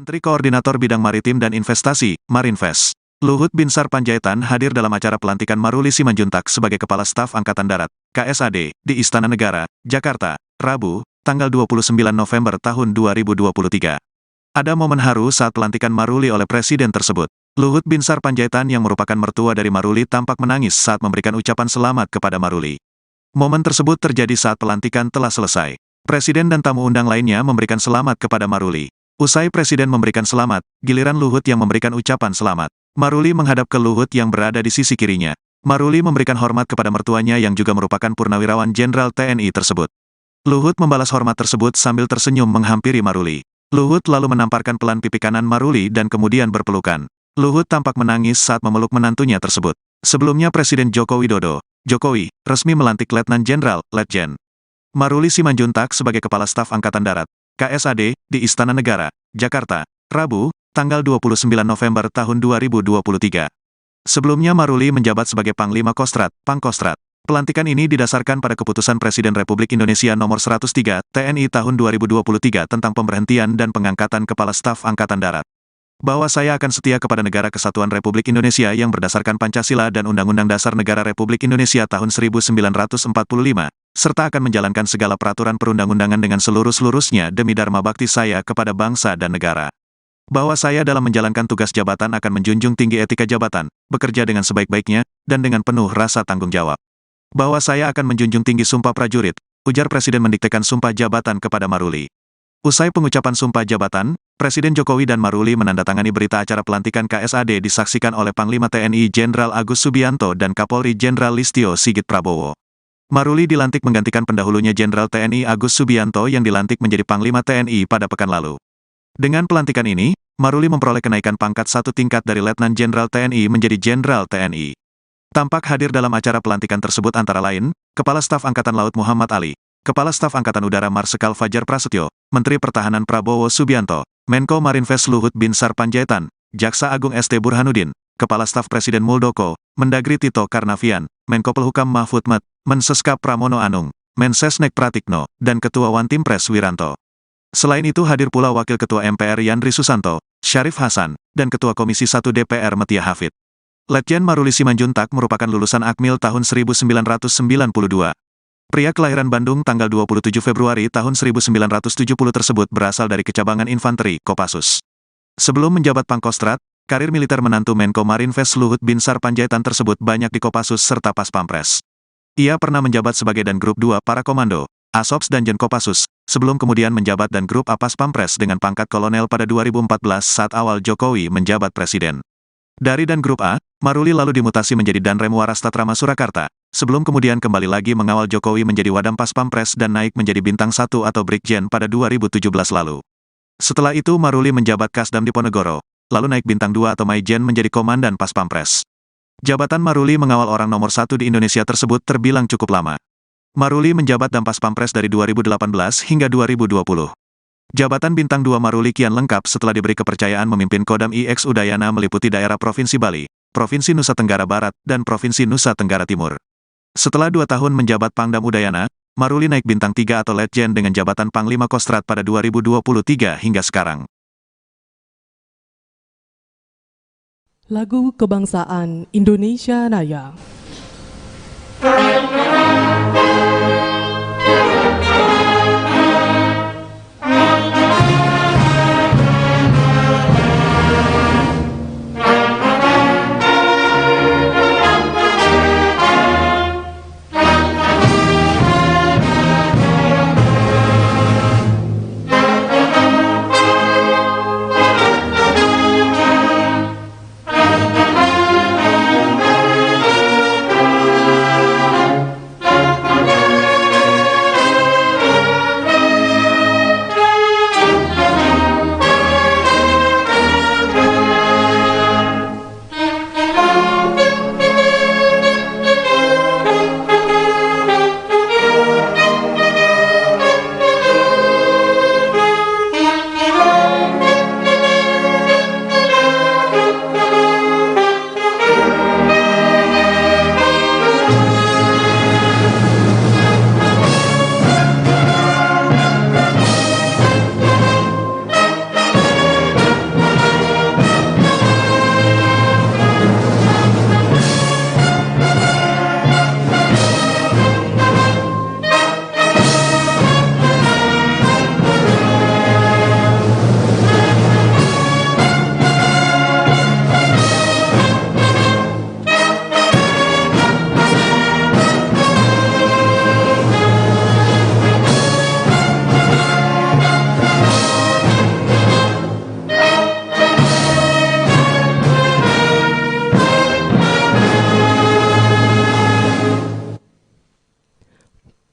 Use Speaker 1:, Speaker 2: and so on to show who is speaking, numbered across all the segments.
Speaker 1: Menteri Koordinator Bidang Maritim dan Investasi, Marinvest, Luhut Binsar Panjaitan hadir dalam acara pelantikan Maruli Simanjuntak sebagai Kepala Staf Angkatan Darat, KSAD, di Istana Negara, Jakarta, Rabu, tanggal 29 November tahun 2023. Ada momen haru saat pelantikan Maruli oleh Presiden tersebut. Luhut Binsar Panjaitan yang merupakan mertua dari Maruli tampak menangis saat memberikan ucapan selamat kepada Maruli. Momen tersebut terjadi saat pelantikan telah selesai. Presiden dan tamu undang lainnya memberikan selamat kepada Maruli. Usai Presiden memberikan selamat, giliran Luhut yang memberikan ucapan selamat. Maruli menghadap ke Luhut yang berada di sisi kirinya. Maruli memberikan hormat kepada mertuanya yang juga merupakan purnawirawan Jenderal TNI tersebut. Luhut membalas hormat tersebut sambil tersenyum menghampiri Maruli. Luhut lalu menamparkan pelan pipi kanan Maruli dan kemudian berpelukan. Luhut tampak menangis saat memeluk menantunya tersebut. Sebelumnya Presiden Joko Widodo, Jokowi, resmi melantik Letnan Jenderal, Letjen Maruli Simanjuntak sebagai Kepala Staf Angkatan Darat, KSAD, di Istana Negara, Jakarta, Rabu, tanggal 29 November tahun 2023. Sebelumnya Maruli menjabat sebagai Panglima Kostrat, Pangkostrat. Pelantikan ini didasarkan pada Keputusan Presiden Republik Indonesia Nomor 103, TNI tahun 2023 tentang pemberhentian dan pengangkatan Kepala Staf Angkatan Darat. Bahwa saya akan setia kepada Negara Kesatuan Republik Indonesia yang berdasarkan Pancasila dan Undang-Undang Dasar Negara Republik Indonesia tahun 1945, serta akan menjalankan segala peraturan perundang-undangan dengan seluruh-seluruhnya demi dharma bakti saya kepada bangsa dan negara. Bahwa saya dalam menjalankan tugas jabatan akan menjunjung tinggi etika jabatan, bekerja dengan sebaik-baiknya, dan dengan penuh rasa tanggung jawab. Bahwa saya akan menjunjung tinggi sumpah prajurit, ujar Presiden mendiktekan sumpah jabatan kepada Maruli. Usai pengucapan sumpah jabatan, Presiden Jokowi dan Maruli menandatangani berita acara pelantikan KSAD disaksikan oleh Panglima TNI Jenderal Agus Subianto dan Kapolri Jenderal Listio Sigit Prabowo. Maruli dilantik menggantikan pendahulunya Jenderal TNI Agus Subianto yang dilantik menjadi Panglima TNI pada pekan lalu. Dengan pelantikan ini, Maruli memperoleh kenaikan pangkat satu tingkat dari Letnan Jenderal TNI menjadi Jenderal TNI. Tampak hadir dalam acara pelantikan tersebut antara lain, Kepala Staf Angkatan Laut Muhammad Ali, Kepala Staf Angkatan Udara Marsikal Fajar Prasetyo, Menteri Pertahanan Prabowo Subianto, Menko Marinvest Luhut Binsar Panjaitan, Jaksa Agung ST Burhanuddin, Kepala Staf Presiden Muldoko, Mendagri Tito Karnavian, Menko Polhukam Mahfud MD, Menseskap Pramono Anung, Mensesnek Pratikno, dan Ketua Wantimpres Wiranto. Selain itu hadir pula Wakil Ketua MPR Yandri Susanto, Syarif Hasan, dan Ketua Komisi 1 DPR Metia Hafid. Letjen Maruli Simanjuntak merupakan lulusan Akmil tahun 1992. Pria kelahiran Bandung tanggal 27 Februari tahun 1970 tersebut berasal dari Kecabangan Infanteri, Kopassus. Sebelum menjabat Pangkostrat, karir militer menantu Menko Marinvest Luhut Binsar Panjaitan tersebut banyak di Kopassus serta Pas Pampres. Ia pernah menjabat sebagai Dangrup 2 Para Komando, Asops dan Jen Kopassus, sebelum kemudian menjabat Dangrup Apas Pampres dengan pangkat kolonel pada 2014 saat awal Jokowi menjabat Presiden. Dari Dangrup A, Maruli lalu dimutasi menjadi Danrem Warastatrama Surakarta, sebelum kemudian kembali lagi mengawal Jokowi menjadi Wadam Pas Pampres dan naik menjadi Bintang 1 atau Brigjen pada 2017 lalu. Setelah itu Maruli menjabat Kasdam Diponegoro, lalu naik Bintang 2 atau Maijen menjadi Komandan Pas Pampres. Jabatan Maruli mengawal orang nomor 1 di Indonesia tersebut terbilang cukup lama. Maruli menjabat Dampas Pampres dari 2018 hingga 2020. Jabatan Bintang 2 Maruli kian lengkap setelah diberi kepercayaan memimpin Kodam IX Udayana meliputi daerah Provinsi Bali, Provinsi Nusa Tenggara Barat, dan Provinsi Nusa Tenggara Timur. Setelah 2 tahun menjabat Pangdam Udayana, Maruli naik Bintang 3 atau Letjen dengan jabatan Panglima Kostrat pada 2023 hingga sekarang.
Speaker 2: Lagu Kebangsaan Indonesia Raya.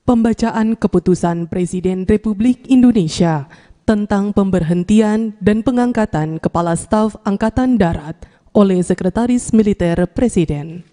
Speaker 2: Pembacaan Keputusan Presiden Republik Indonesia tentang pemberhentian dan pengangkatan Kepala Staf Angkatan Darat oleh Sekretaris Militer Presiden.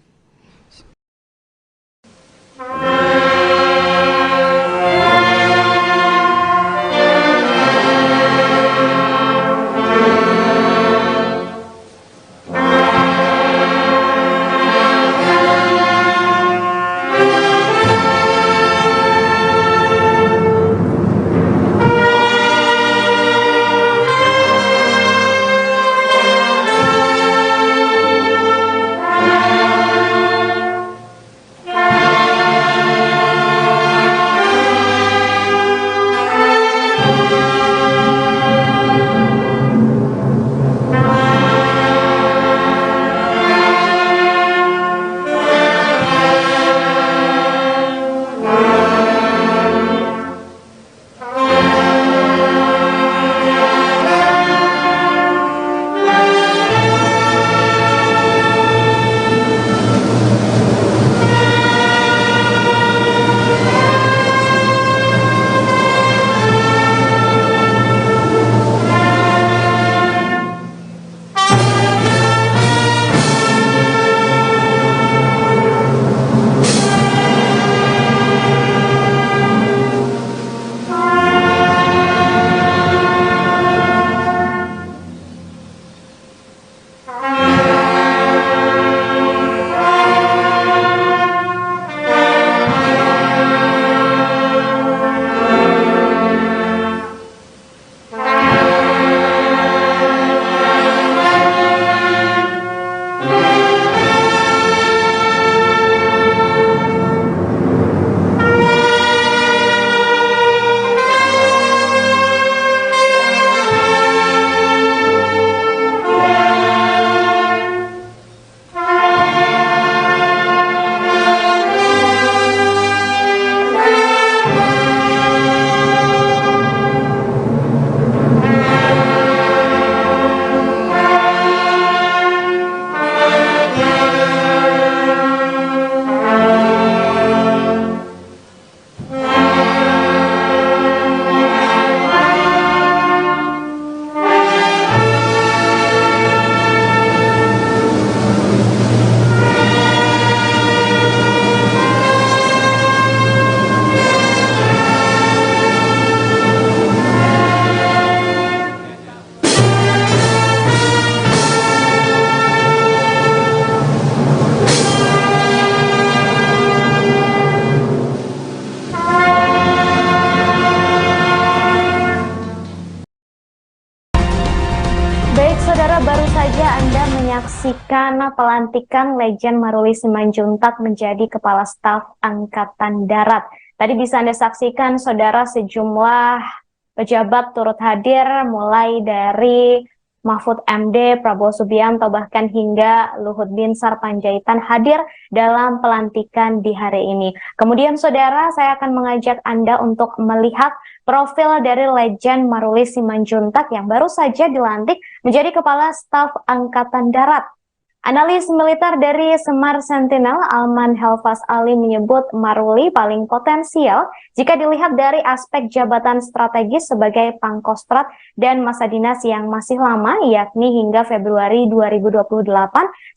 Speaker 3: Baik saudara, baru saja Anda menyaksikan pelantikan Legend Maruli Simanjuntak menjadi Kepala Staf Angkatan Darat. Tadi bisa Anda saksikan saudara sejumlah pejabat turut hadir mulai dari Mahfud MD, Prabowo Subianto, bahkan hingga Luhut Binsar Panjaitan hadir dalam pelantikan di hari ini. Kemudian saudara, saya akan mengajak Anda untuk melihat profil dari Legend Maruli Simanjuntak yang baru saja dilantik menjadi Kepala Staf Angkatan Darat. Analis militer dari Semar Sentinel, Alman Helfas Ali, menyebut Maruli paling potensial jika dilihat dari aspek jabatan strategis sebagai Pangkostrat dan masa dinas yang masih lama, yakni hingga Februari 2028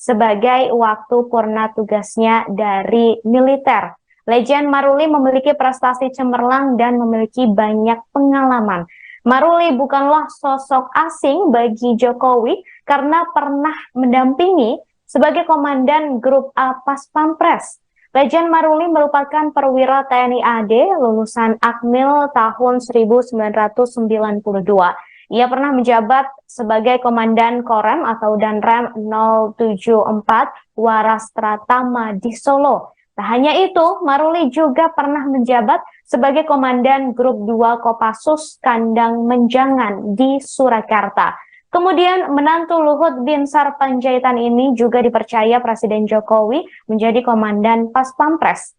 Speaker 3: sebagai waktu purna tugasnya dari militer. Legend Maruli memiliki prestasi cemerlang dan memiliki banyak pengalaman. Maruli bukanlah sosok asing bagi Jokowi karena pernah mendampingi sebagai Komandan Grup A Pas Pampres. Legend Maruli merupakan perwira TNI AD lulusan Akmil tahun 1992. Ia pernah menjabat sebagai Komandan Korem atau Danrem 074 Warastratama di Solo. Tak hanya itu, Maruli juga pernah menjabat sebagai Komandan Grup 2 Kopassus Kandang Menjangan di Surakarta. Kemudian menantu Luhut Binsar Panjaitan ini juga dipercaya Presiden Jokowi menjadi Komandan Pas Pampres.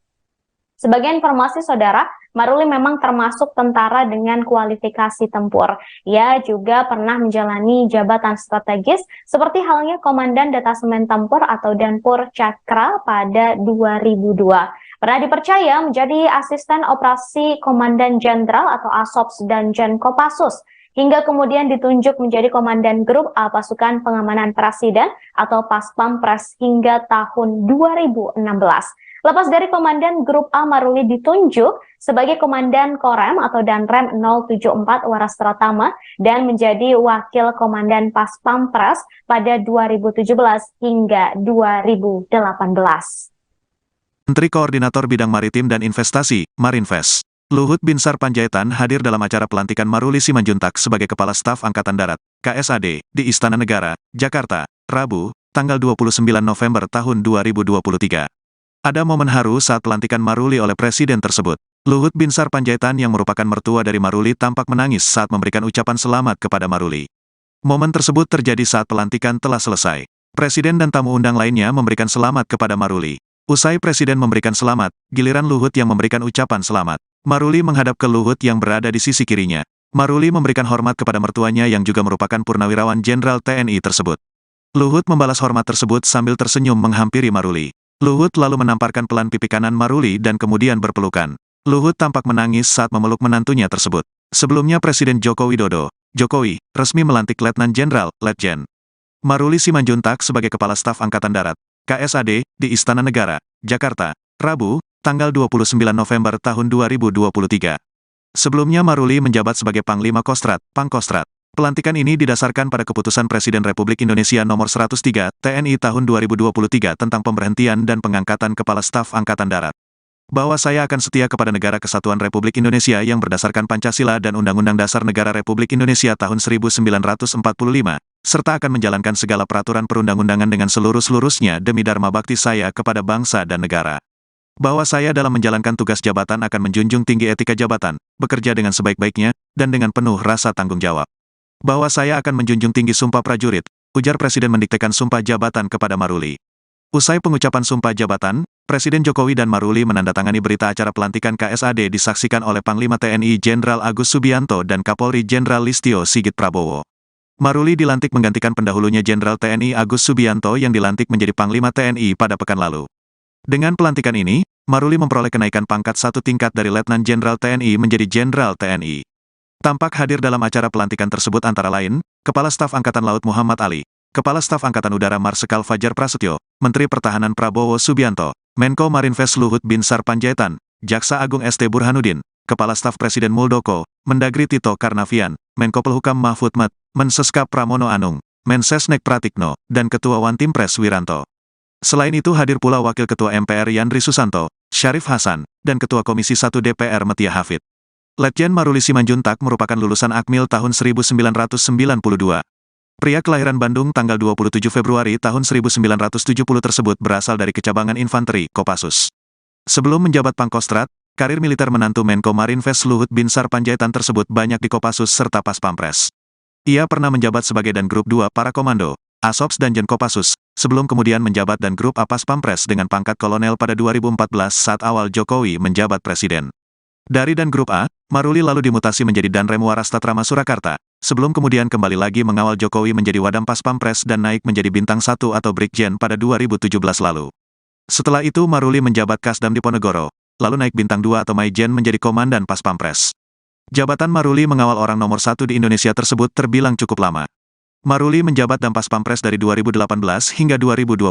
Speaker 3: Sebagai informasi saudara, Maruli memang termasuk tentara dengan kualifikasi tempur. Ia juga pernah menjalani jabatan strategis seperti halnya Komandan Detasemen Tempur atau Danpur Cakra pada 2002. Pernah dipercaya menjadi asisten operasi Komandan Jenderal atau ASOPS dan Kopassus, hingga kemudian ditunjuk menjadi Komandan Grup A Pasukan Pengamanan Presiden atau Paspampres hingga tahun 2016. Lepas dari Komandan Grup A, Maruli ditunjuk sebagai Komandan Korem atau Danrem 074 Waras Pratama dan menjadi Wakil Komandan Paspampres pada 2017 hingga 2018.
Speaker 1: Menteri Koordinator Bidang Maritim dan Investasi, Marinvest, Luhut Binsar Panjaitan hadir dalam acara pelantikan Maruli Simanjuntak sebagai Kepala Staf Angkatan Darat, KSAD, di Istana Negara, Jakarta, Rabu, tanggal 29 November tahun 2023. Ada momen haru saat pelantikan Maruli oleh Presiden tersebut. Luhut Binsar Panjaitan yang merupakan mertua dari Maruli tampak menangis saat memberikan ucapan selamat kepada Maruli. Momen tersebut terjadi saat pelantikan telah selesai. Presiden dan tamu undang lainnya memberikan selamat kepada Maruli. Usai Presiden memberikan selamat, giliran Luhut yang memberikan ucapan selamat. Maruli menghadap ke Luhut yang berada di sisi kirinya. Maruli memberikan hormat kepada mertuanya yang juga merupakan purnawirawan Jenderal TNI tersebut. Luhut membalas hormat tersebut sambil tersenyum menghampiri Maruli. Luhut lalu menamparkan pelan pipi kanan Maruli dan kemudian berpelukan. Luhut tampak menangis saat memeluk menantunya tersebut. Sebelumnya Presiden Joko Widodo, Jokowi, resmi melantik Letnan Jenderal, Letjen Maruli Simanjuntak sebagai Kepala Staf Angkatan Darat, KSAD, di Istana Negara, Jakarta, Rabu, tanggal 29 November tahun 2023. Sebelumnya Maruli menjabat sebagai Panglima Kostrat, Pangkostrat. Pelantikan ini didasarkan pada Keputusan Presiden Republik Indonesia Nomor 103, TNI tahun 2023 tentang pemberhentian dan pengangkatan Kepala Staf Angkatan Darat. Bahwa saya akan setia kepada Negara Kesatuan Republik Indonesia yang berdasarkan Pancasila dan Undang-Undang Dasar Negara Republik Indonesia tahun 1945, serta akan menjalankan segala peraturan perundang-undangan dengan seluruh-seluruhnya demi dharma bakti saya kepada bangsa dan negara. Bahwa saya dalam menjalankan tugas jabatan akan menjunjung tinggi etika jabatan, bekerja dengan sebaik-baiknya, dan dengan penuh rasa tanggung jawab. Bahwa saya akan menjunjung tinggi sumpah prajurit, ujar Presiden mendiktekan sumpah jabatan kepada Maruli. Usai pengucapan sumpah jabatan, Presiden Jokowi dan Maruli menandatangani berita acara pelantikan KSAD disaksikan oleh Panglima TNI Jenderal Agus Subianto dan Kapolri Jenderal Listio Sigit Prabowo. Maruli dilantik menggantikan pendahulunya Jenderal TNI Agus Subianto yang dilantik menjadi Panglima TNI pada pekan lalu. Dengan pelantikan ini, Maruli memperoleh kenaikan pangkat satu tingkat dari Letnan Jenderal TNI menjadi Jenderal TNI. Tampak hadir dalam acara pelantikan tersebut antara lain, Kepala Staf Angkatan Laut Muhammad Ali, Kepala Staf Angkatan Udara Marsikal Fajar Prasetyo, Menteri Pertahanan Prabowo Subianto, Menko Marinvest Luhut Binsar Panjaitan, Jaksa Agung ST Burhanuddin, Kepala Staf Presiden Muldoko, Mendagri Tito Karnavian, Menko Polhukam Mahfud Mat, Menseskap Pramono Anung, Mensesnek Pratikno, dan Ketua Wantimpres Wiranto. Selain itu hadir pula Wakil Ketua MPR Yandri Susanto, Syarif Hasan, dan Ketua Komisi 1 DPR Metia Hafid. Letjen Maruli Simanjuntak merupakan lulusan Akmil tahun 1992. Pria kelahiran Bandung tanggal 27 Februari tahun 1970 tersebut berasal dari Kecabangan Infanteri, Kopassus. Sebelum menjabat Pangkostrat, karir militer menantu Menko Marinvest Luhut Binsar Panjaitan tersebut banyak di Kopassus serta Paspampres. Ia pernah menjabat sebagai Dan Grup 2 Para Komando, ASOPS dan Kopassus, sebelum kemudian menjabat Dan Grup A Paspampres dengan pangkat kolonel pada 2014 saat awal Jokowi menjabat Presiden. Dari Dan Grup A, Maruli lalu dimutasi menjadi Danrem Waras Tatrama Surakarta, sebelum kemudian kembali lagi mengawal Jokowi menjadi Wadam Paspampres dan naik menjadi Bintang 1 atau Brigjen pada 2017 lalu. Setelah itu Maruli menjabat Kasdam Diponegoro, lalu naik Bintang 2 atau Maijen menjadi Komandan Paspampres. Jabatan Maruli mengawal orang nomor 1 di Indonesia tersebut terbilang cukup lama. Maruli menjabat Dam Paspampres dari 2018 hingga 2020.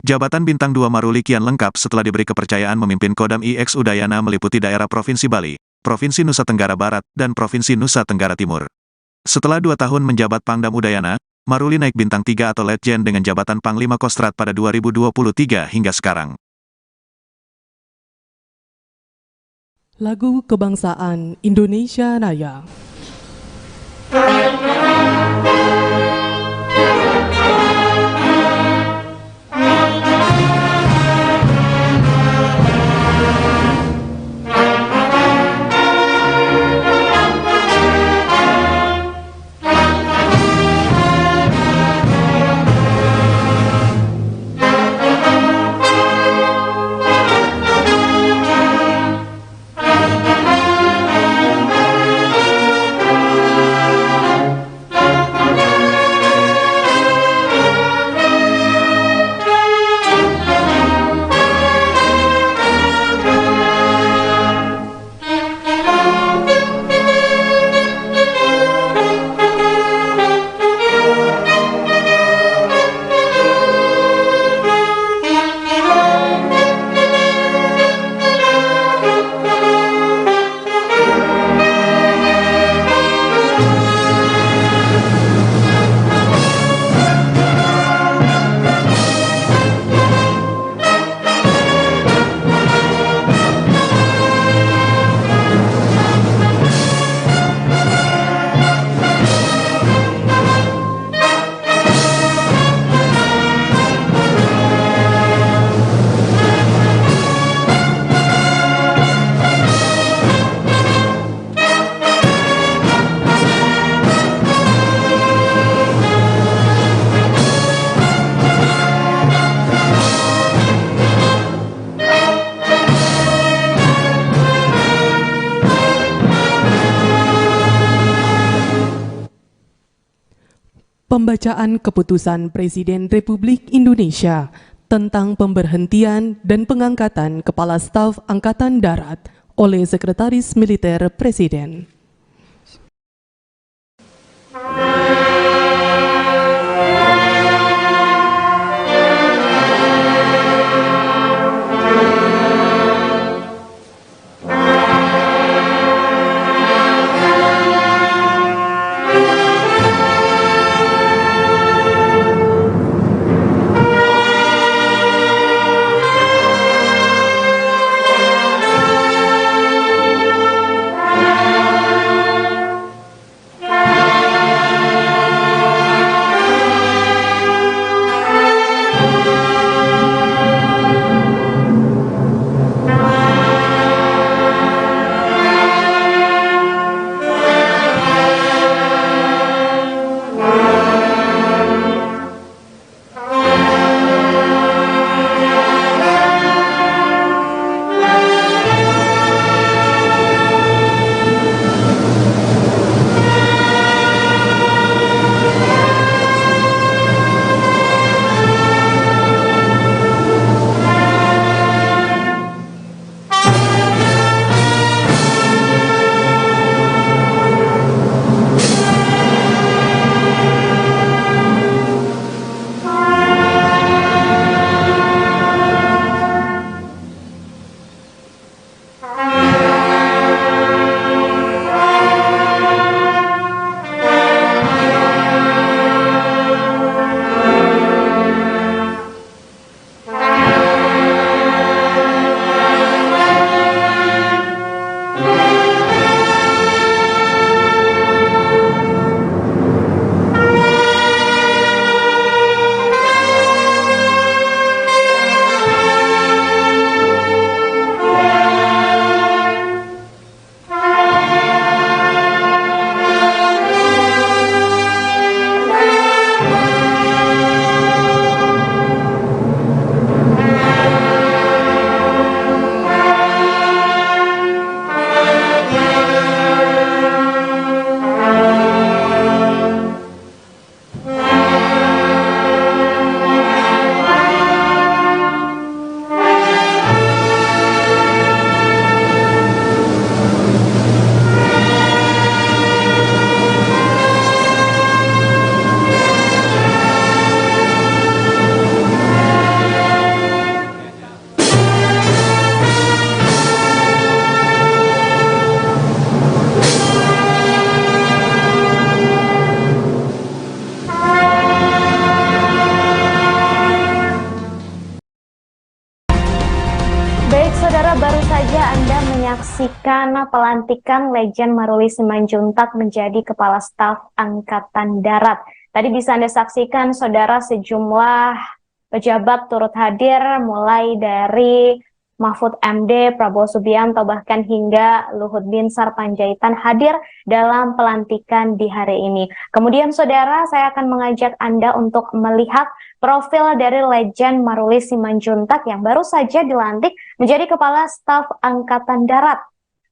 Speaker 1: Jabatan Bintang 2 Maruli kian lengkap setelah diberi kepercayaan memimpin Kodam IX Udayana meliputi daerah Provinsi Bali, Provinsi Nusa Tenggara Barat, dan Provinsi Nusa Tenggara Timur. Setelah 2 tahun menjabat Pangdam Udayana, Maruli naik Bintang 3 atau Letjen dengan jabatan Panglima Kostrat pada 2023 hingga sekarang.
Speaker 2: Lagu Kebangsaan Indonesia Raya. Pembacaan Keputusan Presiden Republik Indonesia tentang pemberhentian dan pengangkatan Kepala Staf Angkatan Darat oleh Sekretaris Militer Presiden.
Speaker 3: Baik saudara, baru saja Anda menyaksikan pelantikan Lejen Maruli Simanjuntak menjadi Kepala Staf Angkatan Darat. Tadi bisa Anda saksikan saudara sejumlah pejabat turut hadir mulai dari Mahfud MD, Prabowo Subianto, bahkan hingga Luhut Binsar Panjaitan hadir dalam pelantikan di hari ini. Kemudian saudara, saya akan mengajak Anda untuk melihat profil dari Lejen Maruli Simanjuntak yang baru saja dilantik menjadi Kepala Staf Angkatan Darat.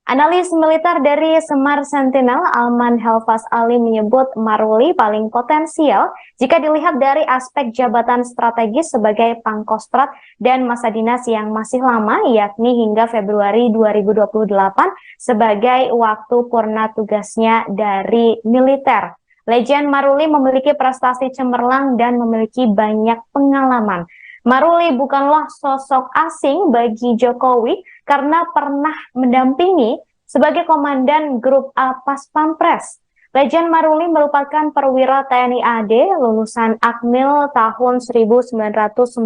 Speaker 3: Analis militer dari Semar Sentinel, Alman Helfas Ali, menyebut Maruli paling potensial jika dilihat dari aspek jabatan strategis sebagai Pangkostrat dan masa dinas yang masih lama, yakni hingga Februari 2028 sebagai waktu purna tugasnya dari militer. Lejen Maruli memiliki prestasi cemerlang dan memiliki banyak pengalaman. Maruli bukanlah sosok asing bagi Jokowi karena pernah mendampingi sebagai Komandan Grup A Pas Pampres. Lejen Maruli merupakan perwira TNI AD lulusan Akmil tahun 1992.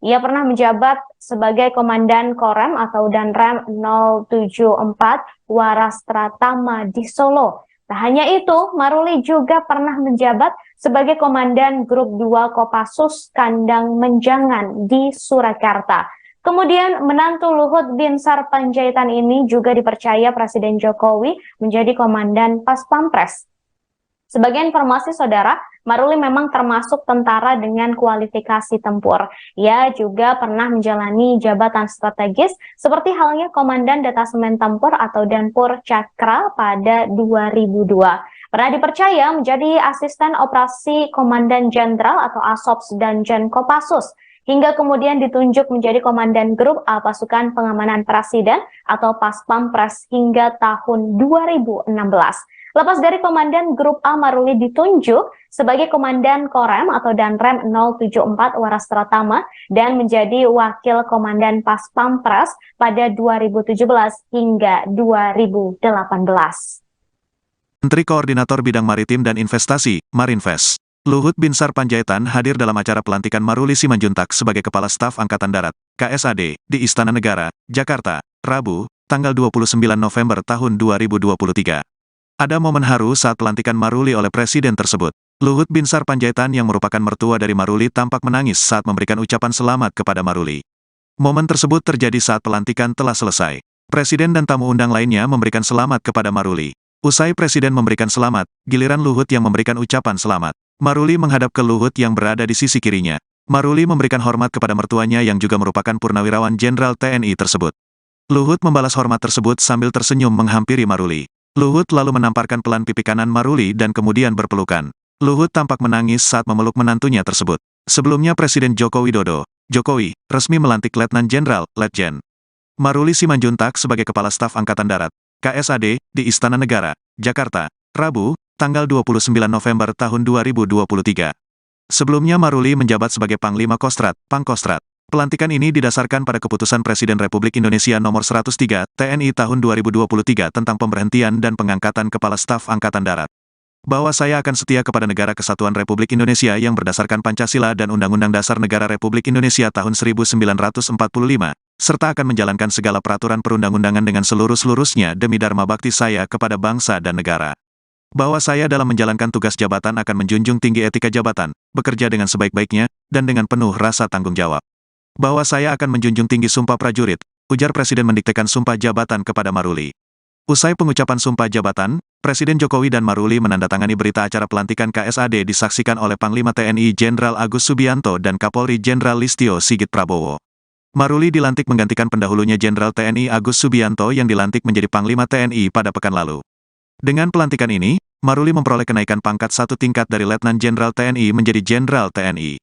Speaker 3: Ia pernah menjabat sebagai Komandan Korem atau Danrem 074 Warastratama di Solo. Tak hanya itu, Maruli juga pernah menjabat sebagai Komandan Grup 2 Kopassus Kandang Menjangan di Surakarta. Kemudian menantu Luhut Binsar Panjaitan ini juga dipercaya Presiden Jokowi menjadi Komandan Pas Pampres. Sebagai informasi saudara, Maruli memang termasuk tentara dengan kualifikasi tempur. Ia juga pernah menjalani jabatan strategis seperti halnya Komandan Detasemen Tempur atau Danpur Cakra pada 2002. Pernah dipercaya menjadi asisten operasi Komandan Jenderal atau ASOPS dan Kopassus, hingga kemudian ditunjuk menjadi Komandan Grup A Pasukan Pengamanan Presiden atau Paspampres hingga tahun 2016. Lepas dari Komandan Grup A, Maruli ditunjuk sebagai Komandan Korem atau Danrem 074 Waras Pratama dan menjadi Wakil Komandan Paspampres pada 2017 hingga 2018.
Speaker 1: Menteri Koordinator Bidang Maritim dan Investasi, Marinvest, Luhut Binsar Panjaitan hadir dalam acara pelantikan Maruli Simanjuntak sebagai Kepala Staf Angkatan Darat, KSAD, di Istana Negara, Jakarta, Rabu, tanggal 29 November tahun 2023. Ada momen haru saat pelantikan Maruli oleh Presiden tersebut. Luhut Binsar Panjaitan yang merupakan mertua dari Maruli tampak menangis saat memberikan ucapan selamat kepada Maruli. Momen tersebut terjadi saat pelantikan telah selesai. Presiden dan tamu undang lainnya memberikan selamat kepada Maruli. Usai Presiden memberikan selamat, giliran Luhut yang memberikan ucapan selamat. Maruli menghadap ke Luhut yang berada di sisi kirinya. Maruli memberikan hormat kepada mertuanya yang juga merupakan Purnawirawan Jenderal TNI tersebut. Luhut membalas hormat tersebut sambil tersenyum menghampiri Maruli. Luhut lalu menamparkan pelan pipi kanan Maruli dan kemudian berpelukan. Luhut tampak menangis saat memeluk menantunya tersebut. Sebelumnya Presiden Joko Widodo, Jokowi, resmi melantik Letnan Jenderal, Letjen Maruli Simanjuntak sebagai Kepala Staf Angkatan Darat, KSAD, di Istana Negara, Jakarta, Rabu, tanggal 29 November tahun 2023. Sebelumnya Maruli menjabat sebagai Panglima Kostrat, Pangkostrat. Pelantikan ini didasarkan pada keputusan Presiden Republik Indonesia Nomor 103 TNI tahun 2023 tentang pemberhentian dan pengangkatan Kepala Staf Angkatan Darat. Bahwa saya akan setia kepada Negara Kesatuan Republik Indonesia yang berdasarkan Pancasila dan Undang-Undang Dasar Negara Republik Indonesia tahun 1945, serta akan menjalankan segala peraturan perundang-undangan dengan seluruh-seluruhnya demi dharma bakti saya kepada bangsa dan negara. Bahwa saya dalam menjalankan tugas jabatan akan menjunjung tinggi etika jabatan, bekerja dengan sebaik-baiknya, dan dengan penuh rasa tanggung jawab. Bahwa saya akan menjunjung tinggi sumpah prajurit, ujar Presiden mendiktekan sumpah jabatan kepada Maruli. Usai pengucapan sumpah jabatan, Presiden Jokowi dan Maruli menandatangani berita acara pelantikan KSAD disaksikan oleh Panglima TNI Jenderal Agus Subianto dan Kapolri Jenderal Listio Sigit Prabowo. Maruli dilantik menggantikan pendahulunya Jenderal TNI Agus Subianto yang dilantik menjadi Panglima TNI pada pekan lalu. Dengan pelantikan ini, Maruli memperoleh kenaikan pangkat satu tingkat dari Letnan Jenderal TNI menjadi Jenderal TNI.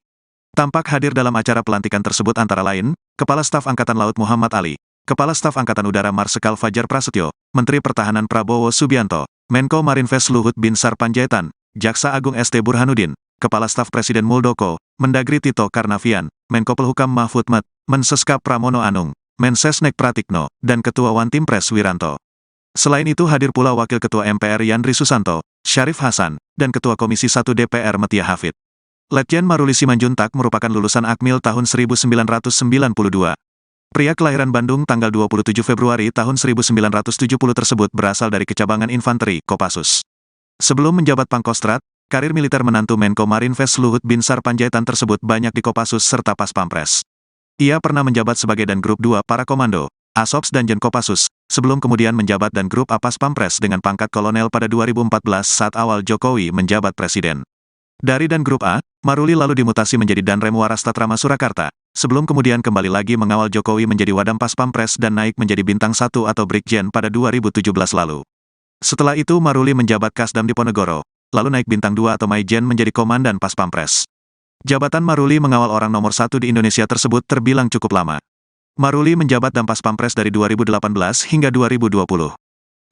Speaker 1: Tampak hadir dalam acara pelantikan tersebut antara lain, Kepala Staf Angkatan Laut Muhammad Ali, Kepala Staf Angkatan Udara Marsikal Fajar Prasetyo, Menteri Pertahanan Prabowo Subianto, Menko Marinvest Luhut Binsar Panjaitan, Jaksa Agung ST Burhanuddin, Kepala Staf Presiden Muldoko, Mendagri Tito Karnavian, Menko Polhukam Mahfud Md, Mensescap Pramono Anung, Mensesnek Pratikno, dan Ketua Wantimpres Wiranto. Selain itu hadir pula Wakil Ketua MPR Yandri Susanto, Syarif Hasan, dan Ketua Komisi 1 DPR Metia Hafid. Letjen Maruli Simanjuntak merupakan lulusan Akmil tahun 1992. Pria kelahiran Bandung tanggal 27 Februari tahun 1970 tersebut berasal dari Kecabangan Infanteri, Kopassus. Sebelum menjabat Pangkostrat, karir militer menantu Menko Marinvest Luhut Binsar Panjaitan tersebut banyak di Kopassus serta Paspampres. Ia pernah menjabat sebagai Dangrup 2 Para Komando, ASOPS dan Kopassus, sebelum kemudian menjabat Dangrup A Paspampres dengan pangkat kolonel pada 2014 saat awal Jokowi menjabat Presiden. Dari Dangrup A, Maruli lalu dimutasi menjadi Danrem Waras Tatrama Surakarta, sebelum kemudian kembali lagi mengawal Jokowi menjadi Wadam Paspampres dan naik menjadi Bintang 1 atau Brigjen pada 2017 lalu. Setelah itu Maruli menjabat Kasdam Diponegoro, lalu naik Bintang 2 atau Maijen menjadi Komandan Paspampres. Jabatan Maruli mengawal orang nomor 1 di Indonesia tersebut terbilang cukup lama. Maruli menjabat Dampas Pampres dari 2018 hingga 2020.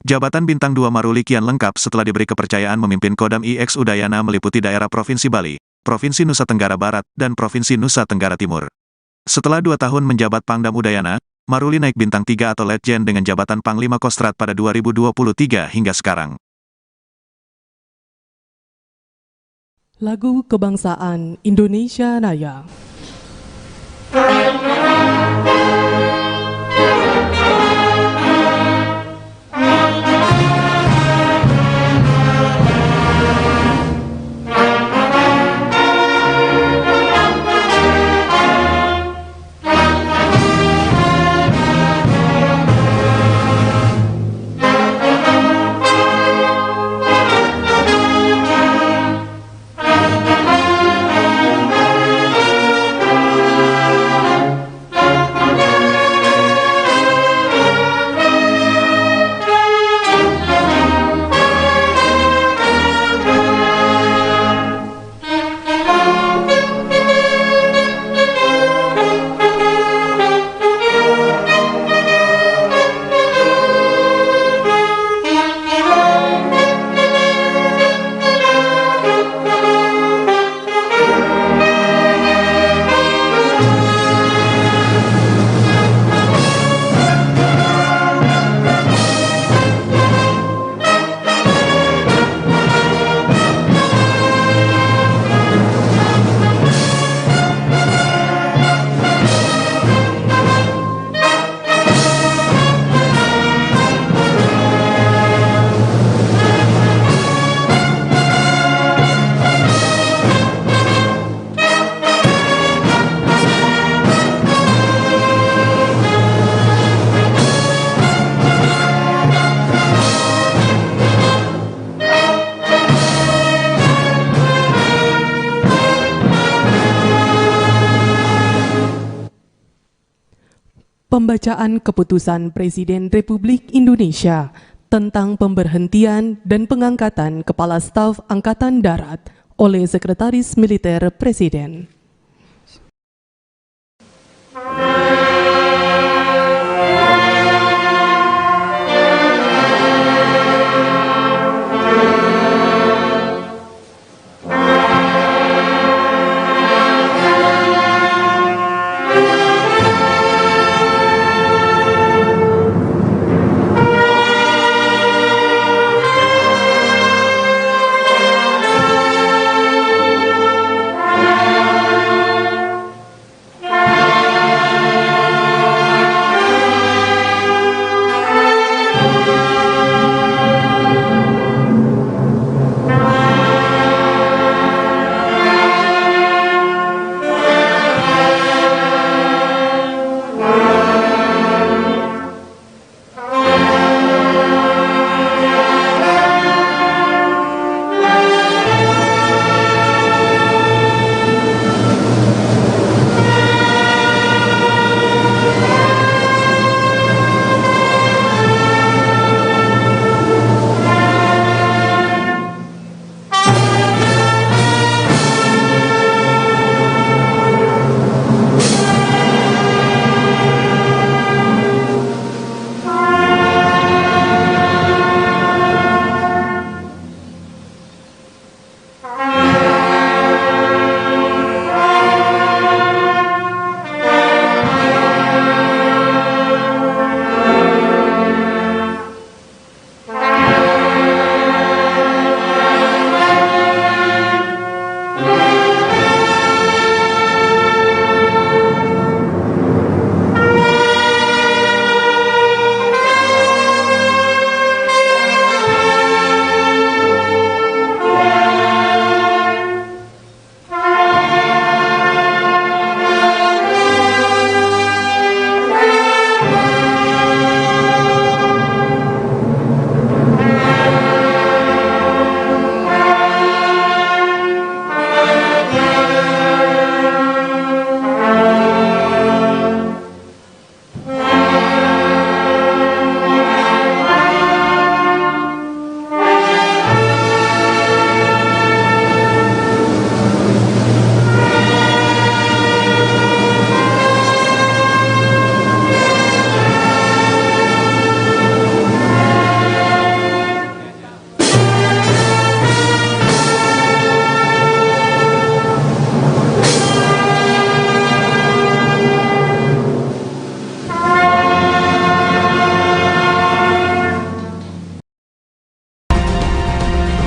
Speaker 1: Jabatan Bintang 2 Maruli kian lengkap setelah diberi kepercayaan memimpin Kodam IX Udayana meliputi daerah Provinsi Bali, Provinsi Nusa Tenggara Barat, dan Provinsi Nusa Tenggara Timur. Setelah 2 tahun menjabat Pangdam Udayana, Maruli naik Bintang 3 atau Letjen dengan jabatan Panglima Kostrat pada 2023 hingga sekarang.
Speaker 2: Lagu Kebangsaan Indonesia Raya. Pembacaan Keputusan Presiden Republik Indonesia tentang pemberhentian dan pengangkatan Kepala Staf Angkatan Darat oleh Sekretaris Militer Presiden.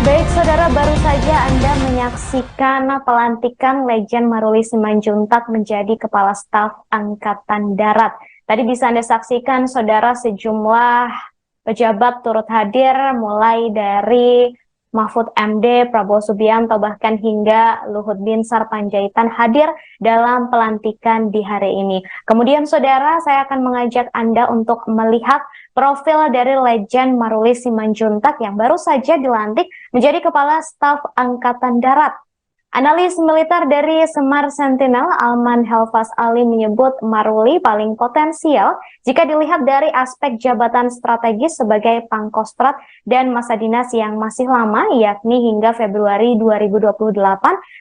Speaker 3: Baik, saudara, baru saja Anda menyaksikan pelantikan Lejen Maruli Simanjuntak menjadi Kepala Staf Angkatan Darat. Tadi bisa Anda saksikan, saudara, sejumlah pejabat turut hadir, mulai dari Mahfud MD, Prabowo Subianto, bahkan hingga Luhut Binsar Panjaitan hadir dalam pelantikan di hari ini. Kemudian, saudara, saya akan mengajak Anda untuk melihat profil dari Lejen Maruli Simanjuntak yang baru saja dilantik menjadi Kepala Staf Angkatan Darat. Analis militer dari Semar Sentinel, Alman Helfas Ali, menyebut Maruli paling potensial jika dilihat dari aspek jabatan strategis sebagai Pangkostrat dan masa dinas yang masih lama, yakni hingga Februari 2028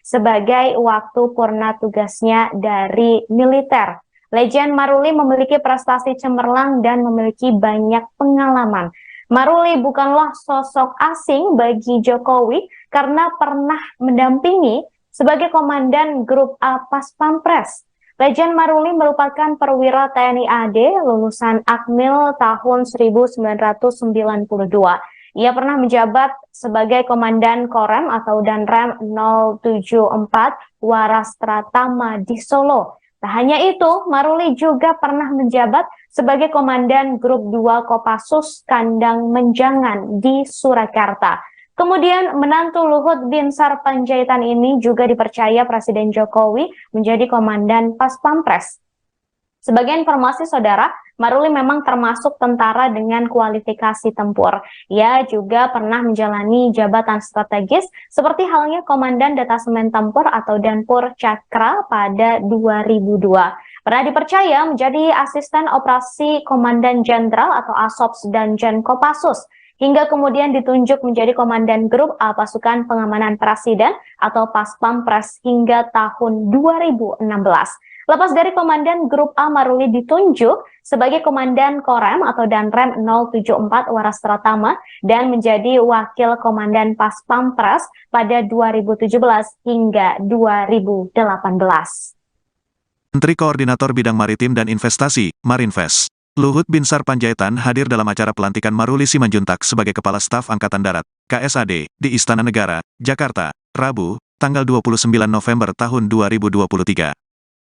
Speaker 3: sebagai waktu purna tugasnya dari militer. Lejen Maruli memiliki prestasi cemerlang dan memiliki banyak pengalaman. Maruli bukanlah sosok asing bagi Jokowi karena pernah mendampingi sebagai Komandan Grup A Pas Pampres. Lejen Maruli merupakan perwira TNI AD lulusan Akmil tahun 1992. Ia pernah menjabat sebagai Komandan Korem atau Danrem 074 Waras Pratama di Solo. Tak hanya itu, Maruli juga pernah menjabat sebagai Komandan Grup 2 Kopassus Kandang Menjangan di Surakarta. Kemudian menantu Luhut Binsar Panjaitan ini juga dipercaya Presiden Jokowi menjadi Komandan Pas Pampres. Sebagai informasi, saudara, Maruli memang termasuk tentara dengan kualifikasi tempur. Ia juga pernah menjalani jabatan strategis seperti halnya Komandan Detasemen Tempur atau Danpur Cakra pada 2002. Pernah dipercaya menjadi asisten operasi Komandan Jenderal atau ASOPS Danjen Kopassus, hingga kemudian ditunjuk menjadi Komandan Grup A Pasukan Pengamanan Presiden atau Paspampres hingga tahun 2016. Lepas dari Komandan Grup A, Maruli ditunjuk sebagai Komandan Korem atau Danrem 074 Waras Pratama dan menjadi Wakil Komandan Paspampres pada 2017 hingga 2018.
Speaker 1: Menteri Koordinator Bidang Maritim dan Investasi, Marinvest, Luhut Binsar Panjaitan hadir dalam acara pelantikan Maruli Simanjuntak sebagai Kepala Staf Angkatan Darat, KSAD, di Istana Negara, Jakarta, Rabu, tanggal 29 November tahun 2023.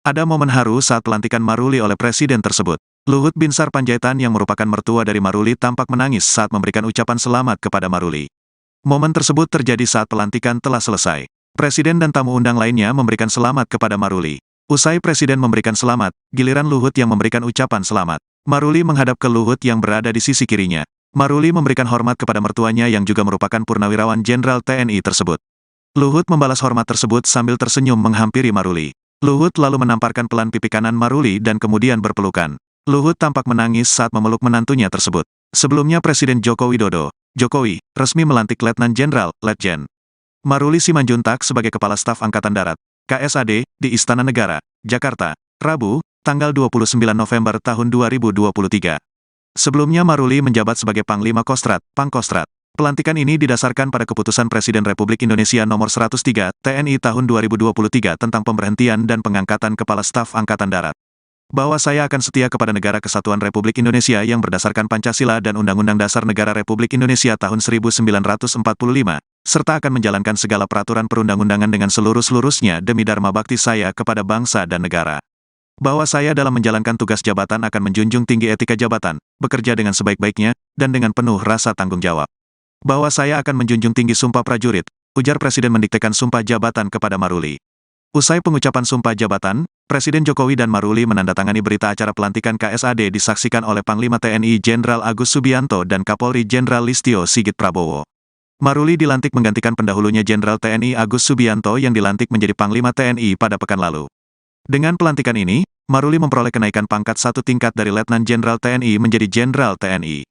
Speaker 1: Ada momen haru saat pelantikan Maruli oleh Presiden tersebut. Luhut Binsar Panjaitan yang merupakan mertua dari Maruli tampak menangis saat memberikan ucapan selamat kepada Maruli. Momen tersebut terjadi saat pelantikan telah selesai. Presiden dan tamu undang lainnya memberikan selamat kepada Maruli. Usai Presiden memberikan selamat, giliran Luhut yang memberikan ucapan selamat. Maruli menghadap ke Luhut yang berada di sisi kirinya. Maruli memberikan hormat kepada mertuanya yang juga merupakan Purnawirawan Jenderal TNI tersebut. Luhut membalas hormat tersebut sambil tersenyum menghampiri Maruli. Luhut lalu menamparkan pelan pipi kanan Maruli dan kemudian berpelukan. Luhut tampak menangis saat memeluk menantunya tersebut. Sebelumnya Presiden Joko Widodo, Jokowi, resmi melantik Letnan Jenderal, Letjen Maruli Simanjuntak sebagai Kepala Staf Angkatan Darat, KSAD, di Istana Negara, Jakarta, Rabu, tanggal 29 November tahun 2023. Sebelumnya Maruli menjabat sebagai Panglima Kostrat, Pangkostrat. Pelantikan ini didasarkan pada Keputusan Presiden Republik Indonesia Nomor 103, TNI tahun 2023 tentang pemberhentian dan pengangkatan Kepala Staf Angkatan Darat. Bahwa saya akan setia kepada Negara Kesatuan Republik Indonesia yang berdasarkan Pancasila dan Undang-Undang Dasar Negara Republik Indonesia tahun 1945, serta akan menjalankan segala peraturan perundang-undangan dengan seluruh-seluruhnya demi dharma bakti saya kepada bangsa dan negara. Bahwa saya dalam menjalankan tugas jabatan akan menjunjung tinggi etika jabatan, bekerja dengan sebaik-baiknya, dan dengan penuh rasa tanggung jawab. Bahwa saya akan menjunjung tinggi sumpah prajurit, ujar Presiden mendiktekan sumpah jabatan kepada Maruli. Usai pengucapan sumpah jabatan, Presiden Jokowi dan Maruli menandatangani berita acara pelantikan KSAD disaksikan oleh Panglima TNI Jenderal Agus Subianto dan Kapolri Jenderal Listio Sigit Prabowo. Maruli dilantik menggantikan pendahulunya Jenderal TNI Agus Subianto yang dilantik menjadi Panglima TNI pada pekan lalu. Dengan pelantikan ini, Maruli memperoleh kenaikan pangkat satu tingkat dari Letnan Jenderal TNI menjadi Jenderal TNI.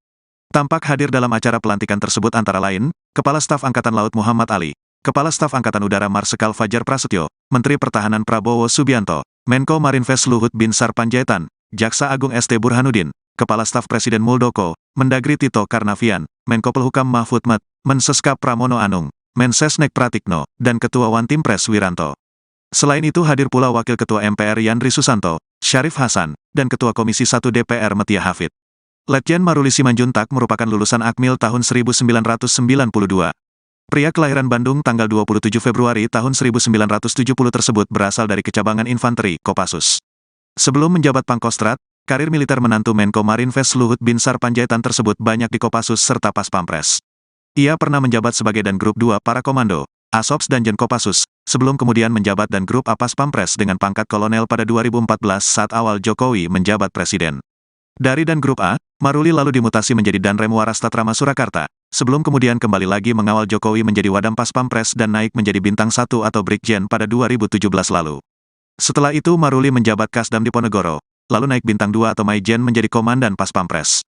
Speaker 1: Tampak hadir dalam acara pelantikan tersebut antara lain, Kepala Staf Angkatan Laut Muhammad Ali, Kepala Staf Angkatan Udara Marsikal Fajar Prasetyo, Menteri Pertahanan Prabowo Subianto, Menko Marinvest Luhut Binsar Panjaitan, Jaksa Agung ST Burhanuddin, Kepala Staf Presiden Muldoko, Mendagri Tito Karnavian, Menko Pelhukam Mahfud Md, Mensescap Pramono Anung, Mensesnek Pratikno, dan Ketua Wantimpres Wiranto. Selain itu hadir pula Wakil Ketua MPR Yandri Susanto, Syarif Hasan, dan Ketua Komisi 1 DPR Metia Hafid. Letjen Maruli Simanjuntak merupakan lulusan Akmil tahun 1992. Pria kelahiran Bandung tanggal 27 Februari tahun 1970 tersebut berasal dari Kecabangan Infanteri, Kopassus. Sebelum menjabat Pangkostrat, karir militer menantu Menko Marinvest Luhut Binsar Panjaitan tersebut banyak di Kopassus serta Paspampres. Ia pernah menjabat sebagai Dan Grup 2 Para Komando, ASOPS Danjen Kopassus, sebelum kemudian menjabat Dan Grup A Paspampres dengan pangkat kolonel pada 2014 saat awal Jokowi menjabat Presiden. Dari Dan Grup A, Maruli lalu dimutasi menjadi Danrem Waras Tatrama Surakarta, sebelum kemudian kembali lagi mengawal Jokowi menjadi Wadam Paspampres dan naik menjadi Bintang 1 atau Brigjen pada 2017 lalu. Setelah itu Maruli menjabat Kasdam Diponegoro, lalu naik Bintang 2 atau Maijen menjadi Komandan Paspampres.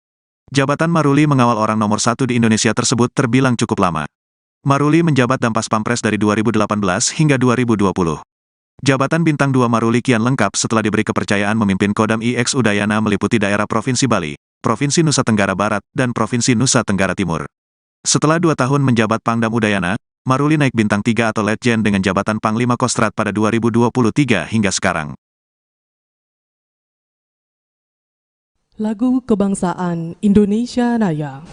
Speaker 1: Jabatan Maruli mengawal orang nomor 1 di Indonesia tersebut terbilang cukup lama. Maruli menjabat Dampas Pampres dari 2018 hingga 2020. Jabatan Bintang 2 Maruli kian lengkap setelah diberi kepercayaan memimpin Kodam IX Udayana meliputi daerah Provinsi Bali, Provinsi Nusa Tenggara Barat, dan Provinsi Nusa Tenggara Timur. Setelah 2 tahun menjabat Pangdam Udayana, Maruli naik Bintang 3 atau Letjen dengan jabatan Panglima Kostrat pada 2023 hingga sekarang.
Speaker 2: Lagu Kebangsaan Indonesia Raya.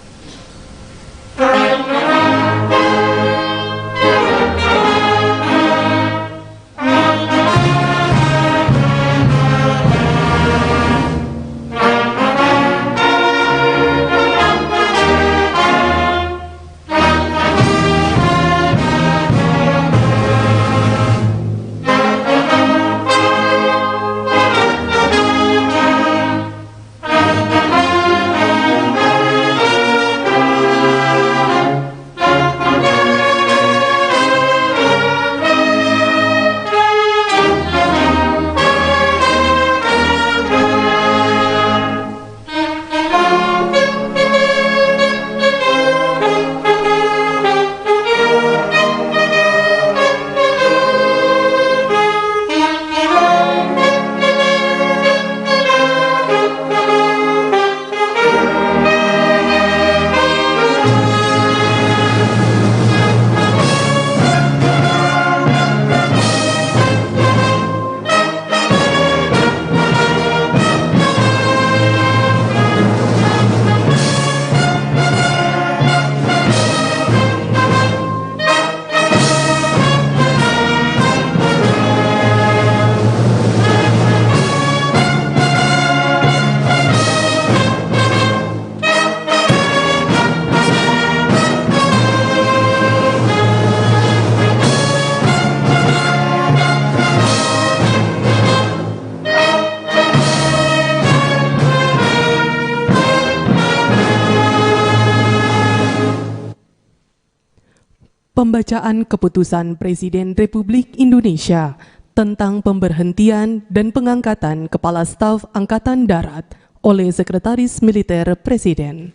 Speaker 2: Pembacaan Keputusan Presiden Republik Indonesia tentang pemberhentian dan pengangkatan Kepala Staf Angkatan Darat oleh Sekretaris Militer Presiden.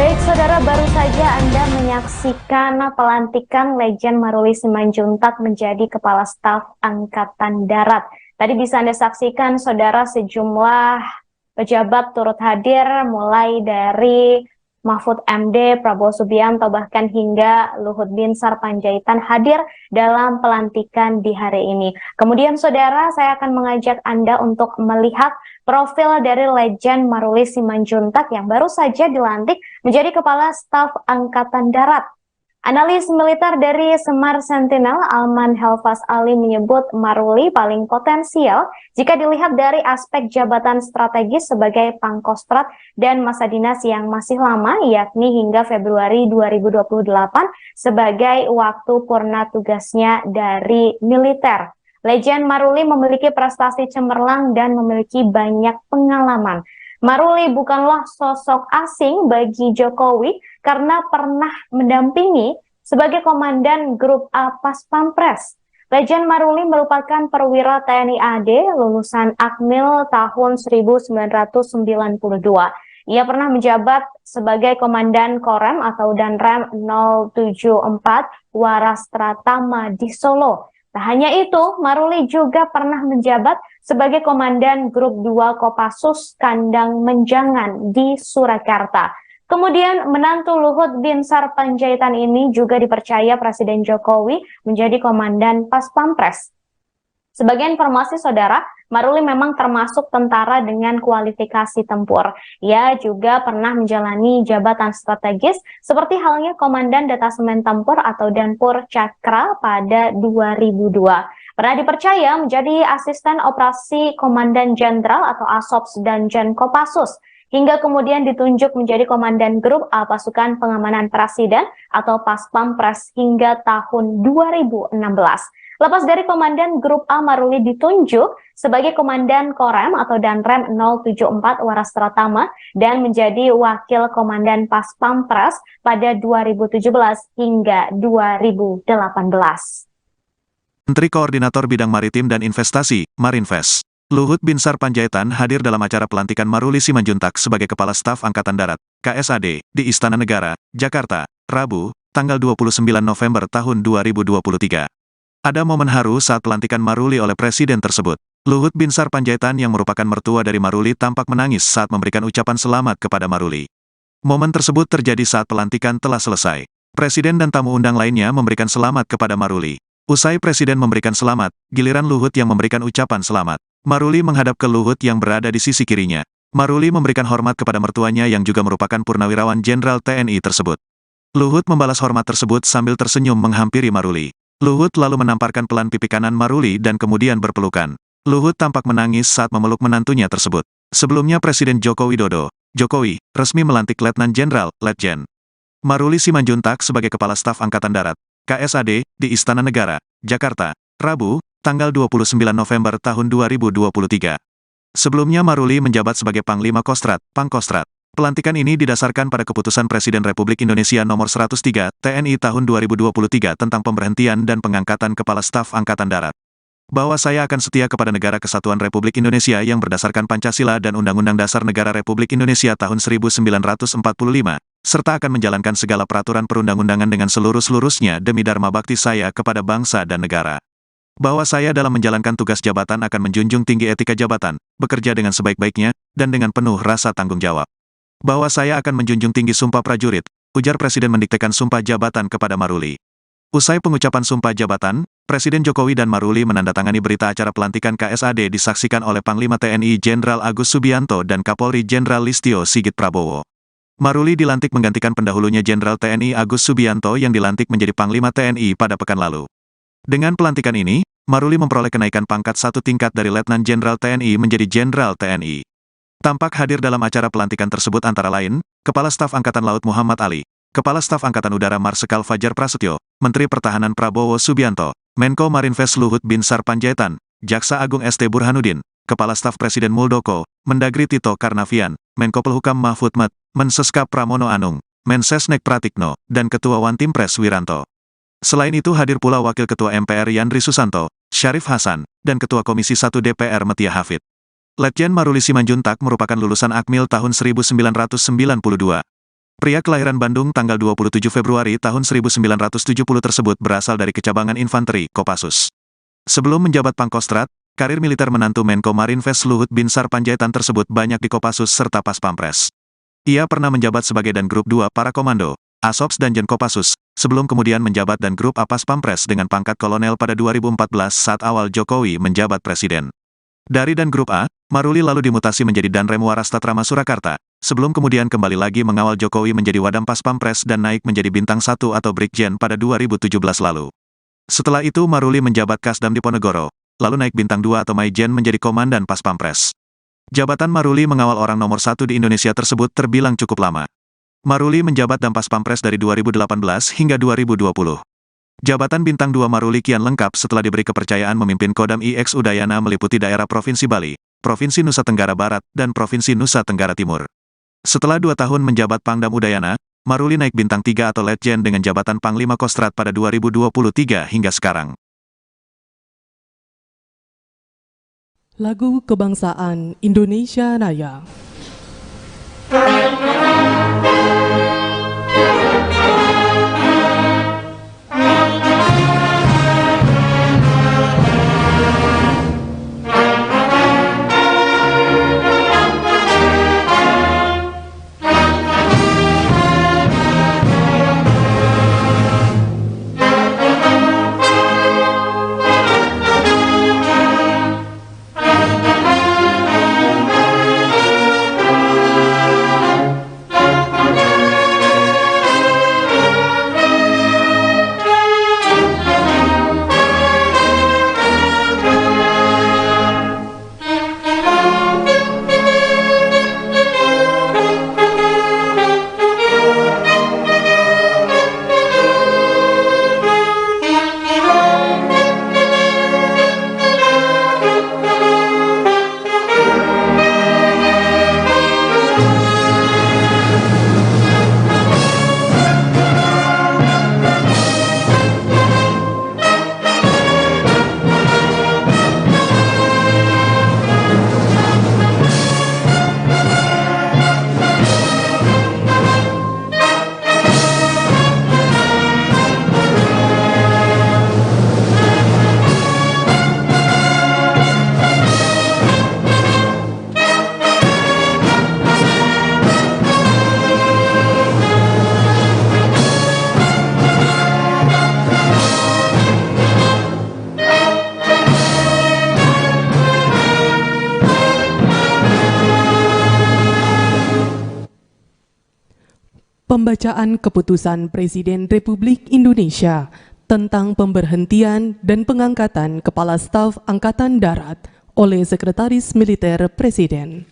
Speaker 3: Baik, saudara, baru saja Anda menyaksikan pelantikan Lejen Maruli Simanjuntak menjadi Kepala Staf Angkatan Darat. Tadi bisa Anda saksikan, saudara, sejumlah pejabat turut hadir, mulai dari Mahfud MD, Prabowo Subianto, bahkan hingga Luhut Binsar Panjaitan hadir dalam pelantikan di hari ini. Kemudian, saudara, saya akan mengajak Anda untuk melihat profil dari Lejen Maruli Simanjuntak yang baru saja dilantik menjadi Kepala Staf Angkatan Darat. Analis militer dari Semar Sentinel, Alman Helfas Ali, menyebut Maruli paling potensial jika dilihat dari aspek jabatan strategis sebagai Pangkostrat dan masa dinas yang masih lama, yakni hingga Februari 2028 sebagai waktu purna tugasnya dari militer. Lejen Maruli memiliki prestasi cemerlang dan memiliki banyak pengalaman. Maruli bukanlah sosok asing bagi Jokowi karena pernah mendampingi sebagai Komandan Grup A Pas Pampres. Lejen Maruli merupakan perwira TNI AD lulusan Akmil tahun 1992. Ia pernah menjabat sebagai Komandan Korem atau Danrem 074 Waras Pratama di Solo. Tak hanya itu, Maruli juga pernah menjabat sebagai Komandan Grup 2 Kopassus Kandang Menjangan di Surakarta. Kemudian menantu Luhut Binsar Panjaitan ini juga dipercaya Presiden Jokowi menjadi Komandan Pas Pampres. Sebagai informasi, saudara, Maruli memang termasuk tentara dengan kualifikasi tempur. Ia juga pernah menjalani jabatan strategis seperti halnya Komandan Detasemen Tempur atau Danpur Cakra pada 2002. Pernah dipercaya menjadi asisten operasi Komandan Jenderal atau ASOPS Danjen Kopassus, hingga kemudian ditunjuk menjadi Komandan Grup A Pasukan Pengamanan Presiden atau Paspampres hingga tahun 2016. Lepas dari Komandan Grup A, Maruli ditunjuk sebagai Komandan Korem atau Danrem 074 Waras Pratama dan menjadi Wakil Komandan Paspampres pada 2017 hingga 2018.
Speaker 1: Menteri Koordinator Bidang Maritim dan Investasi, Marinvest, Luhut Binsar Panjaitan hadir dalam acara pelantikan Maruli Simanjuntak sebagai Kepala Staf Angkatan Darat, KSAD, di Istana Negara, Jakarta, Rabu, tanggal 29 November tahun 2023. Ada momen haru saat pelantikan Maruli oleh Presiden tersebut. Luhut Binsar Panjaitan yang merupakan mertua dari Maruli tampak menangis saat memberikan ucapan selamat kepada Maruli. Momen tersebut terjadi saat pelantikan telah selesai. Presiden dan tamu undang lainnya memberikan selamat kepada Maruli. Usai Presiden memberikan selamat, giliran Luhut yang memberikan ucapan selamat. Maruli menghadap ke Luhut yang berada di sisi kirinya. Maruli memberikan hormat kepada mertuanya yang juga merupakan Purnawirawan Jenderal TNI tersebut. Luhut membalas hormat tersebut sambil tersenyum menghampiri Maruli. Luhut lalu menamparkan pelan pipi kanan Maruli dan kemudian berpelukan. Luhut tampak menangis saat memeluk menantunya tersebut. Sebelumnya Presiden Joko Widodo, Jokowi, resmi melantik Letnan Jenderal, Letjen Maruli Simanjuntak sebagai Kepala Staf Angkatan Darat, KSAD, di Istana Negara, Jakarta, Rabu, tanggal 29 November tahun 2023. Sebelumnya Maruli menjabat sebagai Panglima Kostrat, Pangkostrat. Pelantikan ini didasarkan pada Keputusan Presiden Republik Indonesia Nomor 103, TNI tahun 2023 tentang pemberhentian dan pengangkatan Kepala Staf Angkatan Darat. Bahwa saya akan setia kepada Negara Kesatuan Republik Indonesia yang berdasarkan Pancasila dan Undang-Undang Dasar Negara Republik Indonesia tahun 1945, serta akan menjalankan segala peraturan perundang-undangan dengan seluruh-seluruhnya demi dharma bakti saya kepada bangsa dan negara. Bahwa saya dalam menjalankan tugas jabatan akan menjunjung tinggi etika jabatan, bekerja dengan sebaik-baiknya, dan dengan penuh rasa tanggung jawab. Bahwa saya akan menjunjung tinggi sumpah prajurit, ujar Presiden mendiktekan sumpah jabatan kepada Maruli. Usai pengucapan sumpah jabatan, Presiden Jokowi dan Maruli menandatangani berita acara pelantikan KSAD disaksikan oleh Panglima TNI Jenderal Agus Subianto dan Kapolri Jenderal Listio Sigit Prabowo. Maruli dilantik menggantikan pendahulunya Jenderal TNI Agus Subianto yang dilantik menjadi Panglima TNI pada pekan lalu. Dengan pelantikan ini, Maruli memperoleh kenaikan pangkat satu tingkat dari Letnan Jenderal TNI menjadi Jenderal TNI. Tampak hadir dalam acara pelantikan tersebut antara lain, Kepala Staf Angkatan Laut Muhammad Ali, Kepala Staf Angkatan Udara Marsikal Fajar Prasetyo, Menteri Pertahanan Prabowo Subianto, Menko Marinvest Luhut Binsar Panjaitan, Jaksa Agung ST Burhanuddin, Kepala Staf Presiden Muldoko, Mendagri Tito Karnavian, Menko Polhukam Mahfud MD, Menseskap Pramono Anung, Mensesnek Pratikno, dan Ketua Wantimpres Wiranto. Selain itu hadir pula Wakil Ketua MPR Yandri Susanto, Syarif Hasan, dan Ketua Komisi 1 DPR Metia Hafid. Letjen Maruli Simanjuntak merupakan lulusan Akmil tahun 1992. Pria kelahiran Bandung tanggal 27 Februari tahun 1970 tersebut berasal dari Kecabangan Infanteri, Kopassus. Sebelum menjabat Pangkostrat, karir militer menantu Menko Marinvest Luhut Binsar Panjaitan tersebut banyak di Kopassus serta Paspampres. Ia pernah menjabat sebagai Dan Grup 2 Para Komando, ASOPS Danjen Kopassus, sebelum kemudian menjabat Dan Grup A Paspampres dengan pangkat kolonel pada 2014 saat awal Jokowi menjabat Presiden. Dari Dan Grup A, Maruli lalu dimutasi menjadi Danrem Waras Tatrama Surakarta, sebelum kemudian kembali lagi mengawal Jokowi menjadi Wadam Paspampres dan naik menjadi Bintang 1 atau Brigjen pada 2017 lalu. Setelah itu Maruli menjabat Kasdam Diponegoro, lalu naik Bintang 2 atau Maijen menjadi Komandan Paspampres. Jabatan Maruli mengawal orang nomor 1 di Indonesia tersebut terbilang cukup lama. Maruli menjabat Dampas Pampres dari 2018 hingga 2020. Jabatan Bintang 2 Maruli kian lengkap setelah diberi kepercayaan memimpin Kodam IX Udayana meliputi daerah Provinsi Bali, Provinsi Nusa Tenggara Barat, dan Provinsi Nusa Tenggara Timur. Setelah 2 tahun menjabat Pangdam Udayana, Maruli naik Bintang 3 atau Letjen dengan jabatan Panglima Kostrat pada 2023 hingga sekarang.
Speaker 2: Lagu Kebangsaan Indonesia Raya. Pembacaan Keputusan Presiden Republik Indonesia tentang pemberhentian dan pengangkatan Kepala Staf Angkatan Darat oleh Sekretaris Militer Presiden.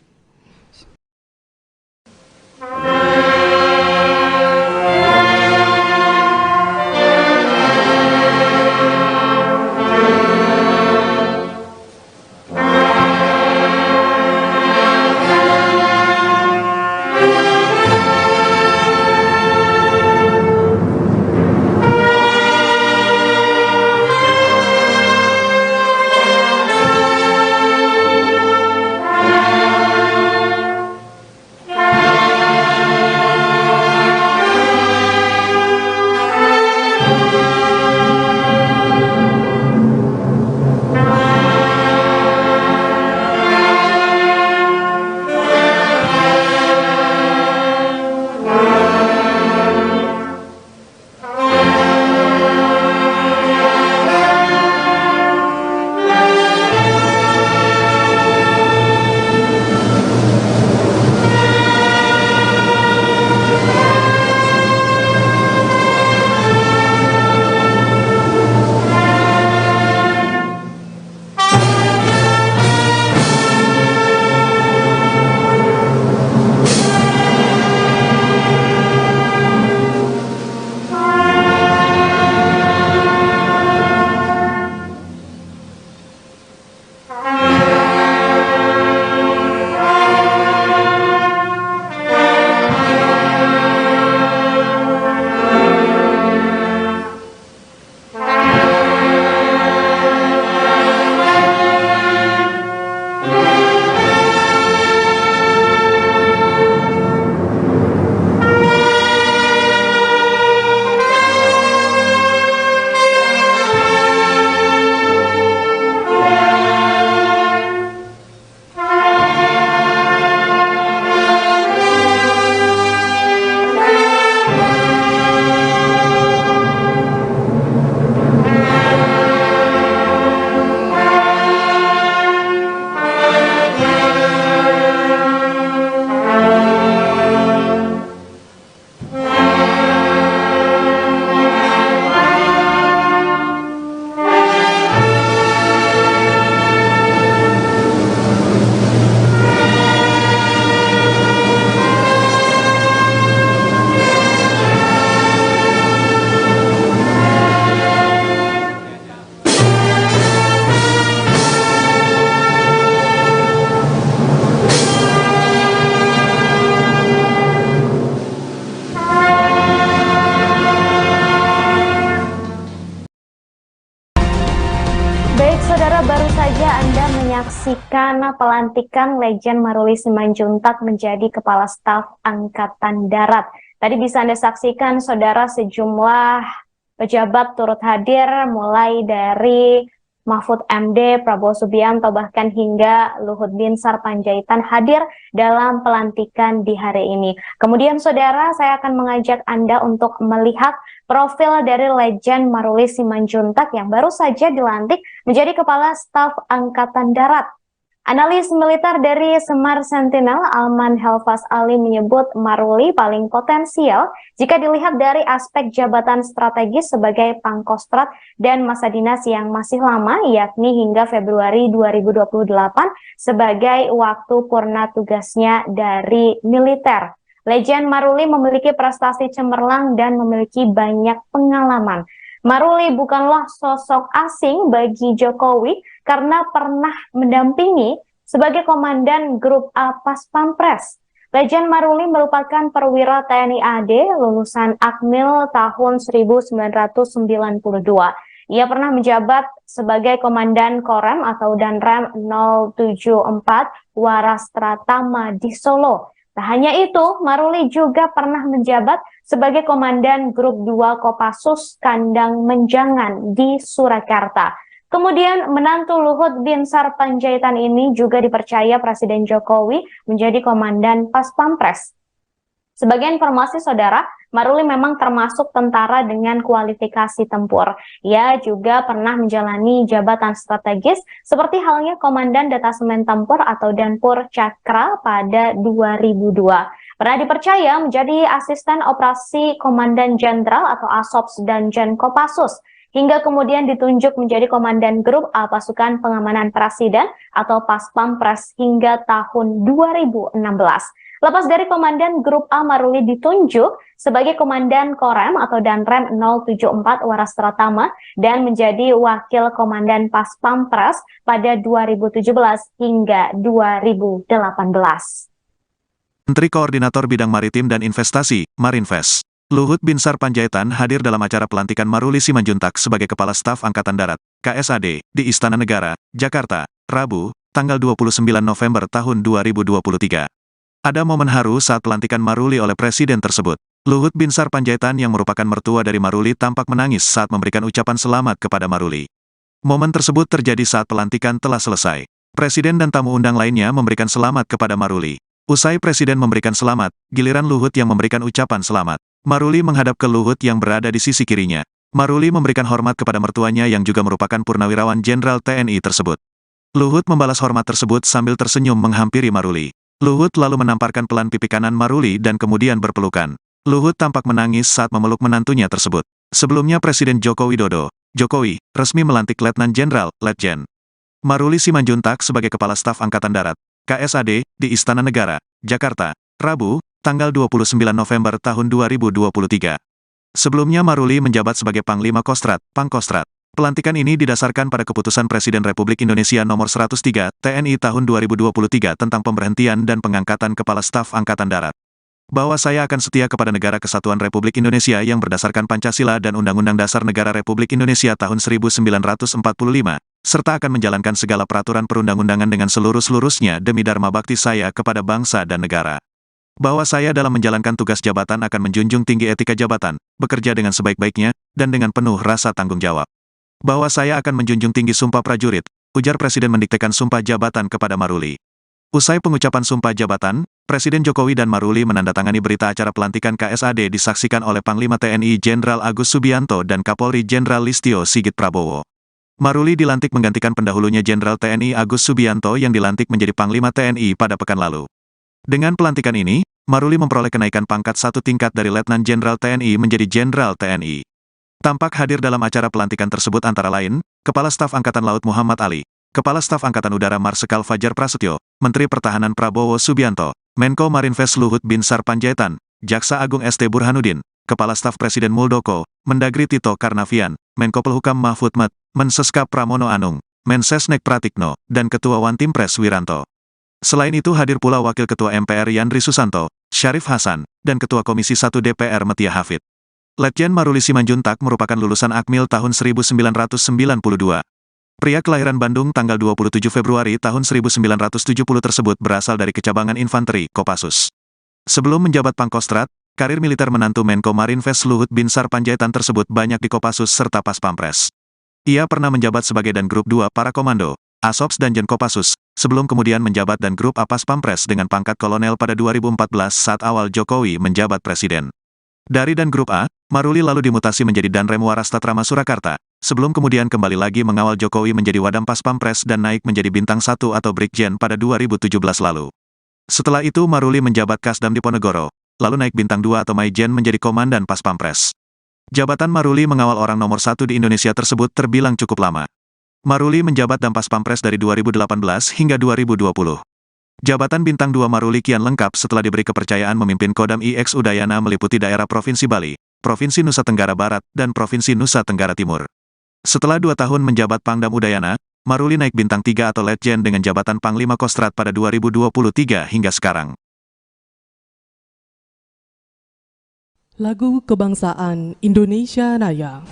Speaker 3: Baik, saudara, baru saja Anda menyaksikan pelantikan Lejen Maruli Simanjuntak menjadi Kepala Staf Angkatan Darat. Tadi bisa Anda saksikan, saudara, sejumlah pejabat turut hadir, mulai dari Mahfud MD, Prabowo Subianto, bahkan hingga Luhut Binsar Panjaitan hadir dalam pelantikan di hari ini. Kemudian, saudara, saya akan mengajak Anda untuk melihat profil dari Lejen Maruli Simanjuntak yang baru saja dilantik menjadi Kepala Staf Angkatan Darat. Analis militer dari Semar Sentinel, Alman Helvas Ali, menyebut Maruli paling potensial jika dilihat dari aspek jabatan strategis sebagai Pangkostrat dan masa dinas yang masih lama, yakni hingga Februari 2028 sebagai waktu purna tugasnya dari militer. Lejen Maruli memiliki prestasi cemerlang dan memiliki banyak pengalaman. Maruli bukanlah sosok asing bagi Jokowi karena pernah mendampingi sebagai Komandan Grup A Pas Pampres. Lejen Maruli merupakan perwira TNI AD lulusan Akmil tahun 1992. Ia pernah menjabat sebagai Komandan Korem atau Danrem 074 Warastratama di Solo. Tak hanya itu, Maruli juga pernah menjabat sebagai Komandan Grup 2 Kopassus Kandang Menjangan di Surakarta. Kemudian menantu Luhut Binsar Panjaitan ini juga dipercaya Presiden Jokowi menjadi Komandan Pas Pampres. Sebagai informasi, saudara, Maruli memang termasuk tentara dengan kualifikasi tempur. Ia juga pernah menjalani jabatan strategis seperti halnya Komandan Detasemen Tempur atau Danpur Cakra pada 2002. Pernah dipercaya menjadi asisten operasi Komandan Jenderal atau ASOPS dan Kopassus, hingga kemudian ditunjuk menjadi Komandan Grup A Pasukan Pengamanan Presiden atau Paspampres hingga tahun 2016. Lepas dari Komandan Grup A, Maruli ditunjuk sebagai Komandan Korem atau Danrem 074 Waras Pratama dan menjadi Wakil Komandan Paspampres pada 2017 hingga 2018.
Speaker 1: Menteri Koordinator Bidang Maritim dan Investasi, Marinvest, Luhut Binsar Panjaitan hadir dalam acara pelantikan Maruli Simanjuntak sebagai Kepala Staf Angkatan Darat, KSAD, di Istana Negara, Jakarta, Rabu, tanggal 29 November tahun 2023. Ada momen haru saat pelantikan Maruli oleh Presiden tersebut. Luhut Binsar Panjaitan yang merupakan mertua dari Maruli tampak menangis saat memberikan ucapan selamat kepada Maruli. Momen tersebut terjadi saat pelantikan telah selesai. Presiden dan tamu undang lainnya memberikan selamat kepada Maruli. Usai Presiden memberikan selamat, giliran Luhut yang memberikan ucapan selamat. Maruli menghadap ke Luhut yang berada di sisi kirinya. Maruli memberikan hormat kepada mertuanya yang juga merupakan Purnawirawan Jenderal TNI tersebut. Luhut membalas hormat tersebut sambil tersenyum menghampiri Maruli. Luhut lalu menamparkan pelan pipi kanan Maruli dan kemudian berpelukan. Luhut tampak menangis saat memeluk menantunya tersebut. Sebelumnya Presiden Joko Widodo, Jokowi, resmi melantik Letnan Jenderal, Letjen Maruli Simanjuntak sebagai Kepala Staf Angkatan Darat, KSAD, di Istana Negara, Jakarta, Rabu, tanggal 29 November tahun 2023. Sebelumnya Maruli menjabat sebagai Panglima Kostrat, Pangkostrat. Pelantikan ini didasarkan pada keputusan Presiden Republik Indonesia Nomor 103 TNI tahun 2023 tentang pemberhentian dan pengangkatan Kepala Staf Angkatan Darat. Bahwa saya akan setia kepada Negara Kesatuan Republik Indonesia yang berdasarkan Pancasila dan Undang-Undang Dasar Negara Republik Indonesia tahun 1945, serta akan menjalankan segala peraturan perundang-undangan dengan seluruh-seluruhnya demi dharma bakti saya kepada bangsa dan negara. Bahwa saya dalam menjalankan tugas jabatan akan menjunjung tinggi etika jabatan, bekerja dengan sebaik-baiknya, dan dengan penuh rasa tanggung jawab. Bahwa saya akan menjunjung tinggi sumpah prajurit, ujar Presiden mendiktekan sumpah jabatan kepada Maruli. Usai pengucapan sumpah jabatan, Presiden Jokowi dan Maruli menandatangani berita acara pelantikan KSAD disaksikan oleh Panglima TNI Jenderal Agus Subianto dan Kapolri Jenderal Listio Sigit Prabowo. Maruli dilantik menggantikan pendahulunya Jenderal TNI Agus Subianto yang dilantik menjadi Panglima TNI pada pekan lalu. Dengan pelantikan ini, Maruli memperoleh kenaikan pangkat satu tingkat dari Letnan Jenderal TNI menjadi Jenderal TNI. Tampak hadir dalam acara pelantikan tersebut antara lain, Kepala Staf Angkatan Laut Muhammad Ali, Kepala Staf Angkatan Udara Marsikal Fajar Prasetyo, Menteri Pertahanan Prabowo Subianto, Menko Marinvest Luhut Binsar Panjaitan, Jaksa Agung ST Burhanuddin, Kepala Staf Presiden Muldoko, Mendagri Tito Karnavian, Menko Polhukam Mahfud MD, Mensescap Pramono Anung, Mensesnek Pratikno, dan Ketua Wantimpres Wiranto. Selain itu hadir pula Wakil Ketua MPR Yandri Susanto, Syarif Hasan, dan Ketua Komisi 1 DPR Metia Hafid. Letjen Maruli Simanjuntak merupakan lulusan Akmil tahun 1992. Pria kelahiran Bandung tanggal 27 Februari tahun 1970 tersebut berasal dari Kecabangan Infanteri, Kopassus. Sebelum menjabat Pangkostrat, karir militer menantu Menko Marinvest Luhut Binsar Panjaitan tersebut banyak di Kopassus serta Paspampres. Ia pernah menjabat sebagai Dan Grup 2 Para Komando, ASOPS dan Kopassus, sebelum kemudian menjabat Dan Grup A Paspampres dengan pangkat kolonel pada 2014 saat awal Jokowi menjabat Presiden. Dari Dan Grup A, Maruli lalu dimutasi menjadi Danrem Waras Tatrama Surakarta, sebelum kemudian kembali lagi mengawal Jokowi menjadi Wadam Paspampres dan naik menjadi Bintang 1 atau Brigjen pada 2017 lalu. Setelah itu Maruli menjabat Kasdam Diponegoro, lalu naik Bintang 2 atau Maijen menjadi Komandan Paspampres. Jabatan Maruli mengawal orang nomor 1 di Indonesia tersebut terbilang cukup lama. Maruli menjabat Dam Paspampres dari 2018 hingga 2020. Jabatan Bintang 2 Maruli kian lengkap setelah diberi kepercayaan memimpin Kodam IX Udayana meliputi daerah Provinsi Bali, Provinsi Nusa Tenggara Barat, dan Provinsi Nusa Tenggara Timur. Setelah 2 tahun menjabat Pangdam Udayana, Maruli naik Bintang 3 atau Letjen dengan jabatan Panglima Kostrat pada 2023 hingga sekarang.
Speaker 2: Lagu Kebangsaan Indonesia Raya.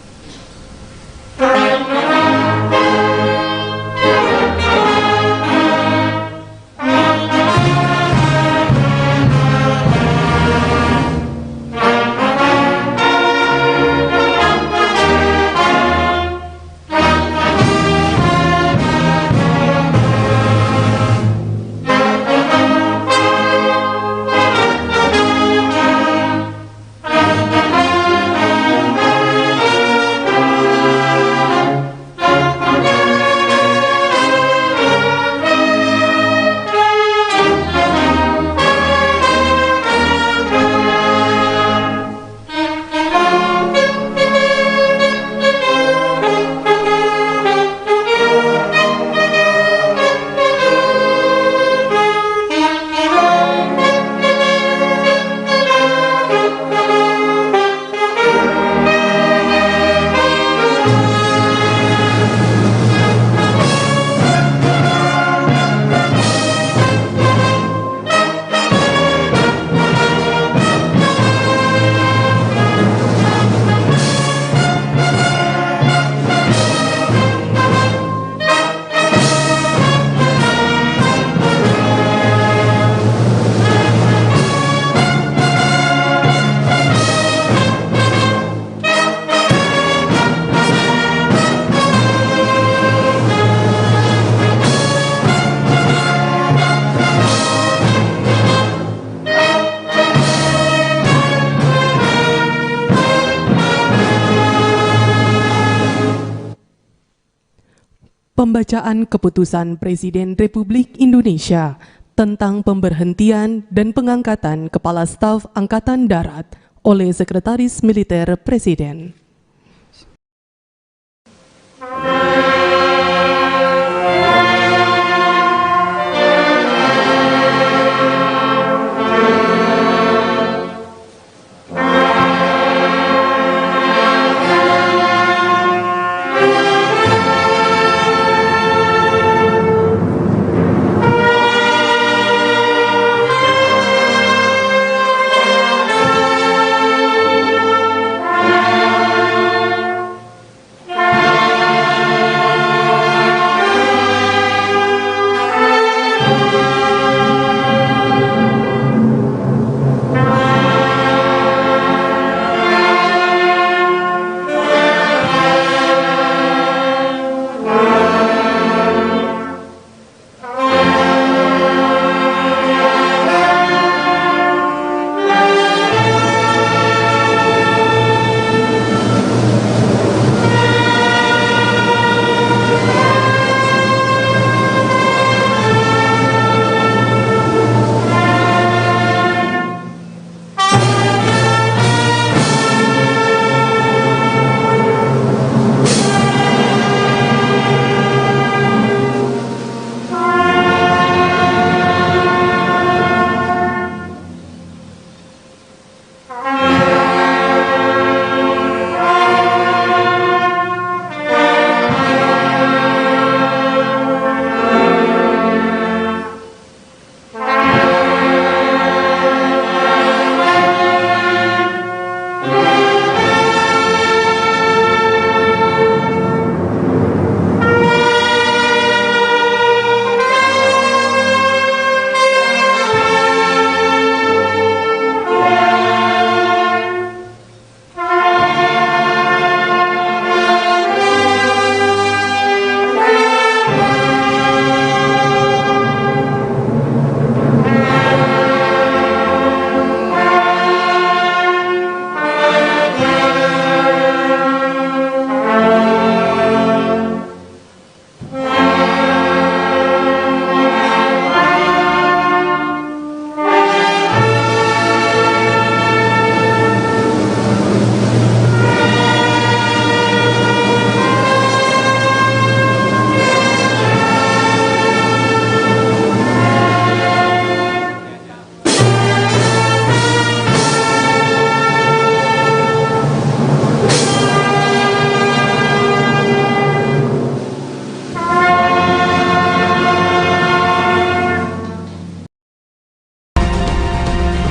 Speaker 2: Pembacaan Keputusan Presiden Republik Indonesia tentang pemberhentian dan pengangkatan Kepala Staf Angkatan Darat oleh Sekretaris Militer Presiden.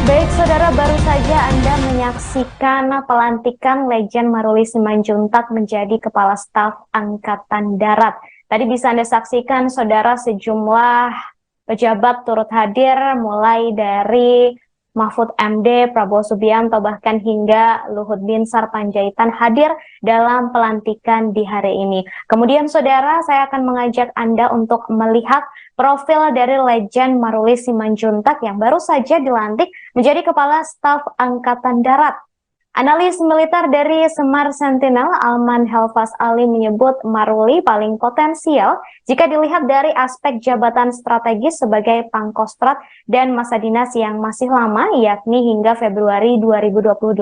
Speaker 3: Baik, saudara, baru saja Anda menyaksikan pelantikan Lejen Maruli Simanjuntak menjadi Kepala Staf Angkatan Darat. Tadi bisa Anda saksikan, saudara, sejumlah pejabat turut hadir, mulai dari Mahfud MD, Prabowo Subianto, bahkan hingga Luhut Binsar Panjaitan hadir dalam pelantikan di hari ini. Kemudian, saudara, saya akan mengajak Anda untuk melihat profil dari Lejen Maruli Simanjuntak yang baru saja dilantik menjadi Kepala Staf Angkatan Darat. Analis militer dari Semar Sentinel, Alman Helfas Ali, menyebut Maruli paling potensial jika dilihat dari aspek jabatan strategis sebagai Pangkostrat dan masa dinas yang masih lama, yakni hingga Februari 2028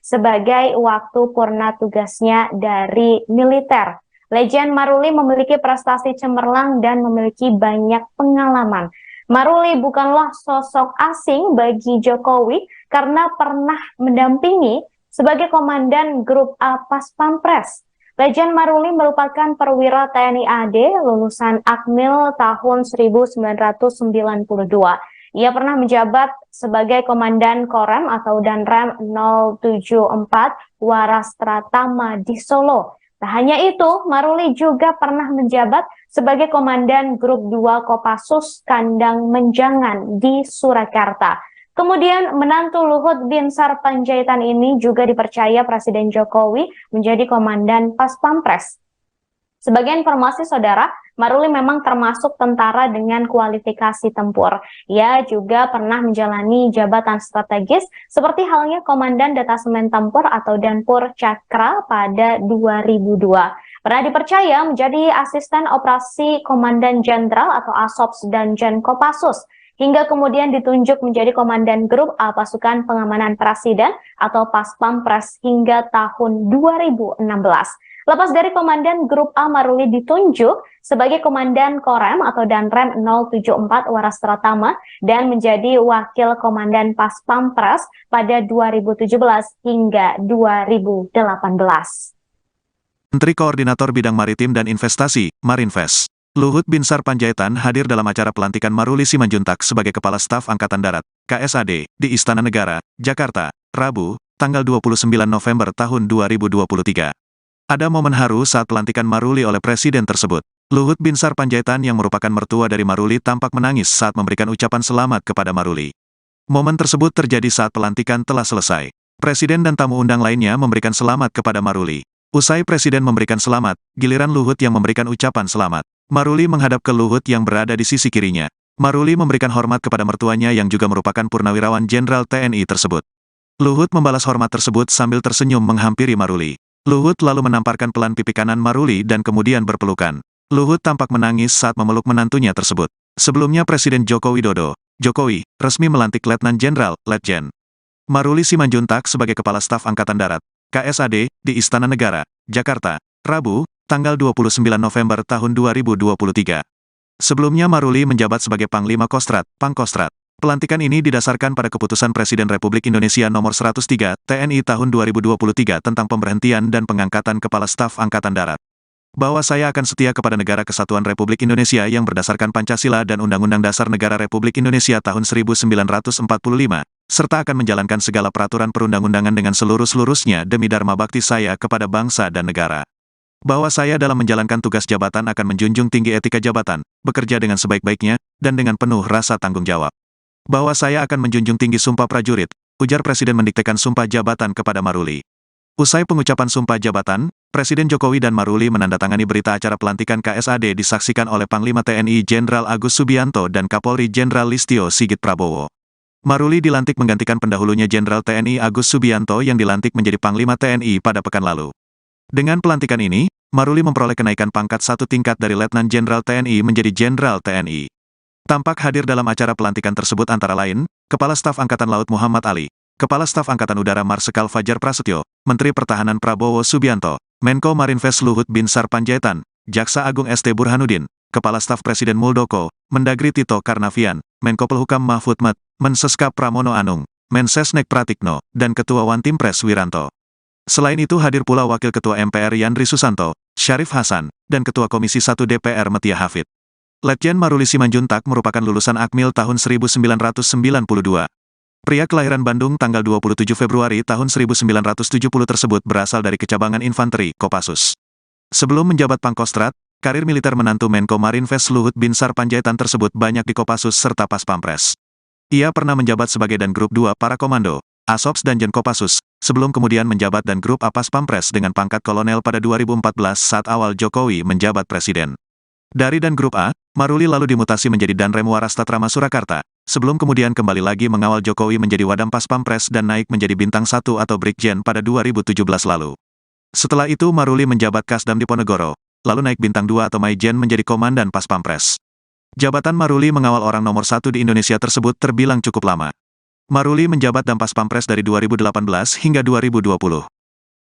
Speaker 3: sebagai waktu purna tugasnya dari militer. Lejen Maruli memiliki prestasi cemerlang dan memiliki banyak pengalaman. Maruli bukanlah sosok asing bagi Jokowi karena pernah mendampingi sebagai Komandan Grup A Pas Pampres. Lejen Maruli merupakan perwira TNI AD lulusan Akmil tahun 1992. Ia pernah menjabat sebagai Komandan Korem atau Danrem 074 Waras Tratama di Solo. Tak hanya itu, Maruli juga pernah menjabat sebagai Komandan Grup 2 Kopassus Kandang Menjangan di Surakarta. Kemudian menantu Luhut Binsar Panjaitan ini juga dipercaya Presiden Jokowi menjadi Komandan Pas Pampres. Sebagai informasi, saudara, Maruli memang termasuk tentara dengan kualifikasi tempur. Ia juga pernah menjalani jabatan strategis seperti halnya Komandan Detasemen Tempur atau Danpur Cakra pada 2002. Pernah dipercaya menjadi asisten operasi Komandan Jenderal atau ASOPS dan Kopassus, hingga kemudian ditunjuk menjadi Komandan Grup A Pasukan Pengamanan Presiden atau Paspampres hingga tahun 2016. Lepas dari Komandan Grup A, Maruli ditunjuk sebagai Komandan Korem atau Danrem 074 Waras Pratama dan menjadi Wakil Komandan Paspampres pada 2017 hingga 2018.
Speaker 1: Menteri Koordinator Bidang Maritim dan Investasi, Marinvest, Luhut Binsar Panjaitan hadir dalam acara pelantikan Maruli Simanjuntak sebagai Kepala Staf Angkatan Darat, KSAD, di Istana Negara, Jakarta, Rabu, tanggal 29 November tahun 2023. Ada momen haru saat pelantikan Maruli oleh Presiden tersebut. Luhut Binsar Panjaitan yang merupakan mertua dari Maruli tampak menangis saat memberikan ucapan selamat kepada Maruli. Momen tersebut terjadi saat pelantikan telah selesai. Presiden dan tamu undang lainnya memberikan selamat kepada Maruli. Usai Presiden memberikan selamat, giliran Luhut yang memberikan ucapan selamat. Maruli menghadap ke Luhut yang berada di sisi kirinya. Maruli memberikan hormat kepada mertuanya yang juga merupakan Purnawirawan Jenderal TNI tersebut. Luhut membalas hormat tersebut sambil tersenyum menghampiri Maruli. Luhut lalu menamparkan pelan pipi kanan Maruli dan kemudian berpelukan. Luhut tampak menangis saat memeluk menantunya tersebut. Sebelumnya Presiden Joko Widodo, Jokowi, resmi melantik Letnan Jenderal, Letjen Maruli Simanjuntak sebagai Kepala Staf Angkatan Darat, KSAD, di Istana Negara, Jakarta, Rabu, tanggal 29 November tahun 2023. Sebelumnya Maruli menjabat sebagai Panglima Kostrat, Pangkostrat. Pelantikan ini didasarkan pada keputusan Presiden Republik Indonesia Nomor 103 TNI tahun 2023 tentang pemberhentian dan pengangkatan Kepala Staf Angkatan Darat. Bahwa saya akan setia kepada Negara Kesatuan Republik Indonesia yang berdasarkan Pancasila dan Undang-Undang Dasar Negara Republik Indonesia tahun 1945, serta akan menjalankan segala peraturan perundang-undangan dengan seluruh-seluruhnya demi dharma bakti saya kepada bangsa dan negara. Bahwa saya dalam menjalankan tugas jabatan akan menjunjung tinggi etika jabatan, bekerja dengan sebaik-baiknya, dan dengan penuh rasa tanggung jawab. Bahwa saya akan menjunjung tinggi sumpah prajurit, ujar Presiden mendiktekan sumpah jabatan kepada Maruli. Usai pengucapan sumpah jabatan, Presiden Jokowi dan Maruli menandatangani berita acara pelantikan KSAD disaksikan oleh Panglima TNI Jenderal Agus Subianto dan Kapolri Jenderal Listio Sigit Prabowo. Maruli dilantik menggantikan pendahulunya Jenderal TNI Agus Subianto yang dilantik menjadi Panglima TNI pada pekan lalu. Dengan pelantikan ini, Maruli memperoleh kenaikan pangkat satu tingkat dari Letnan Jenderal TNI menjadi Jenderal TNI. Tampak hadir dalam acara pelantikan tersebut antara lain, Kepala Staf Angkatan Laut Muhammad Ali, Kepala Staf Angkatan Udara Marsikal Fajar Prasetyo, Menteri Pertahanan Prabowo Subianto, Menko Marinvest Luhut Binsar Panjaitan, Jaksa Agung ST Burhanuddin, Kepala Staf Presiden Muldoko, Mendagri Tito Karnavian, Menko Polhukam Mahfud Md, Mensescap Pramono Anung, Mensesnek Pratikno, dan Ketua Wantimpres Wiranto. Selain itu hadir pula Wakil Ketua MPR Yandri Susanto, Syarif Hasan, dan Ketua Komisi 1 DPR Metia Hafid. Letjen Maruli Simanjuntak merupakan lulusan Akmil tahun 1992. Pria kelahiran Bandung tanggal 27 Februari tahun 1970 tersebut berasal dari Kecabangan Infanteri, Kopassus. Sebelum menjabat Pangkostrat, karir militer menantu Menko Marinvest Luhut Binsar Panjaitan tersebut banyak di Kopassus serta Paspampres. Ia pernah menjabat sebagai Dan Grup 2 Para Komando, ASOPS dan Kopassus, sebelum kemudian menjabat Dan Grup A Paspampres dengan pangkat kolonel pada 2014 saat awal Jokowi menjabat Presiden. Dari Dan Grup A, Maruli lalu dimutasi menjadi Danrem Waras Tatrama Surakarta, sebelum kemudian kembali lagi mengawal Jokowi menjadi Wadam Paspampres dan naik menjadi Bintang 1 atau Brigjen pada 2017 lalu. Setelah itu Maruli menjabat Kasdam Diponegoro, lalu naik Bintang 2 atau Maijen menjadi Komandan Paspampres. Jabatan Maruli mengawal orang nomor 1 di Indonesia tersebut terbilang cukup lama. Maruli menjabat Dampas Pampres dari 2018 hingga 2020.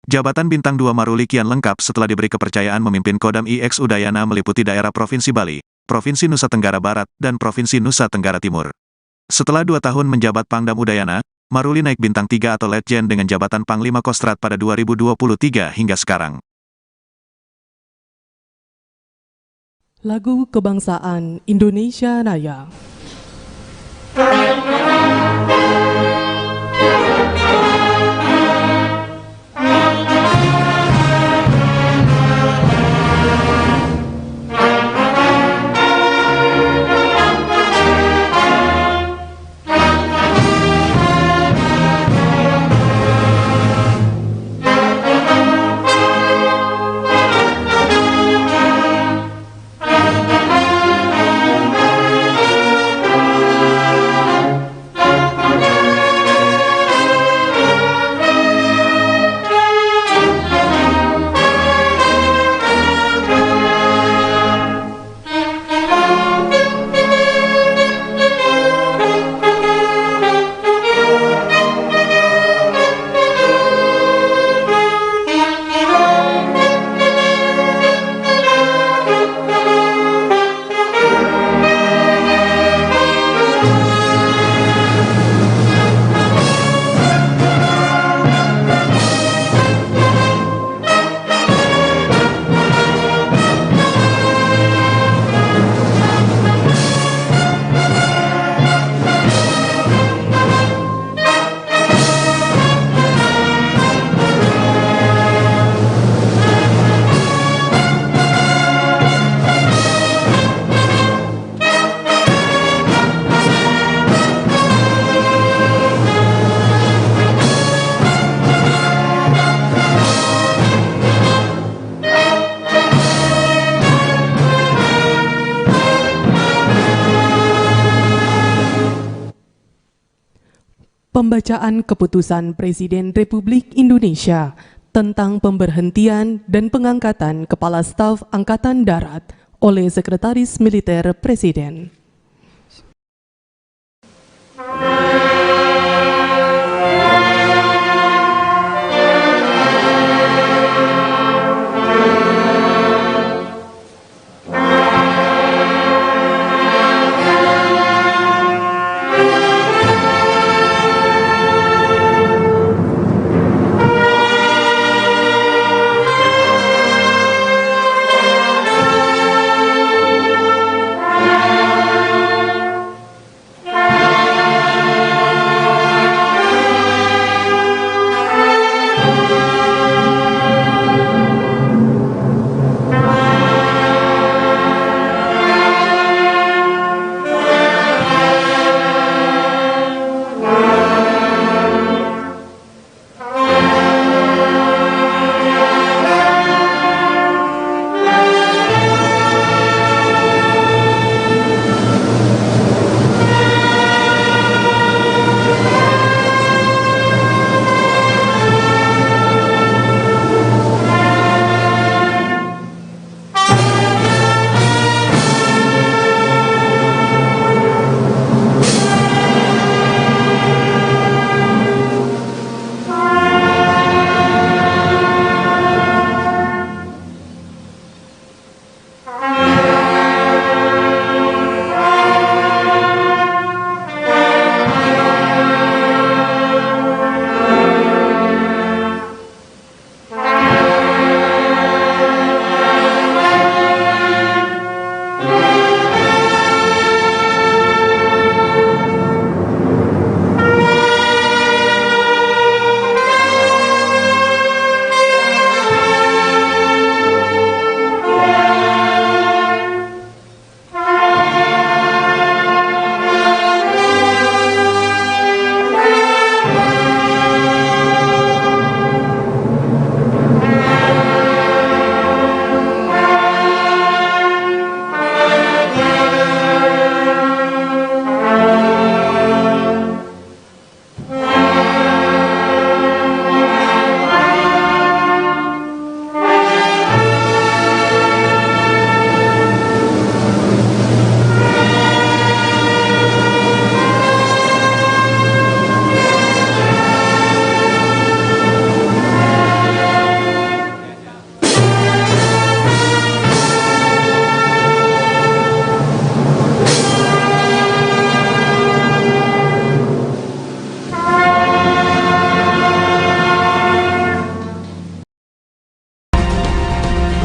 Speaker 1: Jabatan Bintang 2 Maruli kian lengkap setelah diberi kepercayaan memimpin Kodam IX Udayana meliputi daerah Provinsi Bali, Provinsi Nusa Tenggara Barat, dan Provinsi Nusa Tenggara Timur. Setelah 2 tahun menjabat Pangdam Udayana, Maruli naik Bintang 3 atau Letjen dengan jabatan Panglima Kostrat pada 2023 hingga sekarang.
Speaker 2: Lagu Kebangsaan Indonesia Raya. Pembacaan Keputusan Presiden Republik Indonesia tentang pemberhentian dan pengangkatan Kepala Staf Angkatan Darat oleh Sekretaris Militer Presiden.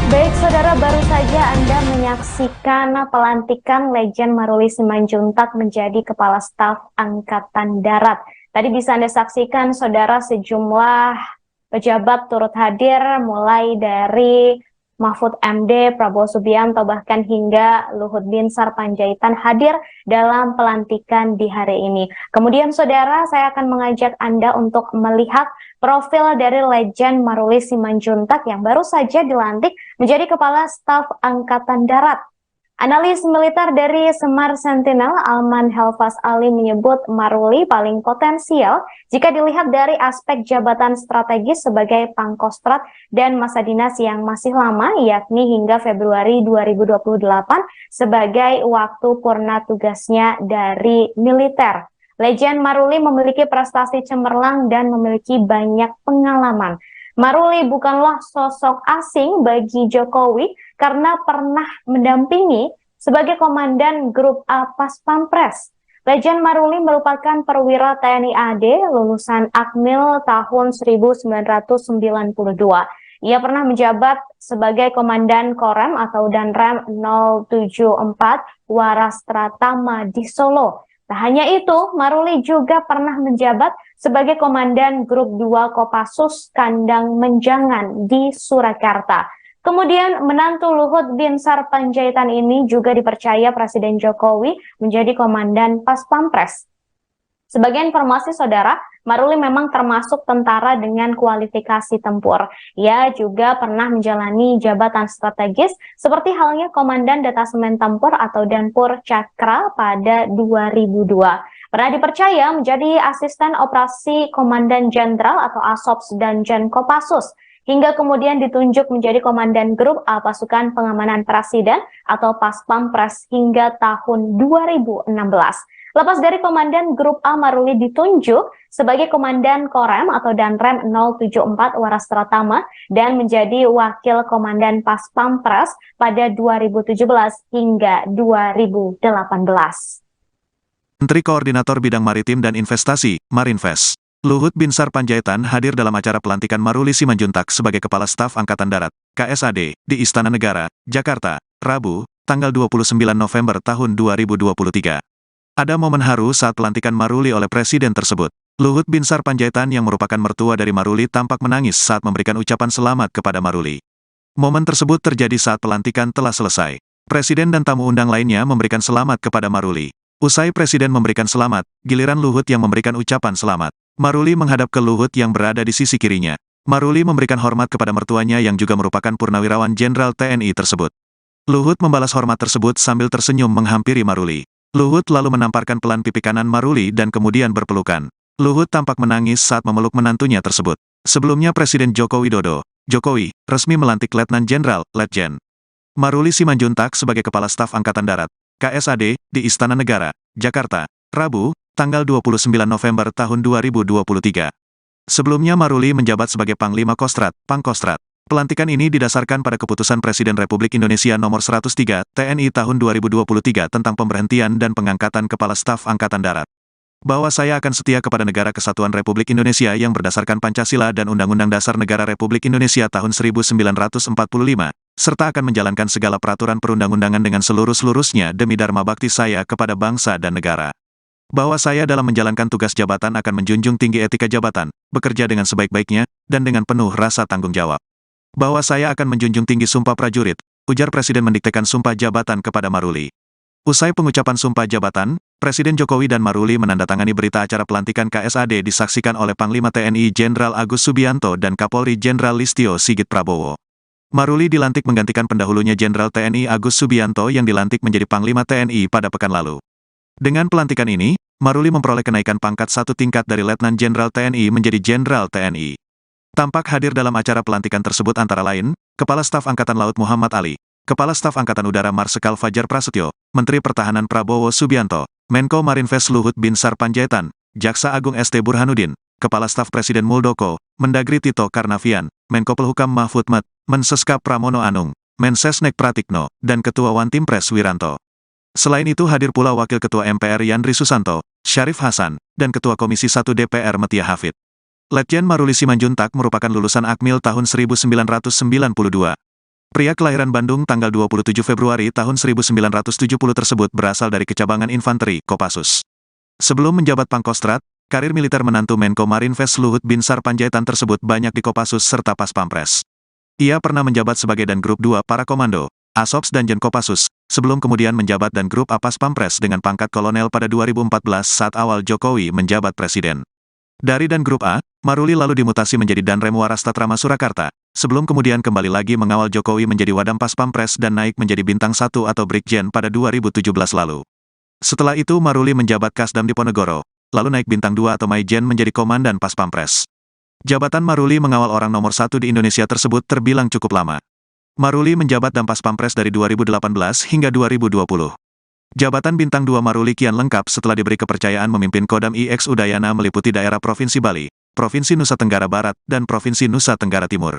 Speaker 3: Baik, saudara, baru saja Anda menyaksikan pelantikan Lejen Maruli Simanjuntak menjadi Kepala Staf Angkatan Darat. Tadi bisa Anda saksikan, saudara, sejumlah pejabat turut hadir, mulai dari Mahfud MD, Prabowo Subianto, bahkan hingga Luhut Binsar Panjaitan hadir dalam pelantikan di hari ini. Kemudian, saudara, saya akan mengajak Anda untuk melihat profil dari Lejen Maruli Simanjuntak yang baru saja dilantik menjadi Kepala Staf Angkatan Darat. Analis militer dari Semar Sentinel, Alman Helfas Ali, menyebut Maruli paling potensial jika dilihat dari aspek jabatan strategis sebagai Pangkostrat dan masa dinas yang masih lama, yakni hingga Februari 2028 sebagai waktu purna tugasnya dari militer. Lejen Maruli memiliki prestasi cemerlang dan memiliki banyak pengalaman. Maruli bukanlah sosok asing bagi Jokowi karena pernah mendampingi sebagai Komandan Grup A Pas Pampres. Lejen Maruli merupakan perwira TNI AD lulusan Akmil tahun 1992. Ia pernah menjabat sebagai Komandan Korem atau Danrem 074 Waras Pratama di Solo. Tak hanya itu, Maruli juga pernah menjabat sebagai Komandan Grup 2 Kopassus Kandang Menjangan di Surakarta. Kemudian menantu Luhut Binsar Panjaitan ini juga dipercaya Presiden Jokowi menjadi Komandan Pas Pampres. Sebagai informasi saudara, Maruli memang termasuk tentara dengan kualifikasi tempur. Ia juga pernah menjalani jabatan strategis seperti halnya Komandan Detasemen Tempur atau Danpur Cakra pada 2002. Pernah dipercaya menjadi asisten operasi Komandan Jenderal atau ASOPS dan Kopassus, hingga kemudian ditunjuk menjadi Komandan Grup A Pasukan Pengamanan Presiden atau Paspampres hingga tahun 2016. Lepas dari Komandan Grup A, Maruli ditunjuk sebagai Komandan Korem atau Danrem 074 Waras Pratama dan menjadi Wakil Komandan Paspampres pada 2017 hingga 2018.
Speaker 1: Menteri Koordinator Bidang Maritim dan Investasi, Marinvest, Luhut Binsar Panjaitan hadir dalam acara pelantikan Maruli Simanjuntak sebagai Kepala Staf Angkatan Darat, KSAD, di Istana Negara, Jakarta, Rabu, tanggal 29 November tahun 2023. Ada momen haru saat pelantikan Maruli oleh Presiden tersebut. Luhut Binsar Panjaitan yang merupakan mertua dari Maruli tampak menangis saat memberikan ucapan selamat kepada Maruli. Momen tersebut terjadi saat pelantikan telah selesai. Presiden dan tamu undang lainnya memberikan selamat kepada Maruli. Usai Presiden memberikan selamat, giliran Luhut yang memberikan ucapan selamat. Maruli menghadap ke Luhut yang berada di sisi kirinya. Maruli memberikan hormat kepada mertuanya yang juga merupakan Purnawirawan Jenderal TNI tersebut. Luhut membalas hormat tersebut sambil tersenyum menghampiri Maruli. Luhut lalu menamparkan pelan pipi kanan Maruli dan kemudian berpelukan. Luhut tampak menangis saat memeluk menantunya tersebut. Sebelumnya Presiden Joko Widodo, Jokowi, resmi melantik Letnan Jenderal, Letjen Maruli Simanjuntak sebagai Kepala Staf Angkatan Darat, KSAD, di Istana Negara, Jakarta, Rabu, tanggal 29 November tahun 2023. Sebelumnya Maruli menjabat sebagai Panglima Kostrat, Pangkostrat. Pelantikan ini didasarkan pada keputusan Presiden Republik Indonesia nomor 103 TNI tahun 2023 tentang pemberhentian dan pengangkatan Kepala Staf Angkatan Darat. Bahwa saya akan setia kepada Negara Kesatuan Republik Indonesia yang berdasarkan Pancasila dan Undang-Undang Dasar Negara Republik Indonesia tahun 1945, serta akan menjalankan segala peraturan perundang-undangan dengan seluruh-seluruhnya demi dharma bakti saya kepada bangsa dan negara. Bahwa saya dalam menjalankan tugas jabatan akan menjunjung tinggi etika jabatan, bekerja dengan sebaik-baiknya, dan dengan penuh rasa tanggung jawab. Bahwa saya akan menjunjung tinggi sumpah prajurit, ujar Presiden mendiktekan sumpah jabatan kepada Maruli. Usai pengucapan sumpah jabatan, Presiden Jokowi dan Maruli menandatangani berita acara pelantikan KSAD disaksikan oleh Panglima TNI Jenderal Agus Subianto dan Kapolri Jenderal Listio Sigit Prabowo. Maruli dilantik menggantikan pendahulunya Jenderal TNI Agus Subianto yang dilantik menjadi Panglima TNI pada pekan lalu. Dengan pelantikan ini, Maruli memperoleh kenaikan pangkat satu tingkat dari Letnan Jenderal TNI menjadi Jenderal TNI. Tampak hadir dalam acara pelantikan tersebut antara lain, Kepala Staf Angkatan Laut Muhammad Ali, Kepala Staf Angkatan Udara Marsikal Fajar Prasetyo, Menteri Pertahanan Prabowo Subianto, Menko Marinvest Luhut Binsar Panjaitan, Jaksa Agung ST Burhanuddin, Kepala Staf Presiden Muldoko, Mendagri Tito Karnavian, Menko Polhukam Mahfud Md, Mensescap Pramono Anung, Mensesnek Pratikno, dan Ketua Wantimpres Wiranto. Selain itu hadir pula Wakil Ketua MPR Yandri Susanto, Syarif Hasan, dan Ketua Komisi 1 DPR Metia Hafid. Letjen Maruli Simanjuntak merupakan lulusan Akmil tahun 1992. Pria kelahiran Bandung tanggal 27 Februari tahun 1970 tersebut berasal dari Kecabangan Infanteri, Kopassus. Sebelum menjabat Pangkostrat, karir militer menantu Menko Marinvest Luhut Binsar Panjaitan tersebut banyak di Kopassus serta Paspampres. Ia pernah menjabat sebagai Dangrup 2 Para Komando, ASOPS dan Kopassus, sebelum kemudian menjabat Dangrup A Paspampres dengan pangkat kolonel pada 2014 saat awal Jokowi menjabat Presiden. Dari Dangrup A, Maruli lalu dimutasi menjadi Danrem Waras Tatrama Surakarta, sebelum kemudian kembali lagi mengawal Jokowi menjadi Wadam Paspampres dan naik menjadi Bintang 1 atau Brigjen pada 2017 lalu. Setelah itu Maruli menjabat Kasdam Diponegoro, lalu naik Bintang 2 atau Maijen menjadi Komandan Paspampres. Jabatan Maruli mengawal orang nomor 1 di Indonesia tersebut terbilang cukup lama. Maruli menjabat Dam Paspampres dari 2018 hingga 2020. Jabatan Bintang 2 Maruli kian lengkap setelah diberi kepercayaan memimpin Kodam IX Udayana meliputi daerah Provinsi Bali, Provinsi Nusa Tenggara Barat, dan Provinsi Nusa Tenggara Timur.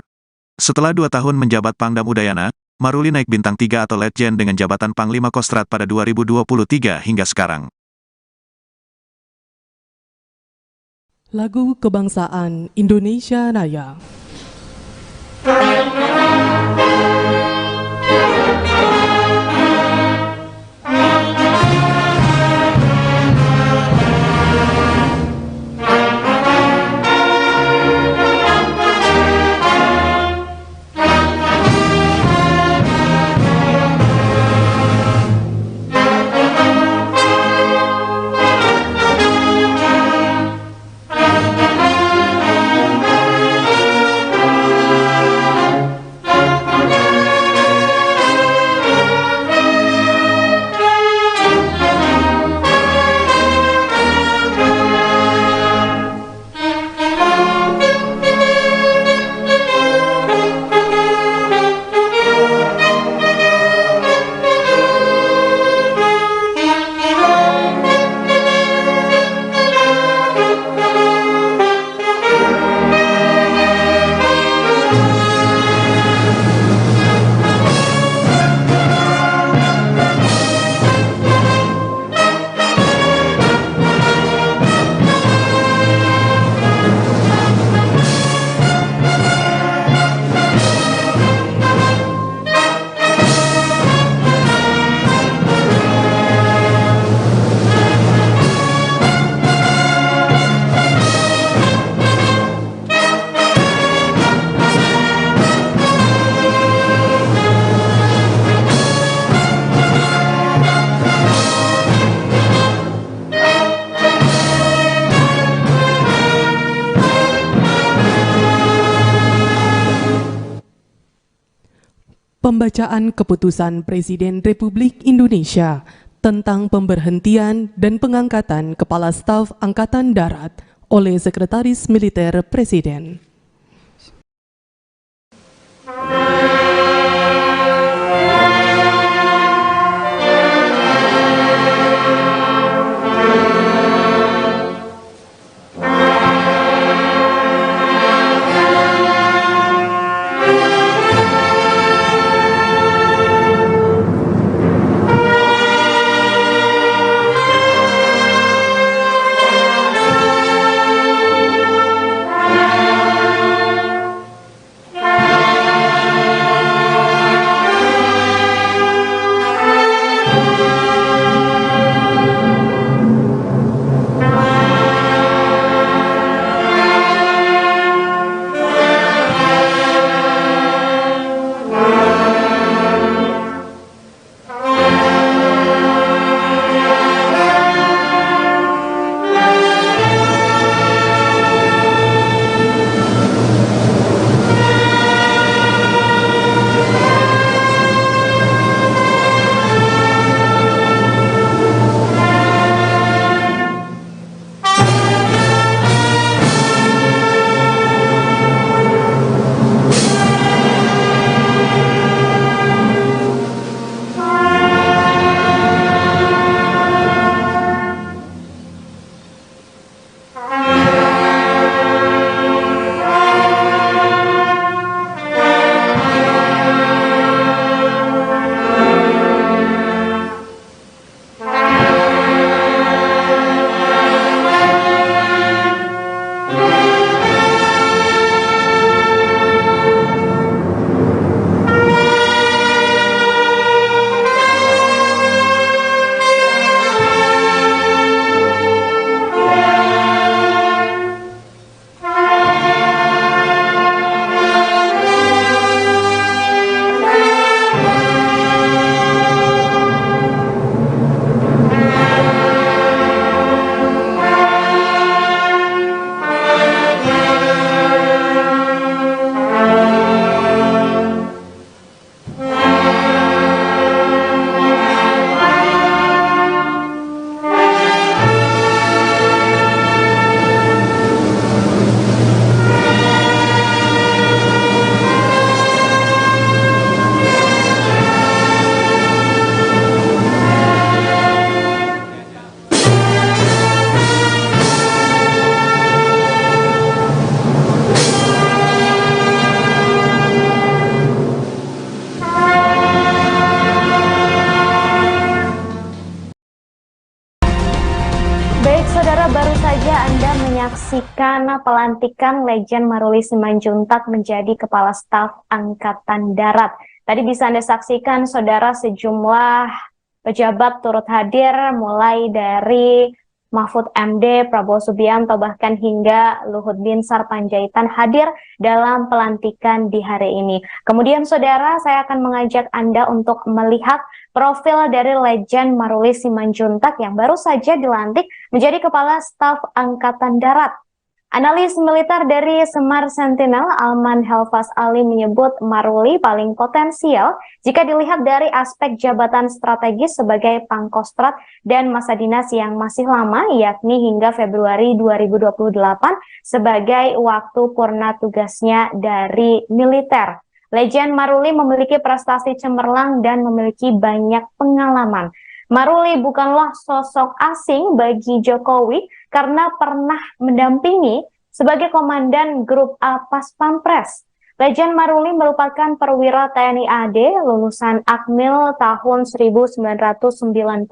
Speaker 1: Setelah 2 tahun menjabat Pangdam Udayana, Maruli naik Bintang 3 atau Letjen dengan jabatan Panglima Kostrat pada 2023 hingga sekarang.
Speaker 2: Lagu Kebangsaan Indonesia Raya. Pembacaan Keputusan Presiden Republik Indonesia tentang pemberhentian dan pengangkatan Kepala Staf Angkatan Darat oleh Sekretaris Militer Presiden.
Speaker 3: Baik, saudara, baru saja Anda menyaksikan pelantikan Lejen Maruli Simanjuntak menjadi Kepala Staf Angkatan Darat. Tadi bisa Anda saksikan, saudara, sejumlah pejabat turut hadir, mulai dari Mahfud MD, Prabowo Subianto, bahkan hingga Luhut Binsar Panjaitan hadir dalam pelantikan di hari ini. Kemudian, saudara, saya akan mengajak Anda untuk melihat profil dari Lejen Maruli Simanjuntak yang baru saja dilantik menjadi Kepala Staf Angkatan Darat. Analis militer dari Semar Sentinel, Alman Helvas Ali, menyebut Maruli paling potensial jika dilihat dari aspek jabatan strategis sebagai Pangkostrat dan masa dinas yang masih lama, yakni hingga Februari 2028 sebagai waktu purna tugasnya dari militer. Lejen Maruli memiliki prestasi cemerlang dan memiliki banyak pengalaman. Maruli bukanlah sosok asing bagi Jokowi karena pernah mendampingi sebagai Komandan Grup A Pas Pampres. Lejen Maruli merupakan perwira TNI AD lulusan Akmil tahun 1992.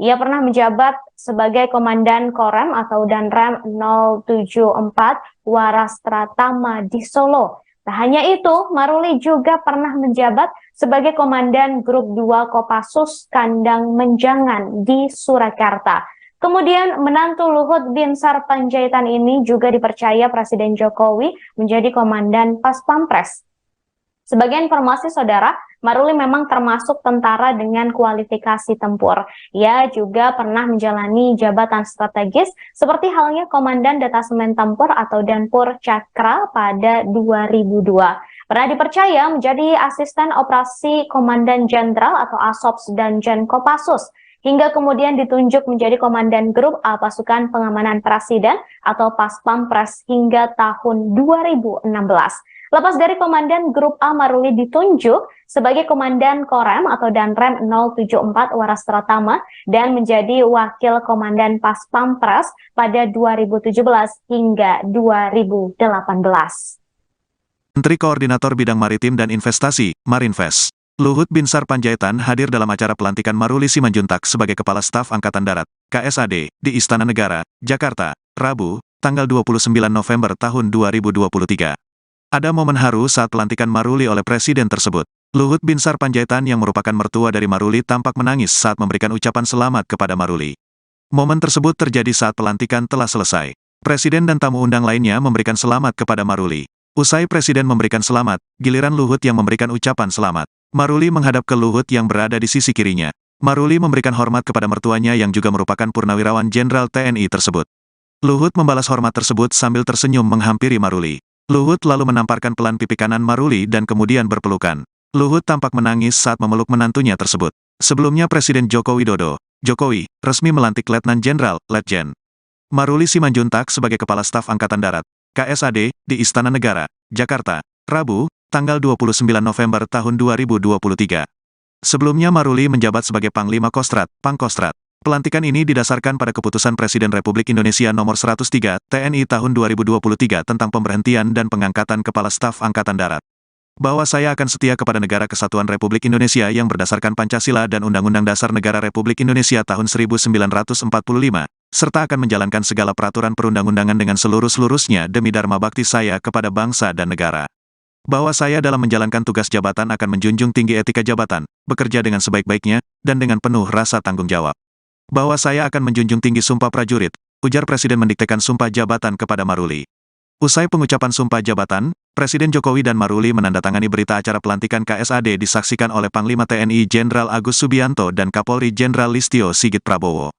Speaker 3: Ia pernah menjabat sebagai Komandan Korem atau Danrem 074 Warastratama di Solo. Tak hanya itu, Maruli juga pernah menjabat sebagai Komandan Grup 2 Kopassus Kandang Menjangan di Surakarta. Kemudian menantu Luhut Binsar Panjaitan ini juga dipercaya Presiden Jokowi menjadi Komandan Pas Pampres. Sebagai informasi, saudara, Maruli memang termasuk tentara dengan kualifikasi tempur. Ia juga pernah menjalani jabatan strategis seperti halnya Komandan Detasemen Tempur atau Danpur Cakra pada 2002. Pernah dipercaya menjadi asisten operasi Komandan Jenderal atau ASOPS dan Kopassus, hingga kemudian ditunjuk menjadi Komandan Grup A Pasukan Pengamanan Presiden atau Paspampres hingga tahun 2016. Lepas dari Komandan Grup A, Maruli ditunjuk sebagai Komandan Korem atau Danrem 074 Waras Pratama dan menjadi Wakil Komandan Paspampres pada 2017 hingga 2018.
Speaker 1: Menteri Koordinator Bidang Maritim dan Investasi, Marinvest, Luhut Binsar Panjaitan hadir dalam acara pelantikan Maruli Simanjuntak sebagai Kepala Staf Angkatan Darat, KSAD, di Istana Negara, Jakarta, Rabu, tanggal 29 November tahun 2023. Ada momen haru saat pelantikan Maruli oleh Presiden tersebut. Luhut Binsar Panjaitan yang merupakan mertua dari Maruli tampak menangis saat memberikan ucapan selamat kepada Maruli. Momen tersebut terjadi saat pelantikan telah selesai. Presiden dan tamu undang lainnya memberikan selamat kepada Maruli. Usai Presiden memberikan selamat, giliran Luhut yang memberikan ucapan selamat. Maruli menghadap ke Luhut yang berada di sisi kirinya. Maruli memberikan hormat kepada mertuanya yang juga merupakan Purnawirawan Jenderal TNI tersebut. Luhut membalas hormat tersebut sambil tersenyum menghampiri Maruli. Luhut lalu menamparkan pelan pipi kanan Maruli dan kemudian berpelukan. Luhut tampak menangis saat memeluk menantunya tersebut. Sebelumnya Presiden Joko Widodo, Jokowi, resmi melantik Letnan Jenderal, Letjen Maruli Simanjuntak sebagai Kepala Staf Angkatan Darat, KSAD, di Istana Negara, Jakarta, Rabu, tanggal 29 November tahun 2023. Sebelumnya Maruli menjabat sebagai Panglima Kostrat, Pangkostrat. Pelantikan ini didasarkan pada Keputusan Presiden Republik Indonesia Nomor 103, TNI tahun 2023 tentang pemberhentian dan pengangkatan Kepala Staf Angkatan Darat. Bahwa saya akan setia kepada Negara Kesatuan Republik Indonesia yang berdasarkan Pancasila dan Undang-Undang Dasar Negara Republik Indonesia tahun 1945, serta akan menjalankan segala peraturan perundang-undangan dengan seluruh-seluruhnya demi dharma bakti saya kepada bangsa dan negara. Bahwa saya dalam menjalankan tugas jabatan akan menjunjung tinggi etika jabatan, bekerja dengan sebaik-baiknya, dan dengan penuh rasa tanggung jawab. Bahwa saya akan menjunjung tinggi sumpah prajurit, ujar Presiden mendiktekan sumpah jabatan kepada Maruli. Usai pengucapan sumpah jabatan, Presiden Jokowi dan Maruli menandatangani berita acara pelantikan KSAD disaksikan oleh Panglima TNI Jenderal Agus Subianto dan Kapolri Jenderal Listio Sigit Prabowo.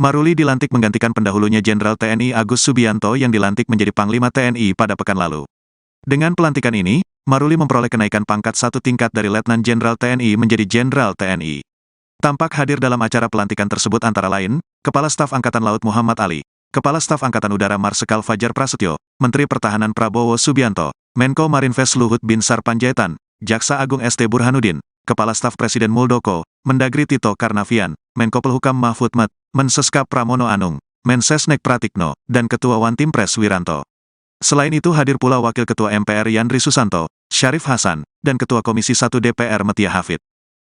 Speaker 1: Maruli dilantik menggantikan pendahulunya Jenderal TNI Agus Subianto yang dilantik menjadi Panglima TNI pada pekan lalu. Dengan pelantikan ini, Maruli memperoleh kenaikan pangkat satu tingkat dari Letnan Jenderal TNI menjadi Jenderal TNI. Tampak hadir dalam acara pelantikan tersebut antara lain, Kepala Staf Angkatan Laut Muhammad Ali, Kepala Staf Angkatan Udara Marsikal Fajar Prasetyo, Menteri Pertahanan Prabowo Subianto, Menko Marinvest Luhut Binsar Panjaitan, Jaksa Agung ST Burhanuddin, Kepala Staf Presiden Muldoko, Mendagri Tito Karnavian, Menko Polhukam Mahfud MD, Menseskap Pramono Anung, Mensesnek Pratikno, dan Ketua Wantimpres Wiranto. Selain itu hadir pula Wakil Ketua MPR Yandri Susanto, Syarif Hasan, dan Ketua Komisi 1 DPR Metia Hafid.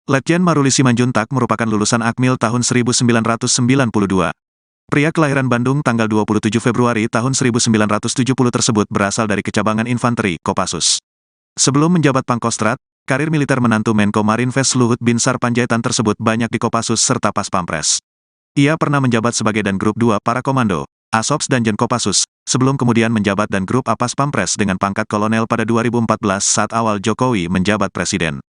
Speaker 1: Letjen Maruli Simanjuntak merupakan lulusan Akmil tahun 1992. Pria kelahiran Bandung tanggal 27 Februari tahun 1970 tersebut berasal dari Kecabangan Infanteri, Kopassus. Sebelum menjabat Pangkostrat, karir militer menantu Menko Marinvest Luhut Binsar Panjaitan tersebut banyak di Kopassus serta Paspampres. Ia pernah menjabat sebagai Dan Grup 2 Para Komando, ASOPS dan Kopassus, sebelum kemudian menjabat Dan Grup A Paspampres dengan pangkat kolonel pada 2014 saat awal Jokowi menjabat Presiden.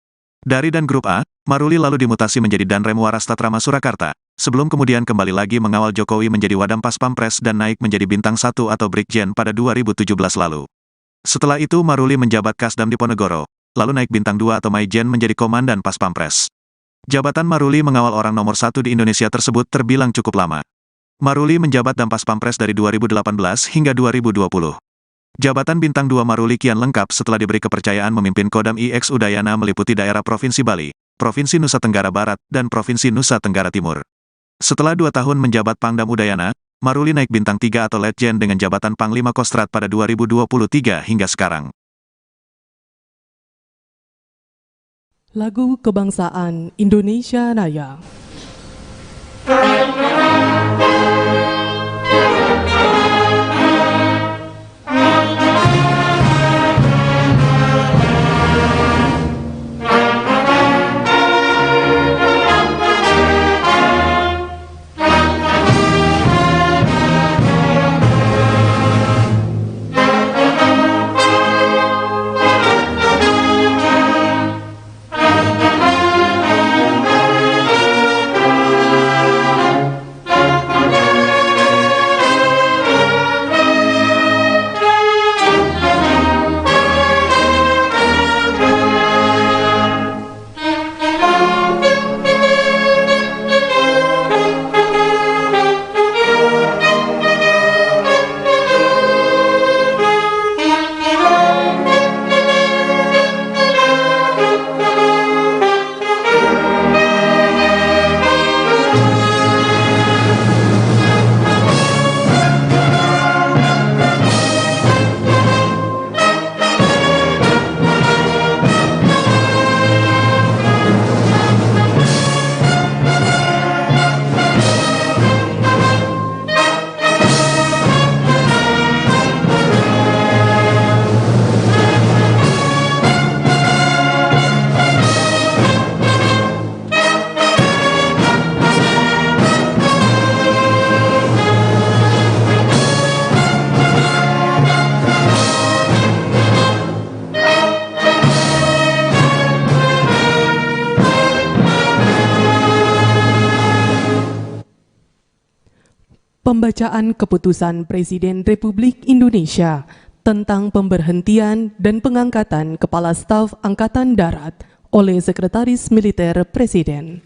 Speaker 1: Dari Dan Grup A, Maruli lalu dimutasi menjadi Danrem Waras Tatrama Surakarta, sebelum kemudian kembali lagi mengawal Jokowi menjadi Wadam Paspampres dan naik menjadi Bintang 1 atau Brigjen pada 2017 lalu. Setelah itu Maruli menjabat Kasdam Diponegoro, lalu naik Bintang 2 atau Maijen menjadi Komandan Paspampres. Jabatan Maruli mengawal orang nomor 1 di Indonesia tersebut terbilang cukup lama. Maruli menjabat Dampas Pampres dari 2018 hingga 2020. Jabatan Bintang 2 Maruli kian lengkap setelah diberi kepercayaan memimpin Kodam IX Udayana meliputi daerah Provinsi Bali, Provinsi Nusa Tenggara Barat, dan Provinsi Nusa Tenggara Timur. Setelah 2 tahun menjabat Pangdam Udayana, Maruli naik Bintang 3 atau Letjen dengan jabatan Panglima Kostrat pada 2023 hingga sekarang.
Speaker 2: Lagu Kebangsaan Indonesia Raya. Pembacaan Keputusan Presiden Republik Indonesia tentang pemberhentian dan pengangkatan Kepala Staf Angkatan Darat oleh Sekretaris Militer Presiden.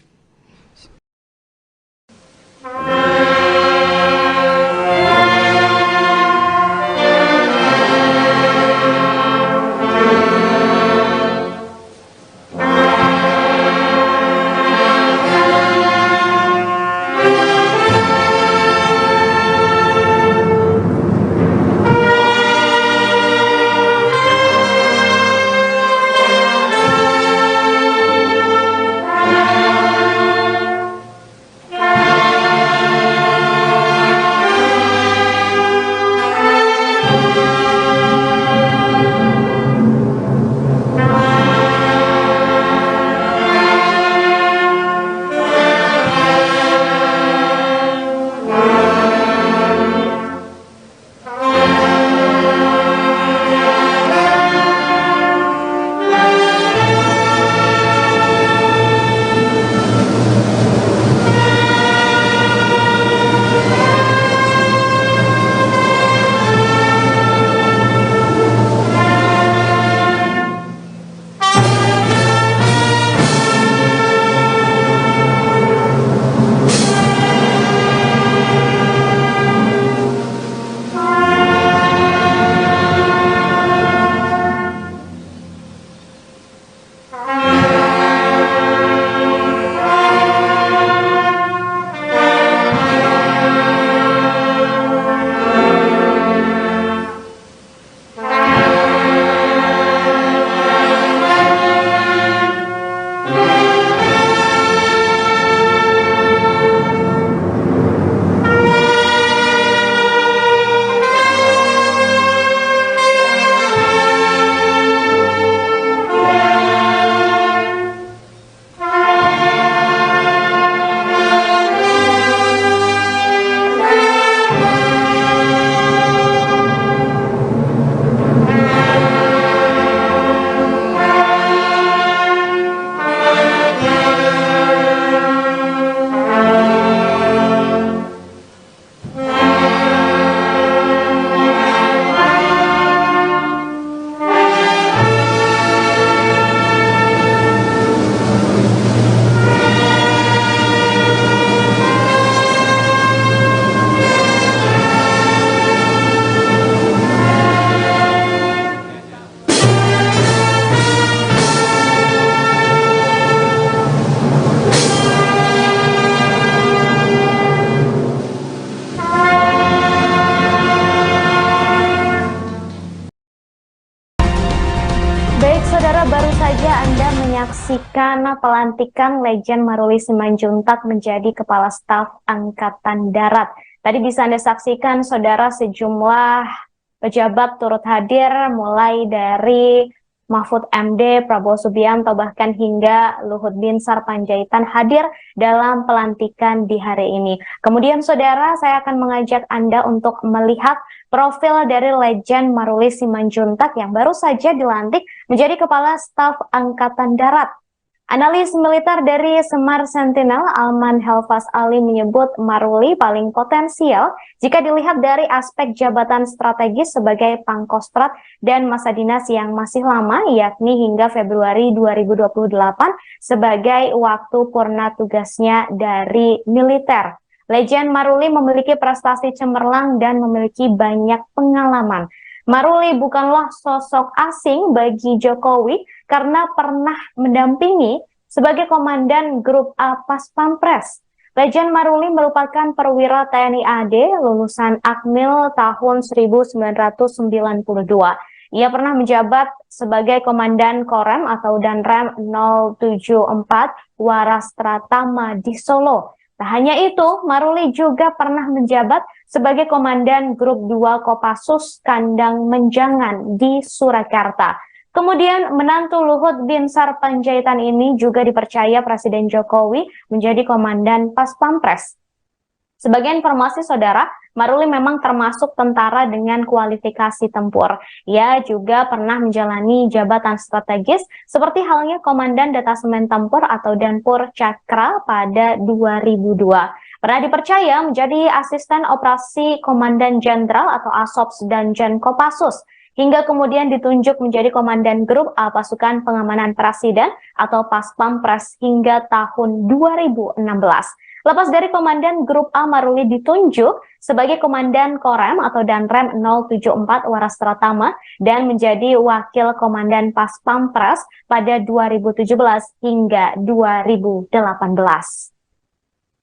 Speaker 3: Baik, saudara, baru saja Anda menyaksikan pelantikan Lejen Maruli Simanjuntak menjadi Kepala Staf Angkatan Darat. Tadi bisa Anda saksikan, saudara, sejumlah pejabat turut hadir, mulai dari Mahfud MD, Prabowo Subianto, bahkan hingga Luhut Binsar Panjaitan hadir dalam pelantikan di hari ini. Kemudian, saudara, saya akan mengajak Anda untuk melihat profil dari Lejen Maruli Simanjuntak yang baru saja dilantik menjadi Kepala Staf Angkatan Darat. Analis militer dari Semar Sentinel, Alman Helfas Ali, menyebut Maruli paling potensial jika dilihat dari aspek jabatan strategis sebagai Pangkostrat dan masa dinas yang masih lama, yakni hingga Februari 2028 sebagai waktu purna tugasnya dari militer. Lejen Maruli memiliki prestasi cemerlang dan memiliki banyak pengalaman. Maruli bukanlah sosok asing bagi Jokowi karena pernah mendampingi sebagai Komandan Grup A Pas Pampres. Lejen Maruli merupakan perwira TNI AD lulusan Akmil tahun 1992. Ia pernah menjabat sebagai Komandan Korem atau Danrem 074 Waras Pratama di Solo. Tak hanya itu, Maruli juga pernah menjabat sebagai Komandan Grup 2 Kopassus Kandang Menjangan di Surakarta. Kemudian menantu Luhut Binsar Panjaitan ini juga dipercaya Presiden Jokowi menjadi Komandan Pas Pampres. Sebagai informasi, saudara, Maruli memang termasuk tentara dengan kualifikasi tempur. Ia juga pernah menjalani jabatan strategis seperti halnya Komandan Detasemen Tempur atau Danpur Cakra pada 2002. Pernah dipercaya menjadi asisten operasi Komandan Jenderal atau ASOPS Danjen Kopassus, hingga kemudian ditunjuk menjadi Komandan Grup A Pasukan Pengamanan Presiden atau Paspampres hingga tahun 2016. Lepas dari Komandan Grup A, Maruli ditunjuk sebagai Komandan Korem atau Danrem 074 Waras Pratama dan menjadi Wakil Komandan Paspampres pada 2017 hingga 2018.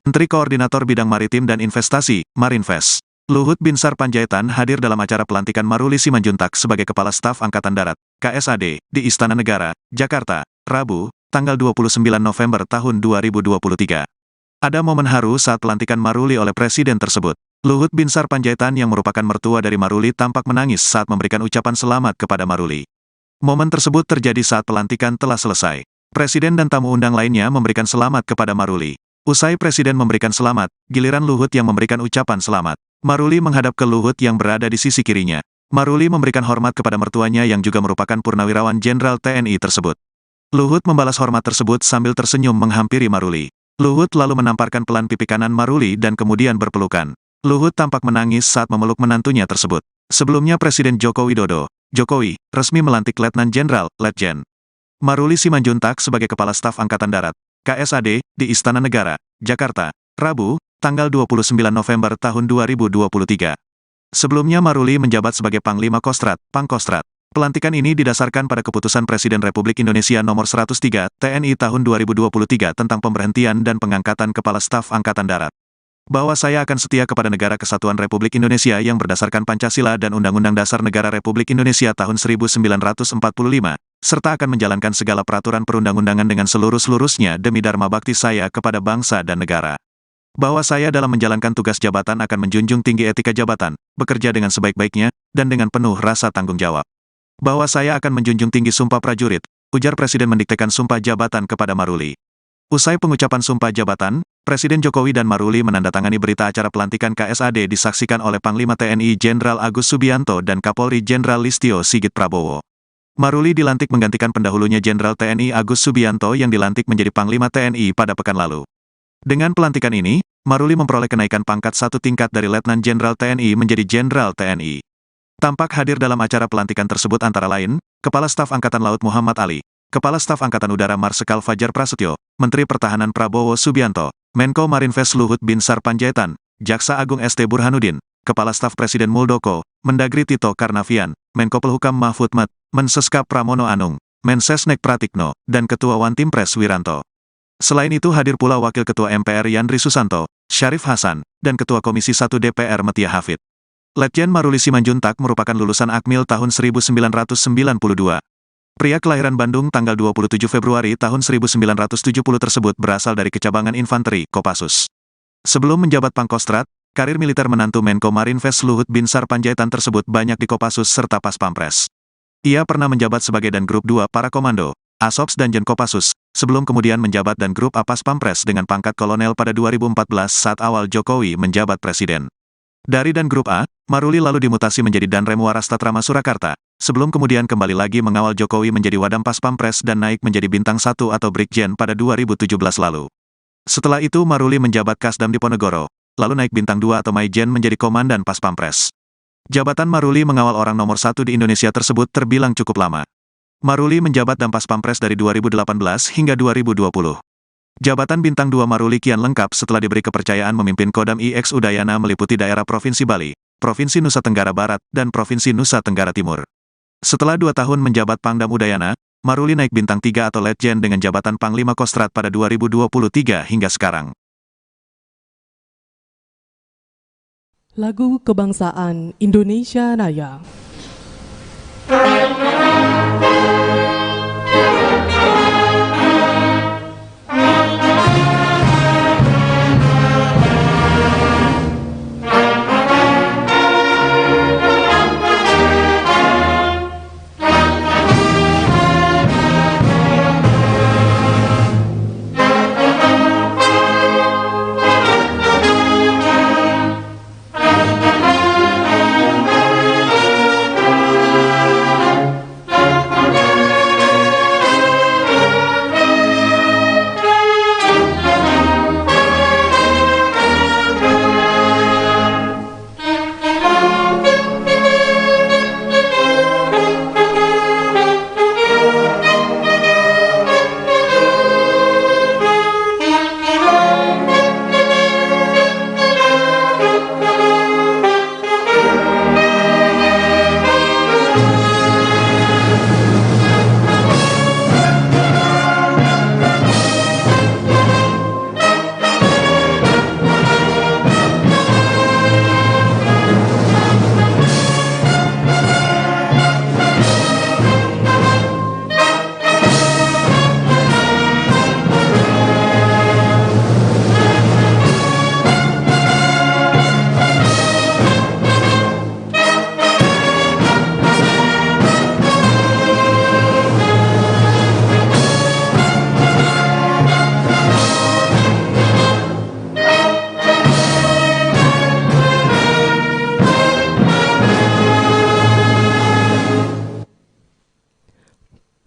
Speaker 1: Menteri Koordinator Bidang Maritim dan Investasi, Marinvest, Luhut Binsar Panjaitan hadir dalam acara pelantikan Maruli Simanjuntak sebagai Kepala Staf Angkatan Darat, KSAD, di Istana Negara, Jakarta, Rabu, tanggal 29 November tahun 2023. Ada momen haru saat pelantikan Maruli oleh Presiden tersebut. Luhut Binsar Panjaitan yang merupakan mertua dari Maruli tampak menangis saat memberikan ucapan selamat kepada Maruli. Momen tersebut terjadi saat pelantikan telah selesai. Presiden dan tamu undang lainnya memberikan selamat kepada Maruli. Usai Presiden memberikan selamat, giliran Luhut yang memberikan ucapan selamat. Maruli menghadap ke Luhut yang berada di sisi kirinya. Maruli memberikan hormat kepada mertuanya yang juga merupakan Purnawirawan Jenderal TNI tersebut. Luhut membalas hormat tersebut sambil tersenyum menghampiri Maruli. Luhut lalu menamparkan pelan pipi kanan Maruli dan kemudian berpelukan. Luhut tampak menangis saat memeluk menantunya tersebut. Sebelumnya Presiden Joko Widodo, Jokowi, resmi melantik Letnan Jenderal, Letjen Maruli Simanjuntak sebagai Kepala Staf Angkatan Darat, KSAD, di Istana Negara, Jakarta, Rabu, tanggal 29 November tahun 2023. Sebelumnya Maruli menjabat sebagai Panglima Kostrat, Pangkostrat. Pelantikan ini didasarkan pada Keputusan Presiden Republik Indonesia Nomor 103, TNI tahun 2023 tentang pemberhentian dan pengangkatan Kepala Staf Angkatan Darat. Bahwa saya akan setia kepada Negara Kesatuan Republik Indonesia yang berdasarkan Pancasila dan Undang-Undang Dasar Negara Republik Indonesia tahun 1945, serta akan menjalankan segala peraturan perundang-undangan dengan seluruh-seluruhnya demi dharma bakti saya kepada bangsa dan negara. Bahwa saya dalam menjalankan tugas jabatan akan menjunjung tinggi etika jabatan, bekerja dengan sebaik-baiknya, dan dengan penuh rasa tanggung jawab. Bahwa saya akan menjunjung tinggi sumpah prajurit, ujar Presiden mendiktekan sumpah jabatan kepada Maruli. Usai pengucapan sumpah jabatan, Presiden Jokowi dan Maruli menandatangani berita acara pelantikan KSAD disaksikan oleh Panglima TNI Jenderal Agus Subianto dan Kapolri Jenderal Listio Sigit Prabowo. Maruli dilantik menggantikan pendahulunya Jenderal TNI Agus Subianto yang dilantik menjadi Panglima TNI pada pekan lalu. Dengan pelantikan ini, Maruli memperoleh kenaikan pangkat satu tingkat dari Letnan Jenderal TNI menjadi Jenderal TNI. Tampak hadir dalam acara pelantikan tersebut antara lain, Kepala Staf Angkatan Laut Muhammad Ali, Kepala Staf Angkatan Udara Marsikal Fajar Prasetyo, Menteri Pertahanan Prabowo Subianto, Menko Marinvest Luhut Binsar Panjaitan, Jaksa Agung ST Burhanuddin, Kepala Staf Presiden Muldoko, Mendagri Tito Karnavian, Menko Pelhukam Mahfud Md, Menseskap Pramono Anung, Mensesnek Pratikno, dan Ketua Wantimpres Wiranto. Selain itu hadir pula Wakil Ketua MPR Yandri Susanto, Syarif Hasan, dan Ketua Komisi 1 DPR Metia Hafid. Letjen Maruli Simanjuntak merupakan lulusan Akmil tahun 1992. Pria kelahiran Bandung tanggal 27 Februari tahun 1970 tersebut berasal dari Kecabangan Infanteri, Kopassus. Sebelum menjabat Pangkostrat, karir militer menantu Menko Marinvest Luhut Binsar Panjaitan tersebut banyak di Kopassus serta Paspampres. Ia pernah menjabat sebagai Dan Grup 2 Para Komando, ASOPS Danjen Kopassus, sebelum kemudian menjabat Dan Grup A Paspampres dengan pangkat kolonel pada 2014 saat awal Jokowi menjabat Presiden. Dari Dan Grup A, Maruli lalu dimutasi menjadi Danrem Waras Tatrama Surakarta, sebelum kemudian kembali lagi mengawal Jokowi menjadi Wadam Paspampres dan naik menjadi Bintang 1 atau Brigjen pada 2017 lalu. Setelah itu Maruli menjabat Kasdam Diponegoro, lalu naik Bintang 2 atau Maijen menjadi Komandan Paspampres. Jabatan Maruli mengawal orang nomor 1 di Indonesia tersebut terbilang cukup lama. Maruli menjabat Dampas Pampres dari 2018 hingga 2020. Jabatan Bintang 2 Maruli kian lengkap setelah diberi kepercayaan memimpin Kodam IX Udayana meliputi daerah Provinsi Bali, Provinsi Nusa Tenggara Barat, dan Provinsi Nusa Tenggara Timur. Setelah 2 tahun menjabat Pangdam Udayana, Maruli naik Bintang 3 atau Letjen dengan jabatan Panglima Kostrat pada 2023 hingga sekarang.
Speaker 2: Lagu Kebangsaan Indonesia Raya.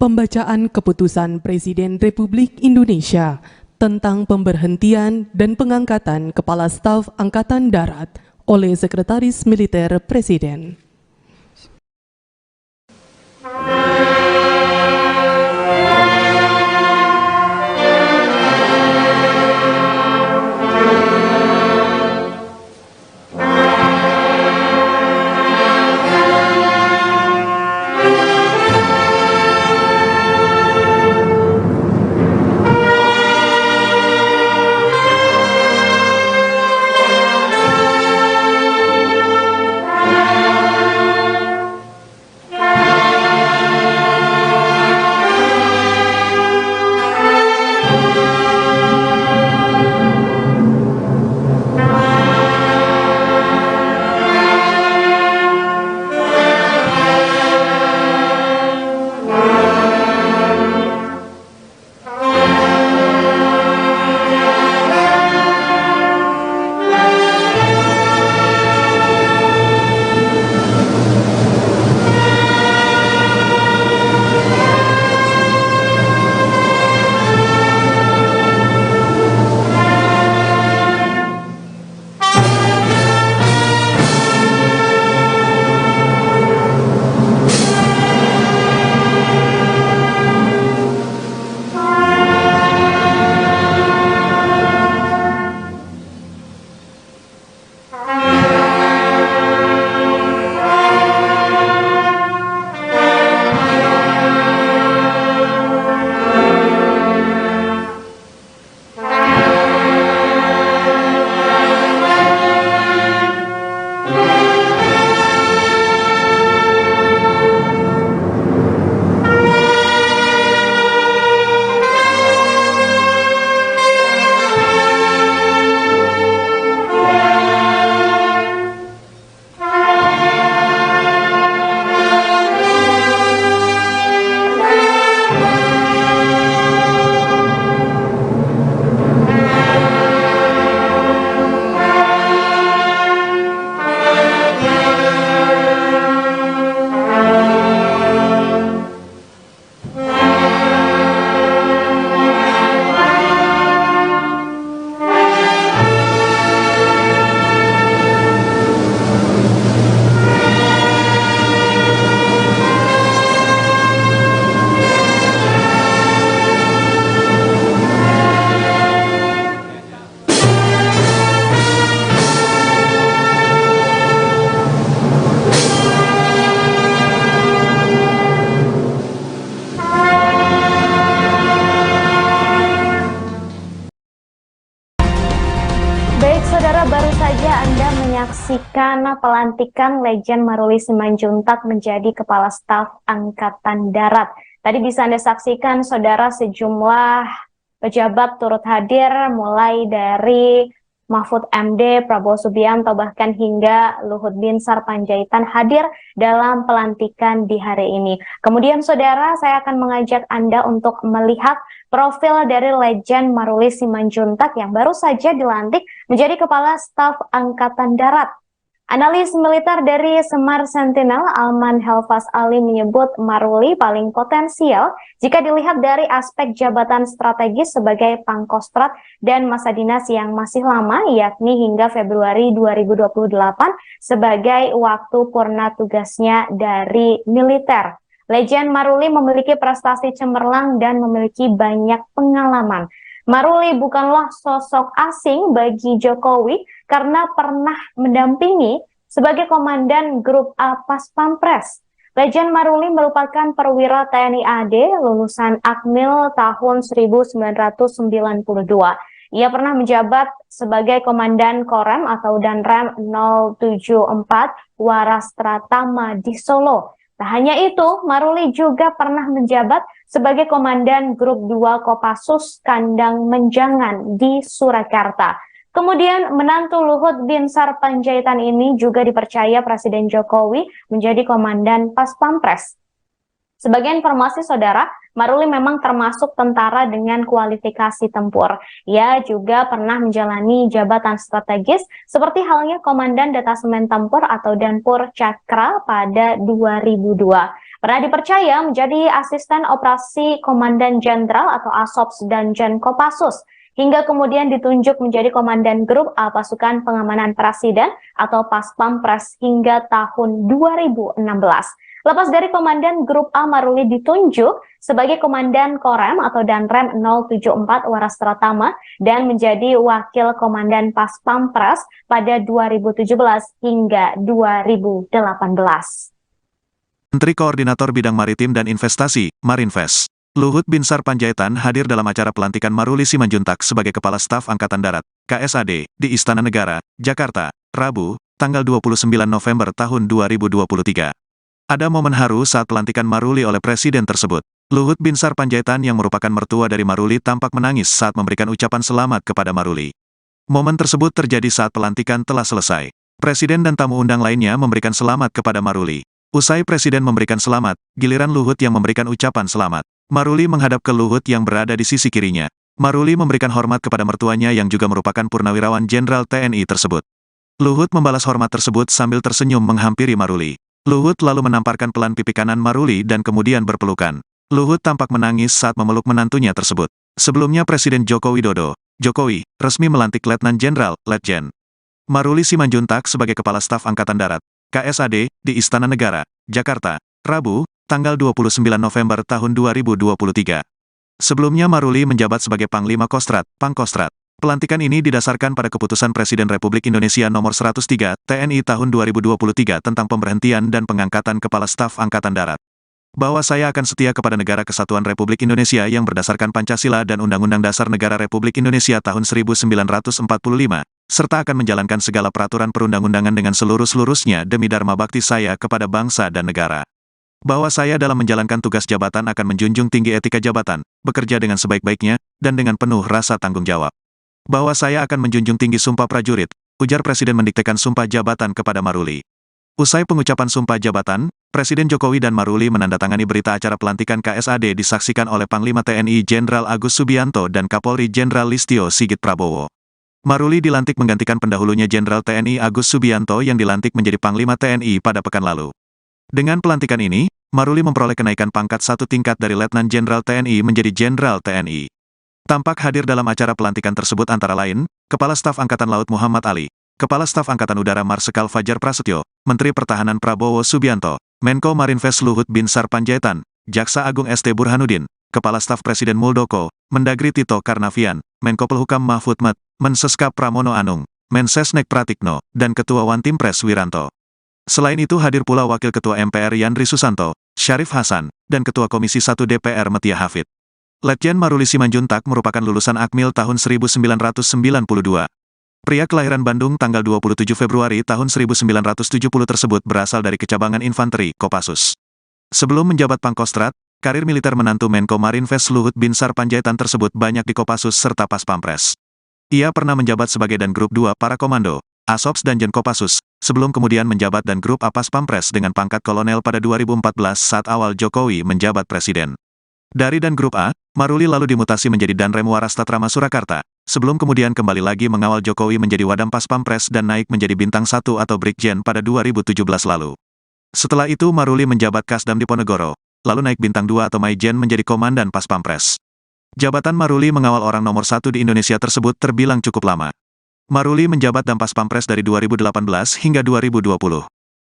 Speaker 2: Pembacaan Keputusan Presiden Republik Indonesia tentang pemberhentian dan pengangkatan Kepala Staf Angkatan Darat oleh Sekretaris Militer Presiden.
Speaker 3: Saudara, baru saja Anda menyaksikan pelantikan Lejen Maruli Simanjuntak menjadi Kepala Staf Angkatan Darat. Tadi bisa Anda saksikan, saudara, sejumlah pejabat turut hadir, mulai dari Mahfud MD, Prabowo Subianto, bahkan hingga Luhut Binsar Panjaitan hadir dalam pelantikan di hari ini. Kemudian saudara, saya akan mengajak Anda untuk melihat profil dari Lejen Maruli Simanjuntak yang baru saja dilantik menjadi Kepala Staf Angkatan Darat. Analis militer dari Semar Sentinel, Alman Helfas Ali, menyebut Maruli paling potensial jika dilihat dari aspek jabatan strategis sebagai Pangkostrat dan masa dinas yang masih lama, yakni hingga Februari 2028 sebagai waktu purna tugasnya dari militer. Lejen Maruli memiliki prestasi cemerlang dan memiliki banyak pengalaman. Maruli bukanlah sosok asing bagi Jokowi karena pernah mendampingi sebagai Komandan Grup A Pas Pampres. Lejen Maruli merupakan perwira TNI AD lulusan Akmil tahun 1992. Ia pernah menjabat sebagai Komandan Korem atau Danrem 074 Warastratama di Solo. Tak hanya itu, Maruli juga pernah menjabat sebagai Komandan Grup 2 Kopassus Kandang Menjangan di Surakarta. Kemudian menantu Luhut Binsar Panjaitan ini juga dipercaya Presiden Jokowi menjadi Komandan Pas Pampres. Sebagai informasi saudara, Maruli memang termasuk tentara dengan kualifikasi tempur. Ia juga pernah menjalani jabatan strategis seperti halnya Komandan Detasemen Tempur atau Danpur Cakra pada 2002. Pernah dipercaya menjadi asisten operasi Komandan Jenderal atau ASOPS dan Jen Kopassus, hingga kemudian ditunjuk menjadi Komandan Grup A Pasukan Pengamanan Presiden atau Pas Pampres hingga tahun 2016. Lepas dari Komandan Grup A, Maruli ditunjuk sebagai Komandan Korem atau Danrem 074 Warastratama dan menjadi Wakil Komandan Pas Pampres pada 2017 hingga 2018.
Speaker 1: Menteri Koordinator Bidang Maritim dan Investasi, Marinvest, Luhut Binsar Panjaitan hadir dalam acara pelantikan Maruli Simanjuntak sebagai Kepala Staf Angkatan Darat, KSAD, di Istana Negara, Jakarta, Rabu, tanggal 29 November tahun 2023. Ada momen haru saat pelantikan Maruli oleh Presiden tersebut. Luhut Binsar Panjaitan yang merupakan mertua dari Maruli tampak menangis saat memberikan ucapan selamat kepada Maruli. Momen tersebut terjadi saat pelantikan telah selesai. Presiden dan tamu undang lainnya memberikan selamat kepada Maruli. Usai Presiden memberikan selamat, giliran Luhut yang memberikan ucapan selamat. Maruli menghadap ke Luhut yang berada di sisi kirinya. Maruli memberikan hormat kepada mertuanya yang juga merupakan Purnawirawan Jenderal TNI tersebut. Luhut membalas hormat tersebut sambil tersenyum menghampiri Maruli. Luhut lalu menamparkan pelan pipi kanan Maruli dan kemudian berpelukan. Luhut tampak menangis saat memeluk menantunya tersebut. Sebelumnya Presiden Joko Widodo, Jokowi, resmi melantik Letnan Jenderal, Letjen Maruli Simanjuntak sebagai Kepala Staf Angkatan Darat, KSAD, di Istana Negara, Jakarta, Rabu, tanggal 29 November tahun 2023. Sebelumnya Maruli menjabat sebagai Panglima Kostrat, Pangkostrat. Pelantikan ini didasarkan pada keputusan Presiden Republik Indonesia Nomor 103 TNI tahun 2023 tentang pemberhentian dan pengangkatan Kepala Staf Angkatan Darat. Bahwa saya akan setia kepada Negara Kesatuan Republik Indonesia yang berdasarkan Pancasila dan Undang-Undang Dasar Negara Republik Indonesia tahun 1945, serta akan menjalankan segala peraturan perundang-undangan dengan seluruh-seluruhnya demi dharma bakti saya kepada bangsa dan negara. Bahwa saya dalam menjalankan tugas jabatan akan menjunjung tinggi etika jabatan, bekerja dengan sebaik-baiknya, dan dengan penuh rasa tanggung jawab. Bahwa saya akan menjunjung tinggi sumpah prajurit, ujar Presiden mendiktekan sumpah jabatan kepada Maruli. Usai pengucapan sumpah jabatan, Presiden Jokowi dan Maruli menandatangani berita acara pelantikan KSAD disaksikan oleh Panglima TNI Jenderal Agus Subianto dan Kapolri Jenderal Listio Sigit Prabowo. Maruli dilantik menggantikan pendahulunya Jenderal TNI Agus Subianto yang dilantik menjadi Panglima TNI pada pekan lalu. Dengan pelantikan ini, Maruli memperoleh kenaikan pangkat satu tingkat dari Letnan Jenderal TNI menjadi Jenderal TNI. Tampak hadir dalam acara pelantikan tersebut antara lain, Kepala Staf Angkatan Laut Muhammad Ali, Kepala Staf Angkatan Udara Marsikal Fajar Prasetyo, Menteri Pertahanan Prabowo Subianto, Menko Marinvest Luhut Binsar Panjaitan, Jaksa Agung ST Burhanuddin, Kepala Staf Presiden Muldoko, Mendagri Tito Karnavian, Menko Polhukam Mahfud MD, Menseskap Pramono Anung, Mensesnek Pratikno, dan Ketua Wantimpres Wiranto. Selain itu hadir pula Wakil Ketua MPR Yandri Susanto, Syarif Hasan, dan Ketua Komisi 1 DPR Metia Hafid. Letjen Maruli Simanjuntak merupakan lulusan Akmil tahun 1992. Pria kelahiran Bandung tanggal 27 Februari tahun 1970 tersebut berasal dari Kecabangan Infanteri, Kopassus. Sebelum menjabat Pangkostrat, karir militer menantu Menko Marinvest Luhut Binsar Panjaitan tersebut banyak di Kopassus serta Pas Pampres. Ia pernah menjabat sebagai Dan Grup 2 Para Komando, ASOPS dan Jen Kopassus, sebelum kemudian menjabat Dan Grup A Pas Pampres dengan pangkat kolonel pada 2014 saat awal Jokowi menjabat Presiden. Dari Dan Grup A, Maruli lalu dimutasi menjadi Danrem Warastratama Surakarta, sebelum kemudian kembali lagi mengawal Jokowi menjadi Wadam Pas Pampres dan naik menjadi Bintang 1 atau Brigjen pada 2017 lalu. Setelah itu Maruli menjabat Kasdam Diponegoro, lalu naik Bintang 2 atau Maijen menjadi Komandan Pas Pampres. Jabatan Maruli mengawal orang nomor 1 di Indonesia tersebut terbilang cukup lama. Maruli menjabat Dampas Pampres dari 2018 hingga 2020.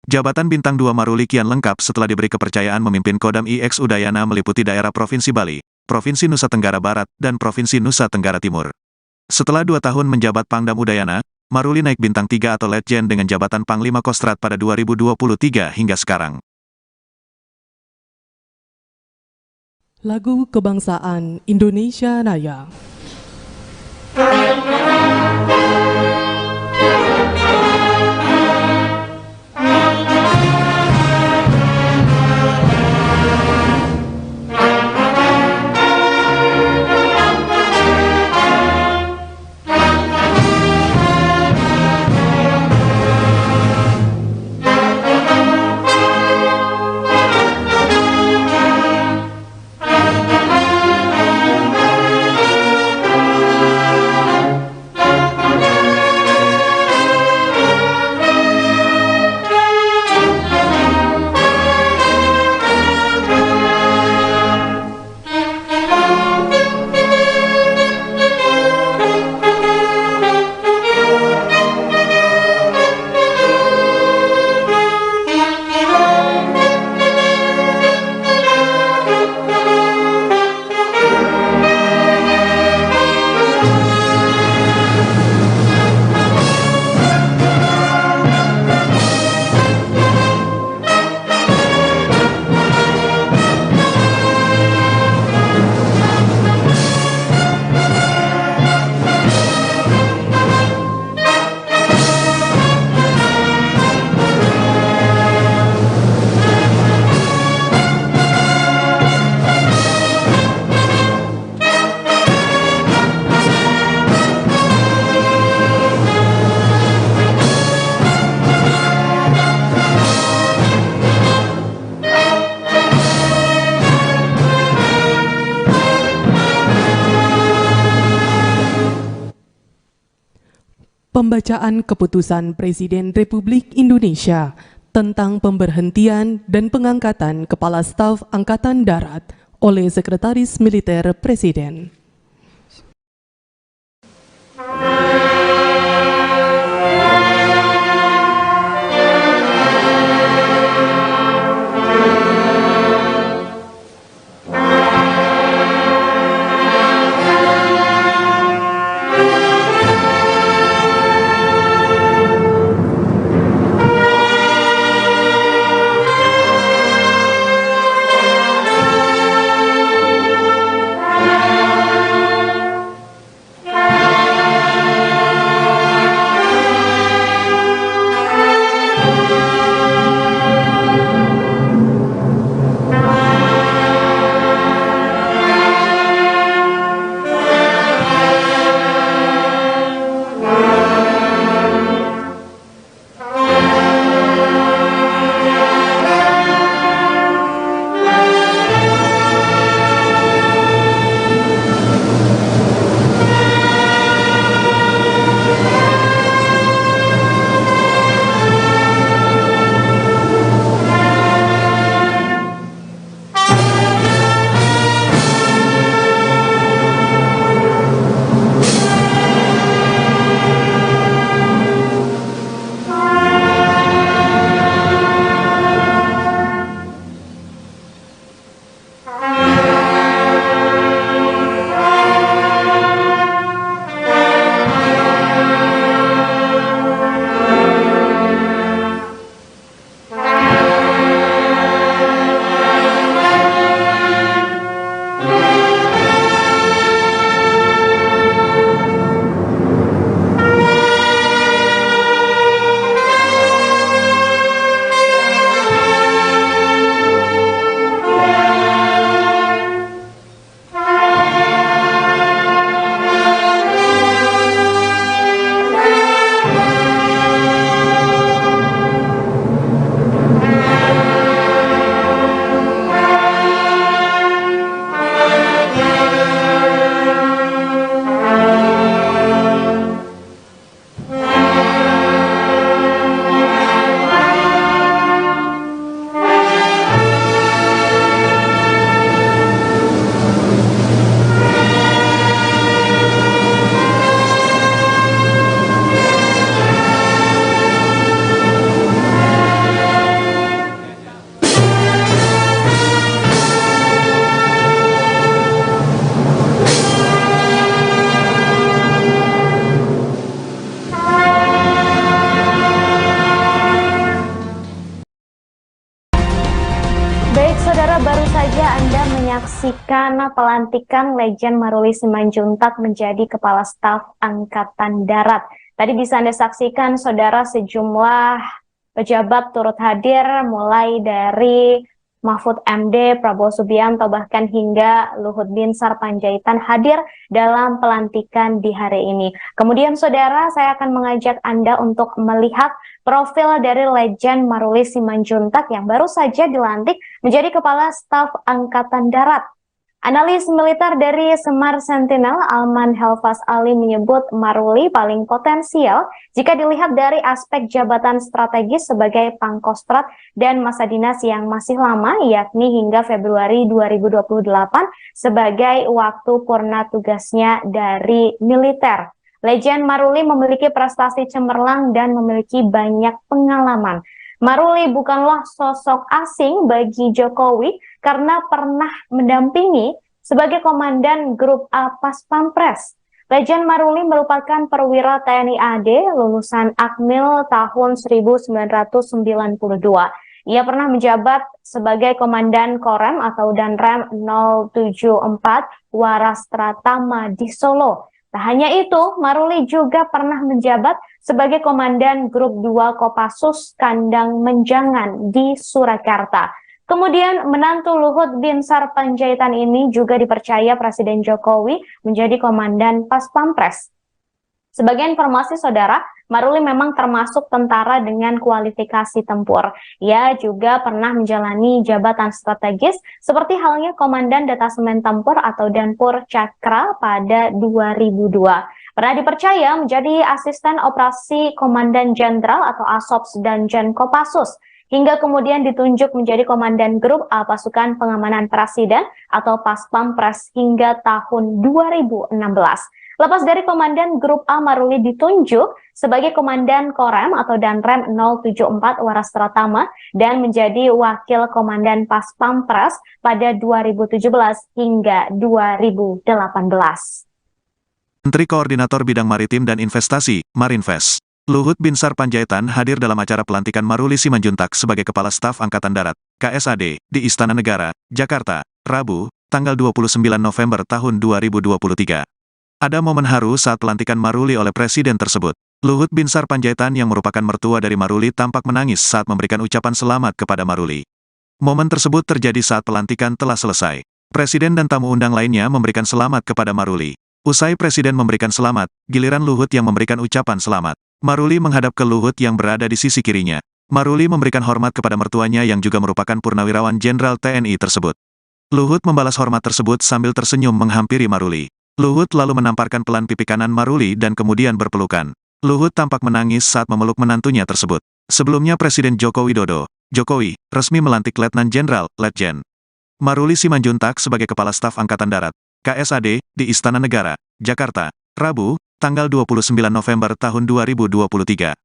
Speaker 1: Jabatan Bintang 2 Maruli kian lengkap setelah diberi kepercayaan memimpin Kodam IX Udayana meliputi daerah Provinsi Bali, Provinsi Nusa Tenggara Barat, dan Provinsi Nusa Tenggara Timur. Setelah 2 tahun menjabat Pangdam Udayana, Maruli naik Bintang 3 atau Letjen dengan jabatan Panglima Kostrat pada 2023 hingga sekarang.
Speaker 2: Lagu Kebangsaan Indonesia Raya. Pembacaan Keputusan Presiden Republik Indonesia tentang pemberhentian dan pengangkatan Kepala Staf Angkatan Darat oleh Sekretaris Militer Presiden.
Speaker 3: saudara, baru saja Anda menyaksikan pelantikan Letjen Maruli Simanjuntak menjadi Kepala Staf Angkatan Darat. Tadi bisa Anda saksikan, saudara, sejumlah pejabat turut hadir, mulai dari Mahfud MD, Prabowo Subianto, bahkan hingga Luhut Binsar Panjaitan hadir dalam pelantikan di hari ini. Kemudian, saudara, saya akan mengajak Anda untuk melihat profil dari Letjen Maruli Simanjuntak yang baru saja dilantik menjadi Kepala Staf Angkatan Darat. Analis militer dari Semar Sentinel, Alman Helfas Ali, menyebut Maruli paling potensial jika dilihat dari aspek jabatan strategis sebagai Pangkostrat dan masa dinas yang masih lama, yakni hingga Februari 2028 sebagai waktu purna tugasnya dari militer. Letjen Maruli memiliki prestasi cemerlang dan memiliki banyak pengalaman. Maruli bukanlah sosok asing bagi Jokowi karena pernah mendampingi sebagai Komandan Grup A Pas Pampres. Letjen Maruli merupakan perwira TNI AD lulusan Akmil tahun 1992. Ia pernah menjabat sebagai Komandan Korem atau Danrem 074 Warastratama di Solo. Tak hanya itu, Maruli juga pernah menjabat sebagai Komandan Grup 2 Kopassus Kandang Menjangan di Surakarta. Kemudian menantu Luhut Binsar Panjaitan ini juga dipercaya Presiden Jokowi menjadi Komandan Pas Pampres. Sebagai informasi, saudara, Maruli memang termasuk tentara dengan kualifikasi tempur. Ia juga pernah menjalani jabatan strategis seperti halnya Komandan Detasemen Tempur atau Danpur Cakra pada 2002. Pernah dipercaya menjadi asisten operasi Komandan Jenderal atau Asops dan Kopassus, hingga kemudian ditunjuk menjadi Komandan Grup A Pasukan Pengamanan Presiden atau Pas Pampres hingga tahun 2016. Lepas dari Komandan Grup A, Maruli ditunjuk sebagai Komandan Korem atau Danrem 074 Warastratama dan menjadi Wakil Komandan Pas Pampres pada 2017 hingga 2018.
Speaker 1: Menteri Koordinator Bidang Maritim dan Investasi, Marinvest, Luhut Binsar Panjaitan hadir dalam acara pelantikan Maruli Simanjuntak sebagai Kepala Staf Angkatan Darat, KSAD, di Istana Negara, Jakarta, Rabu, tanggal 29 November tahun 2023. Ada momen haru saat pelantikan Maruli oleh Presiden tersebut. Luhut Binsar Panjaitan yang merupakan mertua dari Maruli tampak menangis saat memberikan ucapan selamat kepada Maruli. Momen tersebut terjadi saat pelantikan telah selesai. Presiden dan tamu undang lainnya memberikan selamat kepada Maruli. Usai Presiden memberikan selamat, giliran Luhut yang memberikan ucapan selamat. Maruli menghadap ke Luhut yang berada di sisi kirinya. Maruli memberikan hormat kepada mertuanya yang juga merupakan purnawirawan Jenderal TNI tersebut. Luhut membalas hormat tersebut sambil tersenyum menghampiri Maruli. Luhut lalu menamparkan pelan pipi kanan Maruli dan kemudian berpelukan. Luhut tampak menangis saat memeluk menantunya tersebut. Sebelumnya Presiden Joko Widodo, Jokowi, resmi melantik Letnan Jenderal, Letjen Maruli Simanjuntak sebagai Kepala Staf Angkatan Darat, KSAD, di Istana Negara, Jakarta, Rabu, tanggal 29 November tahun 2023.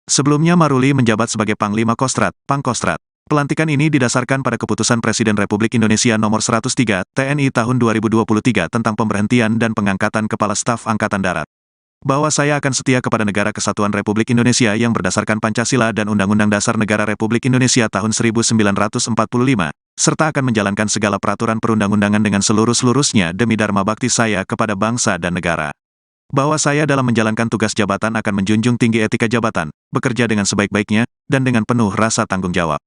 Speaker 1: Sebelumnya Maruli menjabat sebagai Panglima Kostrat, Pangkostrat. Pelantikan ini didasarkan pada keputusan Presiden Republik Indonesia Nomor 103 TNI tahun 2023 tentang pemberhentian dan pengangkatan Kepala Staf Angkatan Darat. Bahwa saya akan setia kepada Negara Kesatuan Republik Indonesia yang berdasarkan Pancasila dan Undang-Undang Dasar Negara Republik Indonesia tahun 1945, serta akan menjalankan segala peraturan perundang-undangan dengan seluruh-seluruhnya demi dharma bakti saya kepada bangsa dan negara. Bahwa saya dalam menjalankan tugas jabatan akan menjunjung tinggi etika jabatan, bekerja dengan sebaik-baiknya, dan dengan penuh rasa tanggung jawab.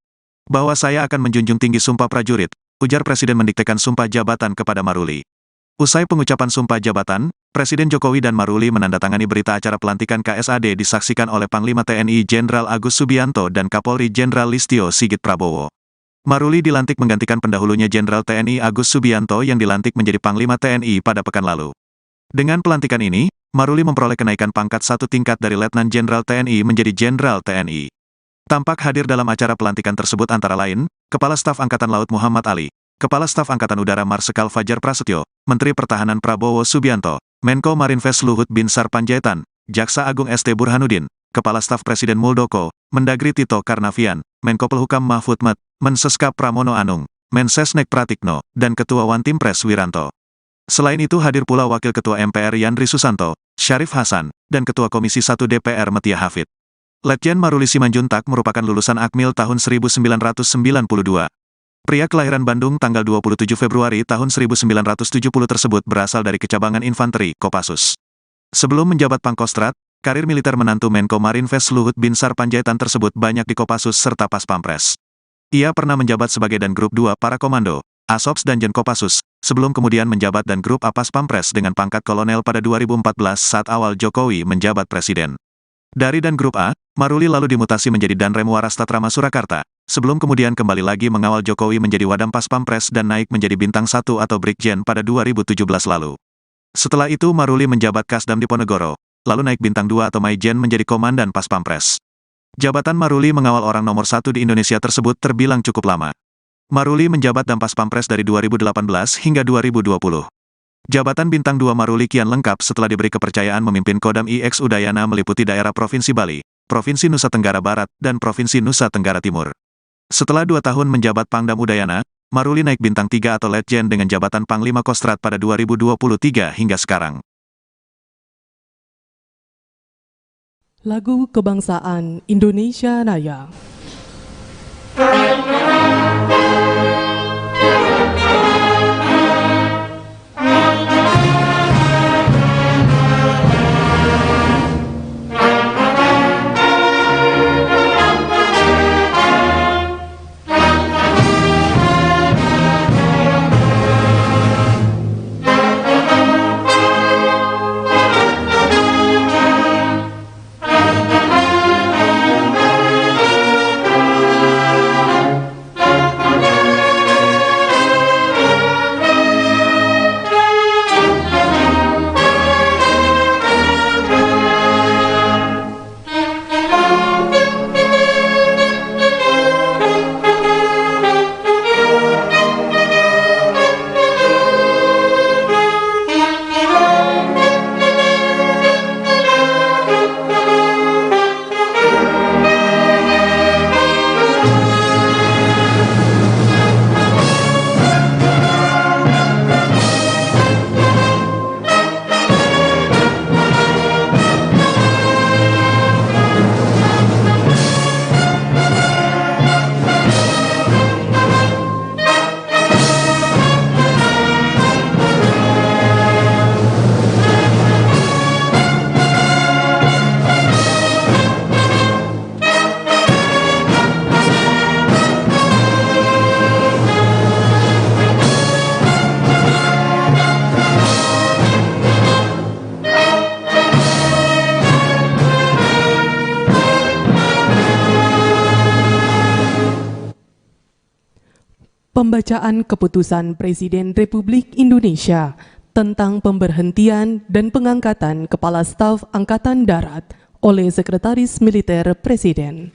Speaker 1: Bahwa saya akan menjunjung tinggi sumpah prajurit, ujar Presiden mendiktekan sumpah jabatan kepada Maruli. Usai pengucapan sumpah jabatan, Presiden Jokowi dan Maruli menandatangani berita acara pelantikan KSAD disaksikan oleh Panglima TNI Jenderal Agus Subianto dan Kapolri Jenderal Listio Sigit Prabowo. Maruli dilantik menggantikan pendahulunya Jenderal TNI Agus Subianto yang dilantik menjadi Panglima TNI pada pekan lalu. Dengan pelantikan ini, Maruli memperoleh kenaikan pangkat satu tingkat dari Letnan Jenderal TNI menjadi Jenderal TNI. Tampak hadir dalam acara pelantikan tersebut antara lain, Kepala Staf Angkatan Laut Muhammad Ali, Kepala Staf Angkatan Udara Marsikal Fajar Prasetyo, Menteri Pertahanan Prabowo Subianto, Menko Marinvest Luhut Binsar Panjaitan, Jaksa Agung ST Burhanuddin, Kepala Staf Presiden Muldoko, Mendagri Tito Karnavian, Menko Polhukam Mahfud MD, Mensescap Pramono Anung, Mensesnek Pratikno, dan Ketua Wantimpres Wiranto. Selain itu hadir pula Wakil Ketua MPR Yandri Susanto, Syarif Hasan, dan Ketua Komisi 1 DPR Metia Hafid. Letjen Maruli Simanjuntak merupakan lulusan Akmil tahun 1992. Pria kelahiran Bandung tanggal 27 Februari tahun 1970 tersebut berasal dari Kecabangan Infanteri, Kopassus. Sebelum menjabat Pangkostrat, karir militer menantu Menko Marinvest Luhut Binsar Panjaitan tersebut banyak di Kopassus serta Pas Pampres. Ia pernah menjabat sebagai Dan Grup 2 Para Komando, Asops dan Jen Kopassus, sebelum kemudian menjabat Dan Grup A Pas Pampres dengan pangkat kolonel pada 2014 saat awal Jokowi menjabat presiden. Dari Dan Grup A, Maruli lalu dimutasi menjadi Dan Rem Warastatrama Surakarta, sebelum kemudian kembali lagi mengawal Jokowi menjadi Wadam Pas Pampres dan naik menjadi Bintang 1 atau Brigjen pada 2017 lalu. Setelah itu Maruli menjabat Kasdam Diponegoro, lalu naik Bintang 2 atau Maijen menjadi Komandan Pas Pampres. Jabatan Maruli mengawal orang nomor 1 di Indonesia tersebut terbilang cukup lama. Maruli menjabat Dampas Pampres dari 2018 hingga 2020. Jabatan Bintang 2 Maruli kian lengkap setelah diberi kepercayaan memimpin Kodam IX Udayana meliputi daerah Provinsi Bali, Provinsi Nusa Tenggara Barat, dan Provinsi Nusa Tenggara Timur. Setelah 2 tahun menjabat Pangdam Udayana, Maruli naik Bintang 3 atau Letjen dengan jabatan Panglima Kostrat pada 2023 hingga sekarang.
Speaker 2: Lagu Kebangsaan Indonesia Raya. Pembacaan Keputusan Presiden Republik Indonesia tentang pemberhentian dan pengangkatan Kepala Staf Angkatan Darat oleh Sekretaris Militer Presiden.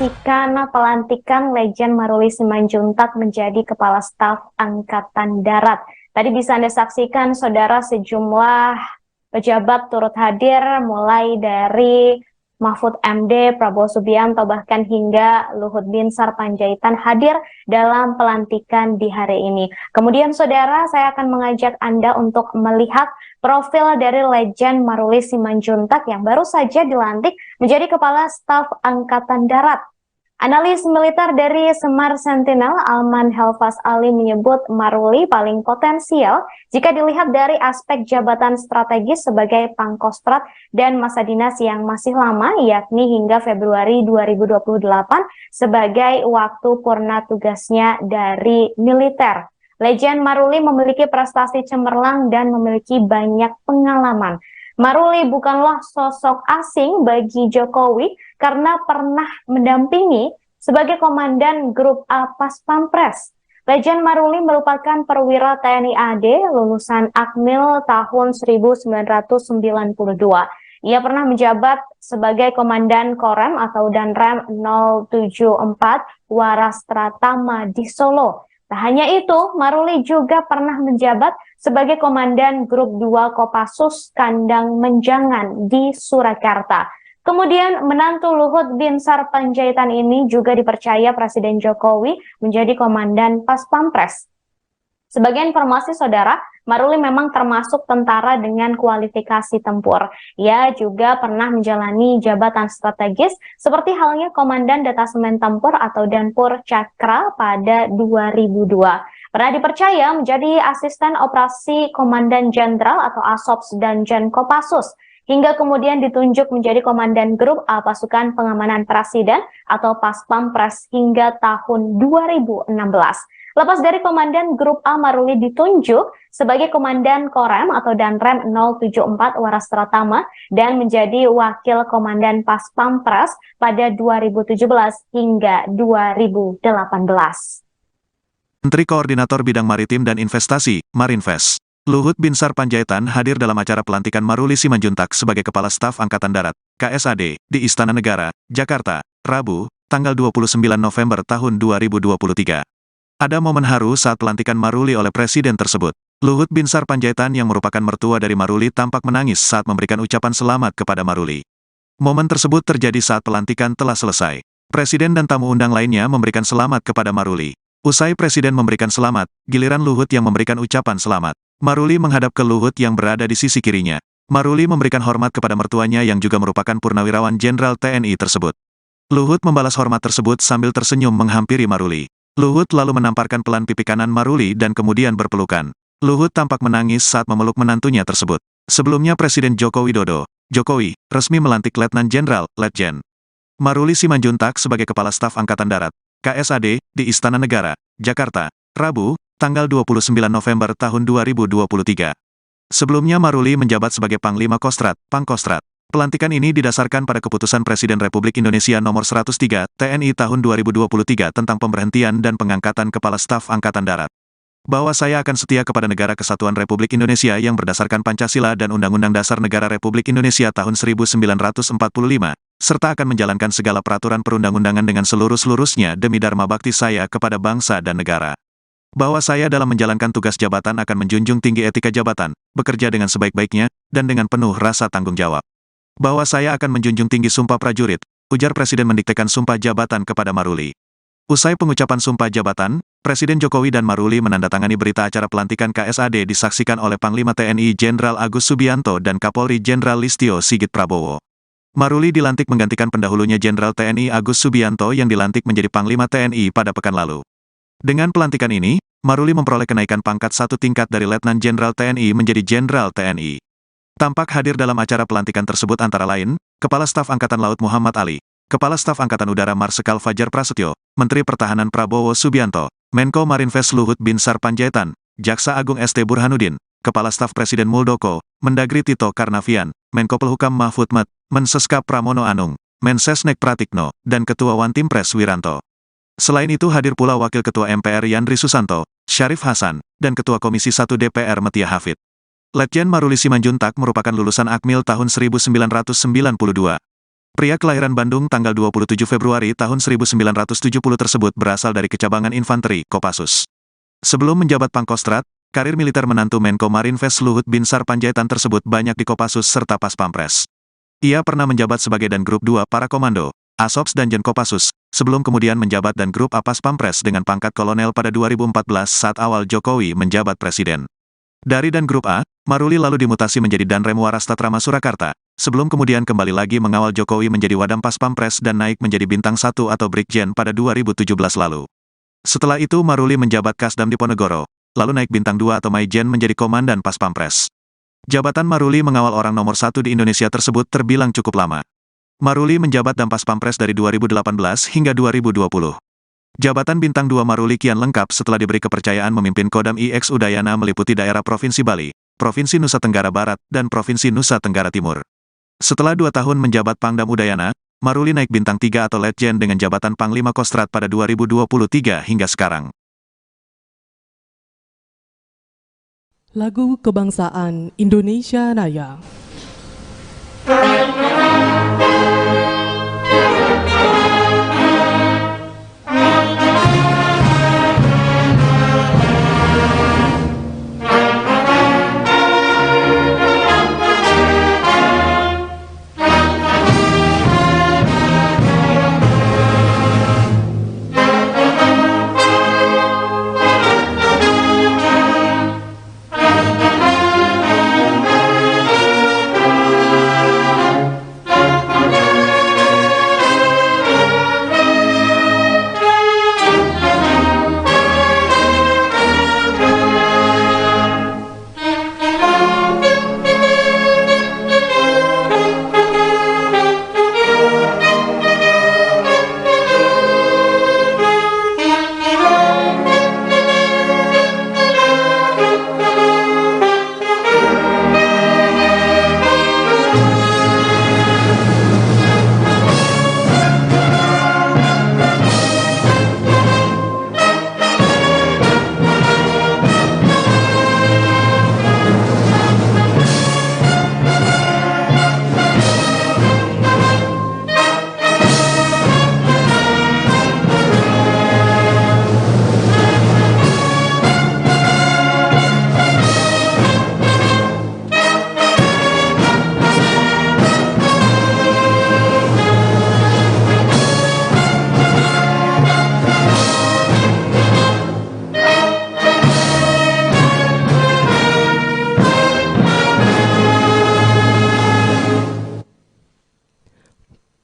Speaker 3: menyaksikan pelantikan Letjen Maruli Simanjuntak menjadi Kepala Staf Angkatan Darat. Tadi bisa Anda saksikan, saudara, sejumlah pejabat turut hadir, mulai dari Mahfud MD, Prabowo Subianto, bahkan hingga Luhut Binsar Panjaitan hadir dalam pelantikan di hari ini. Kemudian, saudara, saya akan mengajak Anda untuk melihat profil dari Letjen Maruli Simanjuntak yang baru saja dilantik menjadi Kepala Staf Angkatan Darat. Analis militer dari Semar Sentinel, Alman Helfas Ali, menyebut Maruli paling potensial jika dilihat dari aspek jabatan strategis sebagai Pangkostrat dan masa dinas yang masih lama, yakni hingga Februari 2028 sebagai waktu purna tugasnya dari militer. Letjen Maruli memiliki prestasi cemerlang dan memiliki banyak pengalaman. Maruli bukanlah sosok asing bagi Jokowi karena pernah mendampingi sebagai Komandan Grup A Pas Pampres. Letjen Maruli merupakan perwira TNI AD lulusan Akmil tahun 1992. Ia pernah menjabat sebagai Komandan Korem atau Danrem 074 Warastratama di Solo. Tak hanya itu, Maruli juga pernah menjabat sebagai Komandan Grup 2 Kopassus Kandang Menjangan di Surakarta. Kemudian menantu Luhut Binsar Panjaitan ini juga dipercaya Presiden Jokowi menjadi Komandan Pas Pampres. Sebagai informasi, saudara, Maruli memang termasuk tentara dengan kualifikasi tempur. Ia juga pernah menjalani jabatan strategis seperti halnya Komandan Detasemen Tempur atau Danpur Cakra pada 2002. Pernah dipercaya menjadi asisten operasi Komandan Jenderal atau Asops dan Kopassus, hingga kemudian ditunjuk menjadi Komandan Grup A Pasukan Pengamanan Presiden atau Pas Pampres hingga tahun 2016. Lepas dari Komandan Grup A, Maruli ditunjuk sebagai Komandan Korem atau Danrem 074 Warastratama dan menjadi Wakil Komandan Pas Pampres pada 2017 hingga 2018.
Speaker 1: Menteri Koordinator Bidang Maritim dan Investasi, Marinvest, Luhut Binsar Panjaitan hadir dalam acara pelantikan Maruli Simanjuntak sebagai Kepala Staf Angkatan Darat, KSAD, di Istana Negara, Jakarta, Rabu, tanggal 29 November tahun 2023. Ada momen haru saat pelantikan Maruli oleh Presiden tersebut. Luhut Binsar Panjaitan yang merupakan mertua dari Maruli tampak menangis saat memberikan ucapan selamat kepada Maruli. Momen tersebut terjadi saat pelantikan telah selesai. Presiden dan tamu undang lainnya memberikan selamat kepada Maruli. Usai Presiden memberikan selamat, giliran Luhut yang memberikan ucapan selamat. Maruli menghadap ke Luhut yang berada di sisi kirinya. Maruli memberikan hormat kepada mertuanya yang juga merupakan Purnawirawan Jenderal TNI tersebut. Luhut membalas hormat tersebut sambil tersenyum menghampiri Maruli. Luhut lalu menamparkan pelan pipi kanan Maruli dan kemudian berpelukan. Luhut tampak menangis saat memeluk menantunya tersebut. Sebelumnya Presiden Joko Widodo, Jokowi, resmi melantik Letnan Jenderal, Letjen Maruli Simanjuntak sebagai Kepala Staf Angkatan Darat, KSAD, di Istana Negara, Jakarta, Rabu, tanggal 29 November tahun 2023. Sebelumnya Maruli menjabat sebagai Panglima Kostrat, Pangkostrat. Pelantikan ini didasarkan pada keputusan Presiden Republik Indonesia nomor 103 TNI tahun 2023 tentang pemberhentian dan pengangkatan Kepala Staf Angkatan Darat. Bahwa saya akan setia kepada Negara Kesatuan Republik Indonesia yang berdasarkan Pancasila dan Undang-Undang Dasar Negara Republik Indonesia tahun 1945, serta akan menjalankan segala peraturan perundang-undangan dengan seluruh-seluruhnya demi dharma bakti saya kepada bangsa dan negara. Bahwa saya dalam menjalankan tugas jabatan akan menjunjung tinggi etika jabatan, bekerja dengan sebaik-baiknya, dan dengan penuh rasa tanggung jawab. Bahwa saya akan menjunjung tinggi sumpah prajurit, ujar Presiden mendiktekan sumpah jabatan kepada Maruli. Usai pengucapan sumpah jabatan, Presiden Jokowi dan Maruli menandatangani berita acara pelantikan KSAD disaksikan oleh Panglima TNI Jenderal Agus Subianto dan Kapolri Jenderal Listio Sigit Prabowo. Maruli dilantik menggantikan pendahulunya Jenderal TNI Agus Subianto yang dilantik menjadi Panglima TNI pada pekan lalu. Dengan pelantikan ini, Maruli memperoleh kenaikan pangkat 1 tingkat dari Letnan Jenderal TNI menjadi Jenderal TNI. Tampak hadir dalam acara pelantikan tersebut antara lain, Kepala Staf Angkatan Laut Muhammad Ali, Kepala Staf Angkatan Udara Marsikal Fajar Prasetyo, Menteri Pertahanan Prabowo Subianto, Menko Marinvest Luhut Binsar Panjaitan, Jaksa Agung ST Burhanuddin, Kepala Staf Presiden Muldoko, Mendagri Tito Karnavian, Menko Polhukam Mahfud MD, Mensescap Pramono Anung, Mensesnek Pratikno, dan Ketua Wantimpres Wiranto. Selain itu hadir pula Wakil Ketua MPR Yandri Susanto, Syarif Hasan, dan Ketua Komisi 1 DPR Metia Hafid. Letjen Maruli Simanjuntak merupakan lulusan Akmil tahun 1992. Pria kelahiran Bandung tanggal 27 Februari tahun 1970 tersebut berasal dari Kecabangan Infanteri, Kopassus. Sebelum menjabat Pangkostrat, karir militer menantu Menko Marinvest Luhut Binsar Panjaitan tersebut banyak di Kopassus serta Paspampres. Ia pernah menjabat sebagai Dangrup 2 Para Komando, Asops dan Jen Kopassus, sebelum kemudian menjabat Dangrup A Paspampres dengan pangkat kolonel pada 2014 saat awal Jokowi menjabat presiden. Dari Dangrup A, Maruli lalu dimutasi menjadi Danrem Warastatrama Surakarta, sebelum kemudian kembali lagi mengawal Jokowi menjadi Wadam Paspampres dan naik menjadi Bintang 1 atau Brigjen pada 2017 lalu. Setelah itu Maruli menjabat Kasdam Diponegoro, lalu naik Bintang 2 atau Maijen menjadi Komandan Paspampres. Jabatan Maruli mengawal orang nomor 1 di Indonesia tersebut terbilang cukup lama. Maruli menjabat Dampas Pampres dari 2018 hingga 2020. Jabatan Bintang 2 Maruli kian lengkap setelah diberi kepercayaan memimpin Kodam IX Udayana meliputi daerah Provinsi Bali, Provinsi Nusa Tenggara Barat, dan Provinsi Nusa Tenggara Timur. Setelah 2 tahun menjabat Pangdam Udayana, Maruli naik Bintang 3 atau Letjen dengan jabatan Panglima Kostrat pada 2023 hingga sekarang.
Speaker 2: Lagu Kebangsaan Indonesia Raya.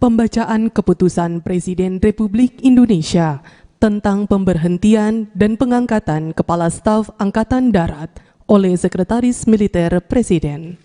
Speaker 2: Pembacaan Keputusan Presiden Republik Indonesia tentang pemberhentian dan pengangkatan Kepala Staf Angkatan Darat oleh Sekretaris Militer Presiden.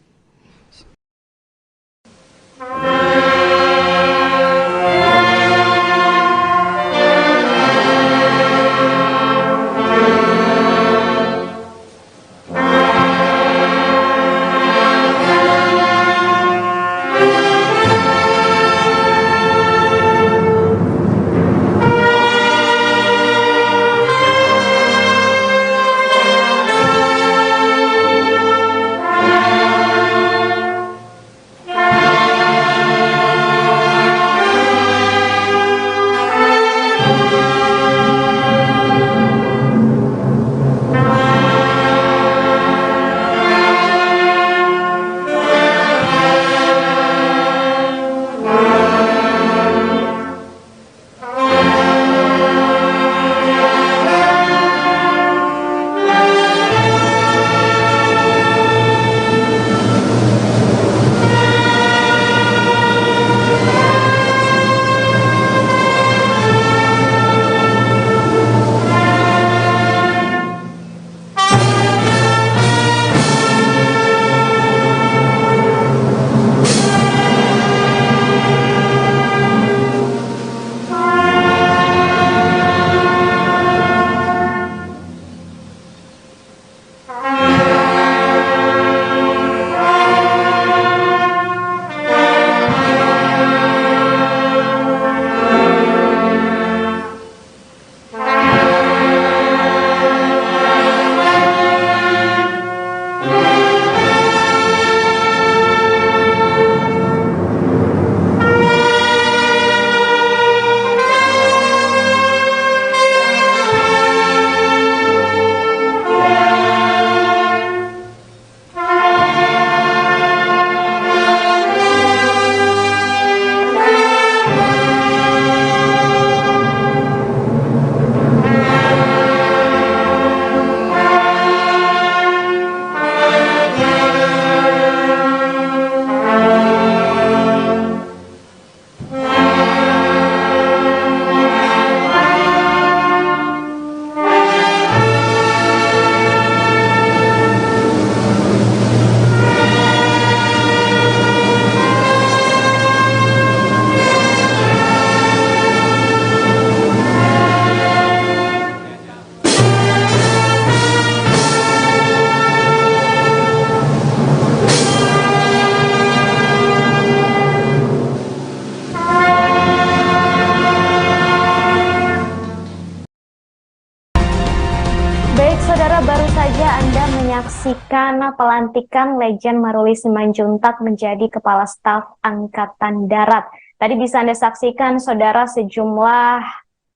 Speaker 3: menyaksikan pelantikan Letjen Maruli Simanjuntak menjadi Kepala Staf Angkatan Darat. Tadi bisa Anda saksikan, saudara, sejumlah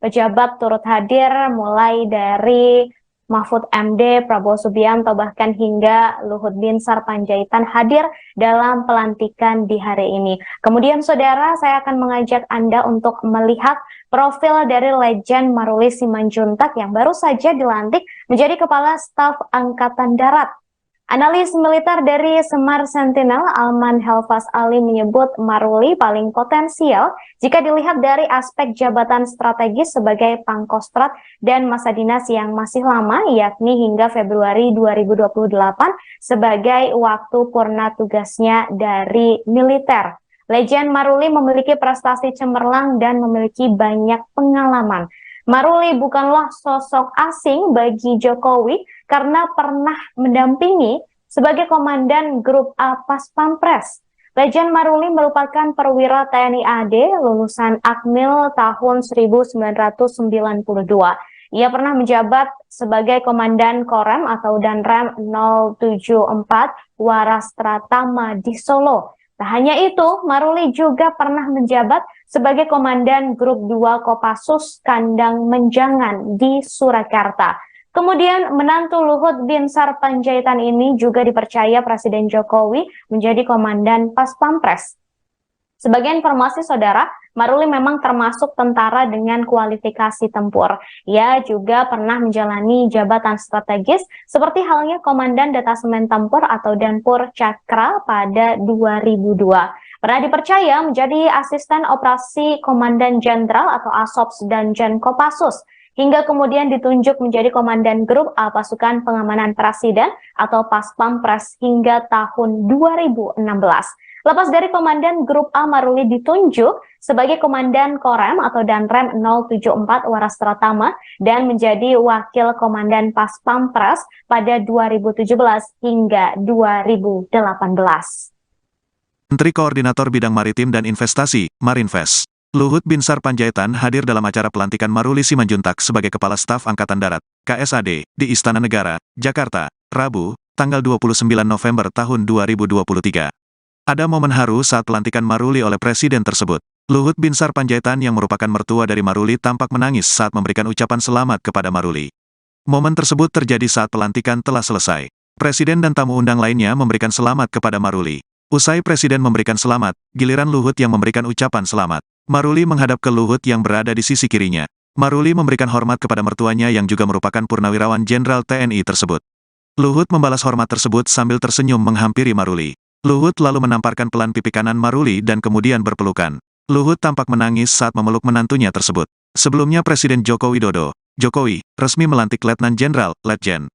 Speaker 3: pejabat turut hadir, mulai dari Mahfud MD, Prabowo Subianto, bahkan hingga Luhut Binsar Panjaitan hadir dalam pelantikan di hari ini. Kemudian saudara, saya akan mengajak Anda untuk melihat profil dari Letjen Maruli Simanjuntak yang baru saja dilantik menjadi Kepala Staf Angkatan Darat. Analis militer dari Semar Sentinel, Alman Helfas Ali, menyebut Maruli paling potensial jika dilihat dari aspek jabatan strategis sebagai Pangkostrat dan masa dinas yang masih lama, yakni hingga Februari 2028 sebagai waktu purna tugasnya dari militer. Letjen Maruli memiliki prestasi cemerlang dan memiliki banyak pengalaman. Maruli bukanlah sosok asing bagi Jokowi karena pernah mendampingi sebagai Komandan Grup A Pas Pampres. Letjen Maruli merupakan perwira TNI AD lulusan Akmil tahun 1992. Ia pernah menjabat sebagai Komandan Korem atau Danrem 074 Warastratama di Solo. Tak hanya itu, Maruli juga pernah menjabat sebagai Komandan Grup 2 Kopassus Kandang Menjangan di Surakarta. Kemudian menantu Luhut Binsar Panjaitan ini juga dipercaya Presiden Jokowi menjadi Komandan Pas Pampres. Sebagai informasi saudara, Maruli memang termasuk tentara dengan kualifikasi tempur. Ia juga pernah menjalani jabatan strategis seperti halnya Komandan Detasemen Tempur atau Danpur Cakra pada 2002. Pernah dipercaya menjadi asisten operasi Komandan Jenderal atau Asops dan Jen Kopassus, hingga kemudian ditunjuk menjadi Komandan Grup A Pasukan Pengamanan Presiden atau Pas Pampres hingga tahun 2016. Lepas dari Komandan Grup A, Maruli ditunjuk sebagai Komandan Korem atau Danrem 074 Warastratama dan menjadi Wakil Komandan Pas Pampres pada 2017 hingga 2018.
Speaker 1: Menteri Koordinator Bidang Maritim dan Investasi, Marinvest, Luhut Binsar Panjaitan hadir dalam acara pelantikan Maruli Simanjuntak sebagai Kepala Staf Angkatan Darat, KSAD, di Istana Negara, Jakarta, Rabu, tanggal 29 November tahun 2023. Ada momen haru saat pelantikan Maruli oleh Presiden tersebut. Luhut Binsar Panjaitan yang merupakan mertua dari Maruli tampak menangis saat memberikan ucapan selamat kepada Maruli. Momen tersebut terjadi saat pelantikan telah selesai. Presiden dan tamu undang lainnya memberikan selamat kepada Maruli. Usai Presiden memberikan selamat, giliran Luhut yang memberikan ucapan selamat. Maruli menghadap ke Luhut yang berada di sisi kirinya. Maruli memberikan hormat kepada mertuanya yang juga merupakan Purnawirawan Jenderal TNI tersebut. Luhut membalas hormat tersebut sambil tersenyum menghampiri Maruli. Luhut lalu menamparkan pelan pipi kanan Maruli dan kemudian berpelukan. Luhut tampak menangis saat memeluk menantunya tersebut. Sebelumnya Presiden Joko Widodo, Jokowi, resmi melantik Letnan Jenderal, Letjen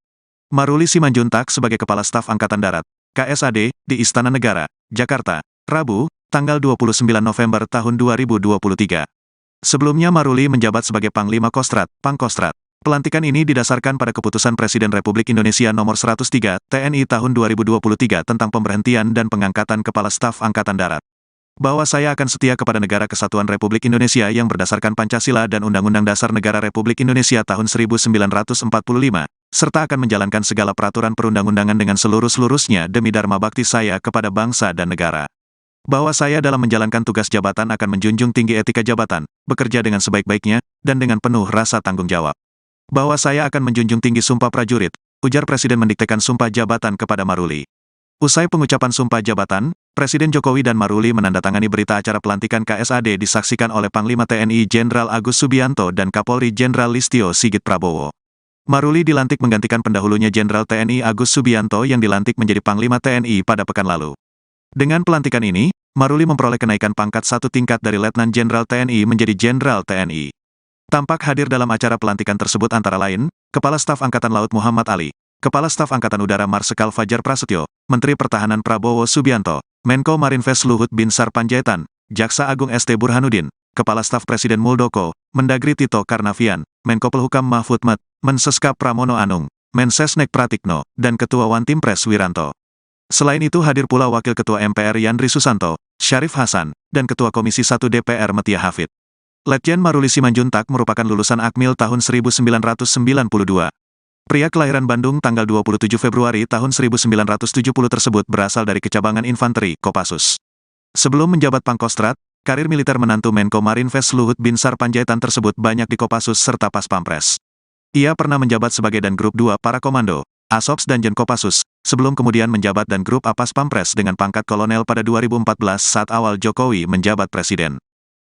Speaker 1: Maruli Simanjuntak sebagai Kepala Staf Angkatan Darat, KSAD, di Istana Negara, Jakarta, Rabu, tanggal 29 November tahun 2023. Sebelumnya Maruli menjabat sebagai Panglima Kostrat, Pangkostrat. Pelantikan ini didasarkan pada Keputusan Presiden Republik Indonesia Nomor 103, TNI tahun 2023 tentang pemberhentian dan pengangkatan Kepala Staf Angkatan Darat. Bahwa saya akan setia kepada Negara Kesatuan Republik Indonesia yang berdasarkan Pancasila dan Undang-Undang Dasar Negara Republik Indonesia tahun 1945, serta akan menjalankan segala peraturan perundang-undangan dengan seluruh-seluruhnya demi dharma bakti saya kepada bangsa dan negara. Bahwa saya dalam menjalankan tugas jabatan akan menjunjung tinggi etika jabatan, bekerja dengan sebaik-baiknya, dan dengan penuh rasa tanggung jawab. Bahwa saya akan menjunjung tinggi sumpah prajurit, ujar Presiden mendiktekan sumpah jabatan kepada Maruli. Usai pengucapan sumpah jabatan, Presiden Jokowi dan Maruli menandatangani berita acara pelantikan KSAD disaksikan oleh Panglima TNI Jenderal Agus Subianto dan Kapolri Jenderal Listio Sigit Prabowo. Maruli dilantik menggantikan pendahulunya Jenderal TNI Agus Subianto yang dilantik menjadi Panglima TNI pada pekan lalu. Dengan pelantikan ini, Maruli memperoleh kenaikan pangkat satu tingkat dari Letnan Jenderal TNI menjadi Jenderal TNI. Tampak hadir dalam acara pelantikan tersebut antara lain, Kepala Staf Angkatan Laut Muhammad Ali, Kepala Staf Angkatan Udara Marsikal Fajar Prasetyo, Menteri Pertahanan Prabowo Subianto, Menko Marinvest Luhut Binsar Panjaitan, Jaksa Agung ST Burhanuddin, Kepala Staf Presiden Muldoko, Mendagri Tito Karnavian, Menko Polhukam Mahfud MD, Menseskap Pramono Anung, Mensesnek Pratikno, dan Ketua Wantimpres Wiranto. Selain itu hadir pula Wakil Ketua MPR Yandri Susanto, Syarif Hasan, dan Ketua Komisi 1 DPR Metia Hafid. Letjen Maruli Simanjuntak merupakan lulusan Akmil tahun 1992. Pria kelahiran Bandung tanggal 27 Februari tahun 1970 tersebut berasal dari Kecabangan Infanteri, Kopassus. Sebelum menjabat Pangkostrat, karir militer menantu Menko Marinvest Luhut Binsar Panjaitan tersebut banyak di Kopassus serta Pas Pampres. Ia pernah menjabat sebagai Dan Grup 2 Para Komando, Asops dan Jen Kopassus, sebelum kemudian menjabat Dan Grup A Pas Pampres dengan pangkat kolonel pada 2014 saat awal Jokowi menjabat presiden.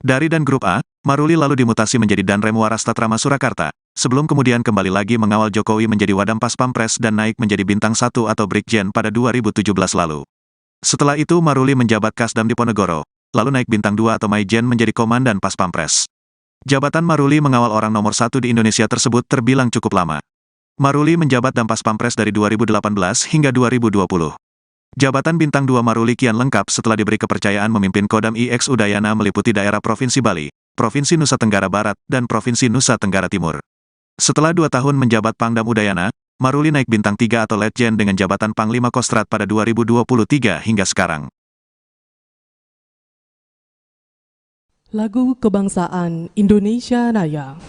Speaker 1: Dari Dan Grup A, Maruli lalu dimutasi menjadi Danrem Warastatrama Surakarta, sebelum kemudian kembali lagi mengawal Jokowi menjadi Wadam Pas Pampres dan naik menjadi Bintang 1 atau Brigjen pada 2017 lalu. Setelah itu Maruli menjabat Kasdam Diponegoro, lalu naik Bintang 2 atau Maijen menjadi Komandan Pas Pampres. Jabatan Maruli mengawal orang nomor 1 di Indonesia tersebut terbilang cukup lama. Maruli menjabat Dampas Pampres dari 2018 hingga 2020. Jabatan Bintang 2 Maruli kian lengkap setelah diberi kepercayaan memimpin Kodam IX Udayana meliputi daerah Provinsi Bali, Provinsi Nusa Tenggara Barat, dan Provinsi Nusa Tenggara Timur. Setelah 2 tahun menjabat Pangdam Udayana, Maruli naik Bintang 3 atau Letjen dengan jabatan Panglima Kostrat pada 2023 hingga sekarang.
Speaker 2: Lagu Kebangsaan Indonesia Raya.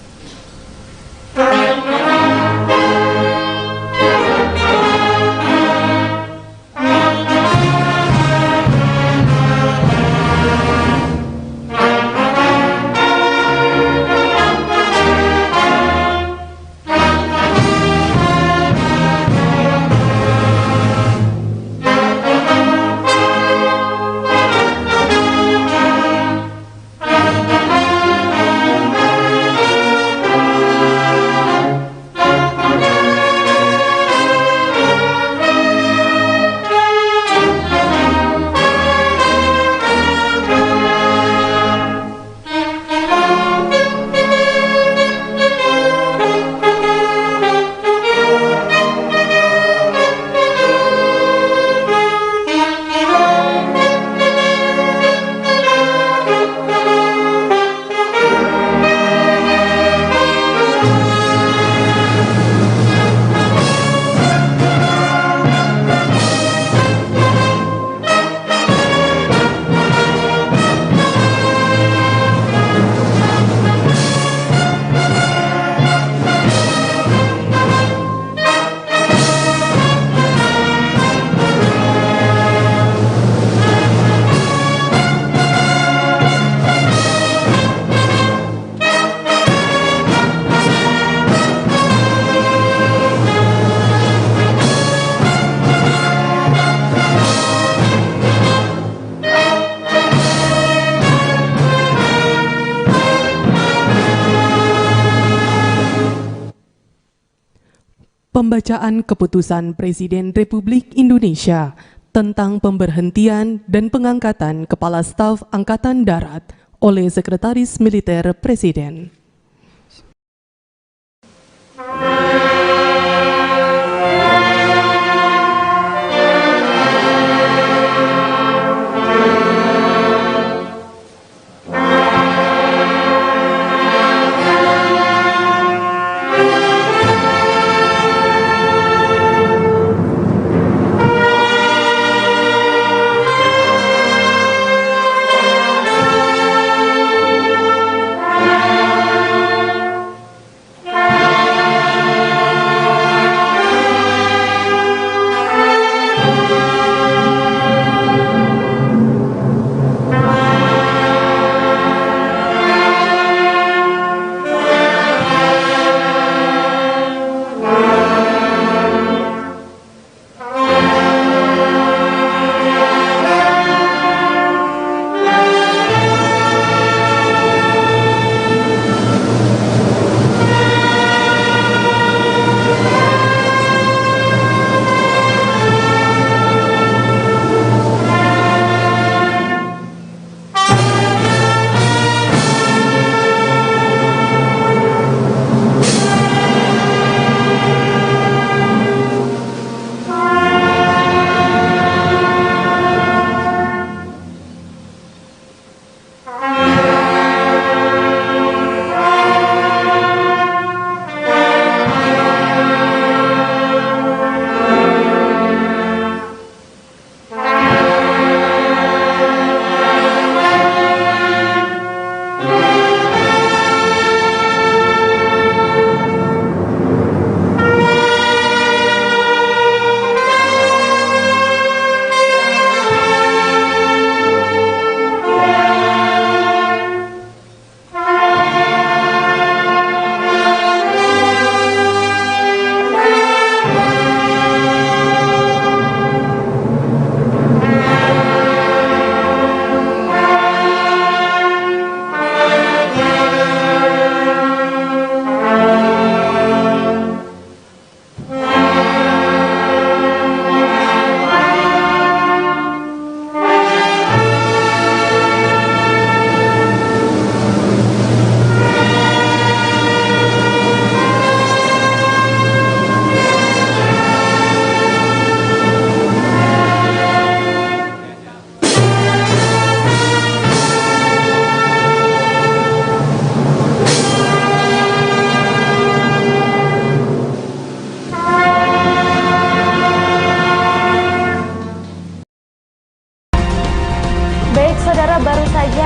Speaker 2: Pembacaan Keputusan Presiden Republik Indonesia tentang pemberhentian dan pengangkatan Kepala Staf Angkatan Darat oleh Sekretaris Militer Presiden.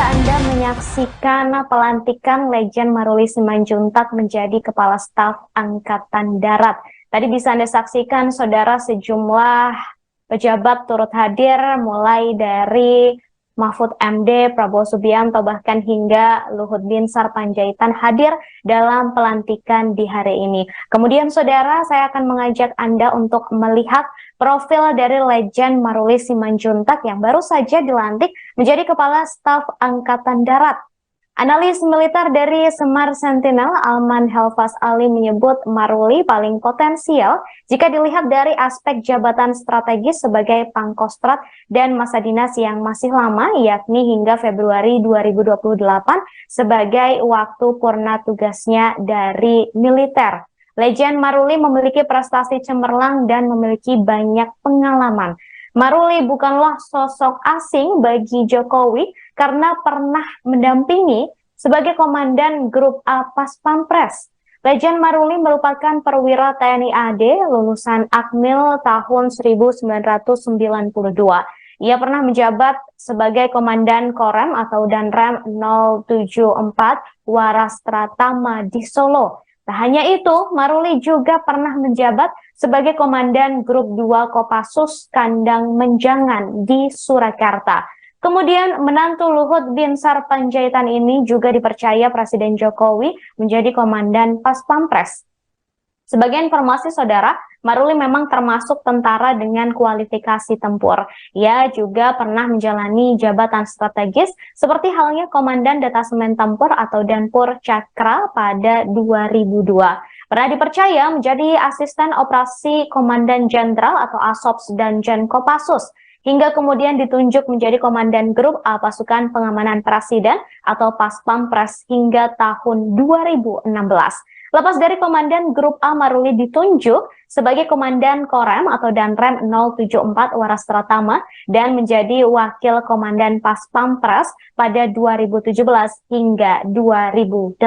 Speaker 3: Anda menyaksikan pelantikan Letjen Maruli Simanjuntak menjadi Kepala Staf Angkatan Darat. Tadi bisa Anda saksikan, saudara, sejumlah pejabat turut hadir, mulai dari Mahfud MD, Prabowo Subianto, bahkan hingga Luhut Binsar Panjaitan hadir dalam pelantikan di hari ini. Kemudian, saudara, saya akan mengajak Anda untuk melihat profil dari Letjen Maruli Simanjuntak yang baru saja dilantik menjadi Kepala Staf Angkatan Darat. Analis militer dari Semar Sentinel, Alman Helfas Ali, menyebut Maruli paling potensial jika dilihat dari aspek jabatan strategis sebagai Pangkostrat dan masa dinas yang masih lama, yakni hingga Februari 2028 sebagai waktu purna tugasnya dari militer. Letjen Maruli memiliki prestasi cemerlang dan memiliki banyak pengalaman. Maruli bukanlah sosok asing bagi Jokowi karena pernah mendampingi sebagai Komandan Grup A Pas Pampres. Letjen Maruli merupakan perwira TNI AD lulusan Akmil tahun 1992. Ia pernah menjabat sebagai Komandan Korem atau Danrem 074 Warastratama di Solo. Tak hanya itu, Maruli juga pernah menjabat sebagai Komandan Grup 2 Kopassus Kandang Menjangan di Surakarta. Kemudian menantu Luhut Binsar Panjaitan ini juga dipercaya Presiden Jokowi menjadi Komandan Pas Pampres. Sebagai informasi, saudara, Maruli memang termasuk tentara dengan kualifikasi tempur. Ia juga pernah menjalani jabatan strategis seperti halnya Komandan Detasemen Tempur atau Danpur Cakra pada 2002. Pernah dipercaya menjadi asisten operasi Komandan Jenderal atau Asops dan Kopassus, hingga kemudian ditunjuk menjadi Komandan Grup A Pasukan Pengamanan Presiden atau Pas Pampres hingga tahun 2016. Lepas dari Komandan Grup A, Maruli ditunjuk sebagai Komandan Korem atau Danrem 074 Warastratama dan menjadi Wakil Komandan Pas Pampres pada 2017 hingga 2018.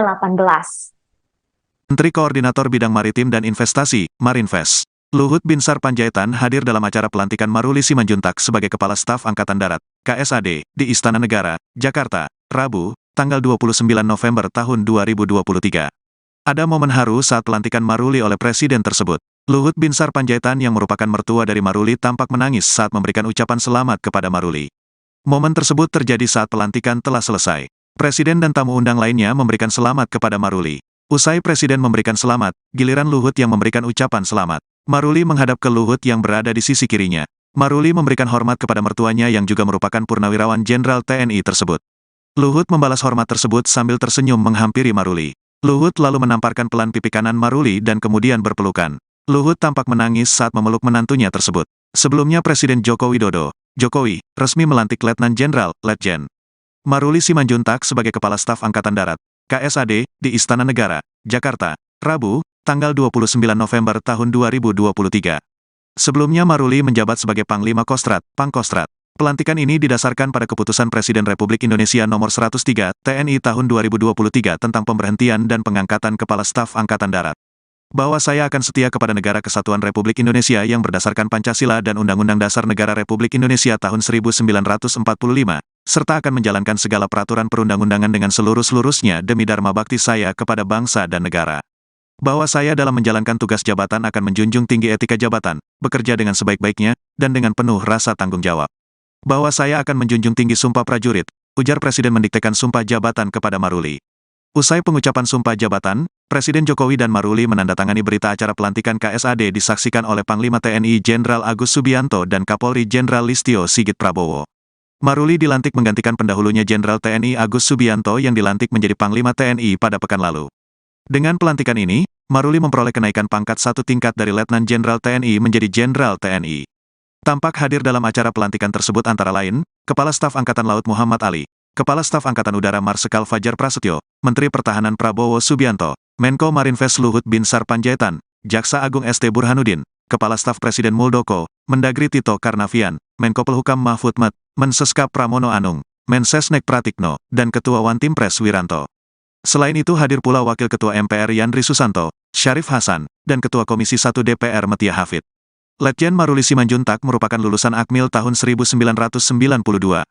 Speaker 1: Menteri Koordinator Bidang Maritim dan Investasi, Marinvest, Luhut Binsar Panjaitan hadir dalam acara pelantikan Maruli Simanjuntak sebagai Kepala Staf Angkatan Darat, KSAD, di Istana Negara, Jakarta, Rabu, tanggal 29 November tahun 2023. Ada momen haru saat pelantikan Maruli oleh Presiden tersebut. Luhut Binsar Panjaitan yang merupakan mertua dari Maruli tampak menangis saat memberikan ucapan selamat kepada Maruli. Momen tersebut terjadi saat pelantikan telah selesai. Presiden dan tamu undang lainnya memberikan selamat kepada Maruli. Usai Presiden memberikan selamat, giliran Luhut yang memberikan ucapan selamat. Maruli menghadap ke Luhut yang berada di sisi kirinya. Maruli memberikan hormat kepada mertuanya yang juga merupakan Purnawirawan Jenderal TNI tersebut. Luhut membalas hormat tersebut sambil tersenyum menghampiri Maruli. Luhut lalu menamparkan pelan pipi kanan Maruli dan kemudian berpelukan. Luhut tampak menangis saat memeluk menantunya tersebut. Sebelumnya Presiden Joko Widodo, Jokowi, resmi melantik Letnan Jenderal, Letjen Maruli Simanjuntak sebagai Kepala Staf Angkatan Darat, KSAD, di Istana Negara, Jakarta, Rabu, tanggal 29 November tahun 2023. Sebelumnya Maruli menjabat sebagai Panglima Kostrat, Pangkostrat. Pelantikan ini didasarkan pada Keputusan Presiden Republik Indonesia Nomor 103, TNI tahun 2023 tentang pemberhentian dan pengangkatan Kepala Staf Angkatan Darat. Bahwa saya akan setia kepada Negara Kesatuan Republik Indonesia yang berdasarkan Pancasila dan Undang-Undang Dasar Negara Republik Indonesia tahun 1945, serta akan menjalankan segala peraturan perundang-undangan dengan seluruh-seluruhnya demi dharma bakti saya kepada bangsa dan negara. Bahwa saya dalam menjalankan tugas jabatan akan menjunjung tinggi etika jabatan, bekerja dengan sebaik-baiknya, dan dengan penuh rasa tanggung jawab. Bahwa saya akan menjunjung tinggi sumpah prajurit, ujar Presiden mendiktekan sumpah jabatan kepada Maruli. Usai pengucapan sumpah jabatan, Presiden Jokowi dan Maruli menandatangani berita acara pelantikan KSAD disaksikan oleh Panglima TNI Jenderal Agus Subianto dan Kapolri Jenderal Listio Sigit Prabowo. Maruli dilantik menggantikan pendahulunya Jenderal TNI Agus Subianto yang dilantik menjadi Panglima TNI pada pekan lalu. Dengan pelantikan ini, Maruli memperoleh kenaikan pangkat satu tingkat dari Letnan Jenderal TNI menjadi Jenderal TNI. Tampak hadir dalam acara pelantikan tersebut antara lain, Kepala Staf Angkatan Laut Muhammad Ali, Kepala Staf Angkatan Udara Marsikal Fajar Prasetyo, Menteri Pertahanan Prabowo Subianto, Menko Marinvest Luhut Binsar Panjaitan, Jaksa Agung ST Burhanuddin, Kepala Staf Presiden Muldoko, Mendagri Tito Karnavian, Menko Polhukam Mahfud MD, Menseskap Pramono Anung, Mensesnek Pratikno, dan Ketua Wantimpres Wiranto. Selain itu hadir pula Wakil Ketua MPR Yandri Susanto, Syarif Hasan, dan Ketua Komisi 1 DPR Metia Hafid. Letjen Maruli Simanjuntak merupakan lulusan Akmil tahun 1992.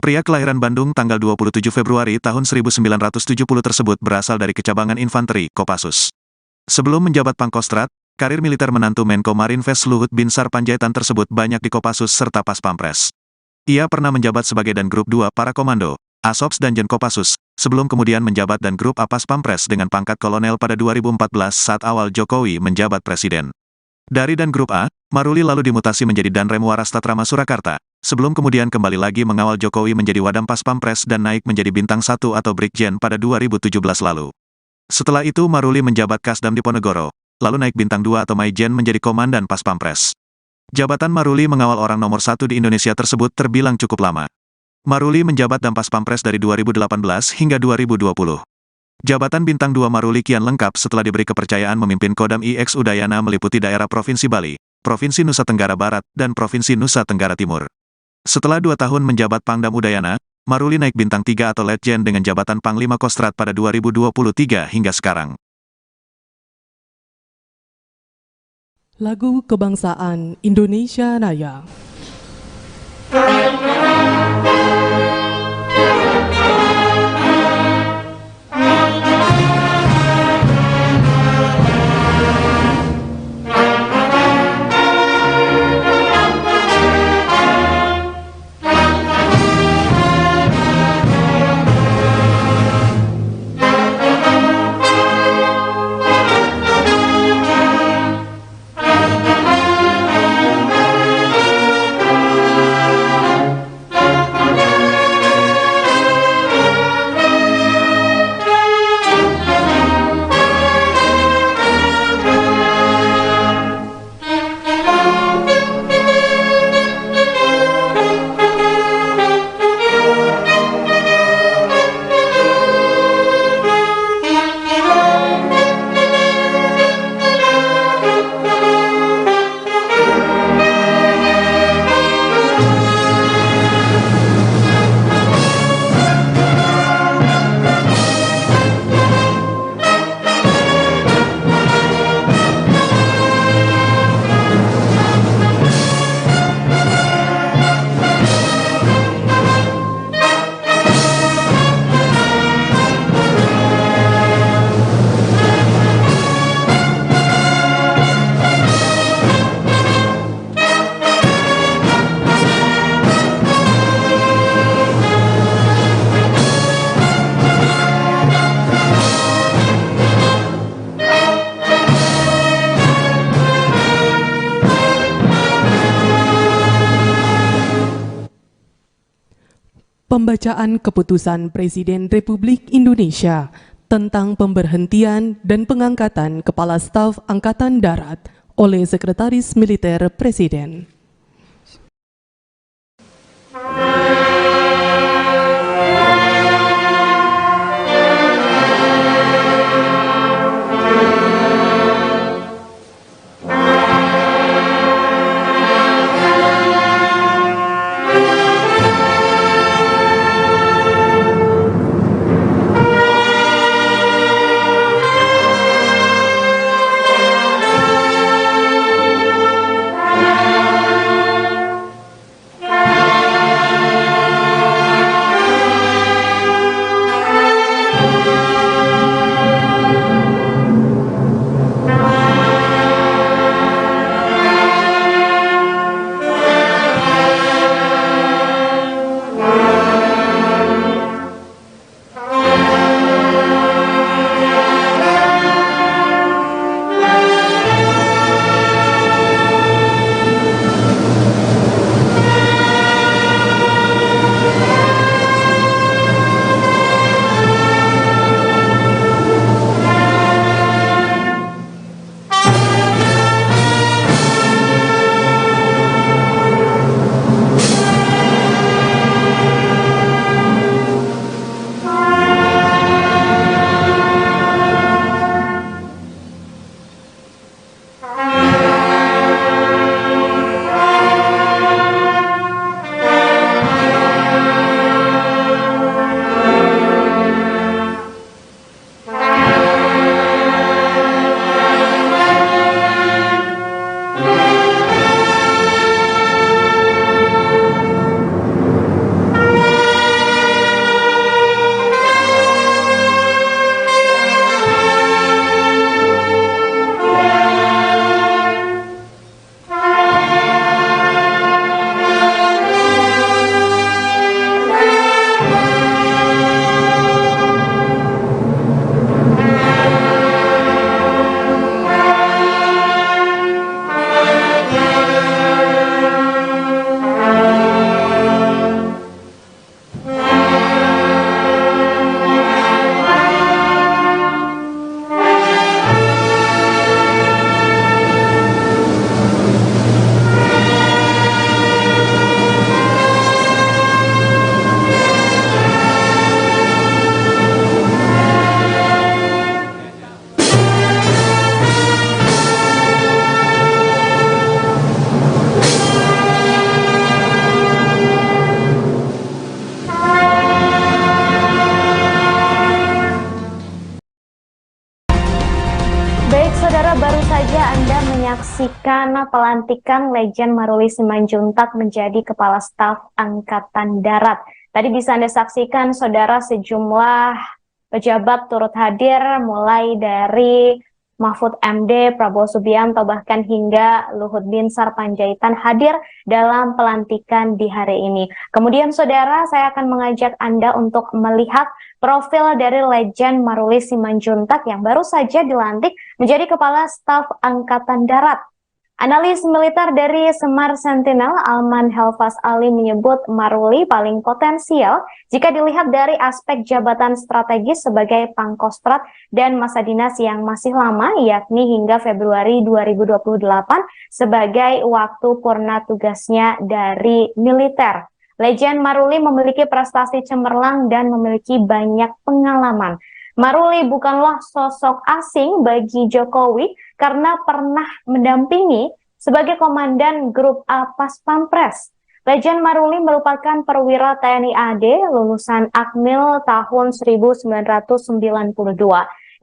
Speaker 1: Pria kelahiran Bandung tanggal 27 Februari tahun 1970 tersebut berasal dari Kecabangan Infanteri, Kopassus. Sebelum menjabat Pangkostrat, karir militer menantu Menko Marinvest Luhut Binsar Panjaitan tersebut banyak di Kopassus serta Pas Pampres. Ia pernah menjabat sebagai Dan Grup 2 Para Komando, Asops dan Jen Kopassus, sebelum kemudian menjabat Dan Grup A Pas Pampres dengan pangkat kolonel pada 2014 saat awal Jokowi menjabat presiden. Dari Dan Grup A, Maruli lalu dimutasi menjadi Danrem Warastatrama Surakarta, sebelum kemudian kembali lagi mengawal Jokowi menjadi Wadam Pas Pampres dan naik menjadi Bintang 1 atau Brigjen pada 2017 lalu. Setelah itu Maruli menjabat Kasdam Diponegoro, lalu naik Bintang 2 atau Maijen menjadi Komandan Pas Pampres. Jabatan Maruli mengawal orang nomor 1 di Indonesia tersebut terbilang cukup lama. Maruli menjabat Dampas Pampres dari 2018 hingga 2020. Jabatan Bintang 2 Maruli kian lengkap setelah diberi kepercayaan memimpin Kodam IX Udayana meliputi daerah Provinsi Bali, Provinsi Nusa Tenggara Barat, dan Provinsi Nusa Tenggara Timur. Setelah 2 tahun menjabat Pangdam Udayana, Maruli naik Bintang 3 atau Letjen dengan jabatan Panglima Kostrat pada 2023 hingga sekarang.
Speaker 2: Lagu Kebangsaan Indonesia Raya. Pembacaan Keputusan Presiden Republik Indonesia tentang pemberhentian dan pengangkatan Kepala Staf Angkatan Darat oleh Sekretaris Militer Presiden.
Speaker 3: menyaksikan pelantikan Letjen Maruli Simanjuntak menjadi Kepala Staf Angkatan Darat. Tadi bisa Anda saksikan, saudara, sejumlah pejabat turut hadir, mulai dari Mahfud MD, Prabowo Subianto, bahkan hingga Luhut Binsar Panjaitan hadir dalam pelantikan di hari ini. Kemudian, saudara, saya akan mengajak Anda untuk melihat profil dari Letjen Maruli Simanjuntak yang baru saja dilantik menjadi Kepala Staf Angkatan Darat. Analis militer dari Semar Sentinel, Alman Helfas Ali, menyebut Maruli paling potensial jika dilihat dari aspek jabatan strategis sebagai Pangkostrat dan masa dinas yang masih lama, yakni hingga Februari 2028 sebagai waktu purna tugasnya dari militer. Letjen Maruli memiliki prestasi cemerlang dan memiliki banyak pengalaman. Maruli bukanlah sosok asing bagi Jokowi karena pernah mendampingi sebagai Komandan Grup A Pas Pampres. Letjen Maruli merupakan perwira TNI AD lulusan Akmil tahun 1992.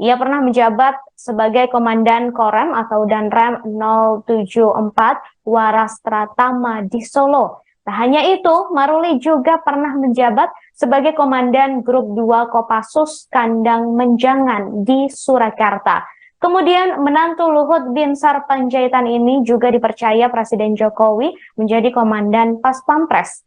Speaker 3: Ia pernah menjabat sebagai Komandan Korem atau Danrem 074 Warastratama di Solo. Tak hanya itu, Maruli juga pernah menjabat sebagai Komandan Grup 2 Kopassus Kandang Menjangan di Surakarta. Kemudian menantu Luhut Binsar Panjaitan ini juga dipercaya Presiden Jokowi menjadi Komandan Pas Pampres.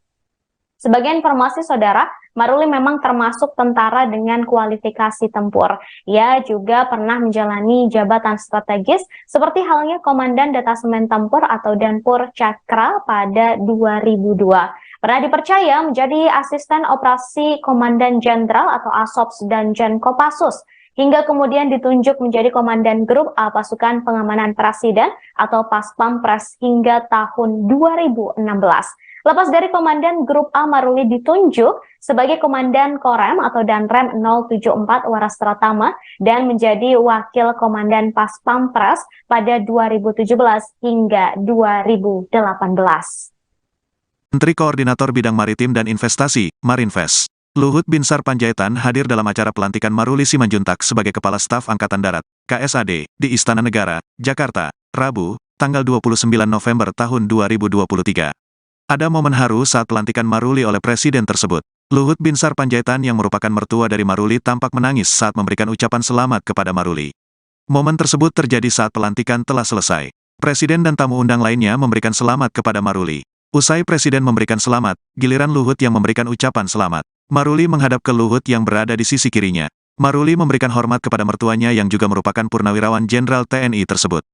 Speaker 3: Sebagai informasi, saudara, Maruli memang termasuk tentara dengan kualifikasi tempur. Ia juga pernah menjalani jabatan strategis seperti halnya Komandan Detasemen Tempur atau Danpur Cakra pada 2002. Pernah dipercaya menjadi asisten operasi Komandan Jenderal atau Asops dan Jen Kopassus, hingga kemudian ditunjuk menjadi Komandan Grup A Pasukan Pengamanan Presiden atau Pas Pampres hingga tahun 2016. Lepas dari Komandan Grup A, Maruli ditunjuk sebagai Komandan Korem atau Danrem 074 Warastratama dan menjadi Wakil Komandan Pas Pampres pada 2017 hingga 2018.
Speaker 1: Menteri Koordinator Bidang Maritim dan Investasi, Marinvest, Luhut Binsar Panjaitan hadir dalam acara pelantikan Maruli Simanjuntak sebagai Kepala Staf Angkatan Darat, KSAD, di Istana Negara, Jakarta, Rabu, tanggal 29 November tahun 2023. Ada momen haru saat pelantikan Maruli oleh Presiden tersebut. Luhut Binsar Panjaitan yang merupakan mertua dari Maruli tampak menangis saat memberikan ucapan selamat kepada Maruli. Momen tersebut terjadi saat pelantikan telah selesai. Presiden dan tamu undang lainnya memberikan selamat kepada Maruli. Usai Presiden memberikan selamat, giliran Luhut yang memberikan ucapan selamat. Maruli menghadap ke Luhut yang berada di sisi kirinya. Maruli memberikan hormat kepada mertuanya yang juga merupakan purnawirawan Jenderal TNI tersebut.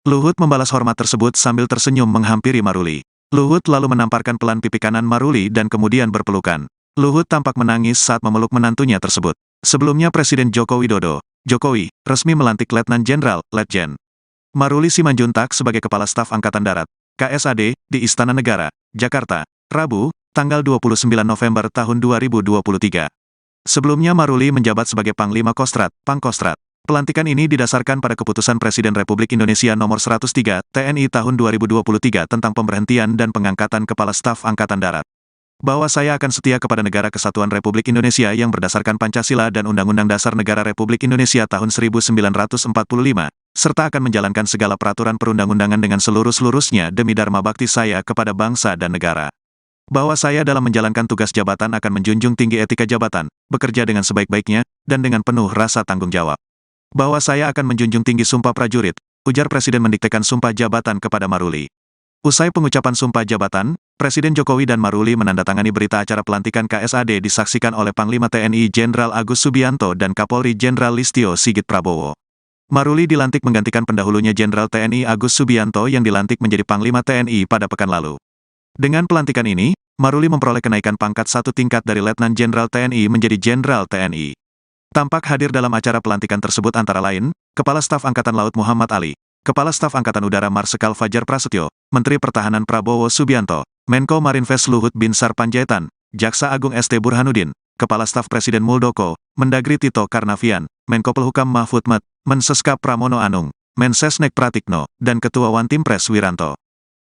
Speaker 1: Luhut membalas hormat tersebut sambil tersenyum menghampiri Maruli. Luhut lalu menamparkan pelan pipi kanan Maruli dan kemudian berpelukan. Luhut tampak menangis saat memeluk menantunya tersebut. Sebelumnya Presiden Joko Widodo, Jokowi, resmi melantik Letnan Jenderal, Letjen Maruli Simanjuntak sebagai Kepala Staf Angkatan Darat, KSAD, di Istana Negara, Jakarta, Rabu, tanggal 29 November tahun 2023. Sebelumnya Maruli menjabat sebagai Panglima Kostrat, Pangkostrat. Pelantikan ini didasarkan pada keputusan Presiden Republik Indonesia nomor 103 TNI tahun 2023 tentang pemberhentian dan pengangkatan Kepala Staf Angkatan Darat. Bahwa saya akan setia kepada Negara Kesatuan Republik Indonesia yang berdasarkan Pancasila dan Undang-Undang Dasar Negara Republik Indonesia tahun 1945, serta akan menjalankan segala peraturan perundang-undangan dengan seluruh-seluruhnya demi dharma bakti saya kepada bangsa dan negara. Bahwa saya dalam menjalankan tugas jabatan akan menjunjung tinggi etika jabatan, bekerja dengan sebaik-baiknya, dan dengan penuh rasa tanggung jawab. Bahwa saya akan menjunjung tinggi sumpah prajurit, ujar Presiden mendiktekan sumpah jabatan kepada Maruli. Usai pengucapan sumpah jabatan, Presiden Jokowi dan Maruli menandatangani berita acara pelantikan KSAD disaksikan oleh Panglima TNI Jenderal Agus Subianto dan Kapolri Jenderal Listio Sigit Prabowo. Maruli dilantik menggantikan pendahulunya Jenderal TNI Agus Subianto yang dilantik menjadi Panglima TNI pada pekan lalu. Dengan pelantikan ini, Maruli memperoleh kenaikan pangkat satu tingkat dari Letnan Jenderal TNI menjadi Jenderal TNI. Tampak hadir dalam acara pelantikan tersebut antara lain, Kepala Staf Angkatan Laut Muhammad Ali, Kepala Staf Angkatan Udara Marsikal Fajar Prasetyo, Menteri Pertahanan Prabowo Subianto, Menko Marinvest Luhut Binsar Panjaitan, Jaksa Agung ST Burhanuddin, Kepala Staf Presiden Muldoko, Mendagri Tito Karnavian, Menko Polhukam Mahfud MD, Mensescap Pramono Anung, Mensesnek Pratikno, dan Ketua Wantimpres Wiranto.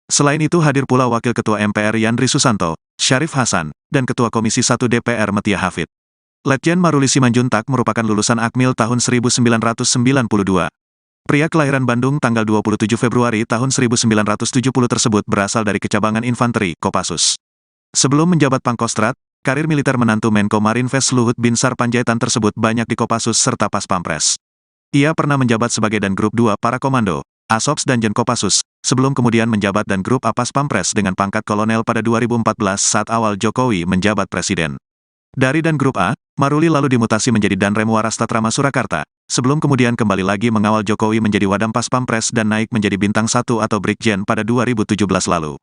Speaker 1: Selain itu hadir pula Wakil Ketua MPR Yandri Susanto, Syarif Hasan, dan Ketua Komisi 1 DPR Metia Hafid. Letjen Maruli Simanjuntak merupakan lulusan Akmil tahun 1992. Pria kelahiran Bandung tanggal 27 Februari tahun 1970 tersebut berasal dari Kecabangan Infanteri, Kopassus. Sebelum menjabat Pangkostrat, karir militer menantu Menko Marinvest Luhut Binsar Panjaitan tersebut banyak di Kopassus serta Pas Pampres. Ia pernah menjabat sebagai Dan Grup 2 Para Komando, Asops dan Jen Kopassus, sebelum kemudian menjabat Dan Grup A Pas Pampres dengan pangkat kolonel pada 2014 saat awal Jokowi menjabat presiden. Dari Dan Grup A, Maruli lalu dimutasi menjadi Dan Rem Warastatrama Surakarta, sebelum kemudian kembali lagi mengawal Jokowi menjadi Wadam Pas Pampres dan naik menjadi Bintang 1 atau Brigjen pada 2017 lalu.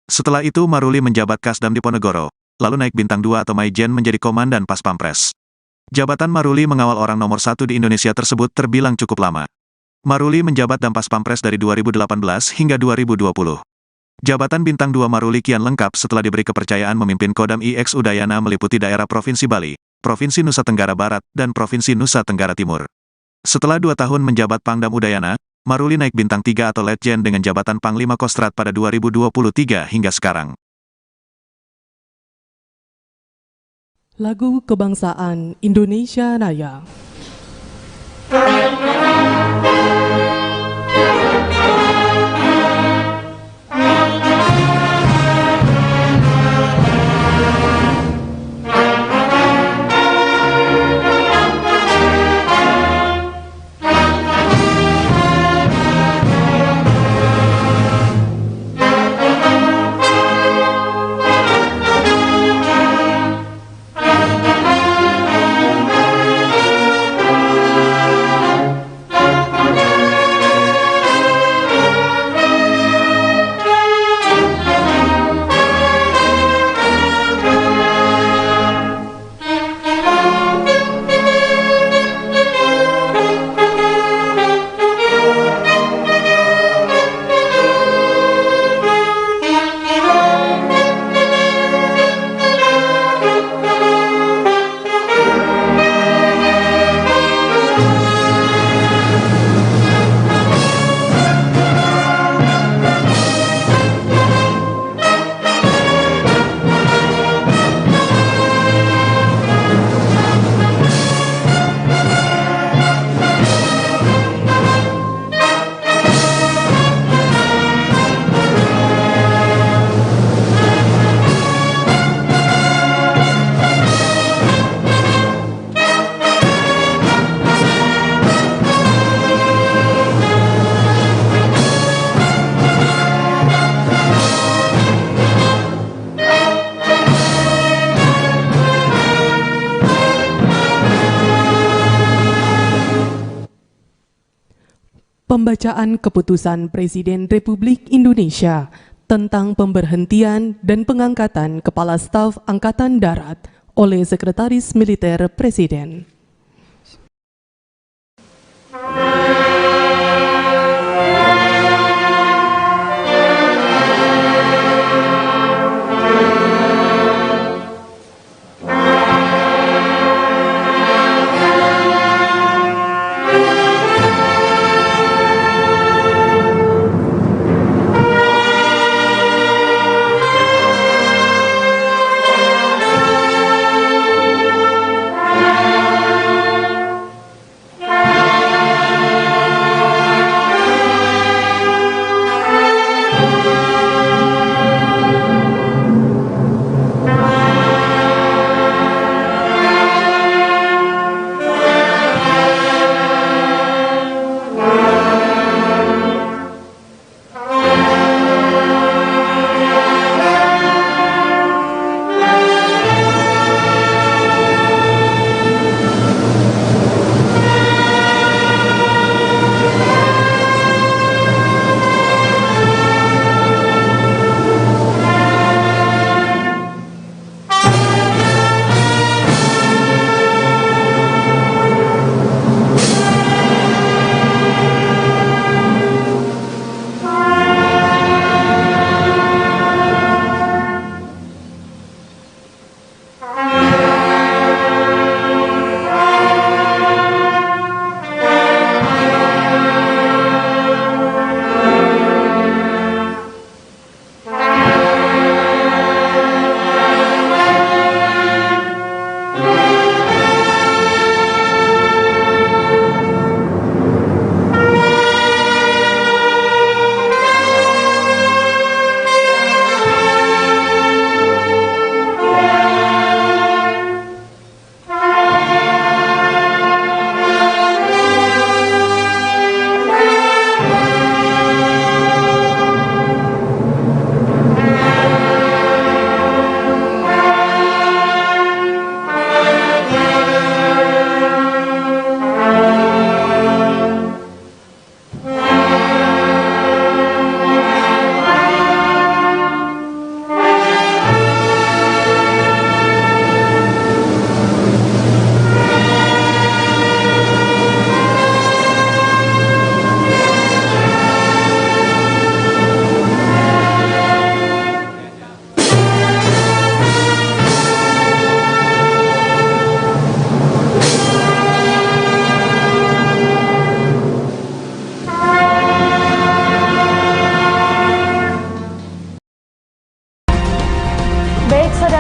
Speaker 1: Setelah itu Maruli menjabat Kasdam Diponegoro, lalu naik Bintang 2 atau Maijen menjadi Komandan Pas Pampres. Jabatan Maruli mengawal orang nomor 1 di Indonesia tersebut terbilang cukup lama. Maruli menjabat Dampas Pampres dari 2018 hingga 2020. Jabatan Bintang 2 Maruli kian lengkap setelah diberi kepercayaan memimpin Kodam IX Udayana meliputi daerah Provinsi Bali, Provinsi Nusa Tenggara Barat, dan Provinsi Nusa Tenggara Timur. Setelah 2 tahun menjabat Pangdam Udayana, Maruli naik Bintang 3 atau Letjen dengan jabatan Panglima Kostrat pada 2023 hingga sekarang.
Speaker 2: Lagu Kebangsaan Indonesia Raya. Pembacaan Keputusan Presiden Republik Indonesia tentang pemberhentian dan pengangkatan Kepala Staf Angkatan Darat oleh Sekretaris Militer Presiden.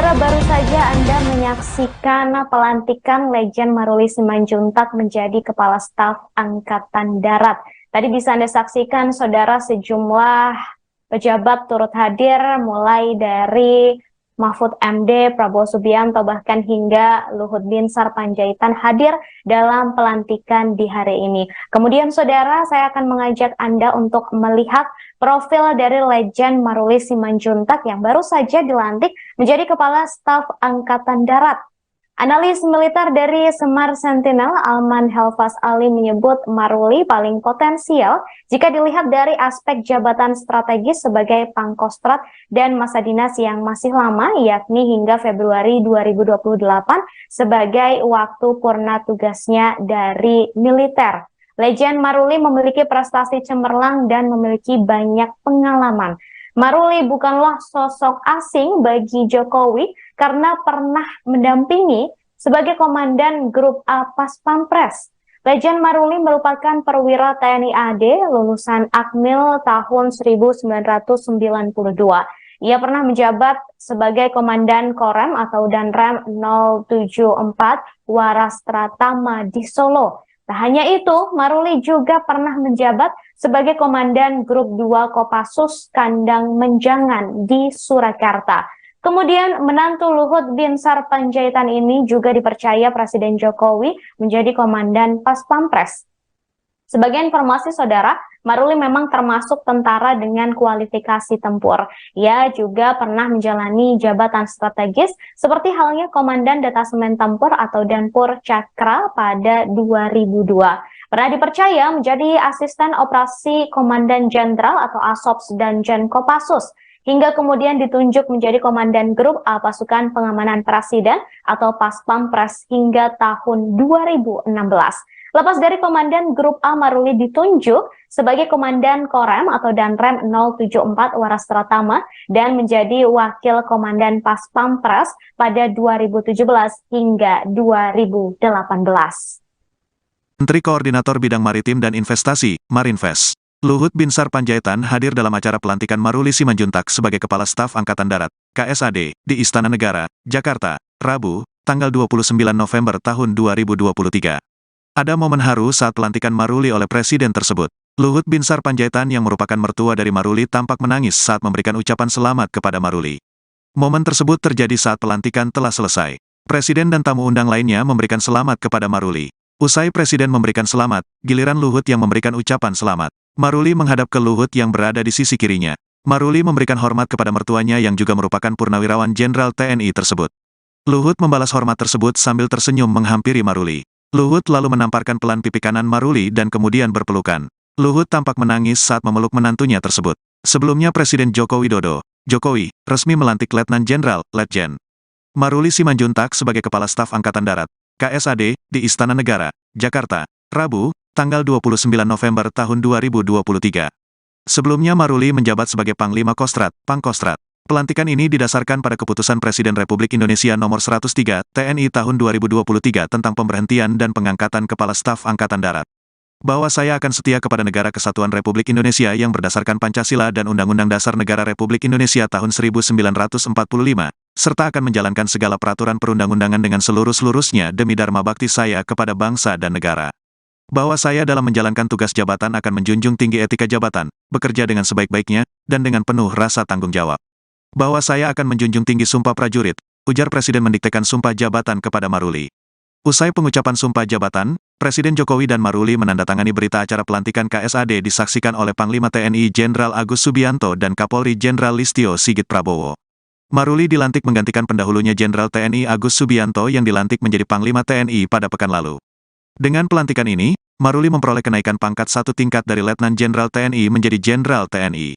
Speaker 3: Saudara, baru saja Anda menyaksikan pelantikan Letjen Maruli Simanjuntak menjadi Kepala Staf Angkatan Darat. Tadi bisa Anda saksikan, Saudara, sejumlah pejabat turut hadir, mulai dari Mahfud MD, Prabowo Subianto, bahkan hingga Luhut Binsar Panjaitan hadir dalam pelantikan di hari ini. Kemudian, Saudara, saya akan mengajak Anda untuk melihat profil dari Letjen Maruli Simanjuntak yang baru saja dilantik menjadi Kepala Staf Angkatan Darat. Analis militer dari Semar Sentinel, Alman Helfas Ali, menyebut Maruli paling potensial jika dilihat dari aspek jabatan strategis sebagai Pangkostrat dan masa dinas yang masih lama, yakni hingga Februari 2028 sebagai waktu purna tugasnya dari militer. Letjen Maruli memiliki prestasi cemerlang dan memiliki banyak pengalaman. Maruli bukanlah sosok asing bagi Jokowi karena pernah mendampingi sebagai Komandan Grup A Pas Pampres. Letjen Maruli merupakan perwira TNI AD lulusan Akmil tahun 1992. Ia pernah menjabat sebagai Komandan Korem atau Danrem 074 Warastratama di Solo. Tak hanya itu, Maruli juga pernah menjabat sebagai Komandan Grup 2 Kopassus Kandang Menjangan di Surakarta. Kemudian menantu Luhut Binsar Panjaitan ini juga dipercaya Presiden Jokowi menjadi Komandan Pas Pampres. Sebagai informasi, Saudara, Maruli memang termasuk tentara dengan kualifikasi tempur. Ia juga pernah menjalani jabatan strategis seperti halnya Komandan Detasemen Tempur atau Danpur Cakra pada 2002. Pernah dipercaya menjadi asisten operasi Komandan Jenderal atau Asops dan Kopassus, hingga kemudian ditunjuk menjadi Komandan Grup A Pasukan Pengamanan Presiden atau Pas Pampres hingga tahun 2016. Lepas dari Komandan Grup A, Maruli ditunjuk sebagai Komandan Korem atau Danrem 074 Warastratama dan menjadi Wakil Komandan Pas Pampres pada 2017 hingga 2018.
Speaker 1: Menteri Koordinator Bidang Maritim dan Investasi, Marinvest, Luhut Binsar Panjaitan hadir dalam acara pelantikan Maruli Simanjuntak sebagai Kepala Staf Angkatan Darat, KSAD, di Istana Negara, Jakarta, Rabu, tanggal 29 November tahun 2023. Ada momen haru saat pelantikan Maruli oleh Presiden tersebut. Luhut Binsar Panjaitan yang merupakan mertua dari Maruli tampak menangis saat memberikan ucapan selamat kepada Maruli. Momen tersebut terjadi saat pelantikan telah selesai. Presiden dan tamu undang lainnya memberikan selamat kepada Maruli. Usai Presiden memberikan selamat, giliran Luhut yang memberikan ucapan selamat. Maruli menghadap ke Luhut yang berada di sisi kirinya. Maruli memberikan hormat kepada mertuanya yang juga merupakan purnawirawan Jenderal TNI tersebut. Luhut membalas hormat tersebut sambil tersenyum menghampiri Maruli. Luhut lalu menamparkan pelan pipi kanan Maruli dan kemudian berpelukan. Luhut tampak menangis saat memeluk menantunya tersebut. Sebelumnya Presiden Joko Widodo, Jokowi, resmi melantik Letnan Jenderal, Letjen Maruli Simanjuntak sebagai Kepala Staf Angkatan Darat, KSAD, di Istana Negara, Jakarta, Rabu, tanggal 29 November tahun 2023. Sebelumnya Maruli menjabat sebagai Panglima Kostrat, Pangkostrat. Pelantikan ini didasarkan pada keputusan Presiden Republik Indonesia Nomor 103 TNI tahun 2023 tentang pemberhentian dan pengangkatan Kepala Staf Angkatan Darat. Bahwa saya akan setia kepada Negara Kesatuan Republik Indonesia yang berdasarkan Pancasila dan Undang-Undang Dasar Negara Republik Indonesia tahun 1945, serta akan menjalankan segala peraturan perundang-undangan dengan seluruh-seluruhnya demi dharma bakti saya kepada bangsa dan negara. Bahwa saya dalam menjalankan tugas jabatan akan menjunjung tinggi etika jabatan, bekerja dengan sebaik-baiknya, dan dengan penuh rasa tanggung jawab. Bahwa saya akan menjunjung tinggi sumpah prajurit, ujar Presiden mendiktekan sumpah jabatan kepada Maruli. Usai pengucapan sumpah jabatan, Presiden Jokowi dan Maruli menandatangani berita acara pelantikan KSAD disaksikan oleh Panglima TNI Jenderal Agus Subianto dan Kapolri Jenderal Listio Sigit Prabowo. Maruli dilantik menggantikan pendahulunya Jenderal TNI Agus Subianto yang dilantik menjadi Panglima TNI pada pekan lalu. Dengan pelantikan ini, Maruli memperoleh kenaikan pangkat satu tingkat dari Letnan Jenderal TNI menjadi Jenderal TNI.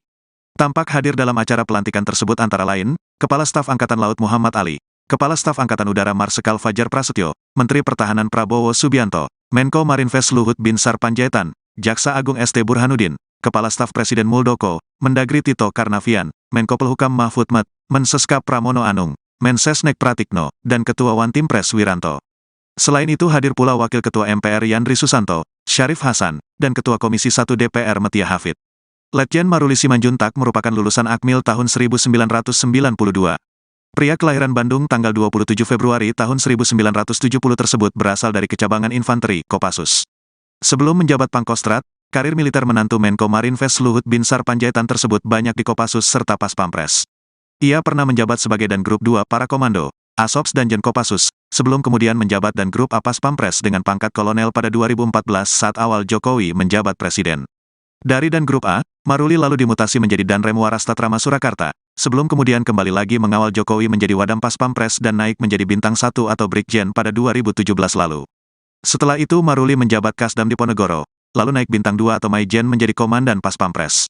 Speaker 1: Tampak hadir dalam acara pelantikan tersebut antara lain, Kepala Staf Angkatan Laut Muhammad Ali, Kepala Staf Angkatan Udara Marsikal Fajar Prasetyo, Menteri Pertahanan Prabowo Subianto, Menko Marinvest Luhut Binsar Panjaitan, Jaksa Agung ST Burhanuddin, Kepala Staf Presiden Muldoko, Mendagri Tito Karnavian, Menko Polhukam Mahfud MD, Mensescap Pramono Anung, Mensesnek Pratikno, dan Ketua Wantimpres Wiranto. Selain itu hadir pula Wakil Ketua MPR Yandri Susanto, Syarif Hasan, dan Ketua Komisi 1 DPR Metia Hafid. Letjen Maruli Simanjuntak merupakan lulusan Akmil tahun 1992. Pria kelahiran Bandung tanggal 27 Februari tahun 1970 tersebut berasal dari Kecabangan Infanteri, Kopassus. Sebelum menjabat Pangkostrat, karir militer menantu Menko Marinvest Luhut Binsar Panjaitan tersebut banyak di Kopassus serta Pas Pampres. Ia pernah menjabat sebagai Dan Grup 2 Para Komando, Asops dan Jen Kopassus, sebelum kemudian menjabat Dan Grup A Pas Pampres dengan pangkat kolonel pada 2014 saat awal Jokowi menjabat presiden. Dari Dan Grup A, Maruli lalu dimutasi menjadi Dan Rem Warastatrama Surakarta, sebelum kemudian kembali lagi mengawal Jokowi menjadi Wadam Pas Pampres dan naik menjadi Bintang 1 atau Brigjen pada 2017 lalu. Setelah itu Maruli menjabat Kasdam Diponegoro, lalu naik Bintang 2 atau Maijen menjadi Komandan Pas Pampres.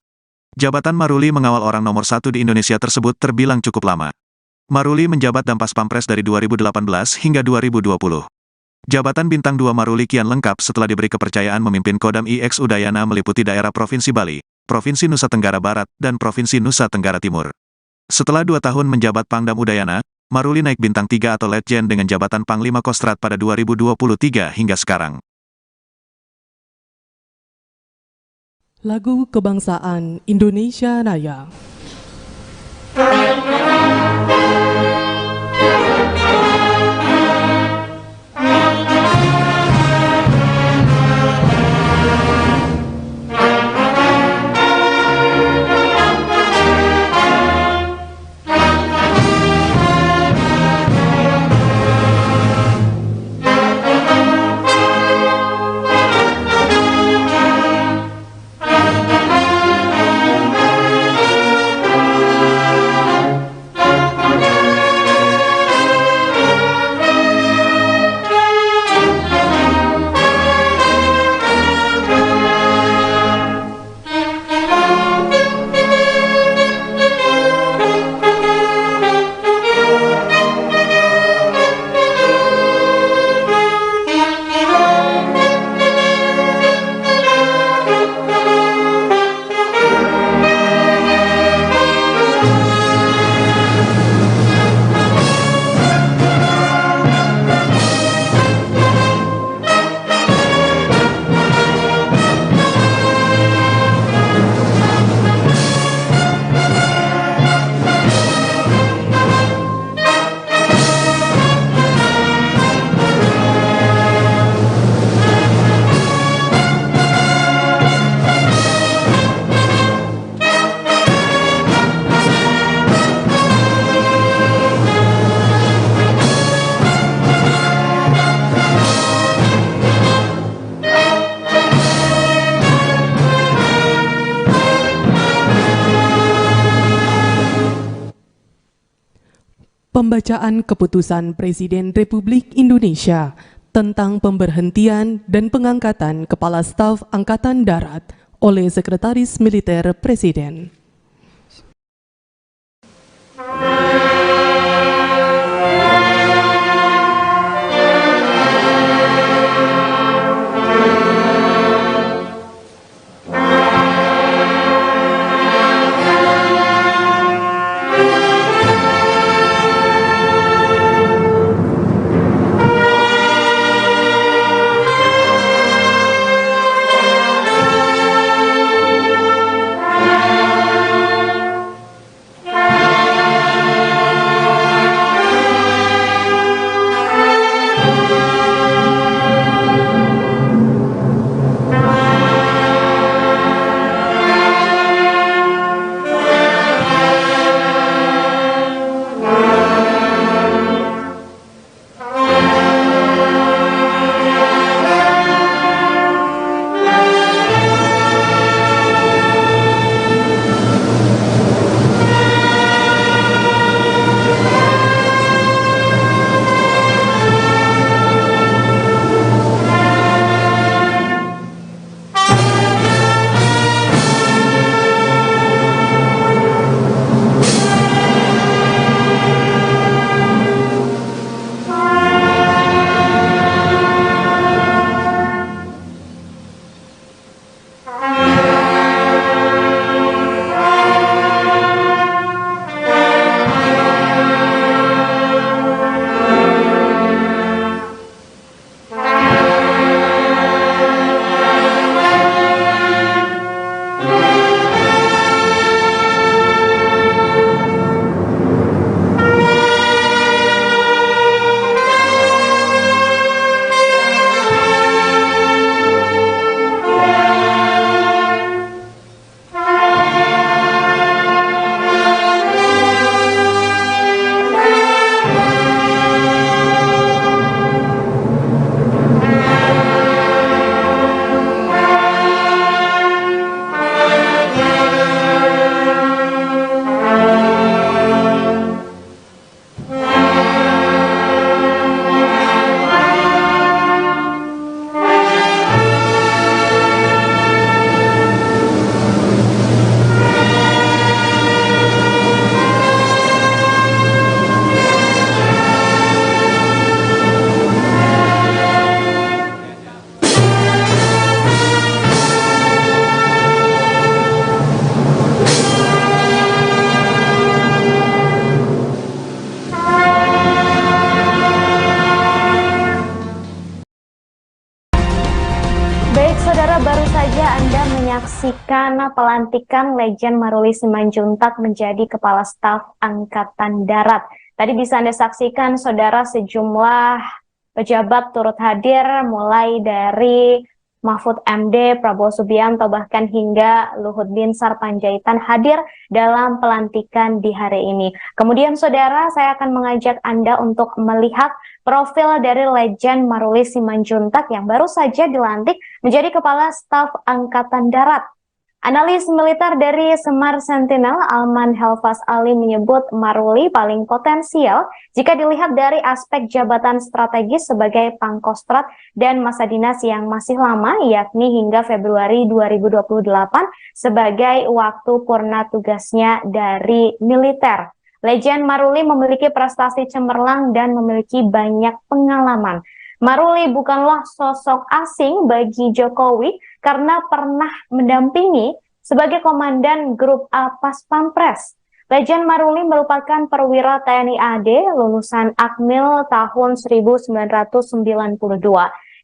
Speaker 1: Jabatan Maruli mengawal orang nomor 1 di Indonesia tersebut terbilang cukup lama. Maruli menjabat Dampas Pampres dari 2018 hingga 2020. Jabatan Bintang 2 Maruli kian lengkap setelah diberi kepercayaan memimpin Kodam IX Udayana meliputi daerah Provinsi Bali, Provinsi Nusa Tenggara Barat, dan Provinsi Nusa Tenggara Timur. Setelah 2 tahun menjabat Pangdam Udayana, Maruli naik Bintang 3 atau Letjen dengan jabatan Panglima Kostrat pada 2023 hingga sekarang.
Speaker 2: Lagu Kebangsaan Indonesia Raya. Pembacaan Keputusan Presiden Republik Indonesia tentang pemberhentian dan pengangkatan Kepala Staf Angkatan Darat oleh Sekretaris Militer Presiden.
Speaker 3: menyaksikan pelantikan Letjen Maruli Simanjuntak menjadi Kepala Staf Angkatan Darat. Tadi bisa Anda saksikan, saudara, sejumlah pejabat turut hadir, mulai dari Mahfud MD, Prabowo Subianto, bahkan hingga Luhut Binsar Panjaitan hadir dalam pelantikan di hari ini. Kemudian, saudara, saya akan mengajak Anda untuk melihat profil dari Letjen Maruli Simanjuntak yang baru saja dilantik menjadi Kepala Staf Angkatan Darat. Analis militer dari Semar Sentinel, Alman Helfas Ali, menyebut Maruli paling potensial jika dilihat dari aspek jabatan strategis sebagai Pangkostrat dan masa dinas yang masih lama, yakni hingga Februari 2028 sebagai waktu purna tugasnya dari militer. Letjen Maruli memiliki prestasi cemerlang dan memiliki banyak pengalaman. Maruli bukanlah sosok asing bagi Jokowi karena pernah mendampingi sebagai Komandan Grup A Pas Pampres. Letjen Maruli merupakan perwira TNI AD lulusan Akmil tahun 1992.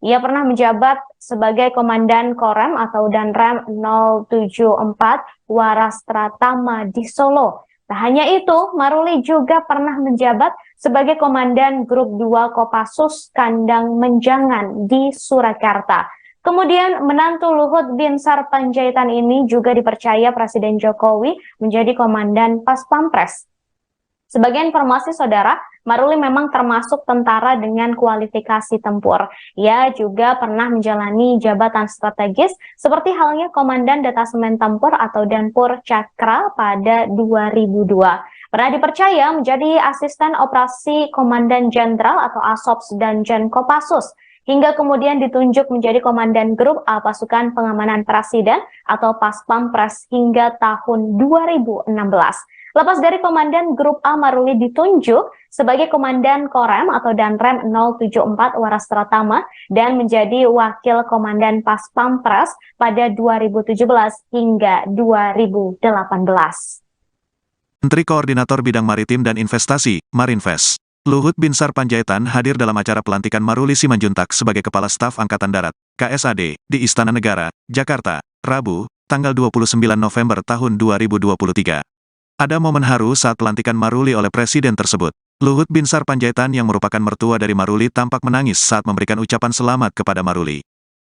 Speaker 3: Ia pernah menjabat sebagai Komandan Korem atau Danrem 074 Warastratama di Solo. Tak hanya itu, Maruli juga pernah menjabat sebagai Komandan Grup 2 Kopassus Kandang Menjangan di Surakarta. Kemudian menantu Luhut Binsar Panjaitan ini juga dipercaya Presiden Jokowi menjadi Komandan Pas Pampres. Sebagai informasi, saudara, Maruli memang termasuk tentara dengan kualifikasi tempur. Ia juga pernah menjalani jabatan strategis seperti halnya Komandan Detasemen Tempur atau Danpur Cakra pada 2002. Pernah dipercaya menjadi asisten operasi Komandan Jenderal atau Asops dan Jen Kopassus, hingga kemudian ditunjuk menjadi Komandan Grup A Pasukan Pengamanan Presiden atau Pas Pampres hingga tahun 2016. Lepas dari Komandan Grup A, Maruli ditunjuk sebagai Komandan Korem atau Danrem 074 Warastratama dan menjadi Wakil Komandan Pas Pampres pada 2017 hingga 2018.
Speaker 1: Menteri Koordinator Bidang Maritim dan Investasi, Marinvest, Luhut Binsar Panjaitan hadir dalam acara pelantikan Maruli Simanjuntak sebagai Kepala Staf Angkatan Darat, KSAD, di Istana Negara, Jakarta, Rabu, tanggal 29 November tahun 2023. Ada momen haru saat pelantikan Maruli oleh Presiden tersebut. Luhut Binsar Panjaitan yang merupakan mertua dari Maruli tampak menangis saat memberikan ucapan selamat kepada Maruli.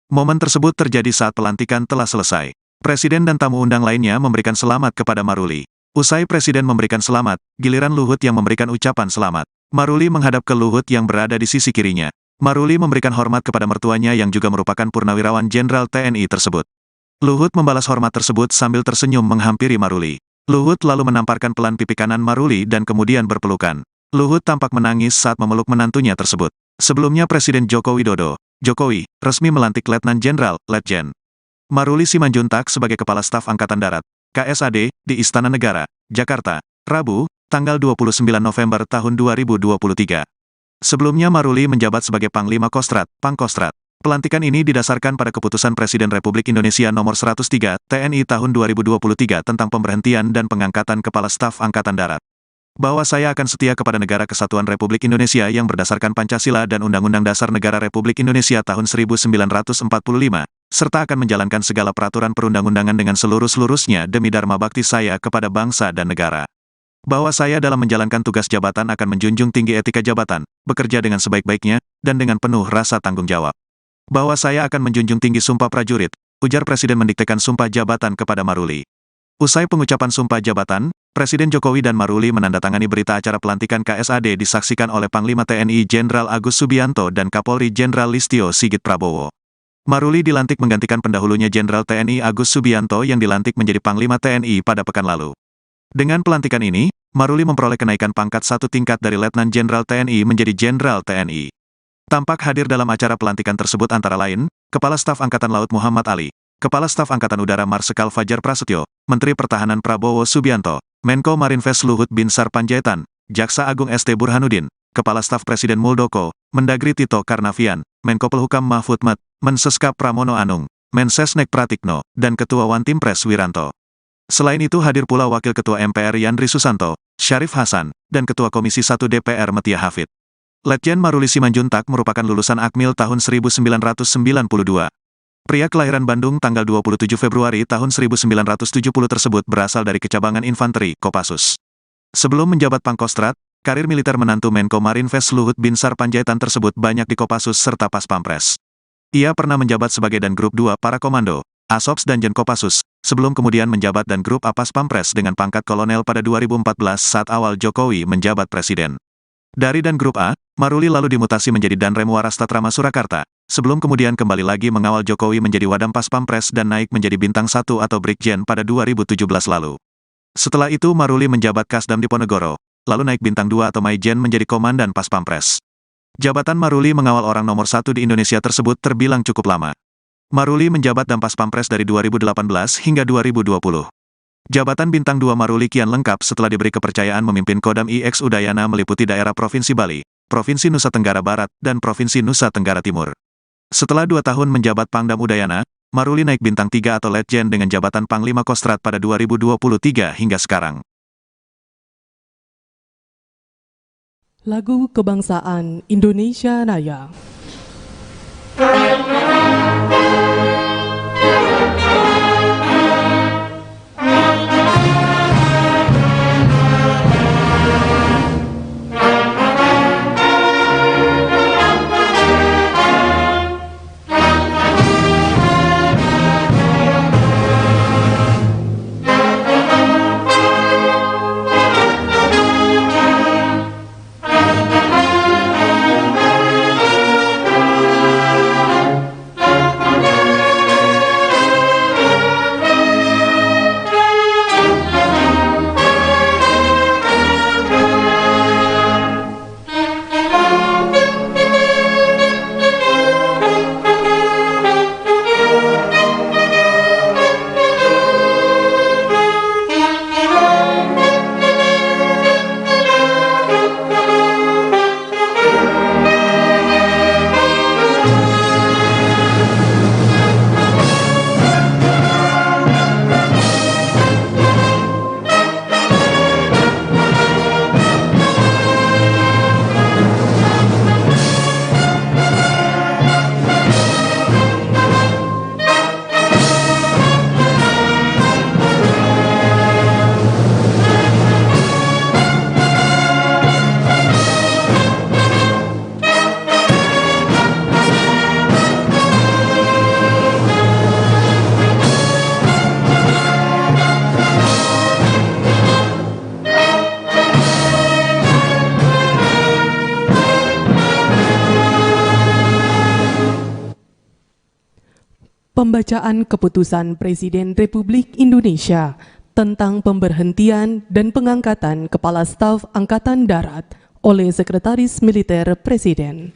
Speaker 1: Momen tersebut terjadi saat pelantikan telah selesai. Presiden dan tamu undang lainnya memberikan selamat kepada Maruli. Usai Presiden memberikan selamat, giliran Luhut yang memberikan ucapan selamat. Maruli menghadap ke Luhut yang berada di sisi kirinya. Maruli memberikan hormat kepada mertuanya yang juga merupakan Purnawirawan Jenderal TNI tersebut. Luhut membalas hormat tersebut sambil tersenyum menghampiri Maruli. Luhut lalu menamparkan pelan pipi kanan Maruli dan kemudian berpelukan. Luhut tampak menangis saat memeluk menantunya tersebut. Sebelumnya Presiden Joko Widodo, Jokowi, resmi melantik Letnan Jenderal, Letjen Maruli Simanjuntak sebagai Kepala Staf Angkatan Darat, KSAD, di Istana Negara, Jakarta, Rabu, tanggal 29 November tahun 2023. Sebelumnya Maruli menjabat sebagai Panglima Kostrat, Pangkostrat. Pelantikan ini didasarkan pada Keputusan Presiden Republik Indonesia Nomor 103, TNI tahun 2023 tentang pemberhentian dan pengangkatan Kepala Staf Angkatan Darat. Bahwa saya akan setia kepada Negara Kesatuan Republik Indonesia yang berdasarkan Pancasila dan Undang-Undang Dasar Negara Republik Indonesia tahun 1945, serta akan menjalankan segala peraturan perundang-undangan dengan seluruh-seluruhnya demi dharma bakti saya kepada bangsa dan negara. Bahwa saya dalam menjalankan tugas jabatan akan menjunjung tinggi etika jabatan, bekerja dengan sebaik-baiknya, dan dengan penuh rasa tanggung jawab. Bahwa saya akan menjunjung tinggi sumpah prajurit, ujar Presiden mendiktekan sumpah jabatan kepada Maruli. Usai pengucapan sumpah jabatan, Presiden Jokowi dan Maruli menandatangani berita acara pelantikan KSAD disaksikan oleh Panglima TNI Jenderal Agus Subianto dan Kapolri Jenderal Listio Sigit Prabowo. Maruli dilantik menggantikan pendahulunya Jenderal TNI Agus Subianto yang dilantik menjadi Panglima TNI pada pekan lalu. Dengan pelantikan ini, Maruli memperoleh kenaikan pangkat satu tingkat dari Letnan Jenderal TNI menjadi Jenderal TNI. Tampak hadir dalam acara pelantikan tersebut antara lain, Kepala Staf Angkatan Laut Muhammad Ali, Kepala Staf Angkatan Udara Marsikal Fajar Prasetyo, Menteri Pertahanan Prabowo Subianto, Menko Marinvest Luhut Binsar Panjaitan, Jaksa Agung ST Burhanuddin, Kepala Staf Presiden Muldoko, Mendagri Tito Karnavian, Menko Polhukam Mahfud MD, Menseskap Pramono Anung, Mensesnek Pratikno, dan Ketua Wantimpres Wiranto. Selain itu hadir pula Wakil Ketua MPR Yandri Susanto, Syarif Hasan, dan Ketua Komisi 1 DPR Metia Hafid. Letjen Maruli Simanjuntak merupakan lulusan Akmil tahun 1992. Pria kelahiran Bandung tanggal 27 Februari tahun 1970 tersebut berasal dari Kecabangan Infanteri, Kopassus. Sebelum menjabat Pangkostrat, karir militer menantu Menko Marinvest Luhut Binsar Panjaitan tersebut banyak di Kopassus serta Pas Pampres. Ia pernah menjabat sebagai Dan Grup 2 Para Komando, Asops dan Jen Kopassus, sebelum kemudian menjabat Dan Grup A Pas Pampres dengan pangkat kolonel pada 2014 saat awal Jokowi menjabat presiden. Dari Dan Grup A, Maruli lalu dimutasi menjadi Danrem Warastatrama Surakarta, sebelum kemudian kembali lagi mengawal Jokowi menjadi Wadam Pas Pampres dan naik menjadi Bintang 1 atau Brigjen pada 2017 lalu. Setelah itu Maruli menjabat Kasdam Diponegoro, lalu naik Bintang 2 atau Maijen menjadi Komandan Pas Pampres. Jabatan Maruli mengawal orang nomor 1 di Indonesia tersebut terbilang cukup lama. Maruli menjabat Dampas Pampres dari 2018 hingga 2020. Jabatan Bintang 2 Maruli kian lengkap setelah diberi kepercayaan memimpin Kodam IX Udayana meliputi daerah Provinsi Bali, Provinsi Nusa Tenggara Barat, dan Provinsi Nusa Tenggara Timur. Setelah 2 tahun menjabat Pangdam Udayana, Maruli naik Bintang 3 atau Letjen dengan jabatan Panglima Kostrat pada 2023 hingga sekarang.
Speaker 2: Lagu Kebangsaan Indonesia Raya. Pembacaan Keputusan Presiden Republik Indonesia tentang pemberhentian dan pengangkatan Kepala Staf Angkatan Darat oleh Sekretaris Militer Presiden.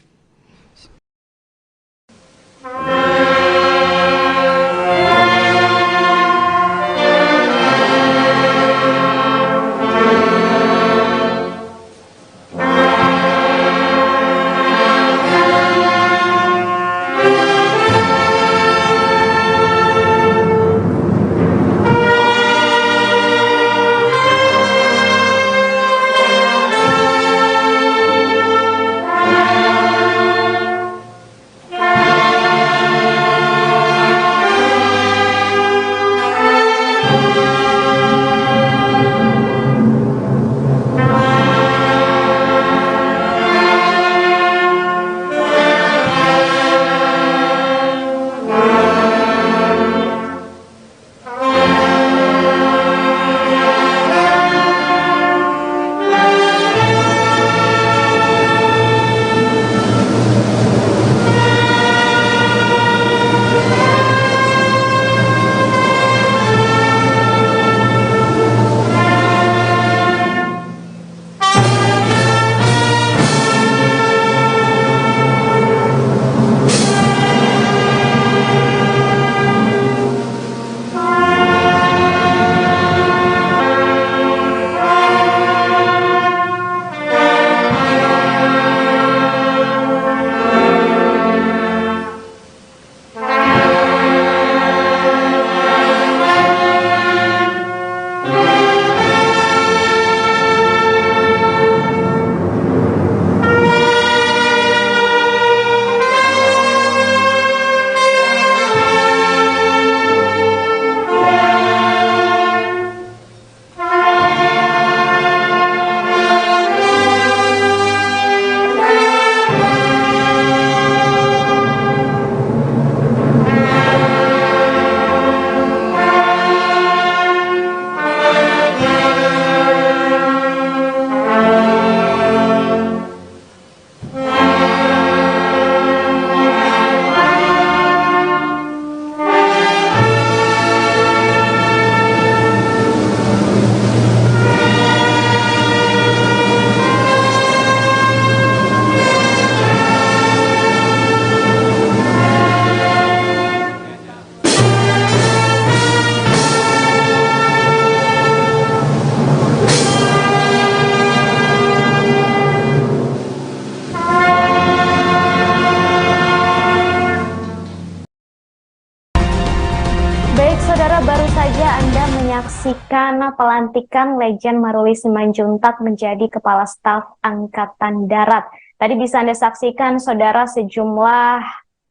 Speaker 3: menyaksikan pelantikan Letjen Maruli Simanjuntak menjadi Kepala Staf Angkatan Darat. Tadi bisa Anda saksikan, saudara, sejumlah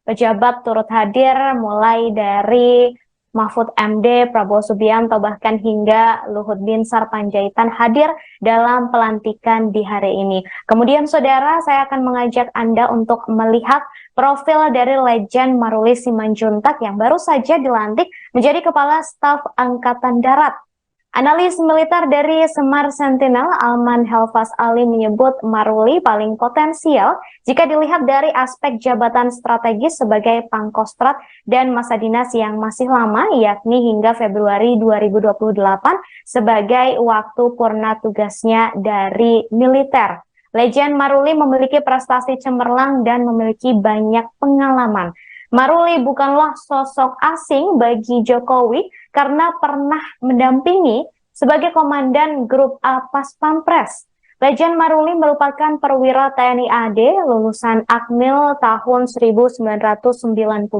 Speaker 3: pejabat turut hadir, mulai dari Mahfud MD, Prabowo Subianto, bahkan hingga Luhut Binsar Panjaitan hadir dalam pelantikan di hari ini. Kemudian, saudara, saya akan mengajak Anda untuk melihat profil dari Letjen Maruli Simanjuntak yang baru saja dilantik menjadi Kepala Staf Angkatan Darat. Analis militer dari Semar Sentinel, Alman Helfas Ali, menyebut Maruli paling potensial jika dilihat dari aspek jabatan strategis sebagai Pangkostrat dan masa dinas yang masih lama, yakni hingga Februari 2028 sebagai waktu purna tugasnya dari militer. Letjen Maruli memiliki prestasi cemerlang dan memiliki banyak pengalaman. Maruli bukanlah sosok asing bagi Jokowi karena pernah mendampingi sebagai Komandan Grup A Pas Pampres. Letjen Maruli merupakan perwira TNI AD lulusan Akmil tahun 1992.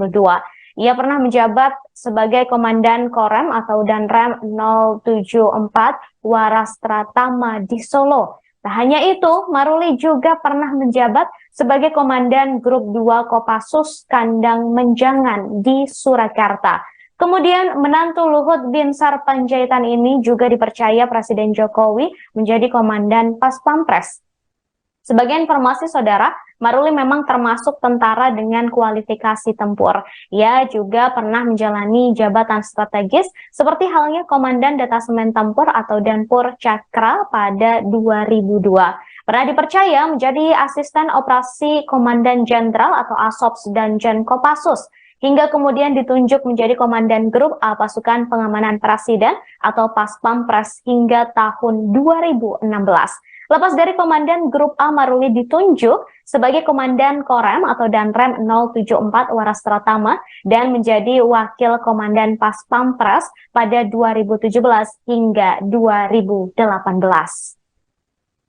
Speaker 3: Ia pernah menjabat sebagai Komandan Korem atau Danrem 074 Warastratama di Solo. Tak hanya itu, Maruli juga pernah menjabat sebagai Komandan Grup 2 Kopassus Kandang Menjangan di Surakarta. Kemudian menantu Luhut Binsar Panjaitan ini juga dipercaya Presiden Jokowi menjadi Komandan Pas Pampres. Sebagai informasi, saudara, Maruli memang termasuk tentara dengan kualifikasi tempur. Ia juga pernah menjalani jabatan strategis seperti halnya Komandan Detasemen Tempur atau Danpur Cakra pada 2002. Pernah dipercaya menjadi asisten operasi Komandan Jenderal atau Asops dan Jen Kopassus, hingga kemudian ditunjuk menjadi Komandan Grup A Pasukan Pengamanan Presiden atau Pas Pampres hingga tahun 2016. Lepas dari Komandan Grup A, Maruli ditunjuk sebagai Komandan Korem atau Danrem 074 Warastratama dan menjadi Wakil Komandan Pas Pampres pada 2017 hingga 2018.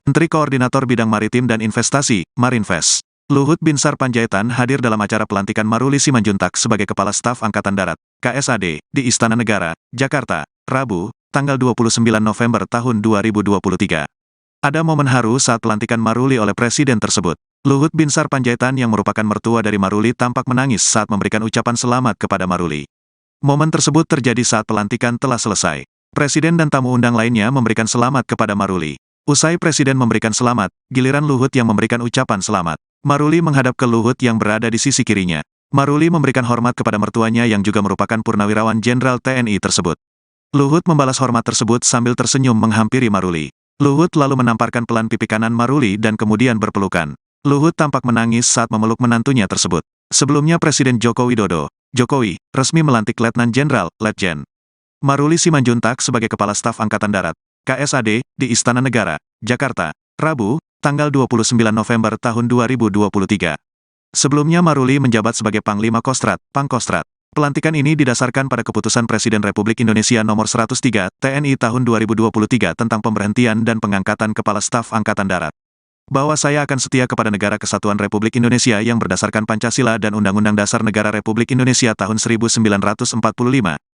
Speaker 1: Menteri Koordinator Bidang Maritim dan Investasi, Marinvest, Luhut Binsar Panjaitan hadir dalam acara pelantikan Maruli Simanjuntak sebagai Kepala Staf Angkatan Darat, KSAD, di Istana Negara, Jakarta, Rabu, tanggal 29 November tahun 2023. Ada momen haru saat pelantikan Maruli oleh Presiden tersebut. Luhut Binsar Panjaitan yang merupakan mertua dari Maruli tampak menangis saat memberikan ucapan selamat kepada Maruli. Momen tersebut terjadi saat pelantikan telah selesai. Presiden dan tamu undang lainnya memberikan selamat kepada Maruli. Usai Presiden memberikan selamat, giliran Luhut yang memberikan ucapan selamat. Maruli menghadap ke Luhut yang berada di sisi kirinya. Maruli memberikan hormat kepada mertuanya yang juga merupakan Purnawirawan Jenderal TNI tersebut. Luhut membalas hormat tersebut sambil tersenyum menghampiri Maruli. Luhut lalu menamparkan pelan pipi kanan Maruli dan kemudian berpelukan. Luhut tampak menangis saat memeluk menantunya tersebut. Sebelumnya Presiden Joko Widodo, Jokowi, resmi melantik Letnan Jenderal, Letjen Maruli Simanjuntak sebagai Kepala Staf Angkatan Darat, KSAD, di Istana Negara, Jakarta, Rabu, tanggal 29 November tahun 2023. Sebelumnya Maruli menjabat sebagai Panglima Kostrat, Pangkostrat. Pelantikan ini didasarkan pada keputusan Presiden Republik Indonesia nomor 103 TNI tahun 2023 tentang pemberhentian dan pengangkatan Kepala Staf Angkatan Darat. Bahwa saya akan setia kepada Negara Kesatuan Republik Indonesia yang berdasarkan Pancasila dan Undang-Undang Dasar Negara Republik Indonesia tahun 1945,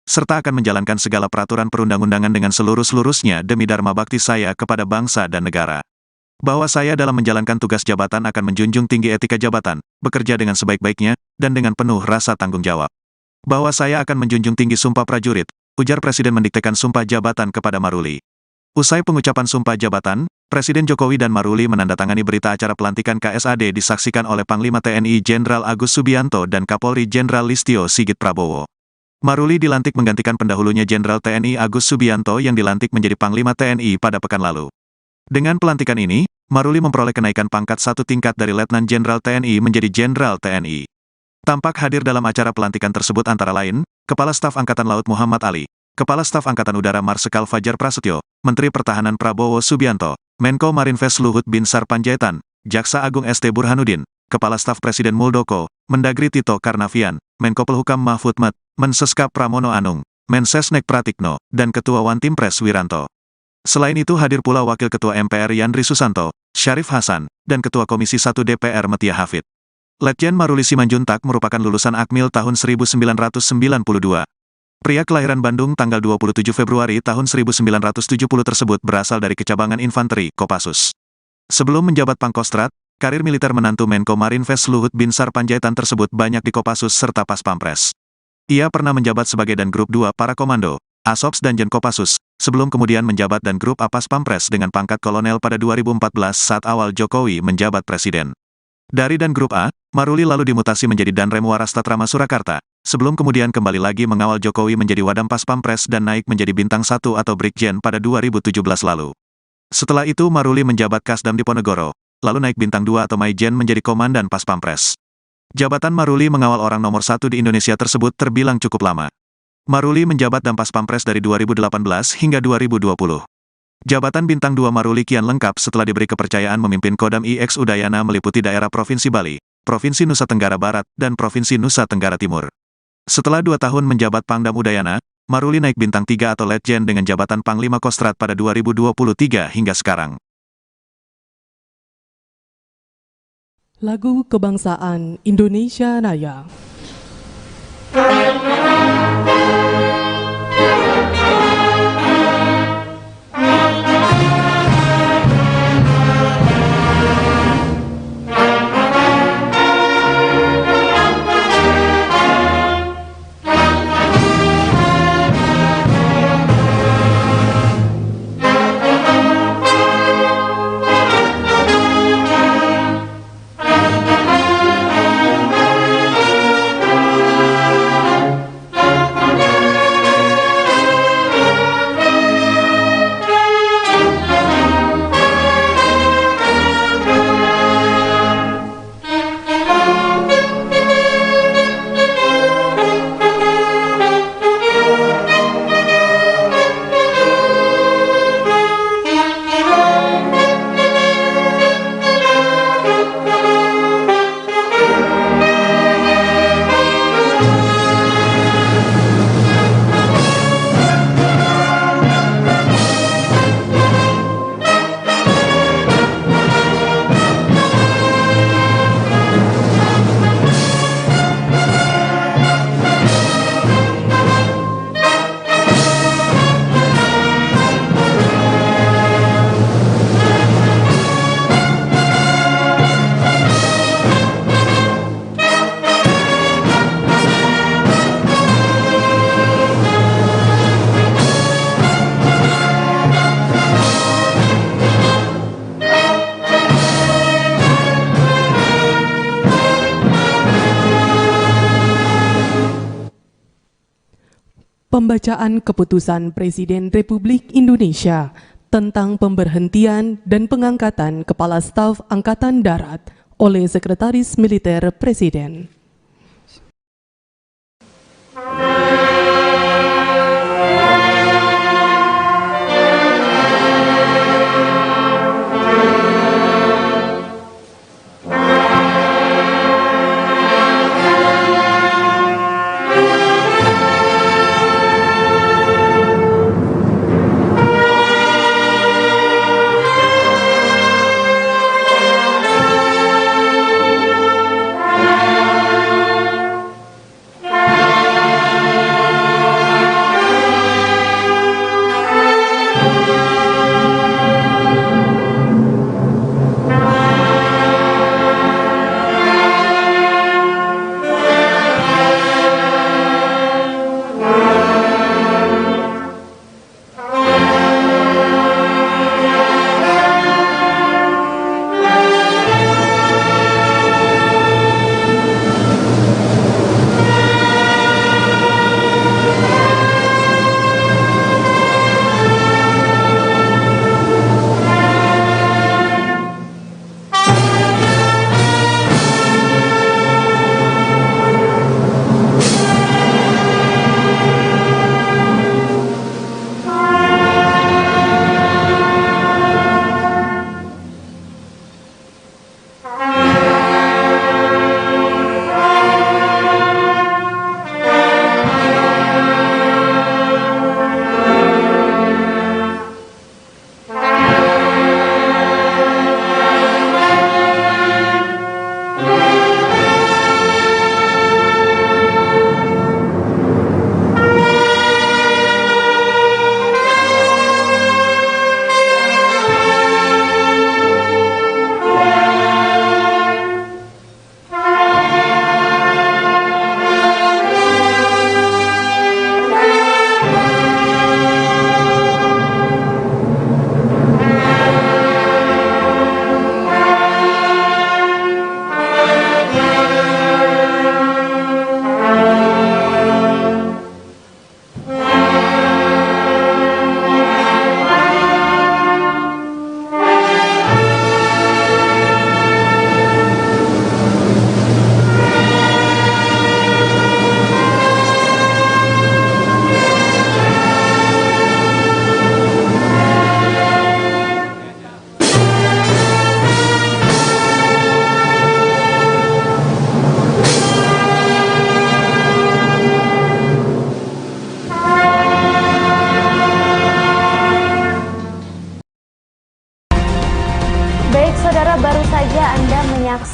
Speaker 1: serta akan menjalankan segala peraturan perundang-undangan dengan seluruh-seluruhnya demi dharma bakti saya kepada bangsa dan negara. Bahwa saya dalam menjalankan tugas jabatan akan menjunjung tinggi etika jabatan, bekerja dengan sebaik-baiknya, dan dengan penuh rasa tanggung jawab. Bahwa saya akan menjunjung tinggi sumpah prajurit, ujar Presiden mendiktekan sumpah jabatan kepada Maruli. Usai pengucapan sumpah jabatan, Presiden Jokowi dan Maruli menandatangani berita acara pelantikan KSAD disaksikan oleh Panglima TNI Jenderal Agus Subianto dan Kapolri Jenderal Listio Sigit Prabowo. Maruli dilantik menggantikan pendahulunya Jenderal TNI Agus Subianto yang dilantik menjadi Panglima TNI pada pekan lalu. Dengan pelantikan ini, Maruli memperoleh kenaikan pangkat 1 tingkat dari Letnan Jenderal TNI menjadi Jenderal TNI. Tampak hadir dalam acara pelantikan tersebut antara lain, Kepala Staf Angkatan Laut Muhammad Ali, Kepala Staf Angkatan Udara Marsikal Fajar Prasetyo, Menteri Pertahanan Prabowo Subianto, Menko Marinvest Luhut Binsar Panjaitan, Jaksa Agung ST Burhanuddin, Kepala Staf Presiden Muldoko, Mendagri Tito Karnavian, Menko Pelhukam Mahfud MD, Menseskap Pramono Anung, Mensesnek Pratikno, dan Ketua Wantimpres Wiranto. Selain itu hadir pula Wakil Ketua MPR Yandri Susanto, Syarif Hasan, dan Ketua Komisi 1 DPR Metia Hafid. Letjen Maruli Simanjuntak merupakan lulusan Akmil tahun 1992. Pria kelahiran Bandung tanggal 27 Februari tahun 1970 tersebut berasal dari Kecabangan Infanteri, Kopassus. Sebelum menjabat Pangkostrat, karir militer menantu Menko Marinvest Luhut Binsar Panjaitan tersebut banyak di Kopassus serta Paspampres. Ia pernah menjabat sebagai Dangrup 2 Para Komando, Asops dan Jen Kopassus, sebelum kemudian menjabat Dangrup A Paspampres dengan pangkat kolonel pada 2014 saat awal Jokowi menjabat presiden. Dari Dangrup A, Maruli lalu dimutasi menjadi Danrem Warastatrama Surakarta, sebelum kemudian kembali lagi mengawal Jokowi menjadi Wadam Paspampres dan naik menjadi Bintang 1 atau Brigjen pada 2017 lalu. Setelah itu Maruli menjabat Kasdam Diponegoro, lalu naik Bintang 2 atau Maijen menjadi Komandan Paspampres. Jabatan Maruli mengawal orang nomor 1 di Indonesia tersebut terbilang cukup lama. Maruli menjabat Dampas Pampres dari 2018 hingga 2020. Jabatan Bintang 2 Maruli kian lengkap setelah diberi kepercayaan memimpin Kodam IX Udayana meliputi daerah Provinsi Bali, Provinsi Nusa Tenggara Barat, dan Provinsi Nusa Tenggara Timur. Setelah 2 tahun menjabat Pangdam Udayana, Maruli naik Bintang 3 atau Letjen dengan jabatan Panglima Kostrat pada 2023 hingga sekarang.
Speaker 2: Lagu Kebangsaan Indonesia Raya. Pembacaan Keputusan Presiden Republik Indonesia tentang pemberhentian dan pengangkatan Kepala Staf Angkatan Darat oleh Sekretaris Militer Presiden.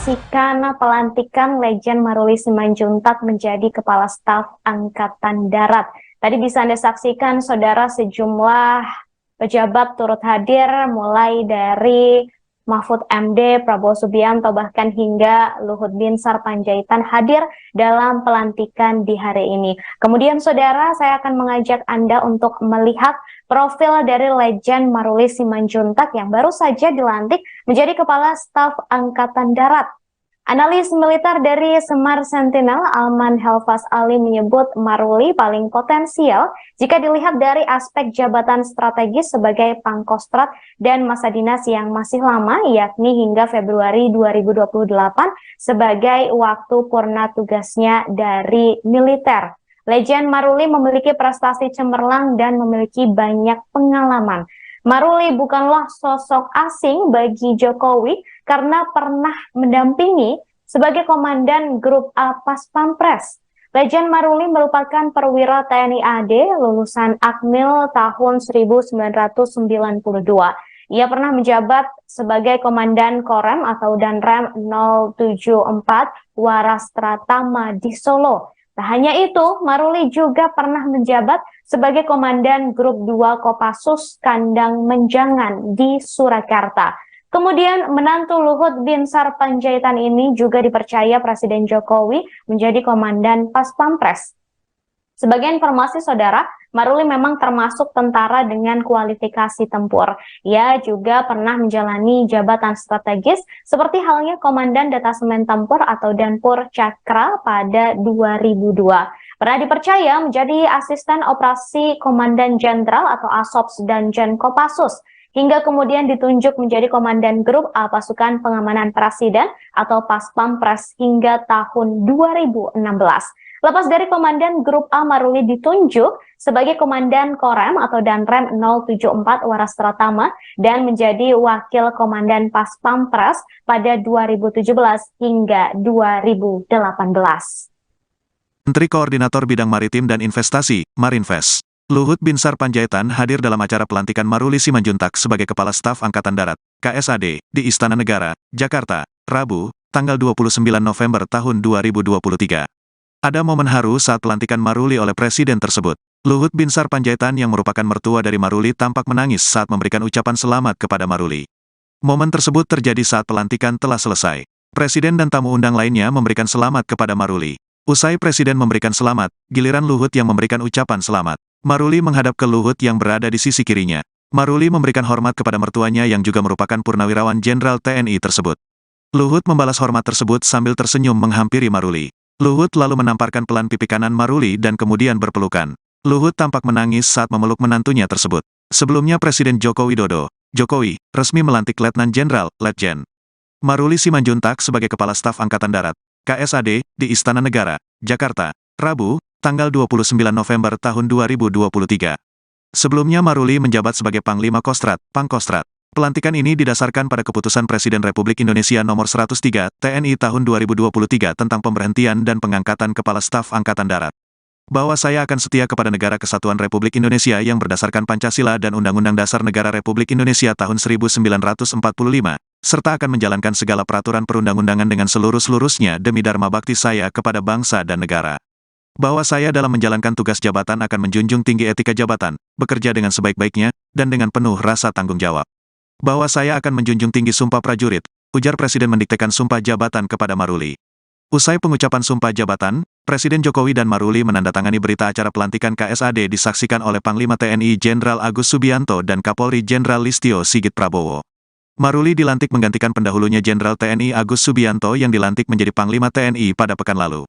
Speaker 3: menyaksikan pelantikan Letjen Maruli Simanjuntak menjadi Kepala Staf Angkatan Darat. Tadi bisa Anda saksikan, saudara, sejumlah pejabat turut hadir, mulai dari Mahfud MD, Prabowo Subianto, bahkan hingga Luhut Binsar Panjaitan hadir dalam pelantikan di hari ini. Kemudian, saudara, saya akan mengajak Anda untuk melihat profil dari Letjen Maruli Simanjuntak yang baru saja dilantik menjadi Kepala Staf Angkatan Darat. Analis militer dari Semar Sentinel, Alman Helfas Ali, menyebut Maruli paling potensial jika dilihat dari aspek jabatan strategis sebagai Pangkostrat dan masa dinas yang masih lama, yakni hingga Februari 2028 sebagai waktu purna tugasnya dari militer. Letjen Maruli memiliki prestasi cemerlang dan memiliki banyak pengalaman. Maruli bukanlah sosok asing bagi Jokowi karena pernah mendampingi sebagai Komandan Grup A Pas Pampres. Letjen Maruli merupakan perwira TNI AD lulusan Akmil tahun 1992. Ia pernah menjabat sebagai Komandan Korem atau Danrem 074 Warastratama di Solo. Tak hanya itu, Maruli juga pernah menjabat sebagai Komandan Grup 2 Kopassus Kandang Menjangan di Surakarta. Kemudian menantu Luhut Binsar Panjaitan ini juga dipercaya Presiden Jokowi menjadi Komandan Pas Pampres. Sebagai informasi, saudara, Maruli memang termasuk tentara dengan kualifikasi tempur. Ia juga pernah menjalani jabatan strategis seperti halnya Komandan Detasemen Tempur atau Danpur Cakra pada 2002. Pernah dipercaya menjadi asisten operasi Komandan Jenderal atau Asops Danjen Kopassus, hingga kemudian ditunjuk menjadi Komandan Grup A Pasukan Pengamanan Presiden atau Pas Pampres hingga tahun 2016. Lepas dari Komandan Grup A, Maruli ditunjuk sebagai Komandan Korem atau Danrem 074 Warastratama dan menjadi Wakil Komandan Pas Pampres pada 2017 hingga 2018.
Speaker 1: Menteri Koordinator Bidang Maritim dan Investasi, Marinvest, Luhut Binsar Panjaitan hadir dalam acara pelantikan Maruli Simanjuntak sebagai Kepala Staf Angkatan Darat, KSAD, di Istana Negara, Jakarta, Rabu, tanggal 29 November tahun 2023. Ada momen haru saat pelantikan Maruli oleh Presiden tersebut. Luhut Binsar Panjaitan yang merupakan mertua dari Maruli tampak menangis saat memberikan ucapan selamat kepada Maruli. Momen tersebut terjadi saat pelantikan telah selesai. Presiden dan tamu undang lainnya memberikan selamat kepada Maruli. Usai Presiden memberikan selamat, giliran Luhut yang memberikan ucapan selamat. Maruli menghadap ke Luhut yang berada di sisi kirinya. Maruli memberikan hormat kepada mertuanya yang juga merupakan Purnawirawan Jenderal TNI tersebut. Luhut membalas hormat tersebut sambil tersenyum menghampiri Maruli. Luhut lalu menamparkan pelan pipi kanan Maruli dan kemudian berpelukan. Luhut tampak menangis saat memeluk menantunya tersebut. Sebelumnya Presiden Joko Widodo, Jokowi, resmi melantik Letnan Jenderal, Letjen Maruli Simanjuntak sebagai Kepala Staf Angkatan Darat, KSAD, di Istana Negara, Jakarta, Rabu, tanggal 29 November tahun 2023. Sebelumnya Maruli menjabat sebagai Panglima Kostrat, Pangkostrat. Pelantikan ini didasarkan pada keputusan Presiden Republik Indonesia nomor 103 TNI tahun 2023 tentang pemberhentian dan pengangkatan Kepala Staf Angkatan Darat. Bahwa saya akan setia kepada Negara Kesatuan Republik Indonesia yang berdasarkan Pancasila dan Undang-Undang Dasar Negara Republik Indonesia tahun 1945, serta akan menjalankan segala peraturan perundang-undangan dengan seluruh-seluruhnya demi dharma bakti saya kepada bangsa dan negara. Bahwa saya dalam menjalankan tugas jabatan akan menjunjung tinggi etika jabatan, bekerja dengan sebaik-baiknya, dan dengan penuh rasa tanggung jawab. Bahwa saya akan menjunjung tinggi sumpah prajurit, ujar Presiden mendiktekan sumpah jabatan kepada Maruli. Usai pengucapan sumpah jabatan, Presiden Jokowi dan Maruli menandatangani berita acara pelantikan KSAD disaksikan oleh Panglima TNI Jenderal Agus Subianto dan Kapolri Jenderal Listio Sigit Prabowo. Maruli dilantik menggantikan pendahulunya Jenderal TNI Agus Subianto yang dilantik menjadi Panglima TNI pada pekan lalu.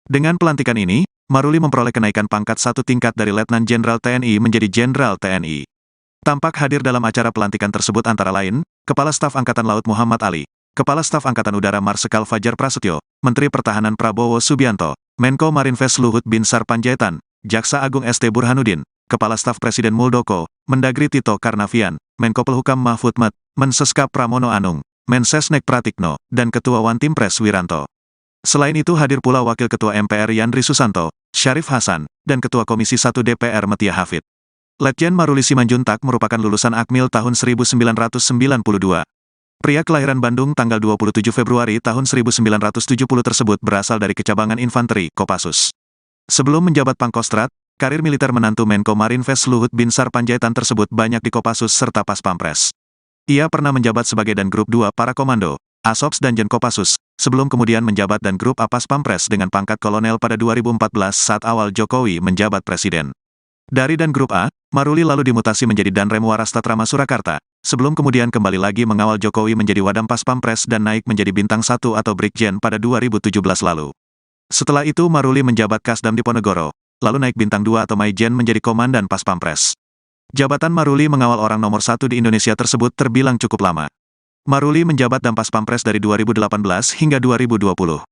Speaker 1: Dengan pelantikan ini, Maruli memperoleh kenaikan pangkat 1 tingkat dari Letnan Jenderal TNI menjadi Jenderal TNI. Tampak hadir dalam acara pelantikan tersebut antara lain, Kepala Staf Angkatan Laut Muhammad Ali, Kepala Staf Angkatan Udara Marsikal Fajar Prasetyo, Menteri Pertahanan Prabowo Subianto, Menko Marinvest Luhut Binsar Panjaitan, Jaksa Agung ST Burhanuddin, Kepala Staf Presiden Muldoko, Mendagri Tito Karnavian, Menko Pelhukam Mahfud MD, Mensescap Pramono Anung, Mensesnek Pratikno, dan Ketua Wantimpres Wiranto. Selain itu hadir pula Wakil Ketua MPR Yandri Susanto, Syarif Hasan, dan Ketua Komisi 1 DPR Metia Hafid. Letjen Maruli Simanjuntak merupakan lulusan Akmil tahun 1992. Pria kelahiran Bandung tanggal 27 Februari tahun 1970 tersebut berasal dari Kecabangan Infanteri, Kopassus. Sebelum menjabat Pangkostrat, karir militer menantu Menko Marinvest Luhut Binsar Panjaitan tersebut banyak di Kopassus serta Paspampres. Ia pernah menjabat sebagai Dangrup 2 Para Komando, Asops dan Jen Kopassus, sebelum kemudian menjabat Dangrup A Paspampres dengan pangkat kolonel pada 2014 saat awal Jokowi menjabat presiden. Dari Dangrup A, Maruli lalu dimutasi menjadi Danrem Warastatrama Surakarta, sebelum kemudian kembali lagi mengawal Jokowi menjadi Wadam Paspampres dan naik menjadi Bintang 1 atau Brigjen pada 2017 lalu. Setelah itu Maruli menjabat Kasdam Diponegoro, lalu naik Bintang 2 atau Maijen menjadi Komandan Paspampres. Jabatan Maruli mengawal orang nomor 1 di Indonesia tersebut terbilang cukup lama. Maruli menjabat Dampas Pampres dari 2018 hingga 2020.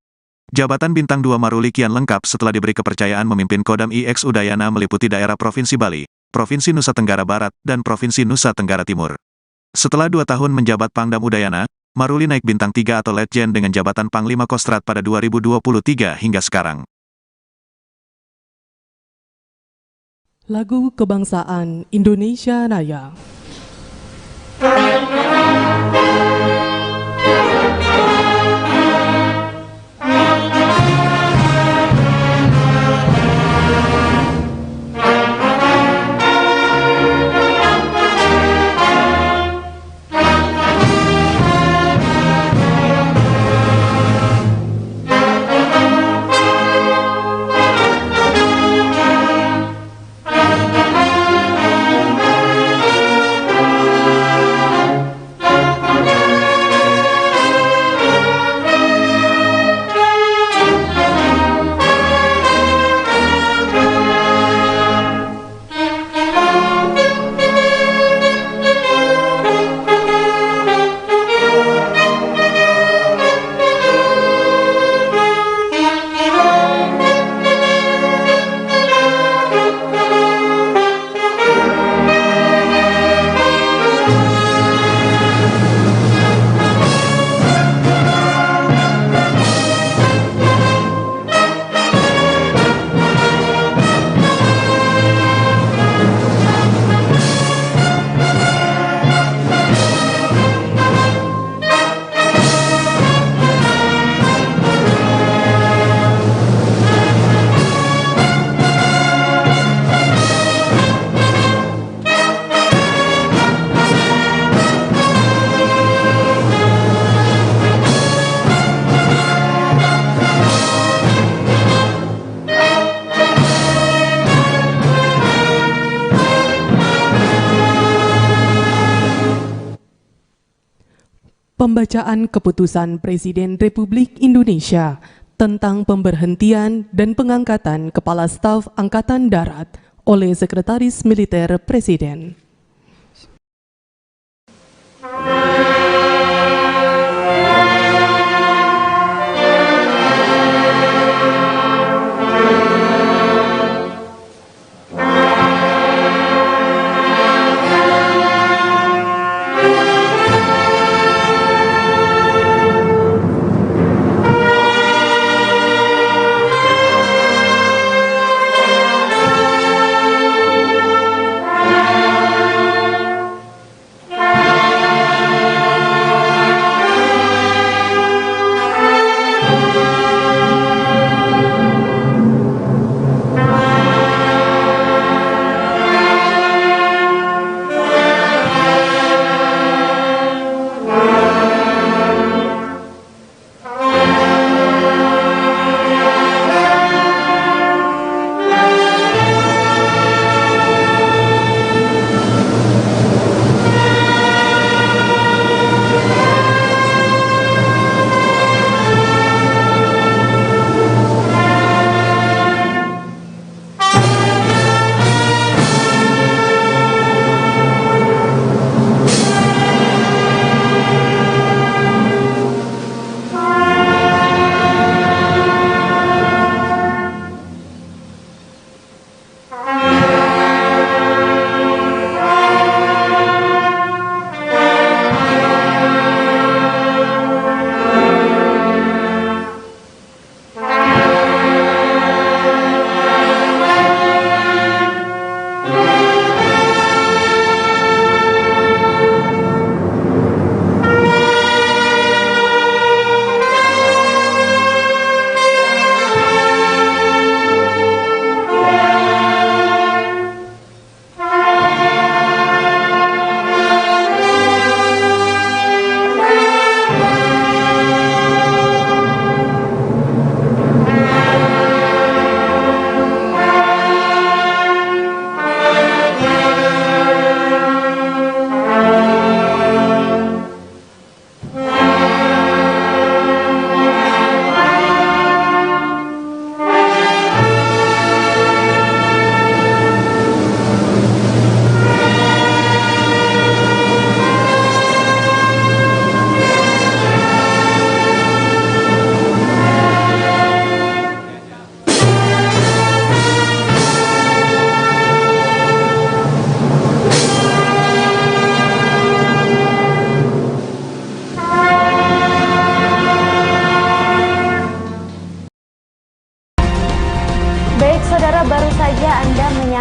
Speaker 1: Jabatan Bintang 2 Maruli kian lengkap setelah diberi kepercayaan memimpin Kodam IX Udayana meliputi daerah Provinsi Bali, Provinsi Nusa Tenggara Barat, dan Provinsi Nusa Tenggara Timur. Setelah 2 tahun menjabat Pangdam Udayana, Maruli naik Bintang 3 atau Letjen dengan jabatan Panglima Kostrat pada 2023 hingga sekarang.
Speaker 2: Lagu Kebangsaan Indonesia Raya. Pembacaan Keputusan Presiden Republik Indonesia tentang pemberhentian dan pengangkatan Kepala Staf Angkatan Darat oleh Sekretaris Militer Presiden.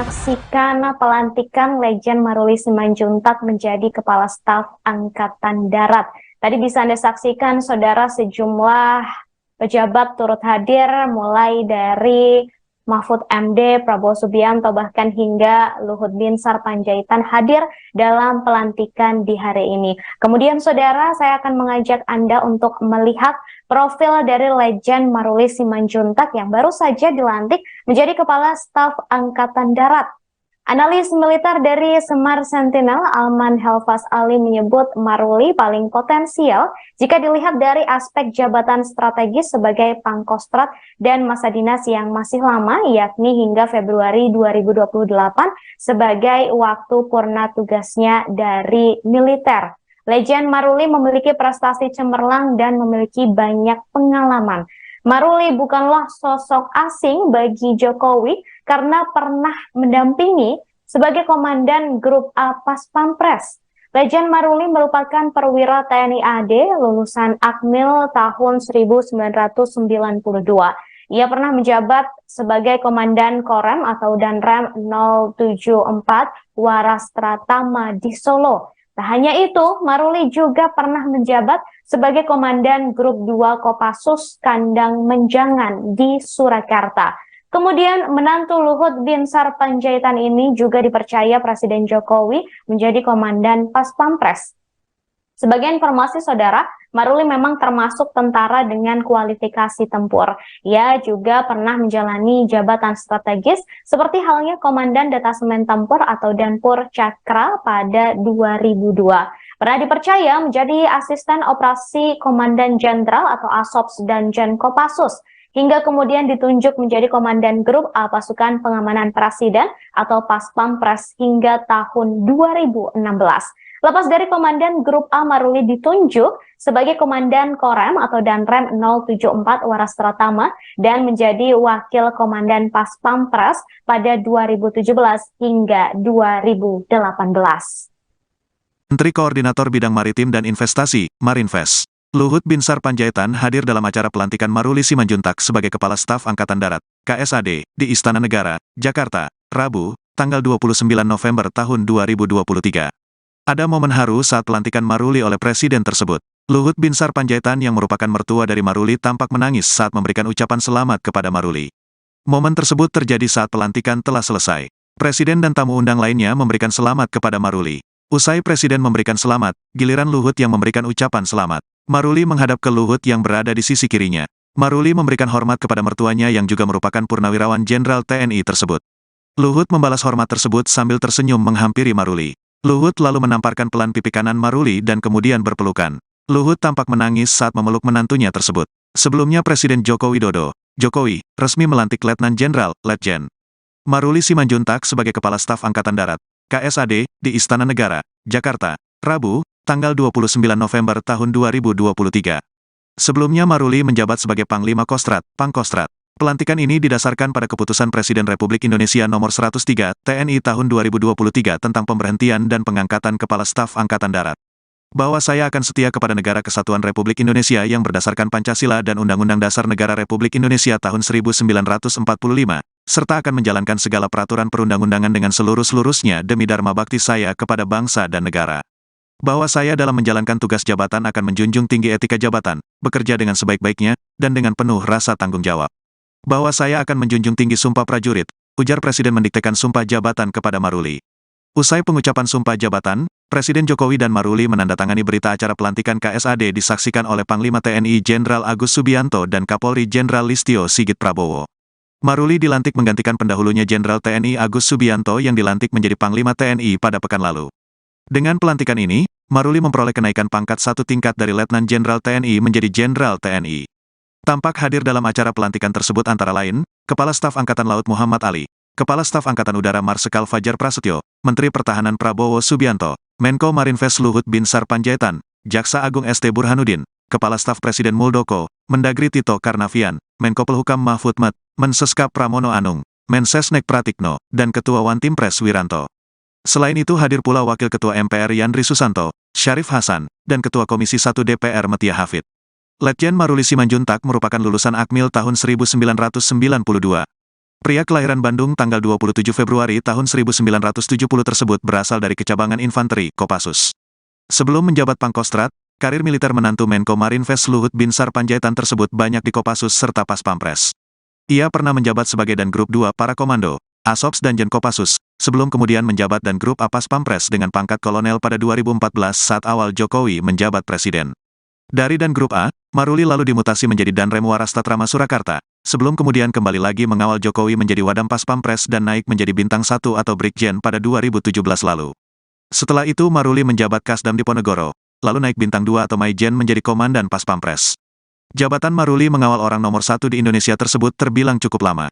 Speaker 3: menyaksikan pelantikan Letjen Maruli Simanjuntak menjadi Kepala Staf Angkatan Darat. Tadi bisa Anda saksikan, saudara, sejumlah pejabat turut hadir, mulai dari Mahfud MD, Prabowo Subianto, bahkan hingga Luhut Binsar Panjaitan hadir dalam pelantikan di hari ini. Kemudian, saudara, saya akan mengajak Anda untuk melihat profil dari Letjen Maruli Simanjuntak yang baru saja dilantik menjadi Kepala Staf Angkatan Darat. Analis militer dari Semar Sentinel, Alman Helfas Ali, menyebut Maruli paling potensial jika dilihat dari aspek jabatan strategis sebagai Pangkostrat dan masa dinas yang masih lama, yakni hingga Februari 2028 sebagai waktu purna tugasnya dari militer. Letjen Maruli memiliki prestasi cemerlang dan memiliki banyak pengalaman. Maruli bukanlah sosok asing bagi Jokowi karena pernah mendampingi sebagai Komandan Grup A Pas Pampres. Letjen Maruli merupakan perwira TNI AD lulusan Akmil tahun 1992. Ia pernah menjabat sebagai Komandan Korem atau Danrem 074 Warastratama di Solo. Tak hanya itu, Maruli juga pernah menjabat sebagai Komandan Grup 2 Kopassus Kandang Menjangan di Surakarta. Kemudian menantu Luhut Binsar Panjaitan ini juga dipercaya Presiden Jokowi menjadi Komandan Pas Pampres. Sebagai informasi, saudara, Maruli memang termasuk tentara dengan kualifikasi tempur. Ia juga pernah menjalani jabatan strategis seperti halnya Komandan Detasemen Tempur atau Danpur Cakra pada 2002. Pernah dipercaya menjadi asisten operasi Komandan Jenderal atau Asops dan Jen Kopassus, hingga kemudian ditunjuk menjadi Komandan Grup A Pasukan Pengamanan Presiden atau Pas Pampres hingga tahun 2016. Lepas dari Komandan Grup A, Maruli ditunjuk sebagai Komandan Korem atau Danrem 074 Warastratama dan menjadi Wakil Komandan Pas Pampres pada 2017 hingga 2018.
Speaker 1: Menteri Koordinator Bidang Maritim dan Investasi, Marinvest, Luhut Binsar Panjaitan hadir dalam acara pelantikan Maruli Simanjuntak sebagai Kepala Staf Angkatan Darat, KSAD, di Istana Negara, Jakarta, Rabu, tanggal 29 November tahun 2023. Ada momen haru saat pelantikan Maruli oleh Presiden tersebut. Luhut Binsar Panjaitan yang merupakan mertua dari Maruli tampak menangis saat memberikan ucapan selamat kepada Maruli. Momen tersebut terjadi saat pelantikan telah selesai. Presiden dan tamu undang lainnya memberikan selamat kepada Maruli. Usai Presiden memberikan selamat, giliran Luhut yang memberikan ucapan selamat. Maruli menghadap ke Luhut yang berada di sisi kirinya. Maruli memberikan hormat kepada mertuanya yang juga merupakan Purnawirawan Jenderal TNI tersebut. Luhut membalas hormat tersebut sambil tersenyum menghampiri Maruli. Luhut lalu menamparkan pelan pipi kanan Maruli dan kemudian berpelukan. Luhut tampak menangis saat memeluk menantunya tersebut. Sebelumnya Presiden Joko Widodo, Jokowi, resmi melantik Letnan Jenderal, Letjen Maruli Simanjuntak sebagai Kepala Staf Angkatan Darat, KSAD, di Istana Negara, Jakarta, Rabu, tanggal 29 November tahun 2023. Sebelumnya Maruli menjabat sebagai Panglima Kostrat, Pangkostrat. Pelantikan ini didasarkan pada Keputusan Presiden Republik Indonesia Nomor 103, TNI tahun 2023 tentang pemberhentian dan pengangkatan Kepala Staf Angkatan Darat. Bahwa saya akan setia kepada Negara Kesatuan Republik Indonesia yang berdasarkan Pancasila dan Undang-Undang Dasar Negara Republik Indonesia tahun 1945, serta akan menjalankan segala peraturan perundang-undangan dengan seluruh-seluruhnya demi dharma bakti saya kepada bangsa dan negara. Bahwa saya dalam menjalankan tugas jabatan akan menjunjung tinggi etika jabatan, bekerja dengan sebaik-baiknya, dan dengan penuh rasa tanggung jawab. Bahwa saya akan menjunjung tinggi sumpah prajurit, ujar Presiden mendiktekan sumpah jabatan kepada Maruli. Usai pengucapan sumpah jabatan, Presiden Jokowi dan Maruli menandatangani berita acara pelantikan KSAD disaksikan oleh Panglima TNI Jenderal Agus Subianto dan Kapolri Jenderal Listio Sigit Prabowo. Maruli dilantik menggantikan pendahulunya Jenderal TNI Agus Subianto yang dilantik menjadi Panglima TNI pada pekan lalu. Dengan pelantikan ini, Maruli memperoleh kenaikan pangkat satu tingkat dari Letnan Jenderal TNI menjadi Jenderal TNI. Tampak hadir dalam acara pelantikan tersebut antara lain, Kepala Staf Angkatan Laut Muhammad Ali, Kepala Staf Angkatan Udara Marsikal Fajar Prasetyo, Menteri Pertahanan Prabowo Subianto, Menko Marinvest Luhut Binsar Panjaitan, Jaksa Agung ST Burhanuddin, Kepala Staf Presiden Muldoko, Mendagri Tito Karnavian, Menko Polhukam Mahfud MD, Mensescap Pramono Anung, Mensesnek Pratikno, dan Ketua Wantimpres Wiranto. Selain itu hadir pula Wakil Ketua MPR Yandri Susanto, Syarif Hasan, dan Ketua Komisi 1 DPR Metia Hafid. Letjen Maruli Simanjuntak merupakan lulusan Akmil tahun 1992. Pria kelahiran Bandung tanggal 27 Februari tahun 1970 tersebut berasal dari Kecabangan Infanteri, Kopassus. Sebelum menjabat Pangkostrat, karir militer menantu Menko Marinvest Luhut Binsar Panjaitan tersebut banyak di Kopassus serta Paspampres. Ia pernah menjabat sebagai Dangrup 2 Para Komando, Asops Danjen Kopassus, sebelum kemudian menjabat Dangrup A Paspampres dengan pangkat kolonel pada 2014 saat awal Jokowi menjabat presiden. Dari Dangrup A, Maruli lalu dimutasi menjadi Danrem Warastatrama Surakarta, sebelum kemudian kembali lagi mengawal Jokowi menjadi Wadam Paspampres dan naik menjadi Bintang 1 atau Brigjen pada 2017 lalu. Setelah itu Maruli menjabat Kasdam Diponegoro, lalu naik Bintang 2 atau Maijen menjadi Komandan Paspampres. Jabatan Maruli mengawal orang nomor 1 di Indonesia tersebut terbilang cukup lama.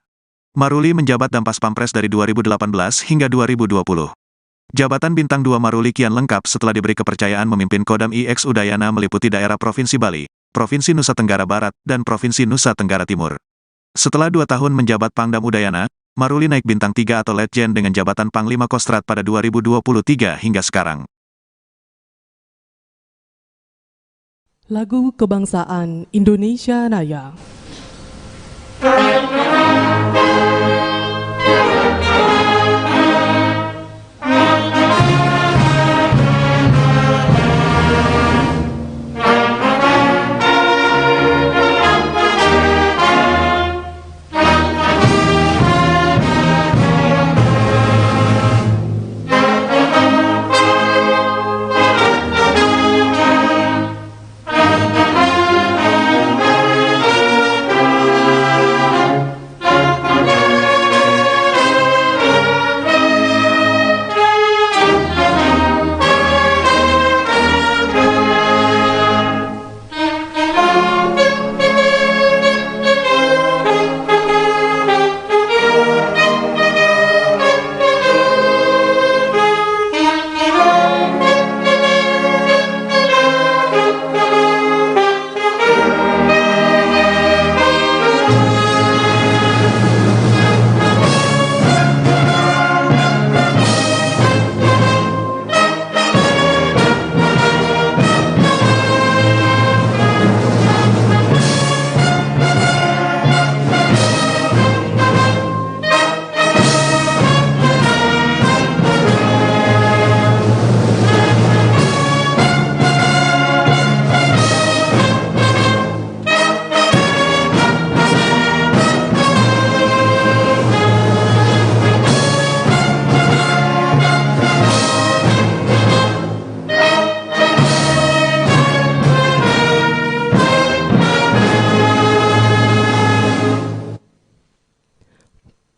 Speaker 1: Maruli menjabat Dam Paspampres dari 2018 hingga 2020. Jabatan Bintang 2 Maruli kian lengkap setelah diberi kepercayaan memimpin Kodam IX Udayana meliputi daerah Provinsi Bali, Provinsi Nusa Tenggara Barat, dan Provinsi Nusa Tenggara Timur. Setelah 2 tahun menjabat Pangdam Udayana, Maruli naik Bintang 3 atau Letjen dengan jabatan Panglima Kostrat pada 2023 hingga sekarang.
Speaker 2: Lagu Kebangsaan Indonesia Raya.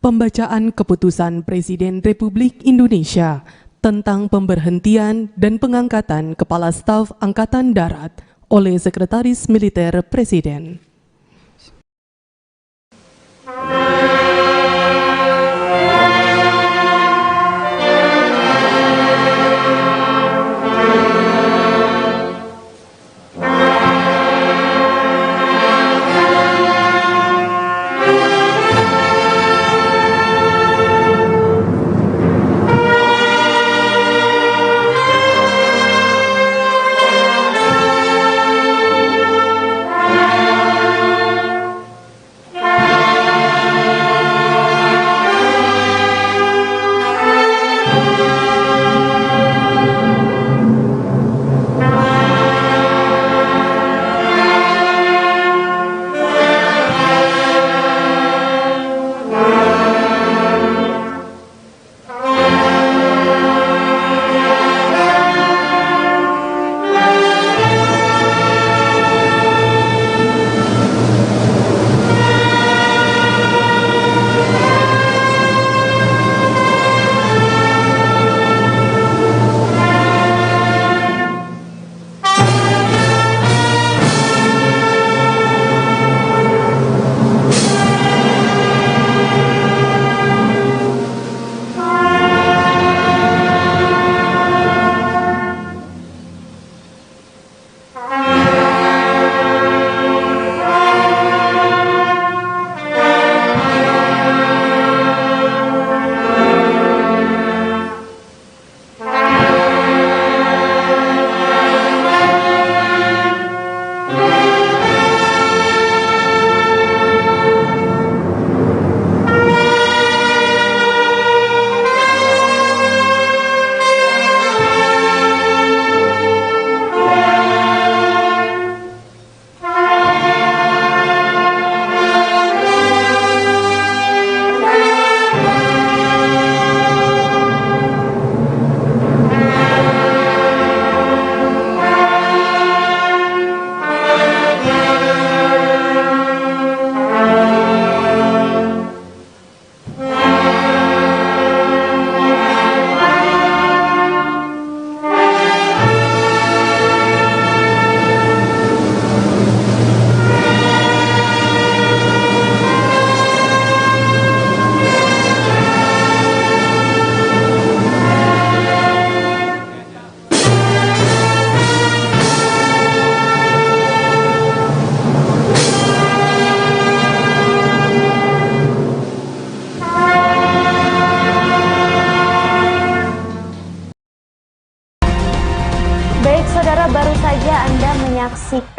Speaker 2: Pembacaan Keputusan Presiden Republik Indonesia tentang pemberhentian dan pengangkatan Kepala Staf Angkatan Darat oleh Sekretaris Militer Presiden.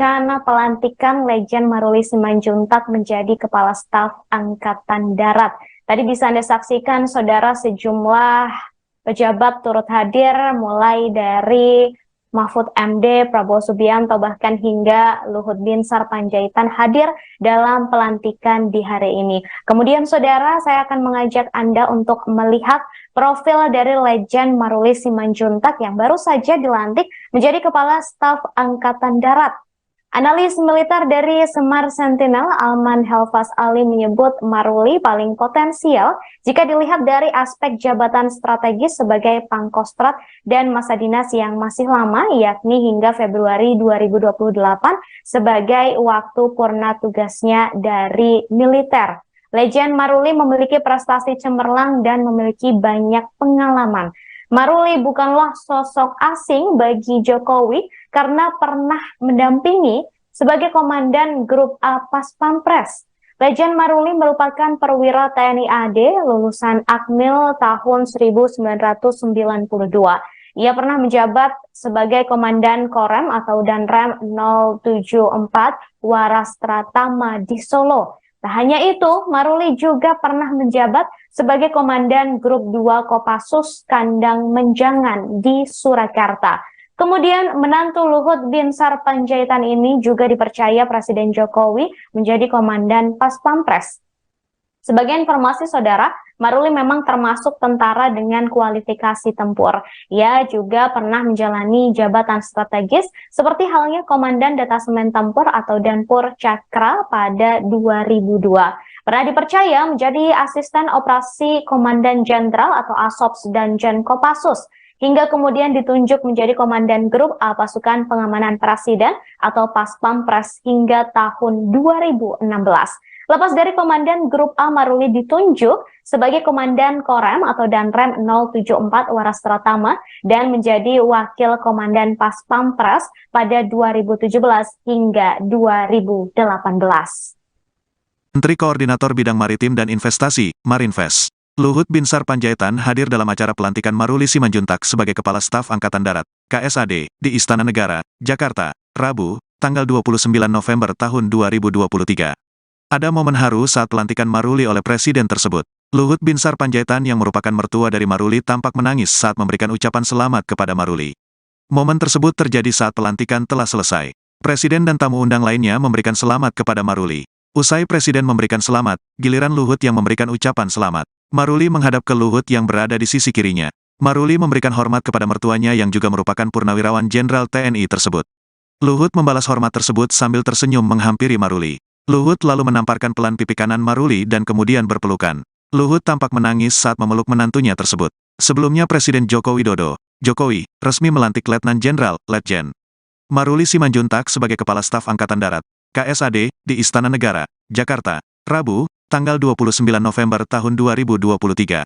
Speaker 3: menyaksikan pelantikan Letjen Maruli Simanjuntak menjadi Kepala Staf Angkatan Darat. Tadi bisa Anda saksikan, saudara, sejumlah pejabat turut hadir, mulai dari Mahfud MD, Prabowo Subianto, bahkan hingga Luhut Binsar Panjaitan hadir dalam pelantikan di hari ini. Kemudian, saudara, saya akan mengajak Anda untuk melihat profil dari Letjen Maruli Simanjuntak yang baru saja dilantik menjadi Kepala Staf Angkatan Darat. Analis militer dari Semar Sentinel, Alman Helfas Ali, menyebut Maruli paling potensial jika dilihat dari aspek jabatan strategis sebagai Pangkostrat dan masa dinas yang masih lama, yakni hingga Februari 2028 sebagai waktu purna tugasnya dari militer. Letjen Maruli memiliki prestasi cemerlang dan memiliki banyak pengalaman. Maruli bukanlah sosok asing bagi Jokowi karena pernah mendampingi sebagai Komandan Grup A Pas Pampres. Letjen Maruli merupakan perwira TNI AD lulusan Akmil tahun 1992. Ia pernah menjabat sebagai Komandan Korem atau Danrem 074 Warastratama di Solo. Tak hanya itu, Maruli juga pernah menjabat sebagai Komandan Grup 2 Kopassus Kandang Menjangan di Surakarta. Kemudian menantu Luhut Binsar Panjaitan ini juga dipercaya Presiden Jokowi menjadi Komandan Pas Pampres. Sebagai informasi, saudara, Maruli memang termasuk tentara dengan kualifikasi tempur. Ia juga pernah menjalani jabatan strategis seperti halnya Komandan Detasemen Tempur atau Danpur Cakra pada 2002. Pernah dipercaya menjadi asisten operasi Komandan Jenderal atau Asops dan Jen Kopassus, hingga kemudian ditunjuk menjadi Komandan Grup A Pasukan Pengamanan Presiden atau Pas Pampres hingga tahun 2016. Lepas dari Komandan Grup A, Maruli ditunjuk sebagai Komandan Korem atau Danrem 074 Warastratama dan menjadi Wakil Komandan Pas Pampres pada 2017 hingga 2018.
Speaker 1: Menteri Koordinator Bidang Maritim dan Investasi, Marinvest, Luhut Binsar Panjaitan hadir dalam acara pelantikan Maruli Simanjuntak sebagai Kepala Staf Angkatan Darat, KSAD, di Istana Negara, Jakarta, Rabu, tanggal 29 November tahun 2023. Ada momen haru saat pelantikan Maruli oleh Presiden tersebut. Luhut Binsar Panjaitan yang merupakan mertua dari Maruli tampak menangis saat memberikan ucapan selamat kepada Maruli. Momen tersebut terjadi saat pelantikan telah selesai. Presiden dan tamu undang lainnya memberikan selamat kepada Maruli. Usai Presiden memberikan selamat, giliran Luhut yang memberikan ucapan selamat. Maruli menghadap ke Luhut yang berada di sisi kirinya. Maruli memberikan hormat kepada mertuanya yang juga merupakan purnawirawan Jenderal TNI tersebut. Luhut membalas hormat tersebut sambil tersenyum menghampiri Maruli. Luhut lalu menamparkan pelan pipi kanan Maruli dan kemudian berpelukan. Luhut tampak menangis saat memeluk menantunya tersebut. Sebelumnya Presiden Joko Widodo, Jokowi, resmi melantik Letnan Jenderal, Letjen Maruli Simanjuntak sebagai Kepala Staf Angkatan Darat, KSAD, di Istana Negara, Jakarta, Rabu, tanggal 29 November tahun 2023.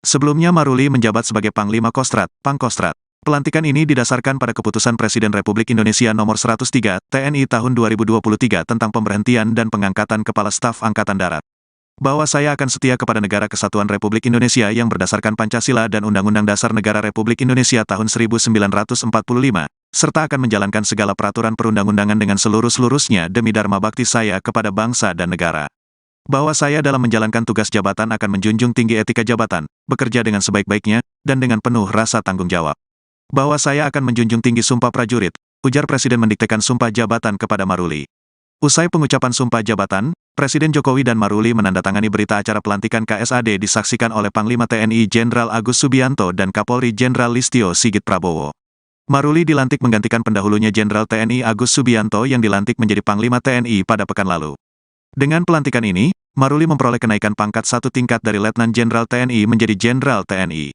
Speaker 1: Sebelumnya Maruli menjabat sebagai Panglima Kostrat, Pangkostrat. Pelantikan ini didasarkan pada keputusan Presiden Republik Indonesia nomor 103 TNI tahun 2023 tentang pemberhentian dan pengangkatan Kepala Staf Angkatan Darat. Bahwa saya akan setia kepada Negara Kesatuan Republik Indonesia yang berdasarkan Pancasila dan Undang-Undang Dasar Negara Republik Indonesia tahun 1945, serta akan menjalankan segala peraturan perundang-undangan dengan seluruh-seluruhnya demi dharma bakti saya kepada bangsa dan negara. Bahwa saya dalam menjalankan tugas jabatan akan menjunjung tinggi etika jabatan, bekerja dengan sebaik-baiknya, dan dengan penuh rasa tanggung jawab. Bahwa saya akan menjunjung tinggi sumpah prajurit, ujar Presiden mendiktekan sumpah jabatan kepada Maruli. Usai pengucapan sumpah jabatan, Presiden Jokowi dan Maruli menandatangani berita acara pelantikan KSAD disaksikan oleh Panglima TNI Jenderal Agus Subianto dan Kapolri Jenderal Listio Sigit Prabowo. Maruli dilantik menggantikan pendahulunya Jenderal TNI Agus Subianto yang dilantik menjadi Panglima TNI pada pekan lalu. Dengan pelantikan ini, Maruli memperoleh kenaikan pangkat satu tingkat dari Letnan Jenderal TNI menjadi Jenderal TNI.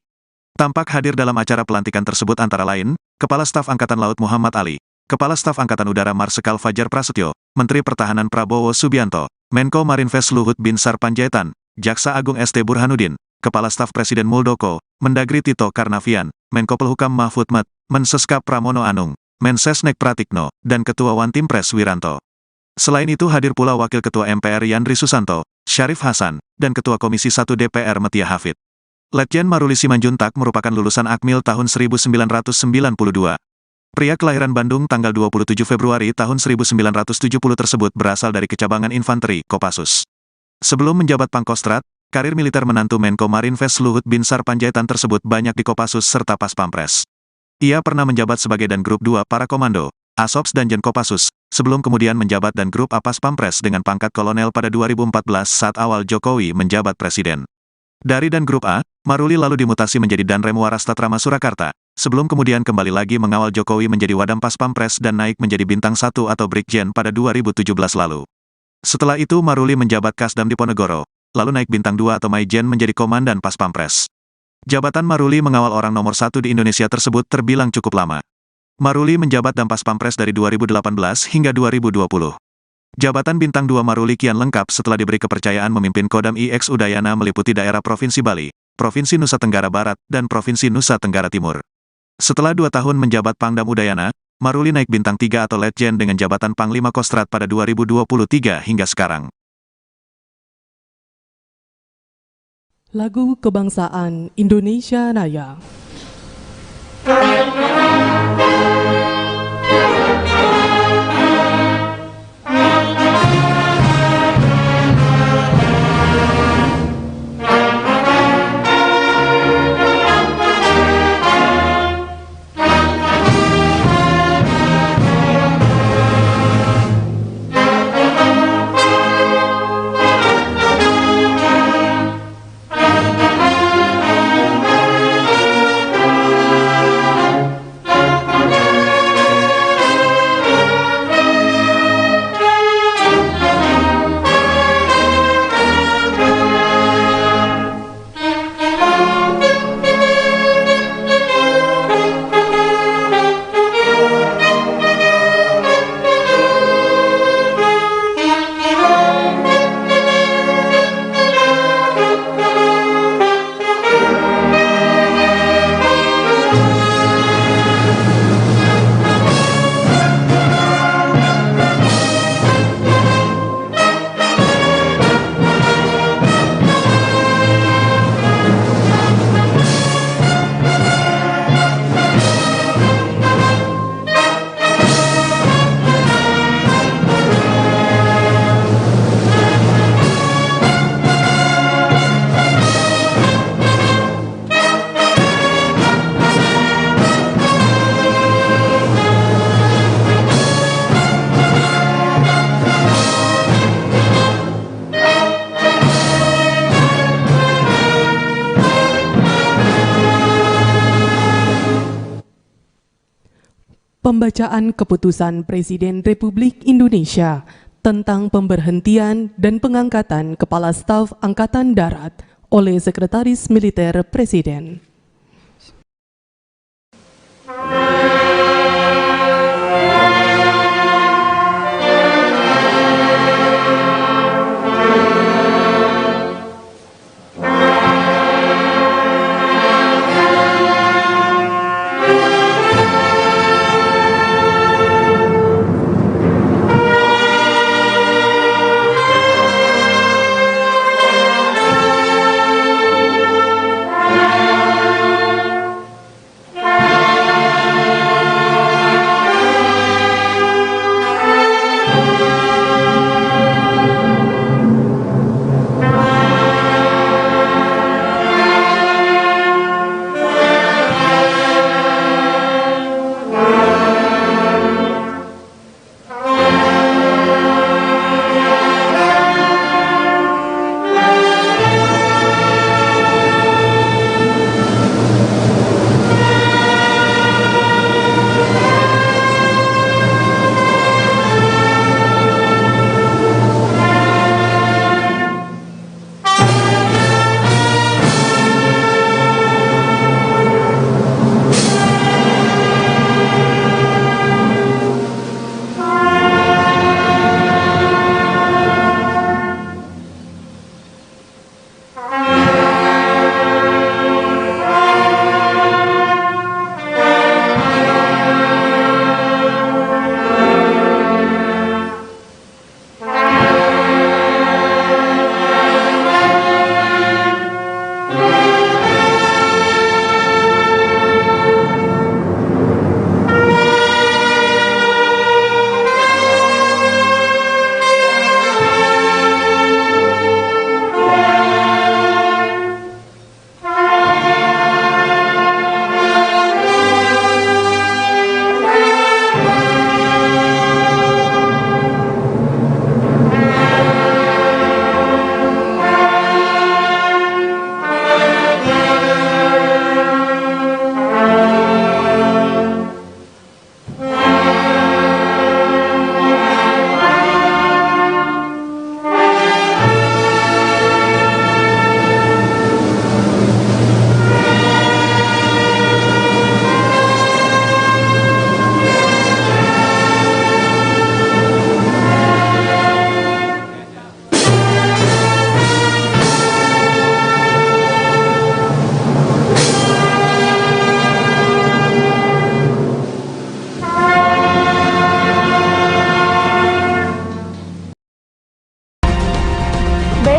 Speaker 1: Tampak hadir dalam acara pelantikan tersebut antara lain, Kepala Staf Angkatan Laut Muhammad Ali, Kepala Staf Angkatan Udara Marsikal Fajar Prasetyo, Menteri Pertahanan Prabowo Subianto, Menko Marinvest Luhut Binsar Panjaitan, Jaksa Agung ST Burhanuddin, Kepala Staf Presiden Muldoko, Mendagri Tito Karnavian, Menko Polhukam Mahfud MD, Mensescap Pramono Anung, Mensesnek Pratikno, dan Ketua Wantimpres Wiranto. Selain itu hadir pula Wakil Ketua MPR Yandri Susanto, Syarif Hasan, dan Ketua Komisi 1 DPR Metia Hafid. Letjen Maruli Simanjuntak merupakan lulusan Akmil tahun 1992. Pria kelahiran Bandung tanggal 27 Februari tahun 1970 tersebut berasal dari Kecabangan Infanteri, Kopassus. Sebelum menjabat Pangkostrat, karir militer menantu Menko Marinvest Luhut Binsar Panjaitan tersebut banyak di Kopassus serta Pas Pampres. Ia pernah menjabat sebagai Dan Grup 2 Para Komando, Asops dan Jen Kopassus, sebelum kemudian menjabat Dan Grup A Pas Pampres dengan pangkat kolonel pada 2014 saat awal Jokowi menjabat presiden. Dari Dan Grup A, Maruli lalu dimutasi menjadi Danrem Warastatrama Surakarta, sebelum kemudian kembali lagi mengawal Jokowi menjadi Wadam Pas Pampres dan naik menjadi Bintang 1 atau Brigjen pada 2017 lalu. Setelah itu Maruli menjabat Kasdam Diponegoro, lalu naik Bintang 2 atau Maijen menjadi Komandan Pas Pampres. Jabatan Maruli mengawal orang nomor 1 di Indonesia tersebut terbilang cukup lama. Maruli menjabat Dampas Pampres dari 2018 hingga 2020. Jabatan Bintang 2 Maruli kian lengkap setelah diberi kepercayaan memimpin Kodam IX Udayana meliputi daerah Provinsi Bali, Provinsi Nusa Tenggara Barat, dan Provinsi Nusa Tenggara Timur. Setelah 2 tahun menjabat Pangdam Udayana, Maruli naik Bintang 3 atau Letjen dengan jabatan Panglima Kostrat pada 2023 hingga sekarang.
Speaker 2: Lagu Kebangsaan Indonesia Raya. Pembacaan Keputusan Presiden Republik Indonesia tentang pemberhentian dan pengangkatan Kepala Staf Angkatan Darat oleh Sekretaris Militer Presiden.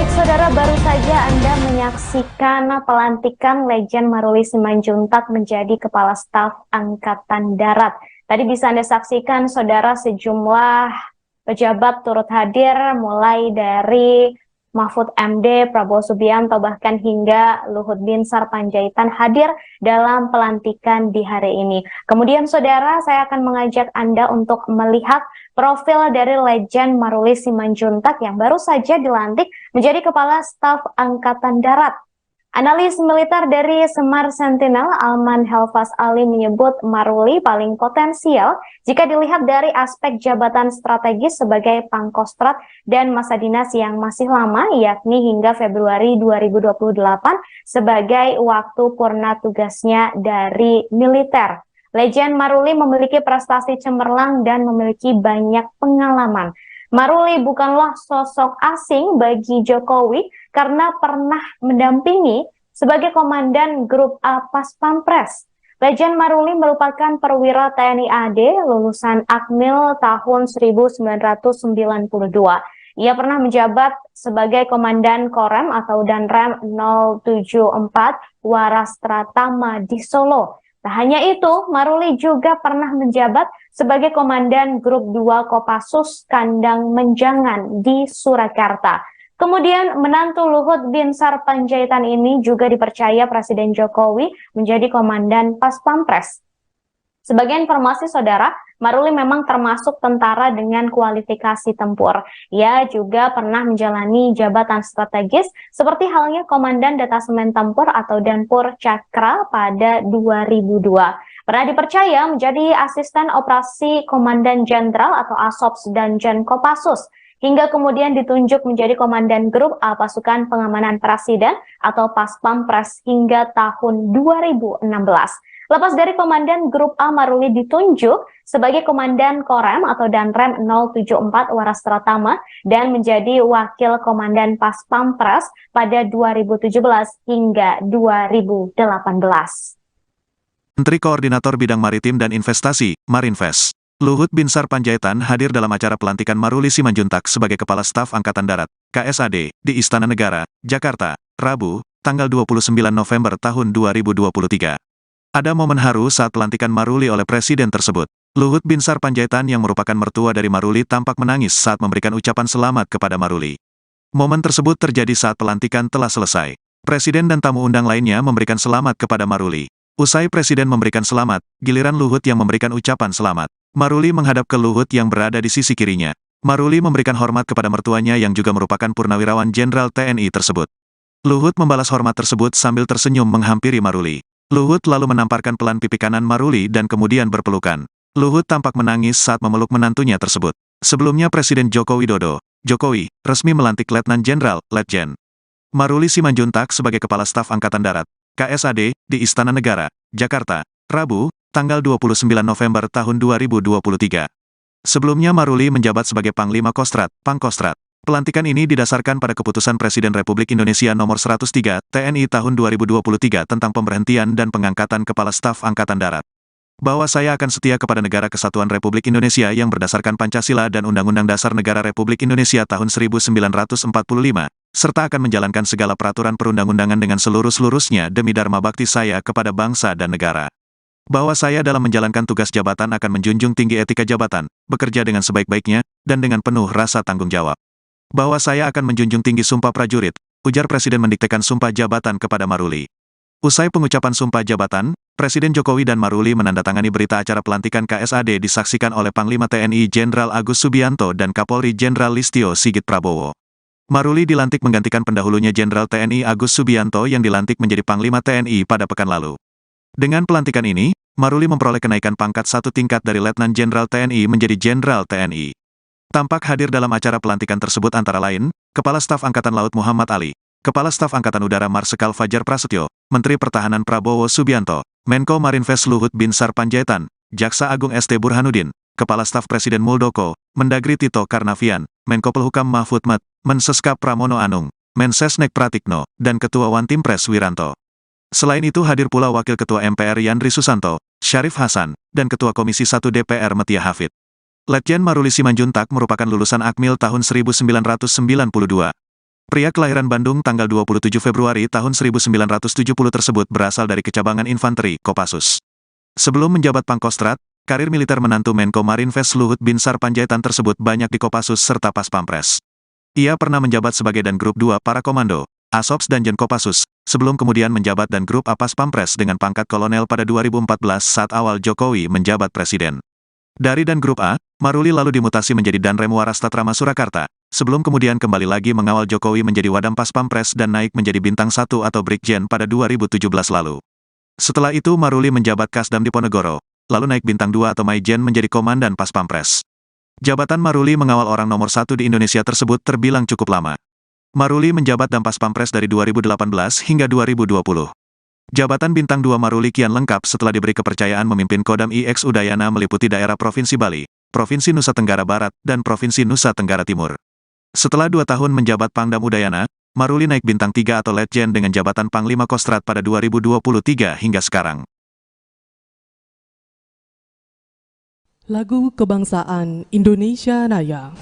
Speaker 3: Baik, saudara, baru saja Anda menyaksikan pelantikan Letjen Maruli Simanjuntak menjadi Kepala Staf Angkatan Darat. Tadi bisa Anda saksikan, saudara, sejumlah pejabat turut hadir, mulai dari Mahfud MD, Prabowo Subianto, bahkan hingga Luhut Binsar Panjaitan hadir dalam pelantikan di hari ini. Kemudian, saudara, saya akan mengajak Anda untuk melihat profil dari Letjen Maruli Simanjuntak yang baru saja dilantik menjadi Kepala Staf Angkatan Darat. Analis militer dari Semar Sentinel, Alman Helfas Ali, menyebut Maruli paling potensial jika dilihat dari aspek jabatan strategis sebagai Pangkostrat dan masa dinas yang masih lama, yakni hingga Februari 2028 sebagai waktu purna tugasnya dari militer. Letjen Maruli memiliki prestasi cemerlang dan memiliki banyak pengalaman. Maruli bukanlah sosok asing bagi Jokowi karena pernah mendampingi sebagai Komandan Grup A Pas Pampres. Letjen Maruli merupakan perwira TNI AD lulusan Akmil tahun 1992. Ia pernah menjabat sebagai Komandan Korem atau Danrem 074 Warastratama di Solo. Tak hanya itu, Maruli juga pernah menjabat sebagai Komandan Grup 2 Kopassus Kandang Menjangan di Surakarta. Kemudian menantu Luhut Binsar Panjaitan ini juga dipercaya Presiden Jokowi menjadi Komandan Pas Pampres. Sebagai informasi, saudara, Maruli memang termasuk tentara dengan kualifikasi tempur. Ia juga pernah menjalani jabatan strategis seperti halnya Komandan Detasemen Tempur atau Danpur Cakra pada 2002. Pernah dipercaya menjadi asisten operasi Komandan Jenderal atau Asops dan Kopassus, hingga kemudian ditunjuk menjadi Komandan Grup A Pasukan Pengamanan Presiden atau Pas Pampres hingga tahun 2016. Lepas dari Komandan Grup A, Maruli ditunjuk sebagai Komandan Korem atau Danrem 074 Warastratama dan menjadi Wakil Komandan Pas Pampres pada 2017 hingga 2018.
Speaker 1: Menteri Koordinator Bidang Maritim dan Investasi, Marinvest, Luhut Binsar Panjaitan hadir dalam acara pelantikan Maruli Simanjuntak sebagai Kepala Staf Angkatan Darat, KSAD, di Istana Negara, Jakarta, Rabu, tanggal 29 November tahun 2023. Ada momen haru saat pelantikan Maruli oleh Presiden tersebut. Luhut Binsar Panjaitan yang merupakan mertua dari Maruli tampak menangis saat memberikan ucapan selamat kepada Maruli. Momen tersebut terjadi saat pelantikan telah selesai. Presiden dan tamu undang lainnya memberikan selamat kepada Maruli. Usai Presiden memberikan selamat, giliran Luhut yang memberikan ucapan selamat. Maruli menghadap ke Luhut yang berada di sisi kirinya. Maruli memberikan hormat kepada mertuanya yang juga merupakan Purnawirawan Jenderal TNI tersebut. Luhut membalas hormat tersebut sambil tersenyum menghampiri Maruli. Luhut lalu menamparkan pelan pipi kanan Maruli dan kemudian berpelukan. Luhut tampak menangis saat memeluk menantunya tersebut. Sebelumnya Presiden Joko Widodo, Jokowi, resmi melantik Letnan Jenderal, Letjen Maruli Simanjuntak sebagai Kepala Staf Angkatan Darat, KSAD, di Istana Negara, Jakarta, Rabu, tanggal 29 November tahun 2023. Sebelumnya Maruli menjabat sebagai Panglima Kostrat, Pangkostrat. Pelantikan ini didasarkan pada keputusan Presiden Republik Indonesia nomor 103 TNI tahun 2023 tentang pemberhentian dan pengangkatan Kepala Staf Angkatan Darat. Bahwa saya akan setia kepada Negara Kesatuan Republik Indonesia yang berdasarkan Pancasila dan Undang-Undang Dasar Negara Republik Indonesia tahun 1945, serta akan menjalankan segala peraturan perundang-undangan dengan seluruh-seluruhnya demi dharma bakti saya kepada bangsa dan negara. Bahwa saya dalam menjalankan tugas jabatan akan menjunjung tinggi etika jabatan, bekerja dengan sebaik-baiknya, dan dengan penuh rasa tanggung jawab. Bahwa saya akan menjunjung tinggi sumpah prajurit, ujar Presiden mendiktekan sumpah jabatan kepada Maruli. Usai pengucapan sumpah jabatan, Presiden Jokowi dan Maruli menandatangani berita acara pelantikan KSAD disaksikan oleh Panglima TNI Jenderal Agus Subianto dan Kapolri Jenderal Listio Sigit Prabowo. Maruli dilantik menggantikan pendahulunya Jenderal TNI Agus Subianto yang dilantik menjadi Panglima TNI pada pekan lalu. Dengan pelantikan ini, Maruli memperoleh kenaikan pangkat satu tingkat dari Letnan Jenderal TNI menjadi Jenderal TNI. Tampak hadir dalam acara pelantikan tersebut antara lain, Kepala Staf Angkatan Laut Muhammad Ali, Kepala Staf Angkatan Udara Marsikal Fajar Prasetyo, Menteri Pertahanan Prabowo Subianto, Menko Marinvest Luhut Binsar Panjaitan, Jaksa Agung ST Burhanuddin, Kepala Staf Presiden Muldoko, Mendagri Tito Karnavian, Menko Polhukam Mahfud MD, Mensescap Pramono Anung, Mensesnek Pratikno, dan Ketua Wantimpres Wiranto. Selain itu hadir pula Wakil Ketua MPR Yandri Susanto, Syarif Hasan, dan Ketua Komisi 1 DPR Metia Hafid. Letjen Maruli Simanjuntak merupakan lulusan Akmil tahun 1992. Pria kelahiran Bandung tanggal 27 Februari tahun 1970 tersebut berasal dari Kecabangan Infanteri, Kopassus. Sebelum menjabat Pangkostrat, karir militer menantu Menko Marinvest Luhut Binsar Panjaitan tersebut banyak di Kopassus serta Paspampres. Ia pernah menjabat sebagai Dan Grup 2 Para Komando, Asops dan Jen Kopassus, sebelum kemudian menjabat Dan Grup A Paspampres dengan pangkat kolonel pada 2014 saat awal Jokowi menjabat presiden. Dari Dan Grup A, Maruli lalu dimutasi menjadi Danrem Warastatrama Surakarta, sebelum kemudian kembali lagi mengawal Jokowi menjadi Wadam Paspampres dan naik menjadi Bintang 1 atau Brigjen pada 2017 lalu. Setelah itu Maruli menjabat Kasdam Diponegoro, lalu naik Bintang 2 atau Maijen menjadi Komandan Paspampres. Jabatan Maruli mengawal orang nomor 1 di Indonesia tersebut terbilang cukup lama. Maruli menjabat Dampas Pampres dari 2018 hingga 2020. Jabatan Bintang 2 Maruli kian lengkap setelah diberi kepercayaan memimpin Kodam IX Udayana meliputi daerah Provinsi Bali, Provinsi Nusa Tenggara Barat, dan Provinsi Nusa Tenggara Timur. Setelah 2 tahun menjabat Pangdam Udayana, Maruli naik Bintang 3 atau Letjen dengan jabatan Panglima Kostrat pada 2023 hingga sekarang.
Speaker 2: Lagu Kebangsaan Indonesia Raya.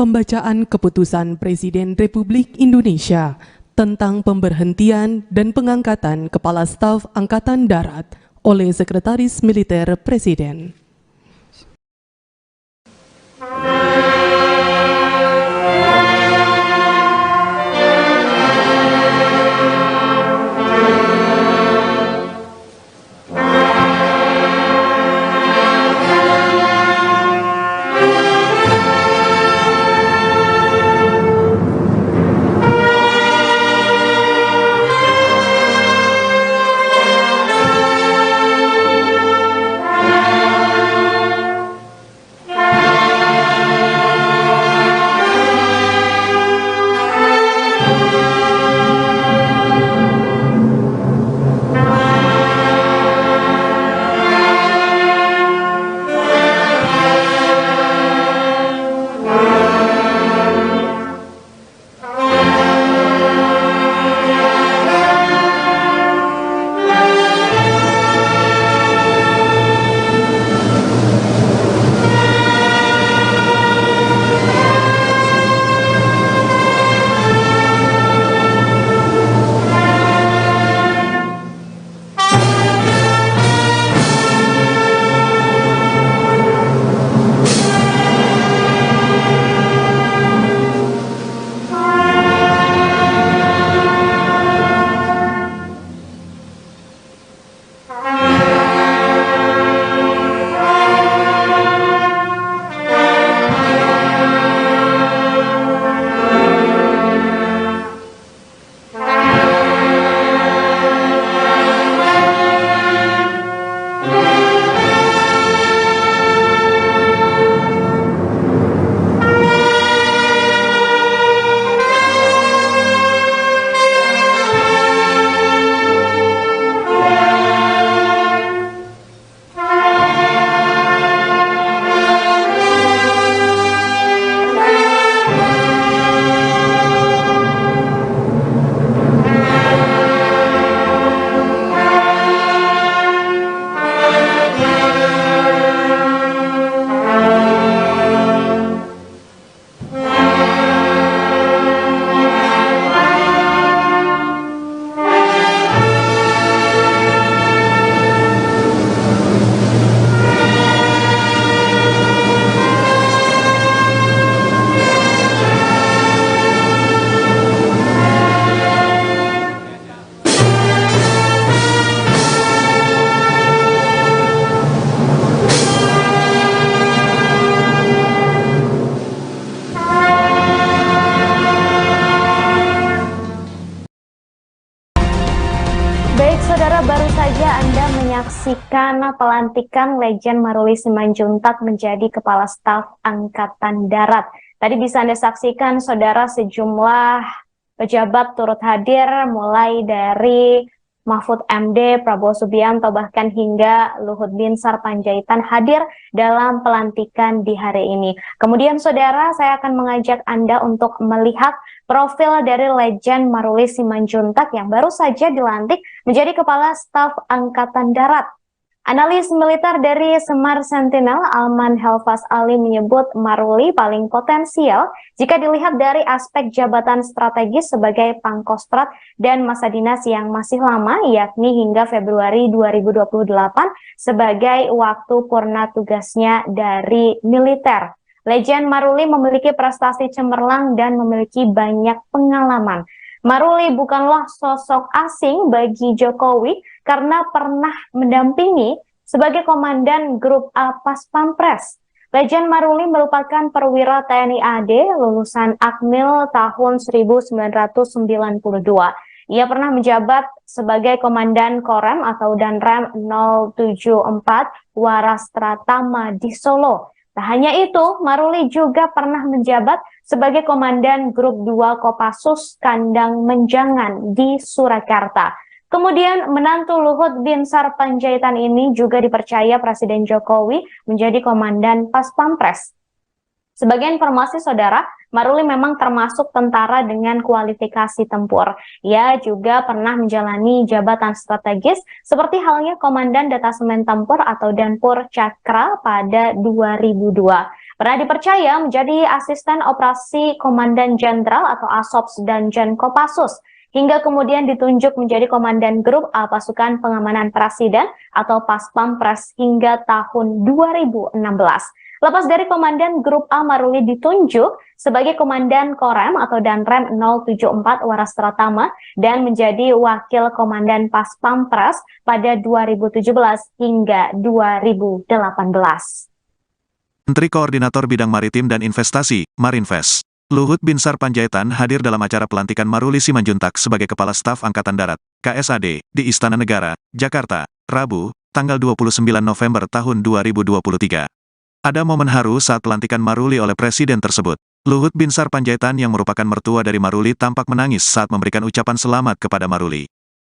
Speaker 2: Pembacaan Keputusan Presiden Republik Indonesia tentang pemberhentian dan pengangkatan Kepala Staf Angkatan Darat oleh Sekretaris Militer Presiden.
Speaker 3: menyaksikan pelantikan Letjen Maruli Simanjuntak menjadi Kepala Staf Angkatan Darat. Tadi bisa Anda saksikan, saudara, sejumlah pejabat turut hadir, mulai dari Mahfud MD, Prabowo Subianto, bahkan hingga Luhut Binsar Panjaitan hadir dalam pelantikan di hari ini. Kemudian, saudara, saya akan mengajak Anda untuk melihat profil dari Letjen Maruli Simanjuntak yang baru saja dilantik menjadi Kepala Staf Angkatan Darat. Analis militer dari Semar Sentinel, Alman Helfas Ali, menyebut Maruli paling potensial jika dilihat dari aspek jabatan strategis sebagai Pangkostrat dan masa dinas yang masih lama, yakni hingga Februari 2028 sebagai waktu purna tugasnya dari militer. Letjen Maruli memiliki prestasi cemerlang dan memiliki banyak pengalaman. Maruli bukanlah sosok asing bagi Jokowi karena pernah mendampingi sebagai Komandan Grup A Pas Pampres. Letjen Maruli merupakan perwira TNI AD lulusan Akmil tahun 1992. Ia pernah menjabat sebagai Komandan Korem atau Danrem 074 Warastratama di Solo. Tak hanya itu, Maruli juga pernah menjabat sebagai Komandan Grup 2 Kopassus Kandang Menjangan di Surakarta. Kemudian menantu Luhut Binsar Panjaitan ini juga dipercaya Presiden Jokowi menjadi Komandan Pas Pampres. Sebagai informasi, saudara, Maruli memang termasuk tentara dengan kualifikasi tempur. Ia juga pernah menjalani jabatan strategis seperti halnya Komandan Detasemen Tempur atau Danpur Cakra pada 2002. Pernah dipercaya menjadi asisten operasi Komandan Jenderal atau Asops Danjen Kopassus, hingga kemudian ditunjuk menjadi Komandan Grup A Pasukan Pengamanan Presiden atau Pas Pampres hingga tahun 2016. Lepas dari Komandan Grup A, Maruli ditunjuk sebagai Komandan Korem atau Danrem 074 Warastratama dan menjadi Wakil Komandan Pas Pampres pada 2017 hingga 2018.
Speaker 1: Menteri Koordinator Bidang Maritim dan Investasi, Marinvest, Luhut Binsar Panjaitan hadir dalam acara pelantikan Maruli Simanjuntak sebagai Kepala Staf Angkatan Darat, KSAD, di Istana Negara, Jakarta, Rabu, tanggal 29 November tahun 2023. Ada momen haru saat pelantikan Maruli oleh Presiden tersebut. Luhut Binsar Panjaitan yang merupakan mertua dari Maruli tampak menangis saat memberikan ucapan selamat kepada Maruli.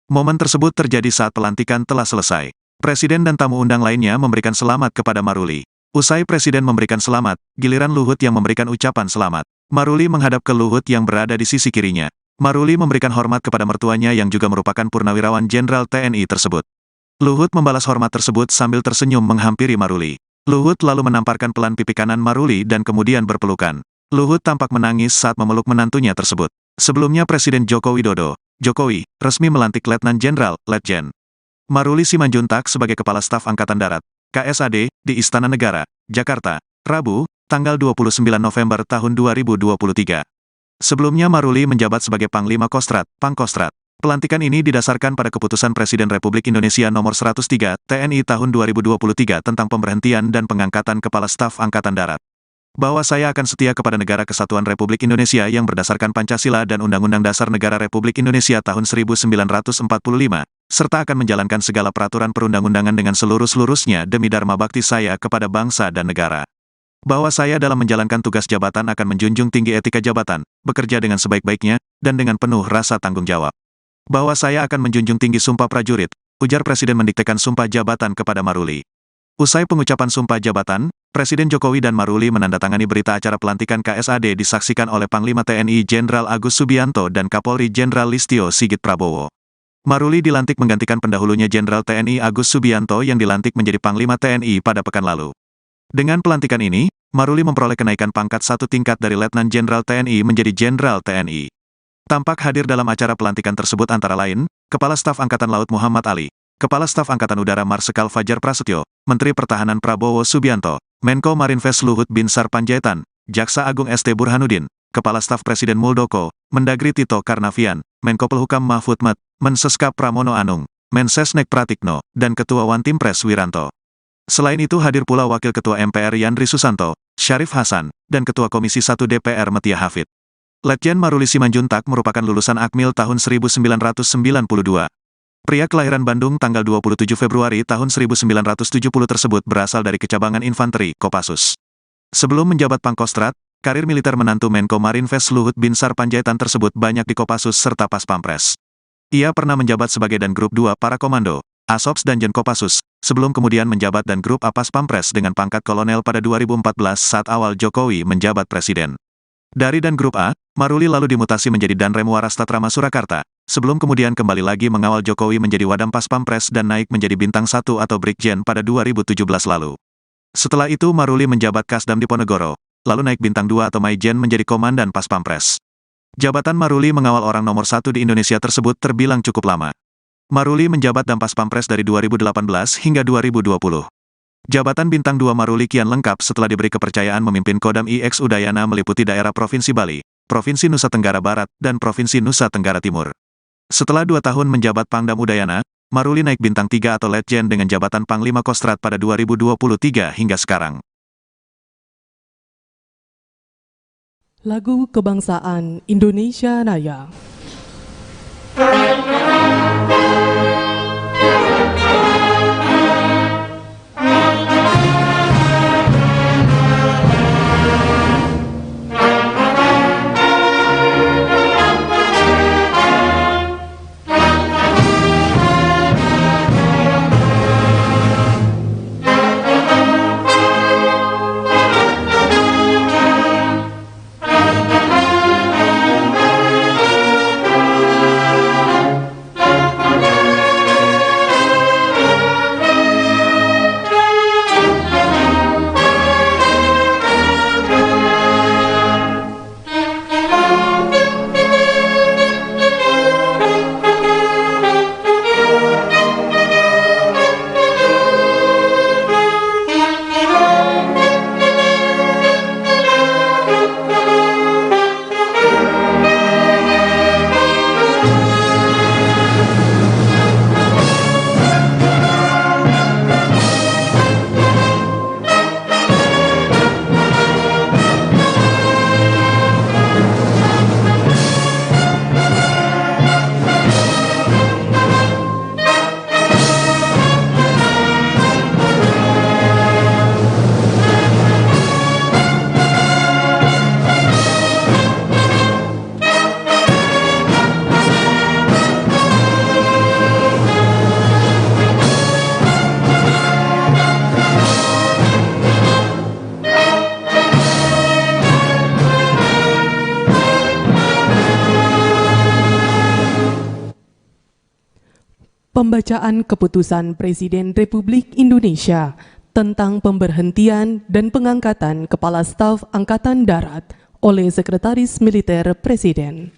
Speaker 1: Momen tersebut terjadi saat pelantikan telah selesai. Presiden dan tamu undang lainnya memberikan selamat kepada Maruli. Usai Presiden memberikan selamat, giliran Luhut yang memberikan ucapan selamat. Maruli menghadap ke Luhut yang berada di sisi kirinya. Maruli memberikan hormat kepada mertuanya yang juga merupakan Purnawirawan Jenderal TNI tersebut. Luhut membalas hormat tersebut sambil tersenyum menghampiri Maruli. Luhut lalu menamparkan pelan pipi kanan Maruli dan kemudian berpelukan. Luhut tampak menangis saat memeluk menantunya tersebut. Sebelumnya Presiden Joko Widodo, Jokowi, resmi melantik Letnan Jenderal, Letjen Maruli Simanjuntak sebagai Kepala Staf Angkatan Darat, KSAD, di Istana Negara, Jakarta, Rabu, tanggal 29 November tahun 2023. Sebelumnya Maruli menjabat sebagai Panglima Kostrat, Pangkostrat. Pelantikan ini didasarkan pada Keputusan Presiden Republik Indonesia Nomor 103, TNI tahun 2023 tentang pemberhentian dan pengangkatan Kepala Staf Angkatan Darat. Bahwa saya akan setia kepada Negara Kesatuan Republik Indonesia yang berdasarkan Pancasila dan Undang-Undang Dasar Negara Republik Indonesia tahun 1945, serta akan menjalankan segala peraturan perundang-undangan dengan seluruh-seluruhnya demi dharma bakti saya kepada bangsa dan negara. Bahwa saya dalam menjalankan tugas jabatan akan menjunjung tinggi etika jabatan, bekerja dengan sebaik-baiknya, dan dengan penuh rasa tanggung jawab. Bahwa saya akan menjunjung tinggi sumpah prajurit, ujar Presiden mendiktekan sumpah jabatan kepada Maruli. Usai pengucapan sumpah jabatan, Presiden Jokowi dan Maruli menandatangani berita acara pelantikan KSAD disaksikan oleh Panglima TNI Jenderal Agus Subianto dan Kapolri Jenderal Listio Sigit Prabowo. Maruli dilantik menggantikan pendahulunya Jenderal TNI Agus Subianto yang dilantik menjadi Panglima TNI pada pekan lalu. Dengan pelantikan ini, Maruli memperoleh kenaikan pangkat satu tingkat dari Letnan Jenderal TNI menjadi Jenderal TNI. Tampak hadir dalam acara pelantikan tersebut antara lain, Kepala Staf Angkatan Laut Muhammad Ali, Kepala Staf Angkatan Udara Marsikal Fajar Prasetyo, Menteri Pertahanan Prabowo Subianto, Menko Marinvest Luhut Binsar Panjaitan, Jaksa Agung ST Burhanuddin, Kepala Staf Presiden Muldoko, Mendagri Tito Karnavian, Menko Polhukam Mahfud MD, Menseskap Pramono Anung, Mensesnek Pratikno, dan Ketua Wantimpres Wiranto. Selain itu hadir pula Wakil Ketua MPR Yandri Susanto, Syarif Hasan, dan Ketua Komisi 1 DPR Metia Hafid. Letjen Maruli Simanjuntak merupakan lulusan Akmil tahun 1992. Pria kelahiran Bandung tanggal 27 Februari tahun 1970 tersebut berasal dari Kecabangan Infanteri, Kopassus. Sebelum menjabat Pangkostrat, karir militer menantu Menko Marinvest Luhut Binsar Panjaitan tersebut banyak di Kopassus serta Pas Pampres. Ia pernah menjabat sebagai Dan Grup 2 Para Komando, Asops dan Jen Kopassus, sebelum kemudian menjabat Dan Grup A Pas Pampres dengan pangkat kolonel pada 2014 saat awal Jokowi menjabat presiden. Dari Dan Grup A, Maruli lalu dimutasi menjadi Danrem Warastatrama Surakarta, sebelum kemudian kembali lagi mengawal Jokowi menjadi Wadam Pas Pampres dan naik menjadi Bintang 1 atau Brigjen pada 2017 lalu. Setelah itu Maruli menjabat Kasdam Diponegoro, lalu naik Bintang 2 atau Maijen menjadi Komandan Pas Pampres. Jabatan Maruli mengawal orang nomor 1 di Indonesia tersebut terbilang cukup lama. Maruli menjabat Dampas Pampres dari 2018 hingga 2020. Jabatan Bintang 2 Maruli kian lengkap setelah diberi kepercayaan memimpin Kodam IX Udayana meliputi daerah Provinsi Bali, Provinsi Nusa Tenggara Barat, dan Provinsi Nusa Tenggara Timur. Setelah 2 tahun menjabat Pangdam Udayana, Maruli naik Bintang 3 atau Letjen dengan jabatan Panglima Kostrat pada 2023 hingga sekarang.
Speaker 2: Lagu Kebangsaan Indonesia Raya. Pembacaan Keputusan Presiden Republik Indonesia tentang pemberhentian dan pengangkatan Kepala Staf Angkatan Darat oleh Sekretaris Militer Presiden.